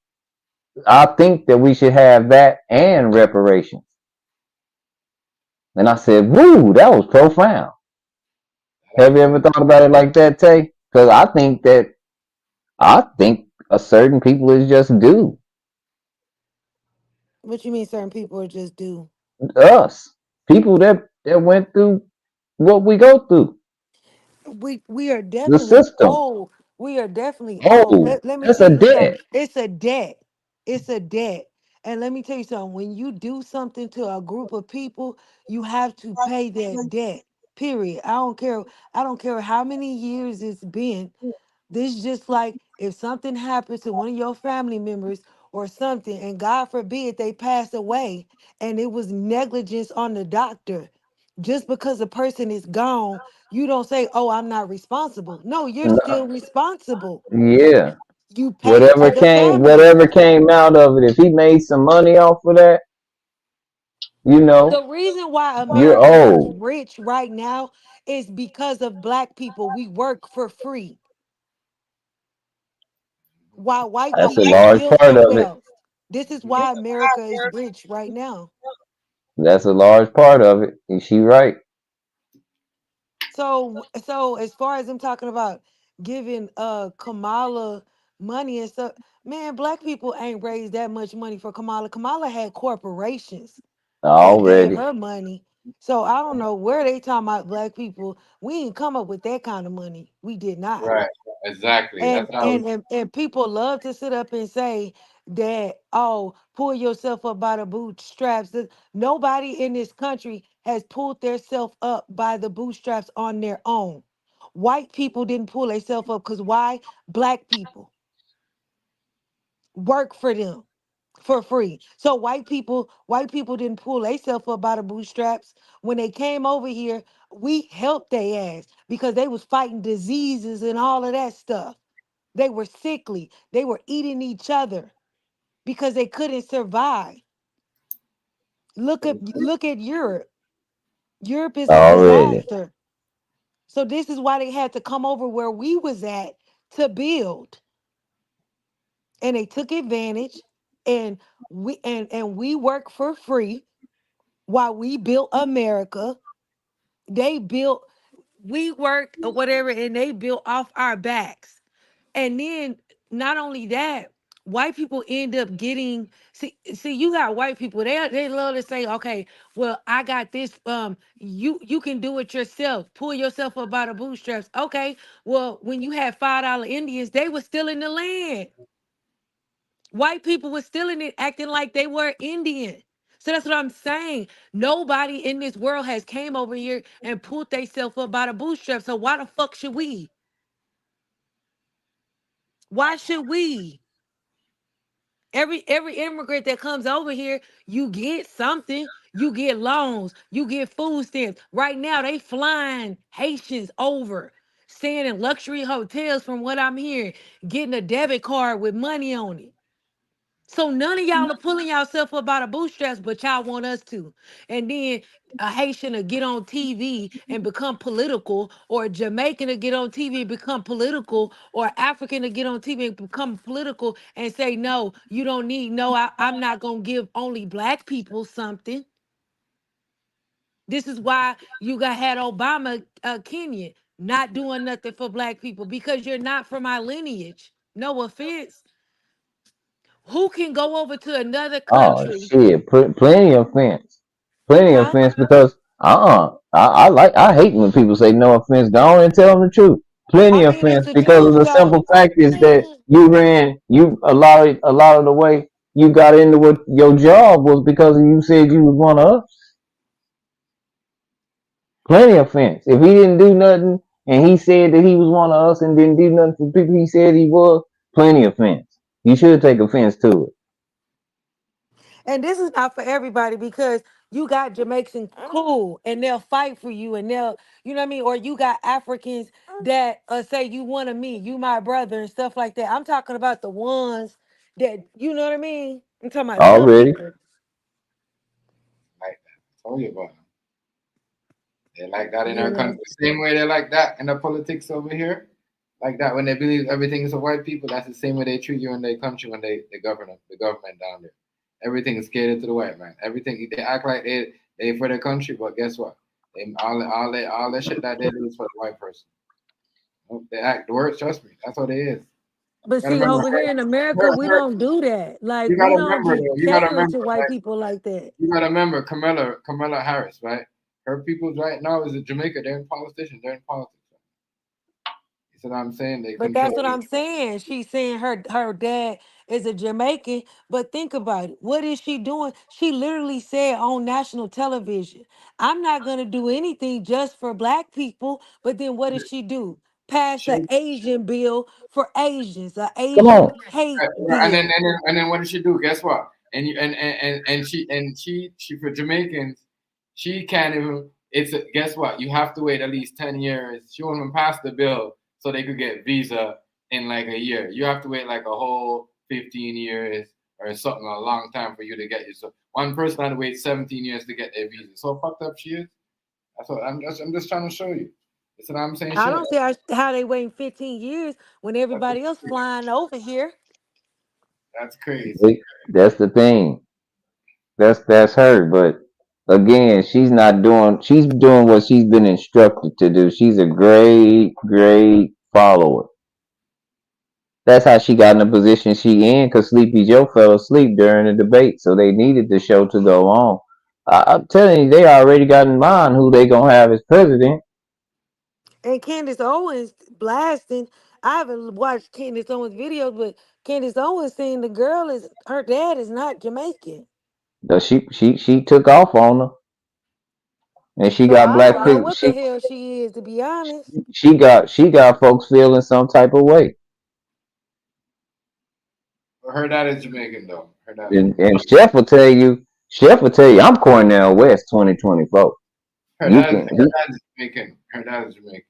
I think that we should have that and reparations. And I said, woo, that was profound. Have you ever thought about it like that, Tay? Because I think a certain people is just due What you mean certain people are just do? us. People that went through what we go through. We are The definitely system. old. We are definitely old. Oh, Let me that's tell a you something. debt. It's a debt. It's a debt. And let me tell you something. When you do something to a group of people, you have to pay that debt. Period. I don't care. I don't care how many years it's been. This just like if something happens to one of your family members or something, and God forbid they pass away, and it was negligence on the doctor. Just because a person is gone, you don't say, "Oh, I'm not responsible." No, you're No, still responsible. yeah. You pay to the family. Whatever came out of it, if he made some money off of that, you know, The reason why you're America is old. rich right now is because of black people. We work for free, while white That's a people large build part their of it. wealth. This is why America is rich right now. That's a large part of it. And she right. So as far as I'm talking about giving Kamala money and stuff, man, black people ain't raised that much money for Kamala. Kamala had corporations that gave Already. her money. So I don't know where they talking about black people. We ain't come up with that kind of money. We did not. Right. Exactly. That's And what I was. and people love to sit up and say that, oh, pull yourself up by the bootstraps. Nobody in this country has pulled themselves up by the bootstraps on their own. White people didn't pull themselves up because why? Black people work for them for free. So white people didn't pull themselves up by the bootstraps. When they came over here, we helped their ass because they was fighting diseases and all of that stuff. They were sickly. They were eating each other because they couldn't survive. Look at Europe. Europe is a Already. disaster. So this is why they had to come over where we was at to build. And they took advantage, and we work for free while we built America. They built, we worked or whatever, and they built off our backs. And then not only that, white people end up getting, see you got white people, they love to say, okay, well, I got this, you can do it yourself, pull yourself up by the bootstraps. Okay, well, when you had $5 Indians, they were still in the land. White people were stealing it, acting like they were Indian. So that's what I'm saying. Nobody in this world has came over here and pulled themselves up by the bootstraps. So why the fuck should we? Why should we? Every immigrant that comes over here, you get something. You get loans. You get food stamps. Right now, they flying Haitians over, staying in luxury hotels. From what I'm hearing, getting a debit card with money on it. So none of y'all are pulling yourself up by the bootstraps, but y'all want us to. And then a Haitian to get on TV and become political, or a Jamaican to get on TV and become political, or African to get on TV and become political and say, no, you don't need, no, I'm not going to give only black people something. This is why you got had Obama, Kenya, not doing nothing for black people because you're not from my lineage. No offense. Who can go over to another Oh country? shit. Plenty of offense. Plenty of Huh? offense because I hate when people say no offense. Go on and tell them the truth. I Plenty of mean, it's offense the because of truth the though. simple fact is that Man, you ran you a lot of the way you got into what your job was because you said you was one of us. Plenty of offense. If he didn't do nothing and he said that he was one of us and didn't do nothing for people he said he was, plenty of offense. You should take offense to it. and this is not for everybody because you got Jamaicans cool and they'll fight for you and they'll, you know what I mean? Or you got Africans that say you one of me, you my brother and stuff like that. I'm talking about the ones that, you know what I mean? I'm talking about them Already. people. Like that. I told you about them. They like that in You our know. country. Same way they like that in the politics over here. Like that when they believe everything is for white people. That's the same way they treat you in their country when they govern the government down there. Everything is catered to the white man. Everything they act like they for their country, but guess what? They, all that shit that they do is for the white person. They act the worst. Trust me, that's what it is. But You gotta see, remember. over here in America, we don't do that. Like, You we gotta don't remember be though. You gotta catering remember. to white Like, people like that. you gotta remember Kamala Harris, right? Her people's right now is in Jamaica. They're in politicians. They're in politics. You see what I'm saying? They But that's control what it. I'm saying. She's saying her dad is a Jamaican. But think about it. What is she doing? She literally said on national television, I'm not gonna do anything just for black people. But then what does she do? passed an Asian bill for Asians, an Come on. Asian hate And then bill. what did she do? Guess what? And she for Jamaicans, she can't even. Guess what? You have to wait at least 10 years. She won't even pass the bill so they could get visa in like a year. You have to wait like a whole 15 years or something, a long time for you to get it. So one person had to wait 17 years to get their visa. So fucked up she is. That's what I'm just trying to show you. That's what I'm saying. I Shit. don't see how they waiting 15 years when everybody else flying over here. That's crazy. See, that's the thing. That's her. But again, she's not doing. She's doing what she's been instructed to do. She's a great follower. That's how she got in the position she in. Cause Sleepy Joe fell asleep during the debate, so they needed the show to go on. I'm telling you, they already got in mind who they gonna have as president. And Candace Owens blasting. I haven't watched Candace Owens videos, but Candace Owens saying the girl is her dad is not Jamaican. She took off on her, and she So got I black don't know people. what the hell she is, to be honest. She got folks feeling some type of way. Her dad is Jamaican though. Her dad. And Chef will tell you, I'm Cornell West 2024. Her You dad, can her dad is Jamaican. Her dad is Jamaican.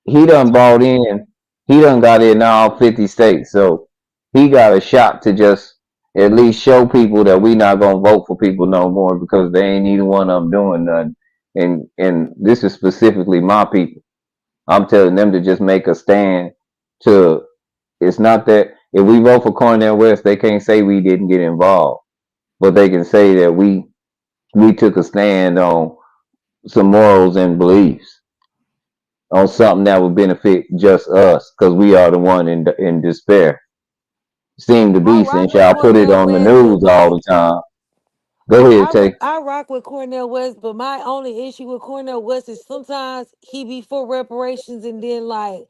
he done bought in, he done got in all 50 states. So he got a shot to just at least show people that we not gonna vote for people no more because they ain't either one of them doing nothing. And this is specifically my people. I'm telling them to just make a stand to it's not that if we vote for Cornell West, they can't say we didn't get involved. But they can say that we took a stand on some morals and beliefs on something that would benefit just us because we are the one in despair. Seem to I be rock since with y'all put it Cornell on the West, but news all the time. Go ahead, Tay. I rock with Cornell West, but my only issue with Cornell West is sometimes he be for reparations and then like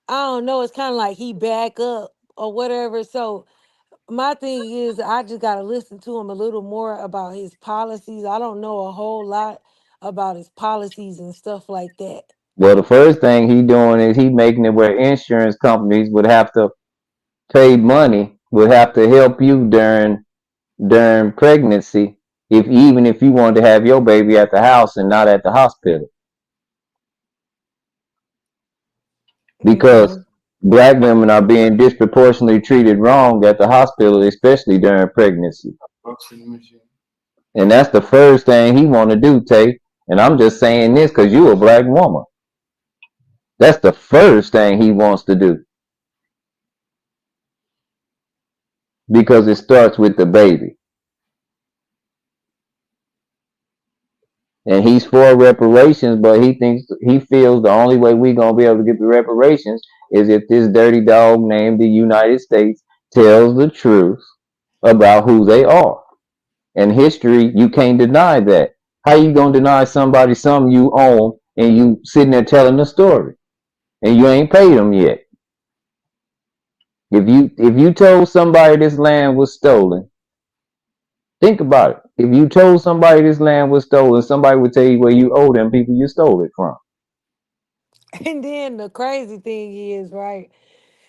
I don't know, it's kind of like he back up or whatever. So my thing is I just got to listen to him a little more about his policies. I don't know a whole lot about his policies and stuff like that. Well, the first thing he doing is he making it where insurance companies would have to pay money, would have to help you during pregnancy, even if you wanted to have your baby at the house and not at the hospital. Because black women are being disproportionately treated wrong at the hospital, especially during pregnancy. And that's the first thing he want to do, Tay. And I'm just saying this because you a black woman. That's the first thing he wants to do. Because it starts with the baby. And he's for reparations, but he feels the only way we're gonna be able to get the reparations is if this dirty dog named the United States tells the truth about who they are. And history, you can't deny that. How you gonna deny somebody something you own and you sitting there telling the story and you ain't paid them yet? If you told somebody this land was stolen, think about it. If you told somebody this land was stolen, somebody would tell you where you owe them people you stole it from. And then the crazy thing is, right?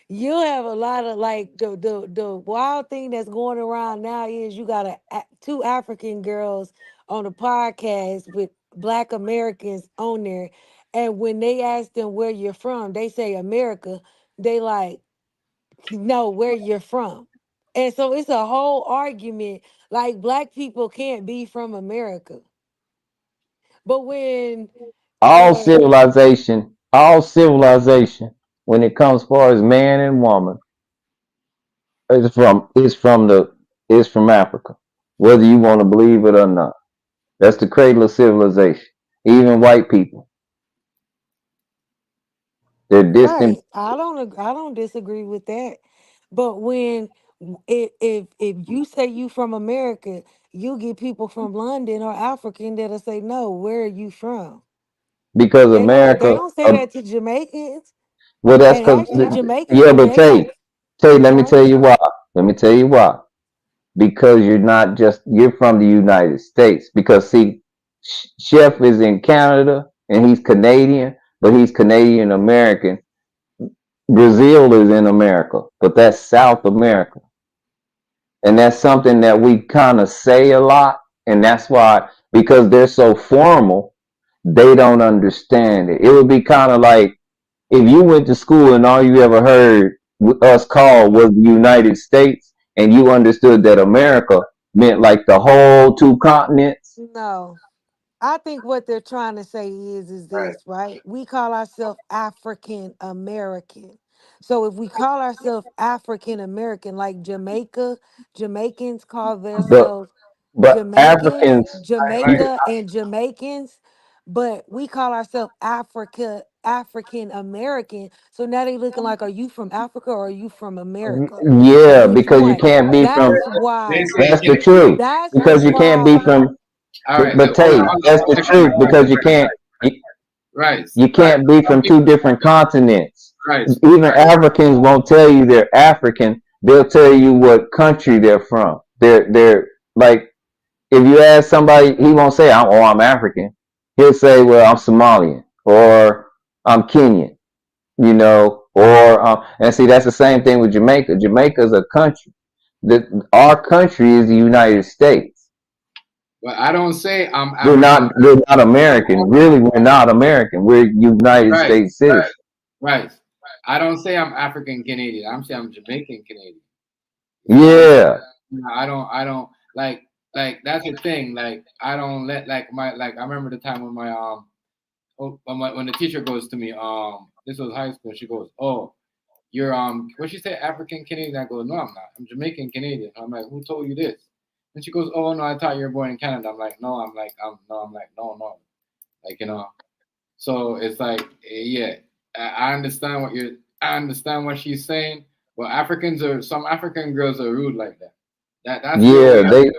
You have a lot of like the wild thing that's going around now is you got two African girls on a podcast with Black Americans on there, and when they ask them where you're from, they say America. They like know where you're from, and so it's a whole argument. Like Black people can't be from America, but when All uh civilization, when it comes far as man and woman, is from Africa. Whether you want to believe it or not. That's the cradle of civilization. Even white people. They're distant. right, I don't disagree with that. But when if you say you from America, you get people from London or African that'll say no. Where are you from? Because They America, don't say that to Jamaicans, well, that's and because, actually Jamaicans yeah, do but that. let me Huh? tell you why. Let me tell you why. Because you're from the United States. Because see, Chef is in Canada and he's Canadian, but he's Canadian American. Brazil is in America, but that's South America. And that's something that we kind of say a lot. And that's why, because they're so formal, they don't understand it. It would be kind of like if you went to school and all you ever heard us call was the United States, and you understood that America meant like the whole two continents. No. I think what they're trying to say is this, right? We call ourselves African American. So if we call ourselves African American, like Jamaicans call But themselves Jamaicans, Africans, Jamaica and Jamaicans, but we call ourselves African American. So now they looking like, are you from Africa or are you from America? yeah, Which because you one? can't be from. That's why. That's the truth. That's Because you can't be why. from. All right. But Hold Tate, on, that's the truth because you can't. Right. You can't be from two different continents. Right. Even Africans won't tell you they're African. They'll tell you what country they're from. They're like, if you ask somebody, he won't say, "Oh, I'm African." He'll say, "Well, I'm Somalian or I'm Kenyan," you know. Or and see, that's the same thing with Jamaica. Jamaica's a country. Our country is the United States. But I don't say I'm We're African. not American. Really, we're not American. We're United Right. States citizens. Right. I don't say I'm African Canadian. I'm saying I'm Jamaican Canadian. Yeah. I don't like that's the thing. Like I don't let like my like I remember the time when my when the teacher goes to me, this was high school, she goes, "Oh, you're what she say, African Canadian?" I go, "No, I'm not. I'm Jamaican Canadian." I'm like, "Who told you this?" And she goes, "Oh no, I thought you were born in Canada." I'm like, "No, I'm like, no. Like, you know." So it's like, yeah, I understand I understand what she's saying, but some African girls are rude like that. That's their Yeah, way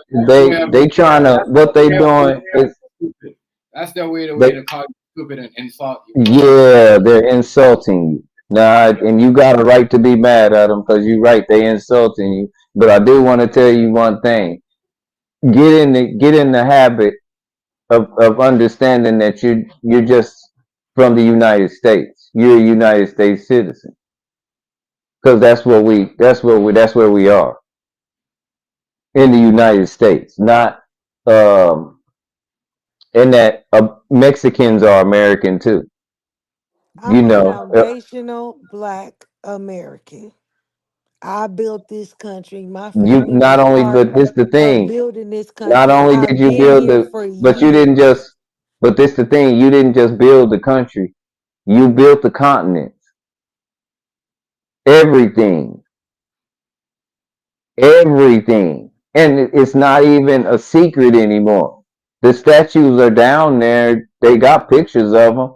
they trying to what they doing is stupid. That's their way they to call you stupid and insult you. yeah, they're insulting you. Nah, and you got a right to be mad at them because you're right, they insulting you. But I do want to tell you one thing. Get in the habit of understanding that you're just from the United States. You're a United States citizen. Because that's where we are. In the United States. Not and that Mexicans are American too. You I'm a know, foundational Black American. I built this country. My you family not was only, part but this the of thing. building this Not country. only did I've you been build here the, for but you didn't years. just. But this the thing. You didn't just build the country. You built the continent. Everything, everything, and it's not even a secret anymore. The statues are down there. They got pictures of them.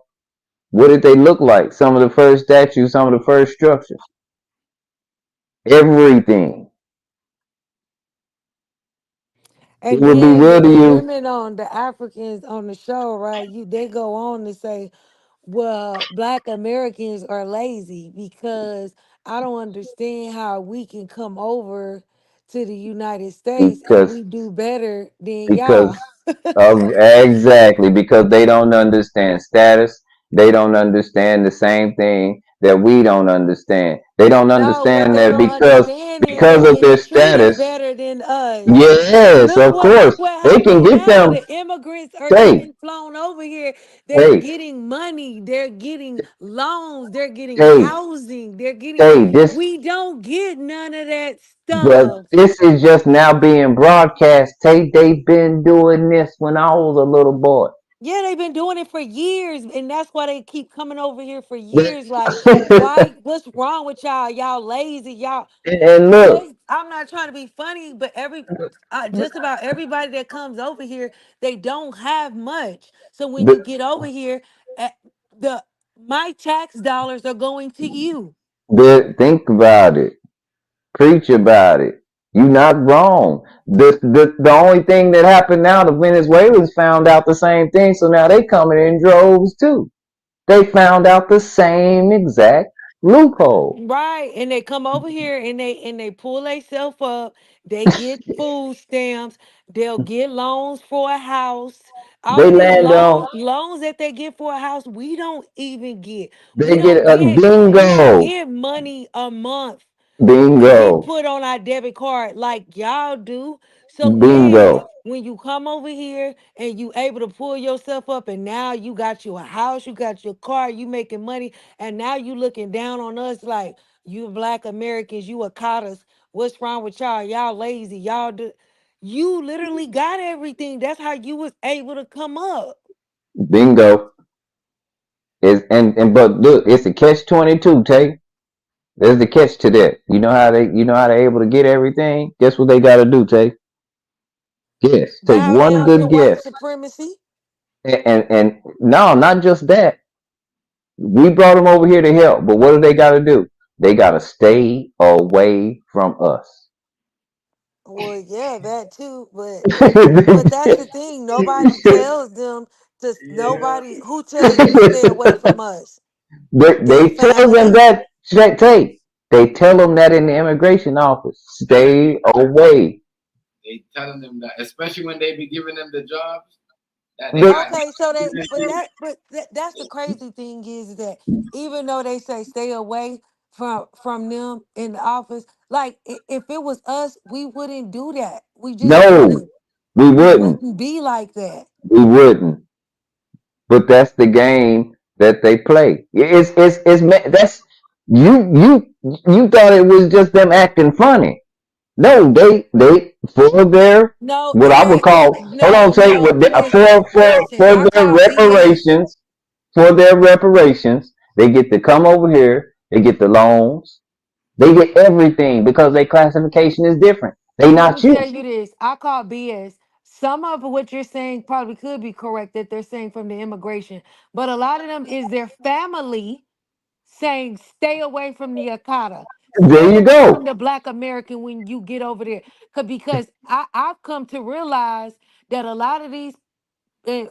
What did they look like? Some of the first statues, some of the first structures. Everything. It And would be then real to the you women on the Africans on the show, right? They go on to say, well, Black Americans are lazy because I don't understand how we can come over to the United States and because we do better than y'all. because of exactly because they don't understand status. They don't understand the same thing that we don't understand. They don't No, what understand they that don't understand because of their is treated status. better than us. Yes, of Look course. what They can happened get now. them. The immigrants are Hey, getting flown over here. They're hey, getting money. They're getting loans. They're getting hey, housing. They're getting hey, this we don't get none of that but stuff. this is just now being broadcast. Tate, they've been doing this when I was a little boy. Yeah, they've been doing it for years, and that's why they keep coming over here for But- years. Like, why? What's wrong with y'all? Y'all lazy. Y'all and look, I'm not trying to be funny, but just about everybody that comes over here, they don't have much. So when you the, get over here, eh, the my tax dollars are going to you. think about it. Preach about it. You're not wrong. The only thing that happened now, the Venezuelans found out the same thing, so now they coming in droves too. They found out the same exact Loophole. Right, and they come over here and they pull themselves up. They get food stamps. They'll get loans for a house. All They of these land on. loans that they get for a house, we don't even get. We They get don't a get we bingo. get money a month to Bingo. be put on our debit card like y'all do. So Bingo. yeah, when you come over here and you able to pull yourself up and now you got your house, you got your car, you making money, and now you looking down on us like you black Americans, you Akatas. What's wrong with y'all? Y'all lazy. Y'all do you literally got everything. That's how you was able to come up. Bingo. Is and but look, it's a catch 22, Tay. There's the catch to that. You know how they able to get everything? Guess what they gotta do, Tay? Guess. Take Bow one down to good white guess. supremacy. And no, not just that. We brought them over here to help, but what do they gotta do? They gotta stay away from us. Well, yeah, that too, but that's the thing. Nobody tells them to Yeah. nobody who tell you to stay away from us. Their They tell them family. that Tay. They tell them that in the immigration office. Stay away. They telling them that, especially when they be giving them the jobs, that they The, got. Okay, so that's the crazy thing is that even though they say stay away from them in the office, like if it was us, we wouldn't do that. We just no, wouldn't. we We wouldn't. wouldn't be like that. We wouldn't. But that's the game that they play. That's you thought it was just them acting funny. No, they for their No, what I would call hold on, say no. Listen, listen. for I their call BS. reparations, they get to come over here. They get the loans. They get everything because their classification is different. They Let not me you. tell you this. I call BS. Some of what you're saying probably could be correct that they're saying from the immigration, but a lot of them is their family saying stay away from the Akata, There stay you away from go. the Black American when you get over there. Because I've come to realize that a lot of these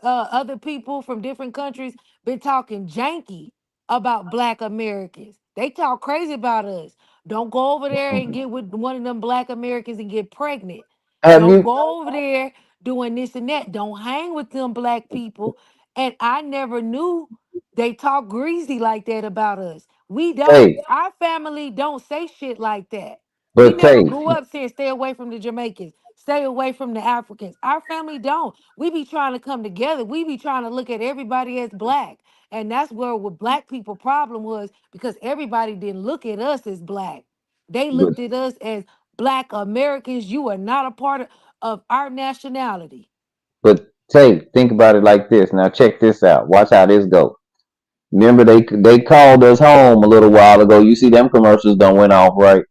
other people from different countries been talking janky about Black Americans. They talk crazy about us. Don't go over there and get with one of them Black Americans and get pregnant. Have Don't you? go over there doing this and that. Don't hang with them Black people. And I never knew they talk greasy like that about us. We don't. Hey, Our family don't say shit like that. We but never Tay, grew up saying stay away from the Jamaicans, stay away from the Africans. Our family don't. We be trying to come together. We be trying to look at everybody as black. And that's where what black people problem was because everybody didn't look at us as black. They but looked at us as black Americans. You are not a part of our nationality. but Tay, think about it like this. Now check this out. Watch how this go. Remember they called us home a little while ago. You see them commercials don't went off right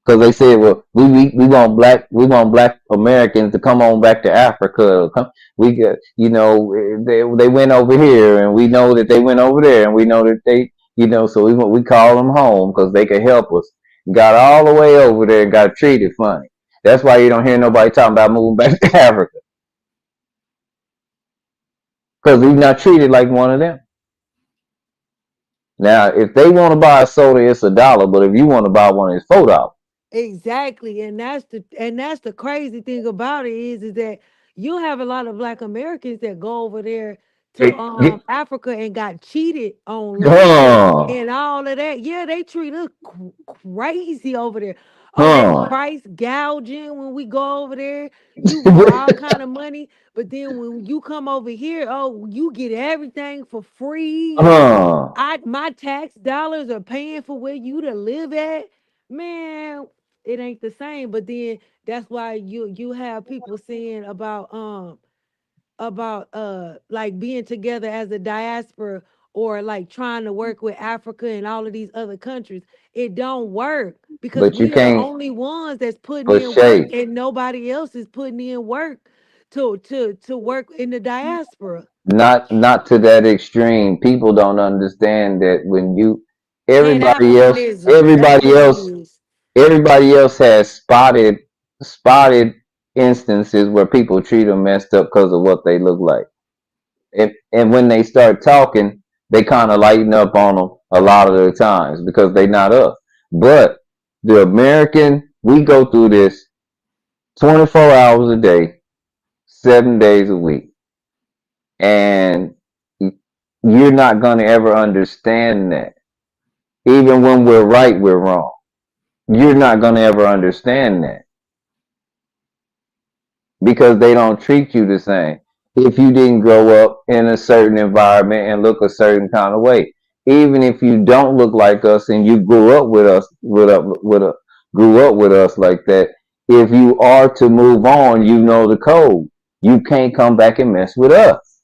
because they said, well, we want black Americans to come on back to Africa. We got they went over here and we know that they went over there and we know that they so we call them home because they could help us. Got all the way over there and got treated funny. That's why you don't hear nobody talking about moving back to Africa because we not treated like one of them. Now, if they want to buy a soda, it's $1, but if you want to buy one, it's $4. Exactly, and that's the crazy thing about it is that you have a lot of Black Americans that go over there to Hey, get, Africa and got cheated on loans huh, and all of that. Yeah, they treat us crazy over there. Oh, they huh, price gouging when we go over there. You want all kind of money, but then when you come over here, oh, you get everything for free and huh. I my tax dollars are paying for where you to live at. Man, it ain't the same. But then that's why you have people saying about like being together as a diaspora or like trying to work with Africa and all of these other countries. It don't work because But you we are the can't, only ones that's putting but in work Shay, and nobody else is putting in work to work in the diaspora. not to that extreme. People don't understand that when you, Pan everybody else, Africanism. That's everybody what it else, is. everybody else has spotted instances where people treat them messed up because of what they look like. And when they start talking, they kind of lighten up on them a lot of the times because they not us. But the American, we go through this 24 hours a day, 7 days a week, and you're not going to ever understand that. Even when we're right, we're wrong. You're not going to ever understand that because they don't treat you the same. If you didn't grow up in a certain environment and look a certain kind of way, even if you don't look like us and you grew up with us, grew up with us like that, if you are to move on, you know the code. You can't come back and mess with us.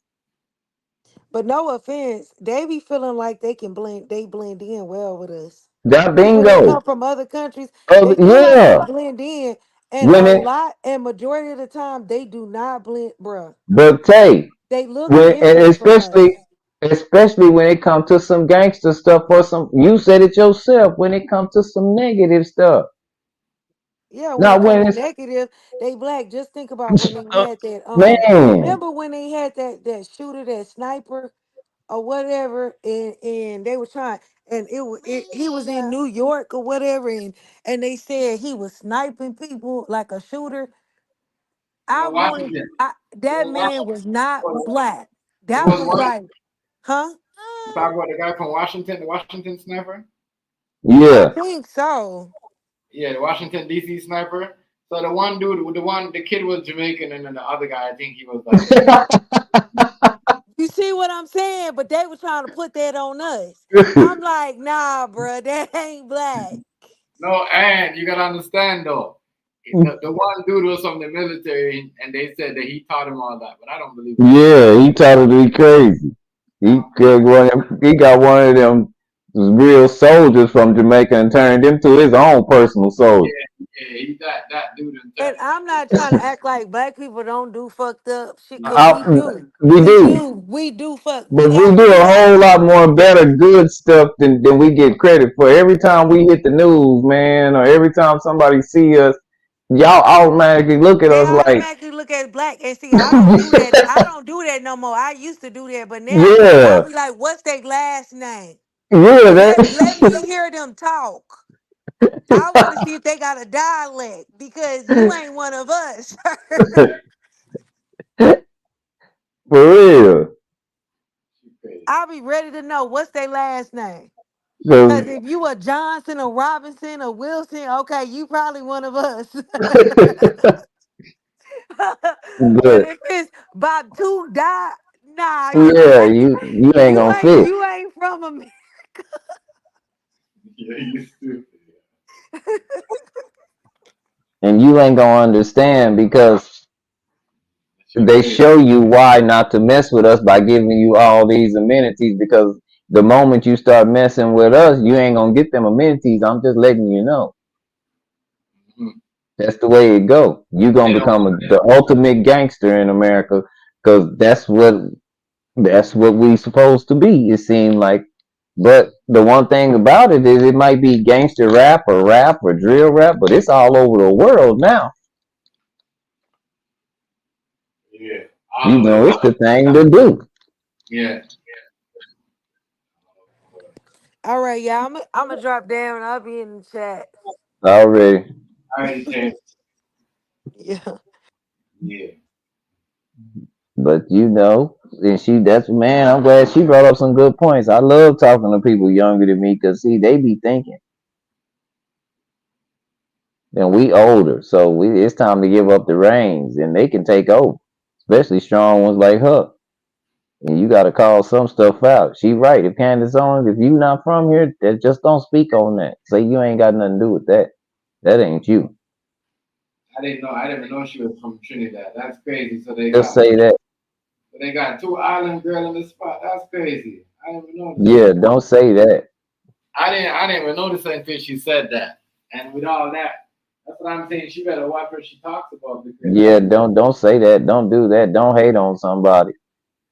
But no offense, they be feeling like they blend in well with us. That People that bingo. come from other countries, Oh, they feel like they yeah. blend in. And When a it, lot and majority of the time they do not blend, bruh. but Tay, They look when and different from us. especially when it comes to some gangster stuff or some, you said it yourself, when it comes to some negative stuff. Yeah, when Now it comes when to it's negative, they black. Just think about when they had that man, remember when they had that shooter, that sniper or whatever, and they were trying, and he was in New York or whatever, and they said he was sniping people like a shooter. It I was wanted Washington. It that was man was not Washington. black. It That was was what? like, huh? You talking about the guy from Washington, the Washington sniper? I yeah. think so. Yeah, the Washington D.C. sniper. So the one dude, the kid was Jamaican, and then the other guy, I think he was like, You see what I'm saying? But they were trying to put that on us. I'm like, nah, bruh, that ain't black. no, and you gotta understand though, the one dude was from the military, and they said that he taught him all that, but I don't believe it. Yeah, he tried to be crazy. He got one of them real soldiers from Jamaica and turned him to his own personal soldier. Yeah, he that dude in And that. I'm not trying to act like black people don't do fucked up shit, cause I, we do. we We do. do. We do fuck. But We we do a actually, whole lot more better good stuff than we get credit for. Every time we hit the news, man, or every time somebody see us, y'all automatically look at they us like, automatically look at black and see. I don't do that. I don't do that no more. I used to do that, but now I yeah, be like, what's their last name? yeah, Let me hear them talk. I want to see if they got a dialect because you ain't one of us. for real. I'll be ready to know what's their last name. Cause 'Cause- if you a Johnson or Robinson or Wilson, okay, you probably one of us. But but if it's Bob two die, nah, yeah, you ain't gonna fit. you ain't from America. Yeah, you stupid. And you ain't gonna understand because Shit they crazy. show you why not to mess with us by giving you all these amenities. Because the moment you start messing with us, you ain't gonna get them amenities. I'm just letting you know. Mhm. That's the way it go. You They gonna don't. become the ultimate gangster in America because that's what we supposed to be. It seemed like. But the one thing about it is it might be gangster rap or drill rap, but it's all over the world now. Yeah, You all over the know, it's world. the thing to do. Yeah. All right, yeah, I'm gonna drop down. I'll be in the chat. Already. All right, James. Yeah. Yeah. But you know, and that's man, I'm glad she brought up some good points. I love talking to people younger than me because see, they be thinking. And we older, so it's time to give up the reins and they can take over. Especially strong ones like her. And you gotta call some stuff out. She right. If Candace Owens, if you not from here, just don't speak on that. Say you ain't got nothing to do with that. That ain't you. I didn't know. I didn't know she was from Trinidad. That's crazy. Just say that. They got two island girl in the spot. That's crazy. I didn't even know that. Yeah, don't say that. I didn't even notice that until she said that. And with all that, that's what I'm saying. She better watch what she talks about because Yeah, don't say that. Don't do that. Don't hate on somebody.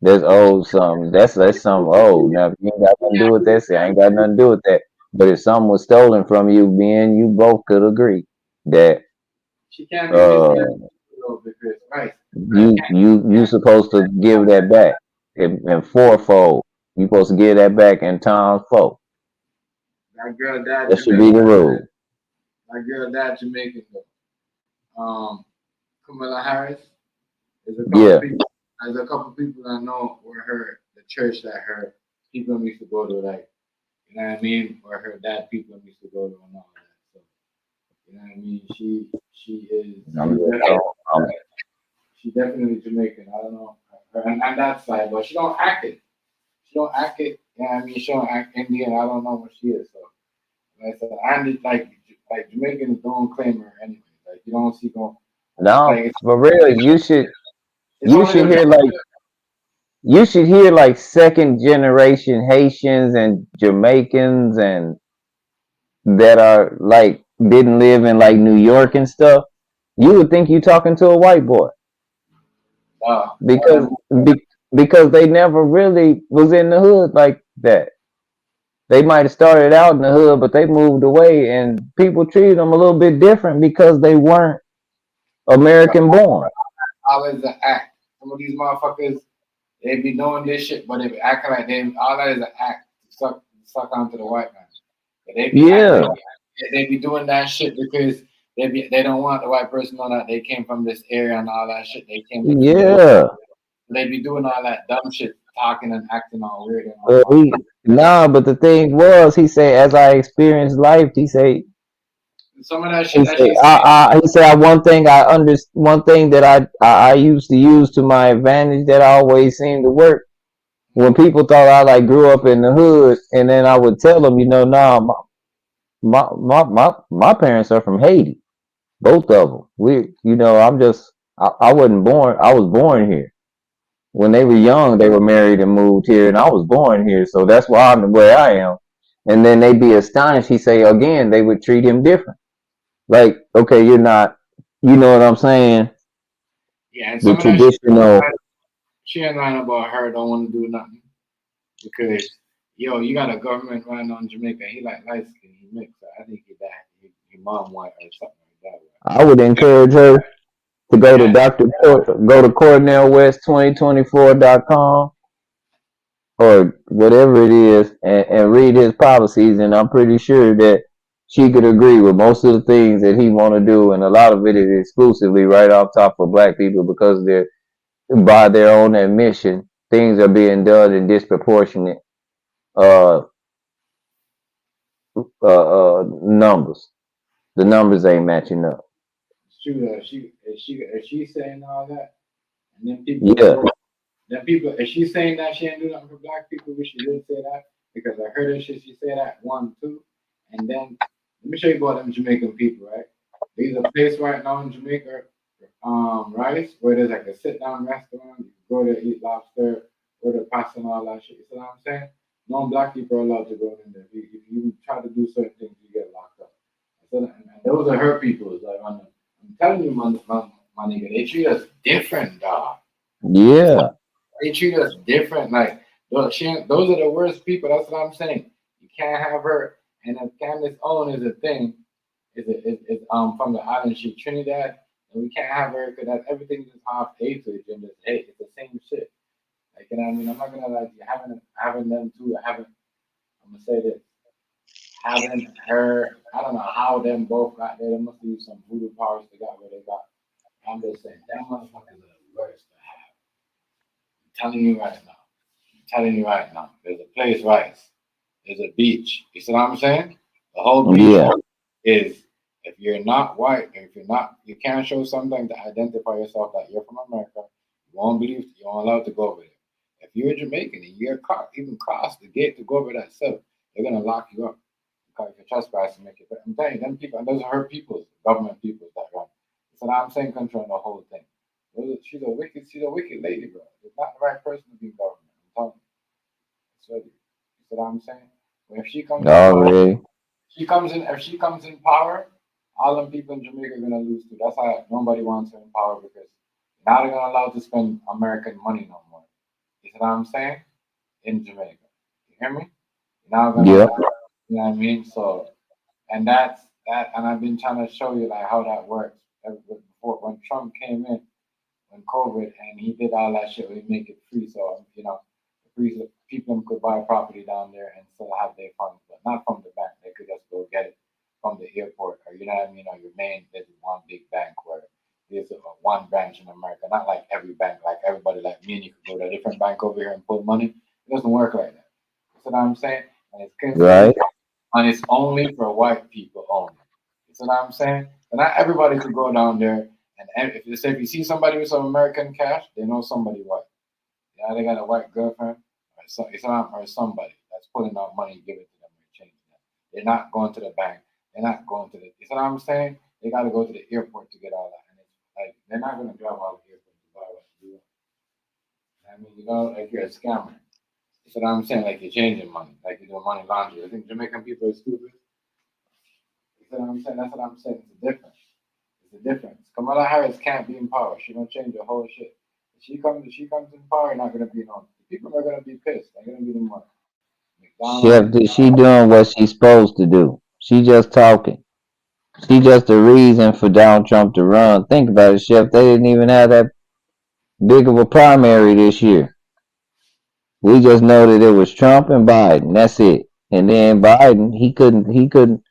That's old something. That's something old. Now if you ain't got nothing to do with that, say I ain't got nothing to do with that. But if something was stolen from you, being you both could agree that she can't be uh misled because right. you supposed to give that back in fourfold. You supposed to give that back in times 4. That girl dad That should be the Jamaican. rule. That girl dad Jamaican though. Kamala Harris. There's a couple Yeah. people. There's a couple people I know where her the church that her people used to go to, like, you know what I mean, where her dad people used to go to and all that. So you know what I mean. She is. I'm just saying, She definitely Jamaican. I don't know her on that side, but she don't act it. She don't act it. You know what I mean? She don't act Indian. I don't know what she is. So like I said, and it's like Jamaicans don't claim her anyway. Like you don't see going no, like for real, it's you only should the hear like you should hear like second generation Haitians and Jamaicans and that are like didn't live in like New York and stuff. You would think you talking to a white boy because because they never really was in the hood like that. They might have started out in the hood, but they moved away, and people treated them a little bit different because they weren't American born. always an act. Some of these motherfuckers they be knowing this shit, but they be acting like they all that is an act to suck onto the white man. But they be Yeah, acting, they be doing that shit because they don't want the white person to know that they came from this area and all that shit. They came from yeah. they be doing all that dumb shit, talking and acting all weird and Well, all. nah, but the thing was, he said, as I experienced life, Some of that shit, he said, one thing that I used to use to my advantage that always seemed to work. When people thought I like grew up in the hood, and then I would tell them, nah, my parents are from Haiti, both of them. I wasn't born. I was born here. When they were young, they were married and moved here, and I was born here, so that's why I'm where I am. And then they'd be astonished. He say again, they would treat him different. Like, okay, you're not, you know what I'm saying? yeah, and The some of that shit, traditional, she ain't lying about her don't want to do nothing because you got a government right now in Jamaica. He like light skin, he mixed. So I think he mom white or something like that. I would encourage her to go to Yeah, go to CornellWest2024.com or whatever it is and read his policies, and I'm pretty sure that she could agree with most of the things that he want to do, and a lot of it is exclusively right off top of black people because they're by their own admission things are being done in disproportionate uh numbers. The numbers ain't matching up. it's true that she saying all that, and then people Yeah, is she saying that she ain't do nothing for black people? We should did say that because I heard her shit. She said that one, two, and then let me show you about them Jamaican people, right? There's a place right now in Jamaica, Rice, where there's like a sit down restaurant. You can go there, eat lobster, order pasta and all that shit. You see what I'm saying? No black people are allowed to go in there. If you try to do certain things, you get locked up. So, and those are her people. Like I'm telling you, my nigga, they treat us different, dog. yeah, They treat us different. Like those are the worst people. That's what I'm saying. You can't have her. And if Candace Owen is a thing, is from the island she Trinidad, and we can't have her because that everything is half A to it and just hey, it's the same shit. Like you know what I mean? I'm not gonna lie to you. Having them two, I'm gonna say this. Having her, I don't know how them both got there. They must use some voodoo powers they got where they got. I'm just saying, them motherfuckers are the worst to have. I'm telling you right now. I'm telling you right now. There's a place, right? There's a beach. You see what I'm saying? The whole beach yeah. is if you're not white, if you're not, you can't show something to identify yourself that you're from America. You won't believe you aren't allowed to go over there. If you're Jamaican and you're caught, even cross the gate to go over that stuff, they're gonna lock you up because you're trespassing. Make it. I'm telling you, them people, and those are her peoples, government peoples that run. So now I'm saying control the whole thing. She's a wicked lady, bro. It's not the right person to be government. I'm telling you. So, you see what I'm saying? When if she comes in power, Already. if she comes in power, all them people in Jamaica are gonna lose too. That's why nobody wants her in power because now they're not allowed to spend American money no more. You see what I'm saying? In Jamaica. You hear me? You're now gonna Yeah. you know what I mean? So and that's that and I've been trying to show you like how that works. Before when Trump came in, when COVID and he did all that shit, we make it free. So people could buy property down there and still have their funds, but not from the bank. They could just go get it from the airport, or you know what I mean, or your main. There's one big bank where there's one branch in America. Not like every bank, like everybody like me and you could go to a different bank over here and pull money. It doesn't work like that. You see what I'm saying? And it's considered, Right. and it's only for white people only. You see what I'm saying? So not everybody could go down there. And if you see somebody with some American cash, they know somebody white. Yeah, they got a white girlfriend or somebody that's pulling out money and giving it to them and changing them. They're not going to the bank. They're not going to the. You know what I'm saying? They got to go to the airport to get all that. And it's like they're not going to drive all the airport to buy what you want. I mean, you know, like you're a scammer. You know what I'm saying? Like you're changing money, like you're doing money laundering. I think Jamaican people are stupid. You know what I'm saying? That's what I'm saying. It's a difference. It's a difference. Kamala Harris can't be in power. She gonna change the whole shit. If she comes in power, not gonna be no. People are gonna be pissed. They're gonna be the one. McDonald's. Chef, she doing what she's supposed to do. She just talking. She just the reason for Donald Trump to run. Think about it, Chef. They didn't even have that big of a primary this year. We just know that it was Trump and Biden. That's it. And then Biden, he couldn't.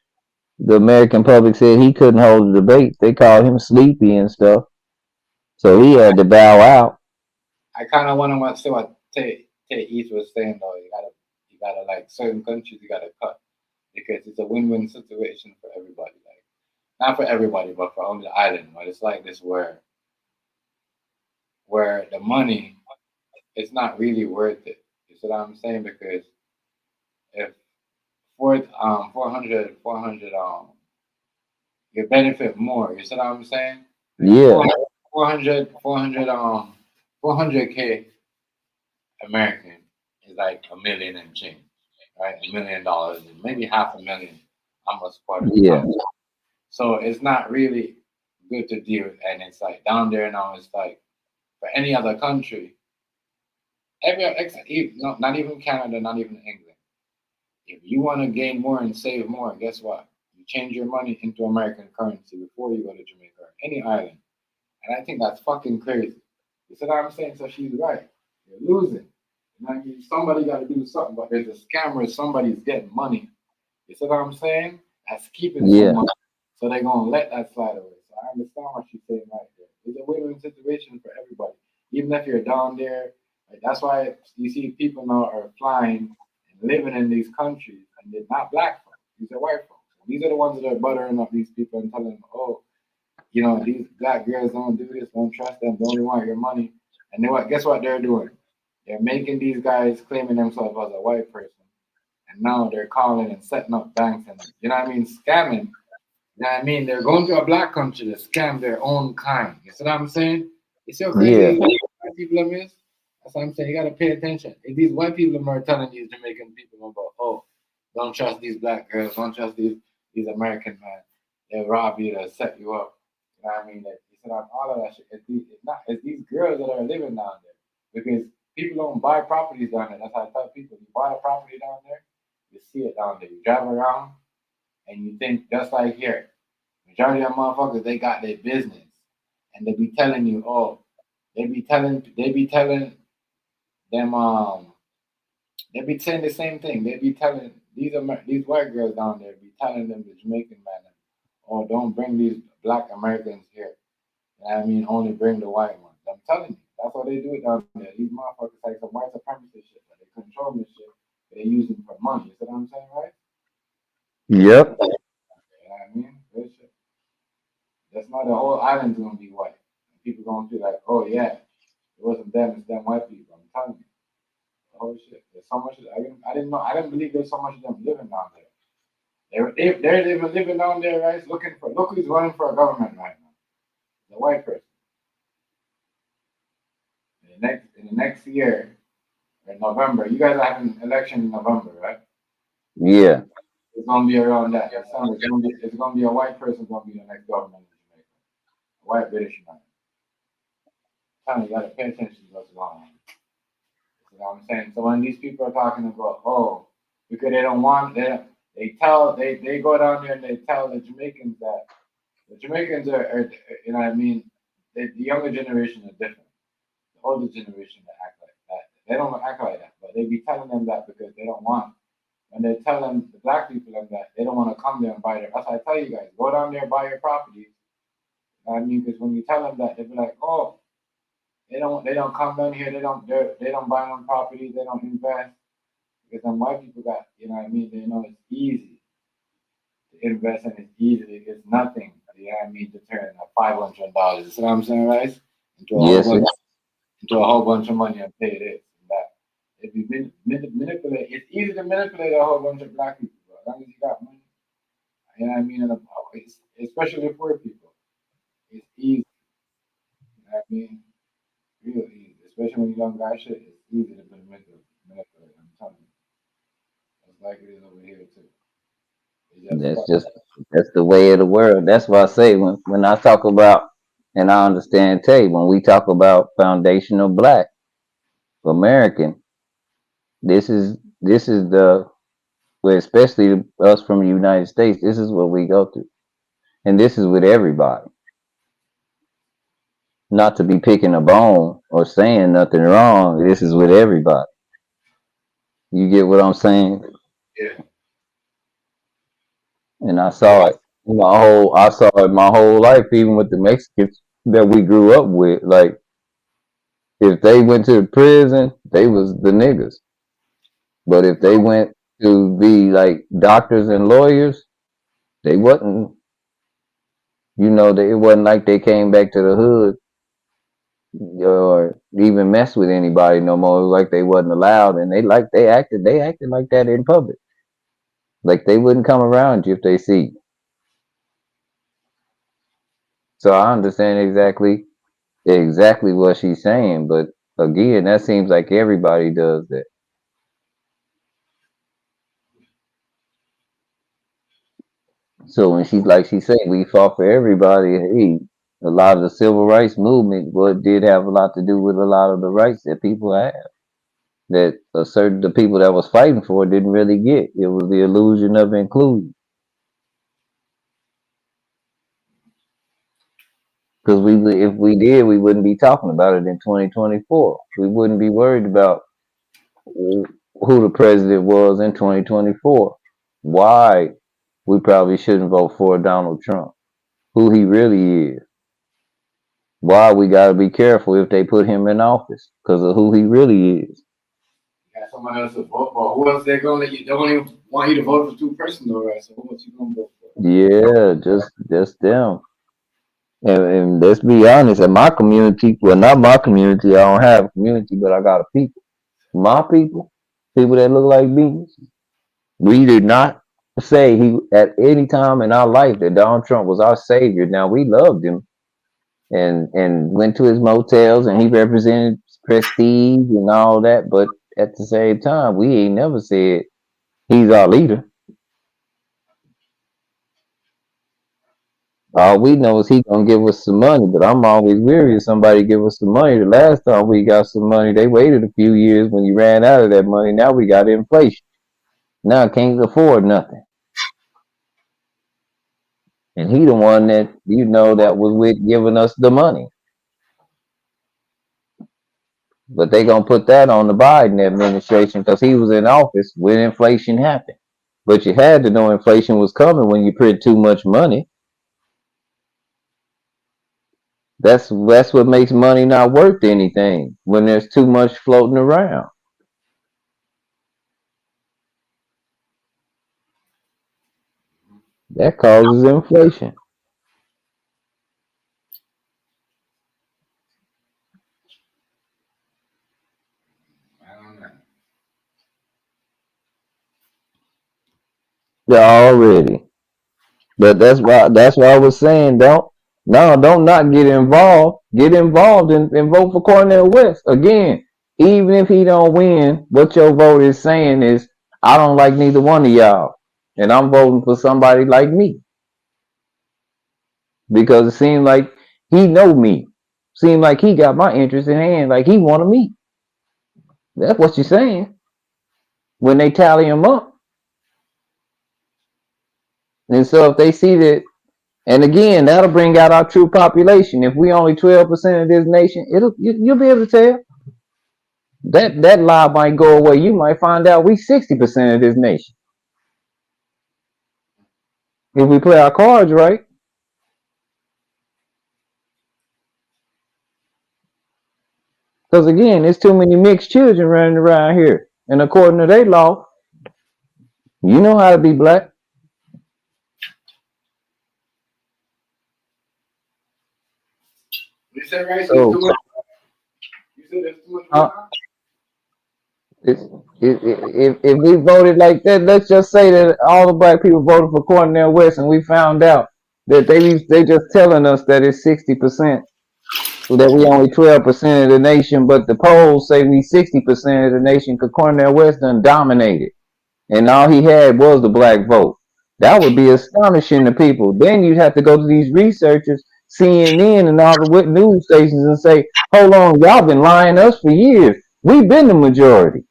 The American public said he couldn't hold a debate. They called him sleepy and stuff. So he had to bow out. I kind of want to say what Tay East was saying though. You gotta like certain countries you gotta cut because it's a win-win situation for everybody. Like not for everybody, but for only the island. But it's like this where the money is not really worth it. You see what I'm saying? Because if 400 you benefit more. You see what I'm saying? Yeah, 400K American is like a million and change, right? $1 million, maybe half a million. Almost part of the yeah, time. So it's not really good to deal with. And it's like down there now, it's like for any other country, not even Canada, not even England. If you want to gain more and save more, guess what? You change your money into American currency before you go to Jamaica or any island. And I think that's fucking crazy. You see what I'm saying? So she's right. You're losing. You know what I mean? Somebody got to do something, but there's a scammer, somebody's getting money. You see what I'm saying? That's keeping yeah, some money. So they're going to let that slide away. So I understand what she's saying right there. It's a win-win situation for everybody. Even if you're down there, like that's why you see people now are flying and living in these countries, and they're not black folks. These are white folks. And these are the ones that are buttering up these people and telling them, oh, you know, these black girls don't do this, don't trust them, they only want your money. And then what? Guess what they're doing? They're making these guys claiming themselves as a white person, and now they're calling and setting up banks and you know what I mean, scamming. You know what I mean? They're going to a black country to scam their own kind. You see what I'm saying? You see how crazy yeah, these white people are is? That's what I'm saying. You gotta pay attention. If these white people are telling these Jamaican people about, oh, don't trust these black girls, don't trust these American men. They'll rob you, they'll set you up. You know what I mean? You said all of that shit. It's these girls that are living down there. Because people don't buy properties down there. That's how I tell people. You buy a property down there, you see it down there. You drive around and you think just like here. Majority of motherfuckers, they got their business. And they be telling you, oh, they be telling them they be saying the same thing. They be telling these white girls down there be telling them the Jamaican man, oh, don't bring these black Americans here. You know what I mean? Only bring the white ones. I'm telling you, that's what they do it down there. These motherfuckers like some white supremacist shit, but they control this shit. They use it for money. You see what I'm saying, right? yep, You know what I mean? Real shit. That's not the whole island's gonna be white. And people gonna be like, oh yeah, it wasn't them, it's them white people. I'm telling you. The whole shit. There's so much I didn't know I didn't believe there's so much of them living down there. They're even living down there, right? Look who's running for a government right now. The white person. In the next year, in November, you guys are having an election in November, right? yeah, It's gonna be around that. It's gonna be a white person gonna be the next government in Jamaica. A white British man. You gotta pay attention to what's going on. You know what I'm saying? So when these people are talking about, oh, because they don't want they go down there and they tell the Jamaicans that the Jamaicans are you know what I mean, the younger generation is different. The older generation that act like that. They don't act like that, but they be telling them that because they don't want. When they tell them the black people them that they don't want to come there and buy their. That's why I tell you guys, go down there, buy your property. You know what I mean, because when you tell them that, they be like, oh, they don't come down here, they don't buy no property, they don't invest. Because them white people got, you know what I mean, they know it's easy to invest and it's easy, it's nothing, you know what I mean, to turn $500, you know what I'm saying, right? Yes, Into a whole bunch of money and pay this and that. If you manipulate, it's easy to manipulate a whole bunch of black people, bro. As long as you got money, you know what I mean, especially poor people, it's easy, you know what I mean, real easy, especially when you're young guy shit, it's easy to manipulate, I'm telling you. It's like it is over here too. that's just that's the way of the world. That's why I say when I talk about, and I understand Tay, when we talk about foundational black American, this is the where, especially us from the United States, this is what we go through, and this is with everybody. Not to be picking a bone or saying nothing wrong. This is with everybody. You get what I'm saying? Yeah. And I saw it I saw it my whole life, even with the Mexicans that we grew up with. Like, if they went to prison, they was the niggas. But if they went to be like doctors and lawyers, they wasn't. It wasn't like they came back to the hood or even mess with anybody no more. It was like they wasn't allowed, and they acted like that in public. Like they wouldn't come around you if they see you. So I understand exactly what she's saying, but again, that seems like everybody does that. So when she said we fought for everybody, hey, a lot of the civil rights movement, did have a lot to do with a lot of the rights that people have that the people that was fighting for didn't really get. It was the illusion of inclusion. Because if we did, we wouldn't be talking about it in 2024. We wouldn't be worried about who the president was in 2024. Why we probably shouldn't vote for Donald Trump. Who he really is. Why we got to be careful if they put him in office because of who he really is. You got someone else to vote for. Who else they're going to let you? They don't even want you to vote for two persons, though, right? So who else you going to vote for? Yeah, just them. And let's be honest, in my community, well, not my community, I don't have a community, but I got a people. My people that look like me, we did not say he at any time in our life that Donald Trump was our savior. Now, we loved him and went to his motels and he represented prestige and all that, but at the same time, we ain't never said he's our leader. All we know is he gonna give us some money, but I'm always weary if somebody give us some money. The last time we got some money, they waited a few years when you ran out of that money. Now we got inflation. Now I can't afford nothing. And he the one that that was with giving us the money. But they gonna put that on the Biden administration because he was in office when inflation happened. But you had to know inflation was coming when you print too much money. That's what makes money not worth anything when there's too much floating around. That causes inflation. I don't know. Yeah, already. But that's why I was saying don't not get involved. Get involved and vote for Cornel West. Again, even if he don't win, what your vote is saying is I don't like neither one of y'all. And I'm voting for somebody like me. Because it seems like he know me. Seems like he got my interest in hand, like he wanted me. That's what you're saying. When they tally him up. And so if they see that, and again, that'll bring out our true population. If we only 12% of this nation, you'll be able to tell. That lie might go away. You might find out we 60% of this nation if we play our cards right. Because again, there's too many mixed children running around here, and according to their law, you know how to be black. You said right. So, You said there's too much uh, going on? if we voted like that, let's just say that all the black people voted for Cornel West, and we found out that they just telling us that it's 60%, that we only 12% of the nation, but the polls say we 60% of the nation because Cornel West done dominated, and all he had was the black vote. That would be astonishing to people. Then you'd have to go to these researchers, CNN, and all the news stations and say, hold on, y'all been lying to us for years. We've been the majority.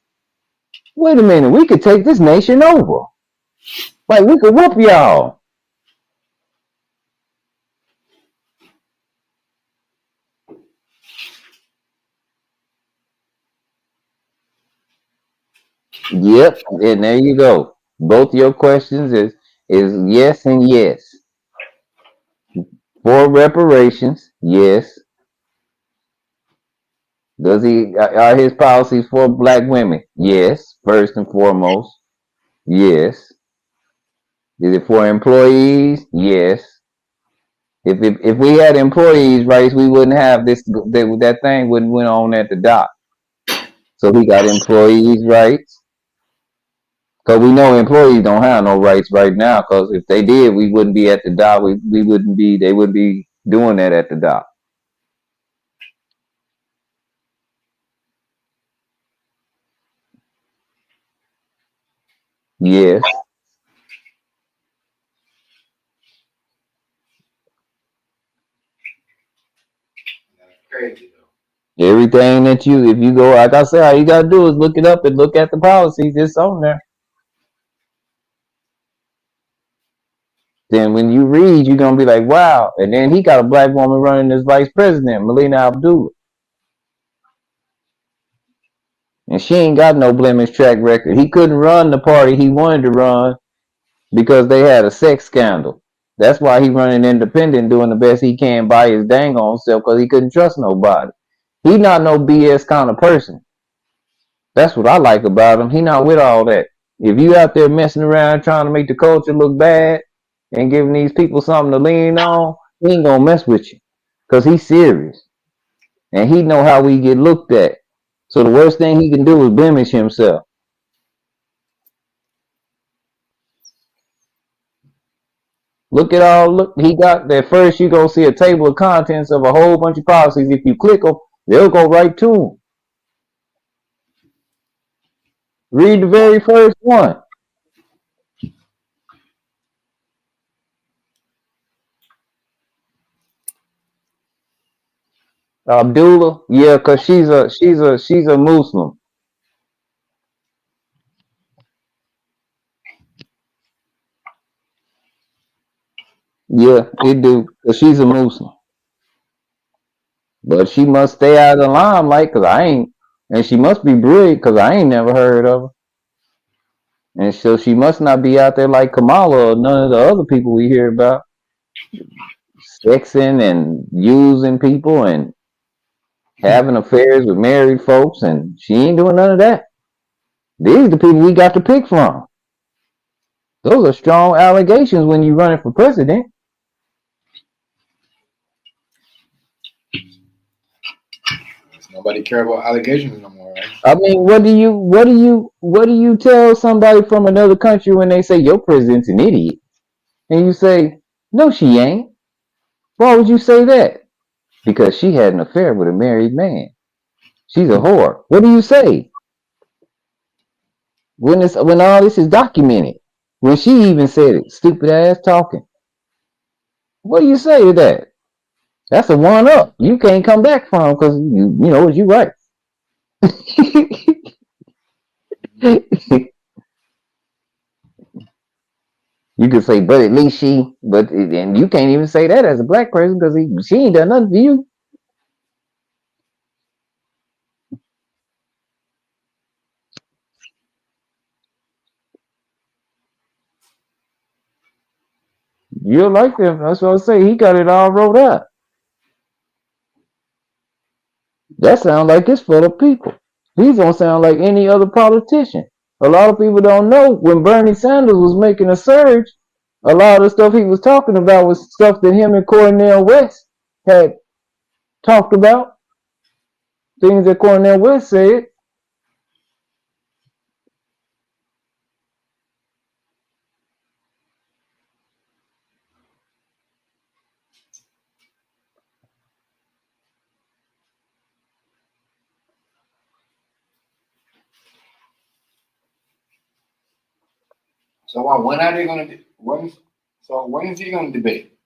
Wait a minute, we could take this nation over. Like, we could whoop y'all. Yep, and there you go. Both your questions is yes and yes. For reparations, yes. Are his policies for black women? Yes, first and foremost. Yes. Is it for employees? Yes. If we had employees' rights, we wouldn't have that thing wouldn't went on at the dock. So we got employees' rights. Because we know employees don't have no rights right now. Because if they did, we wouldn't be at the dock. We wouldn't be. They would be doing that at the dock. Yes. That's crazy though. Everything that if you go, like I said, all you gotta do is look it up and look at the policies. It's on there. Then when you read, you're gonna be like, wow. And then he got a black woman running as vice president, Melina Abdullah. And she ain't got no blemish track record. He couldn't run the party he wanted to run because they had a sex scandal. That's why he running independent, doing the best he can by his dang on self because he couldn't trust nobody. He not no BS kind of person. That's what I like about him. He not with all that. If you out there messing around trying to make the culture look bad and giving these people something to lean on, he ain't gonna mess with you because he's serious and he know how we get looked at. So the worst thing he can do is blemish himself. Look, he got there first. You go see a table of contents of a whole bunch of policies. If you click them, they'll go right to them. Read the very first one. Abdullah, yeah, cause she's a Muslim. Yeah, it do, cause she's a Muslim. But she must stay out of the limelight, cause I ain't, and she must be brilliant, cause I ain't never heard of her. And so she must not be out there like Kamala or none of the other people we hear about, sexing and using people and having affairs with married folks, and she ain't doing none of that. These are the people we got to pick from. Those are strong allegations when you're running for president. Nobody care about allegations no more, right? I mean, what do you tell somebody from another country when they say your president's an idiot? And you say, no, she ain't. Why would you say that? Because she had an affair with a married man. She's a whore. What do you say? When all this is documented. When she even said it, stupid ass talking. What do you say to that? That's a one up. You can't come back from because you know you right. You could say, but at least and you can't even say that as a black person because she ain't done nothing to you. You'll like them. That's what I say. He got it all wrote out. That sounds like it's full of people. These don't sound like any other politician. A lot of people don't know when Bernie Sanders was making a surge, a lot of the stuff he was talking about was stuff that him and Cornel West had talked about. Things that Cornel West said. So when are they gonna when is he gonna debate?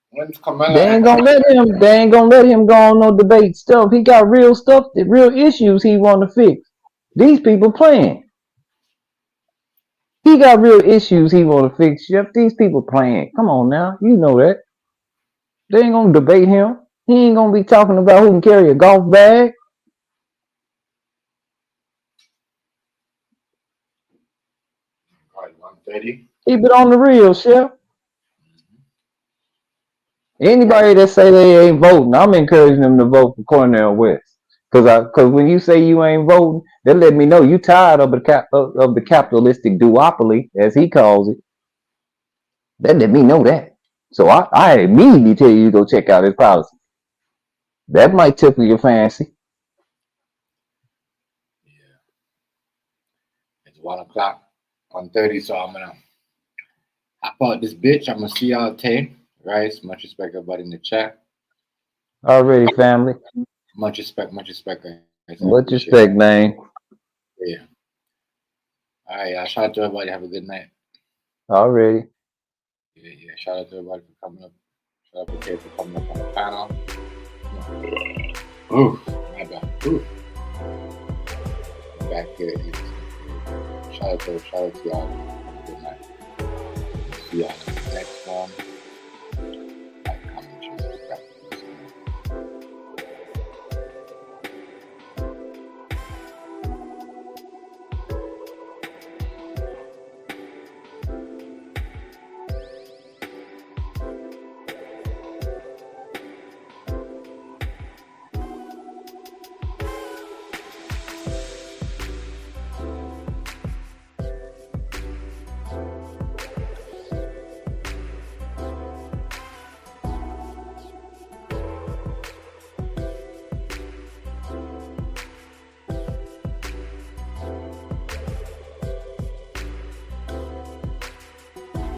When's Kamala? They ain't gonna let him. They ain't gonna let him go on no debate stuff. He got real stuff, real issues he want to fix. These people playing. He got real issues he want to fix. Yep, these people playing. Come on now, you know that. They ain't gonna debate him. He ain't gonna be talking about who can carry a golf bag. Right, 130. Keep it on the real, Chef. Anybody that say they ain't voting, I'm encouraging them to vote for Cornel West. Cause when you say you ain't voting, they let me know you tired of the capitalistic duopoly, as he calls it. They let me know that. So I immediately tell you to go check out his policy. That might tickle your fancy. Yeah. It's 1 o'clock, 1:30, so I'm gonna hop out this bitch. I'm gonna see y'all today. Right? Much respect everybody in the chat. Already, family. Much respect, guys. I Much appreciate respect, it. man. Yeah. All right, shout out to everybody. Have a good night. Already. Yeah. Shout out to everybody for coming up. Shout out to Kate for coming up on the panel. Ooh, my bad. Ooh. Back here. Shout out to y'all. Have a good night. See y'all in the next one.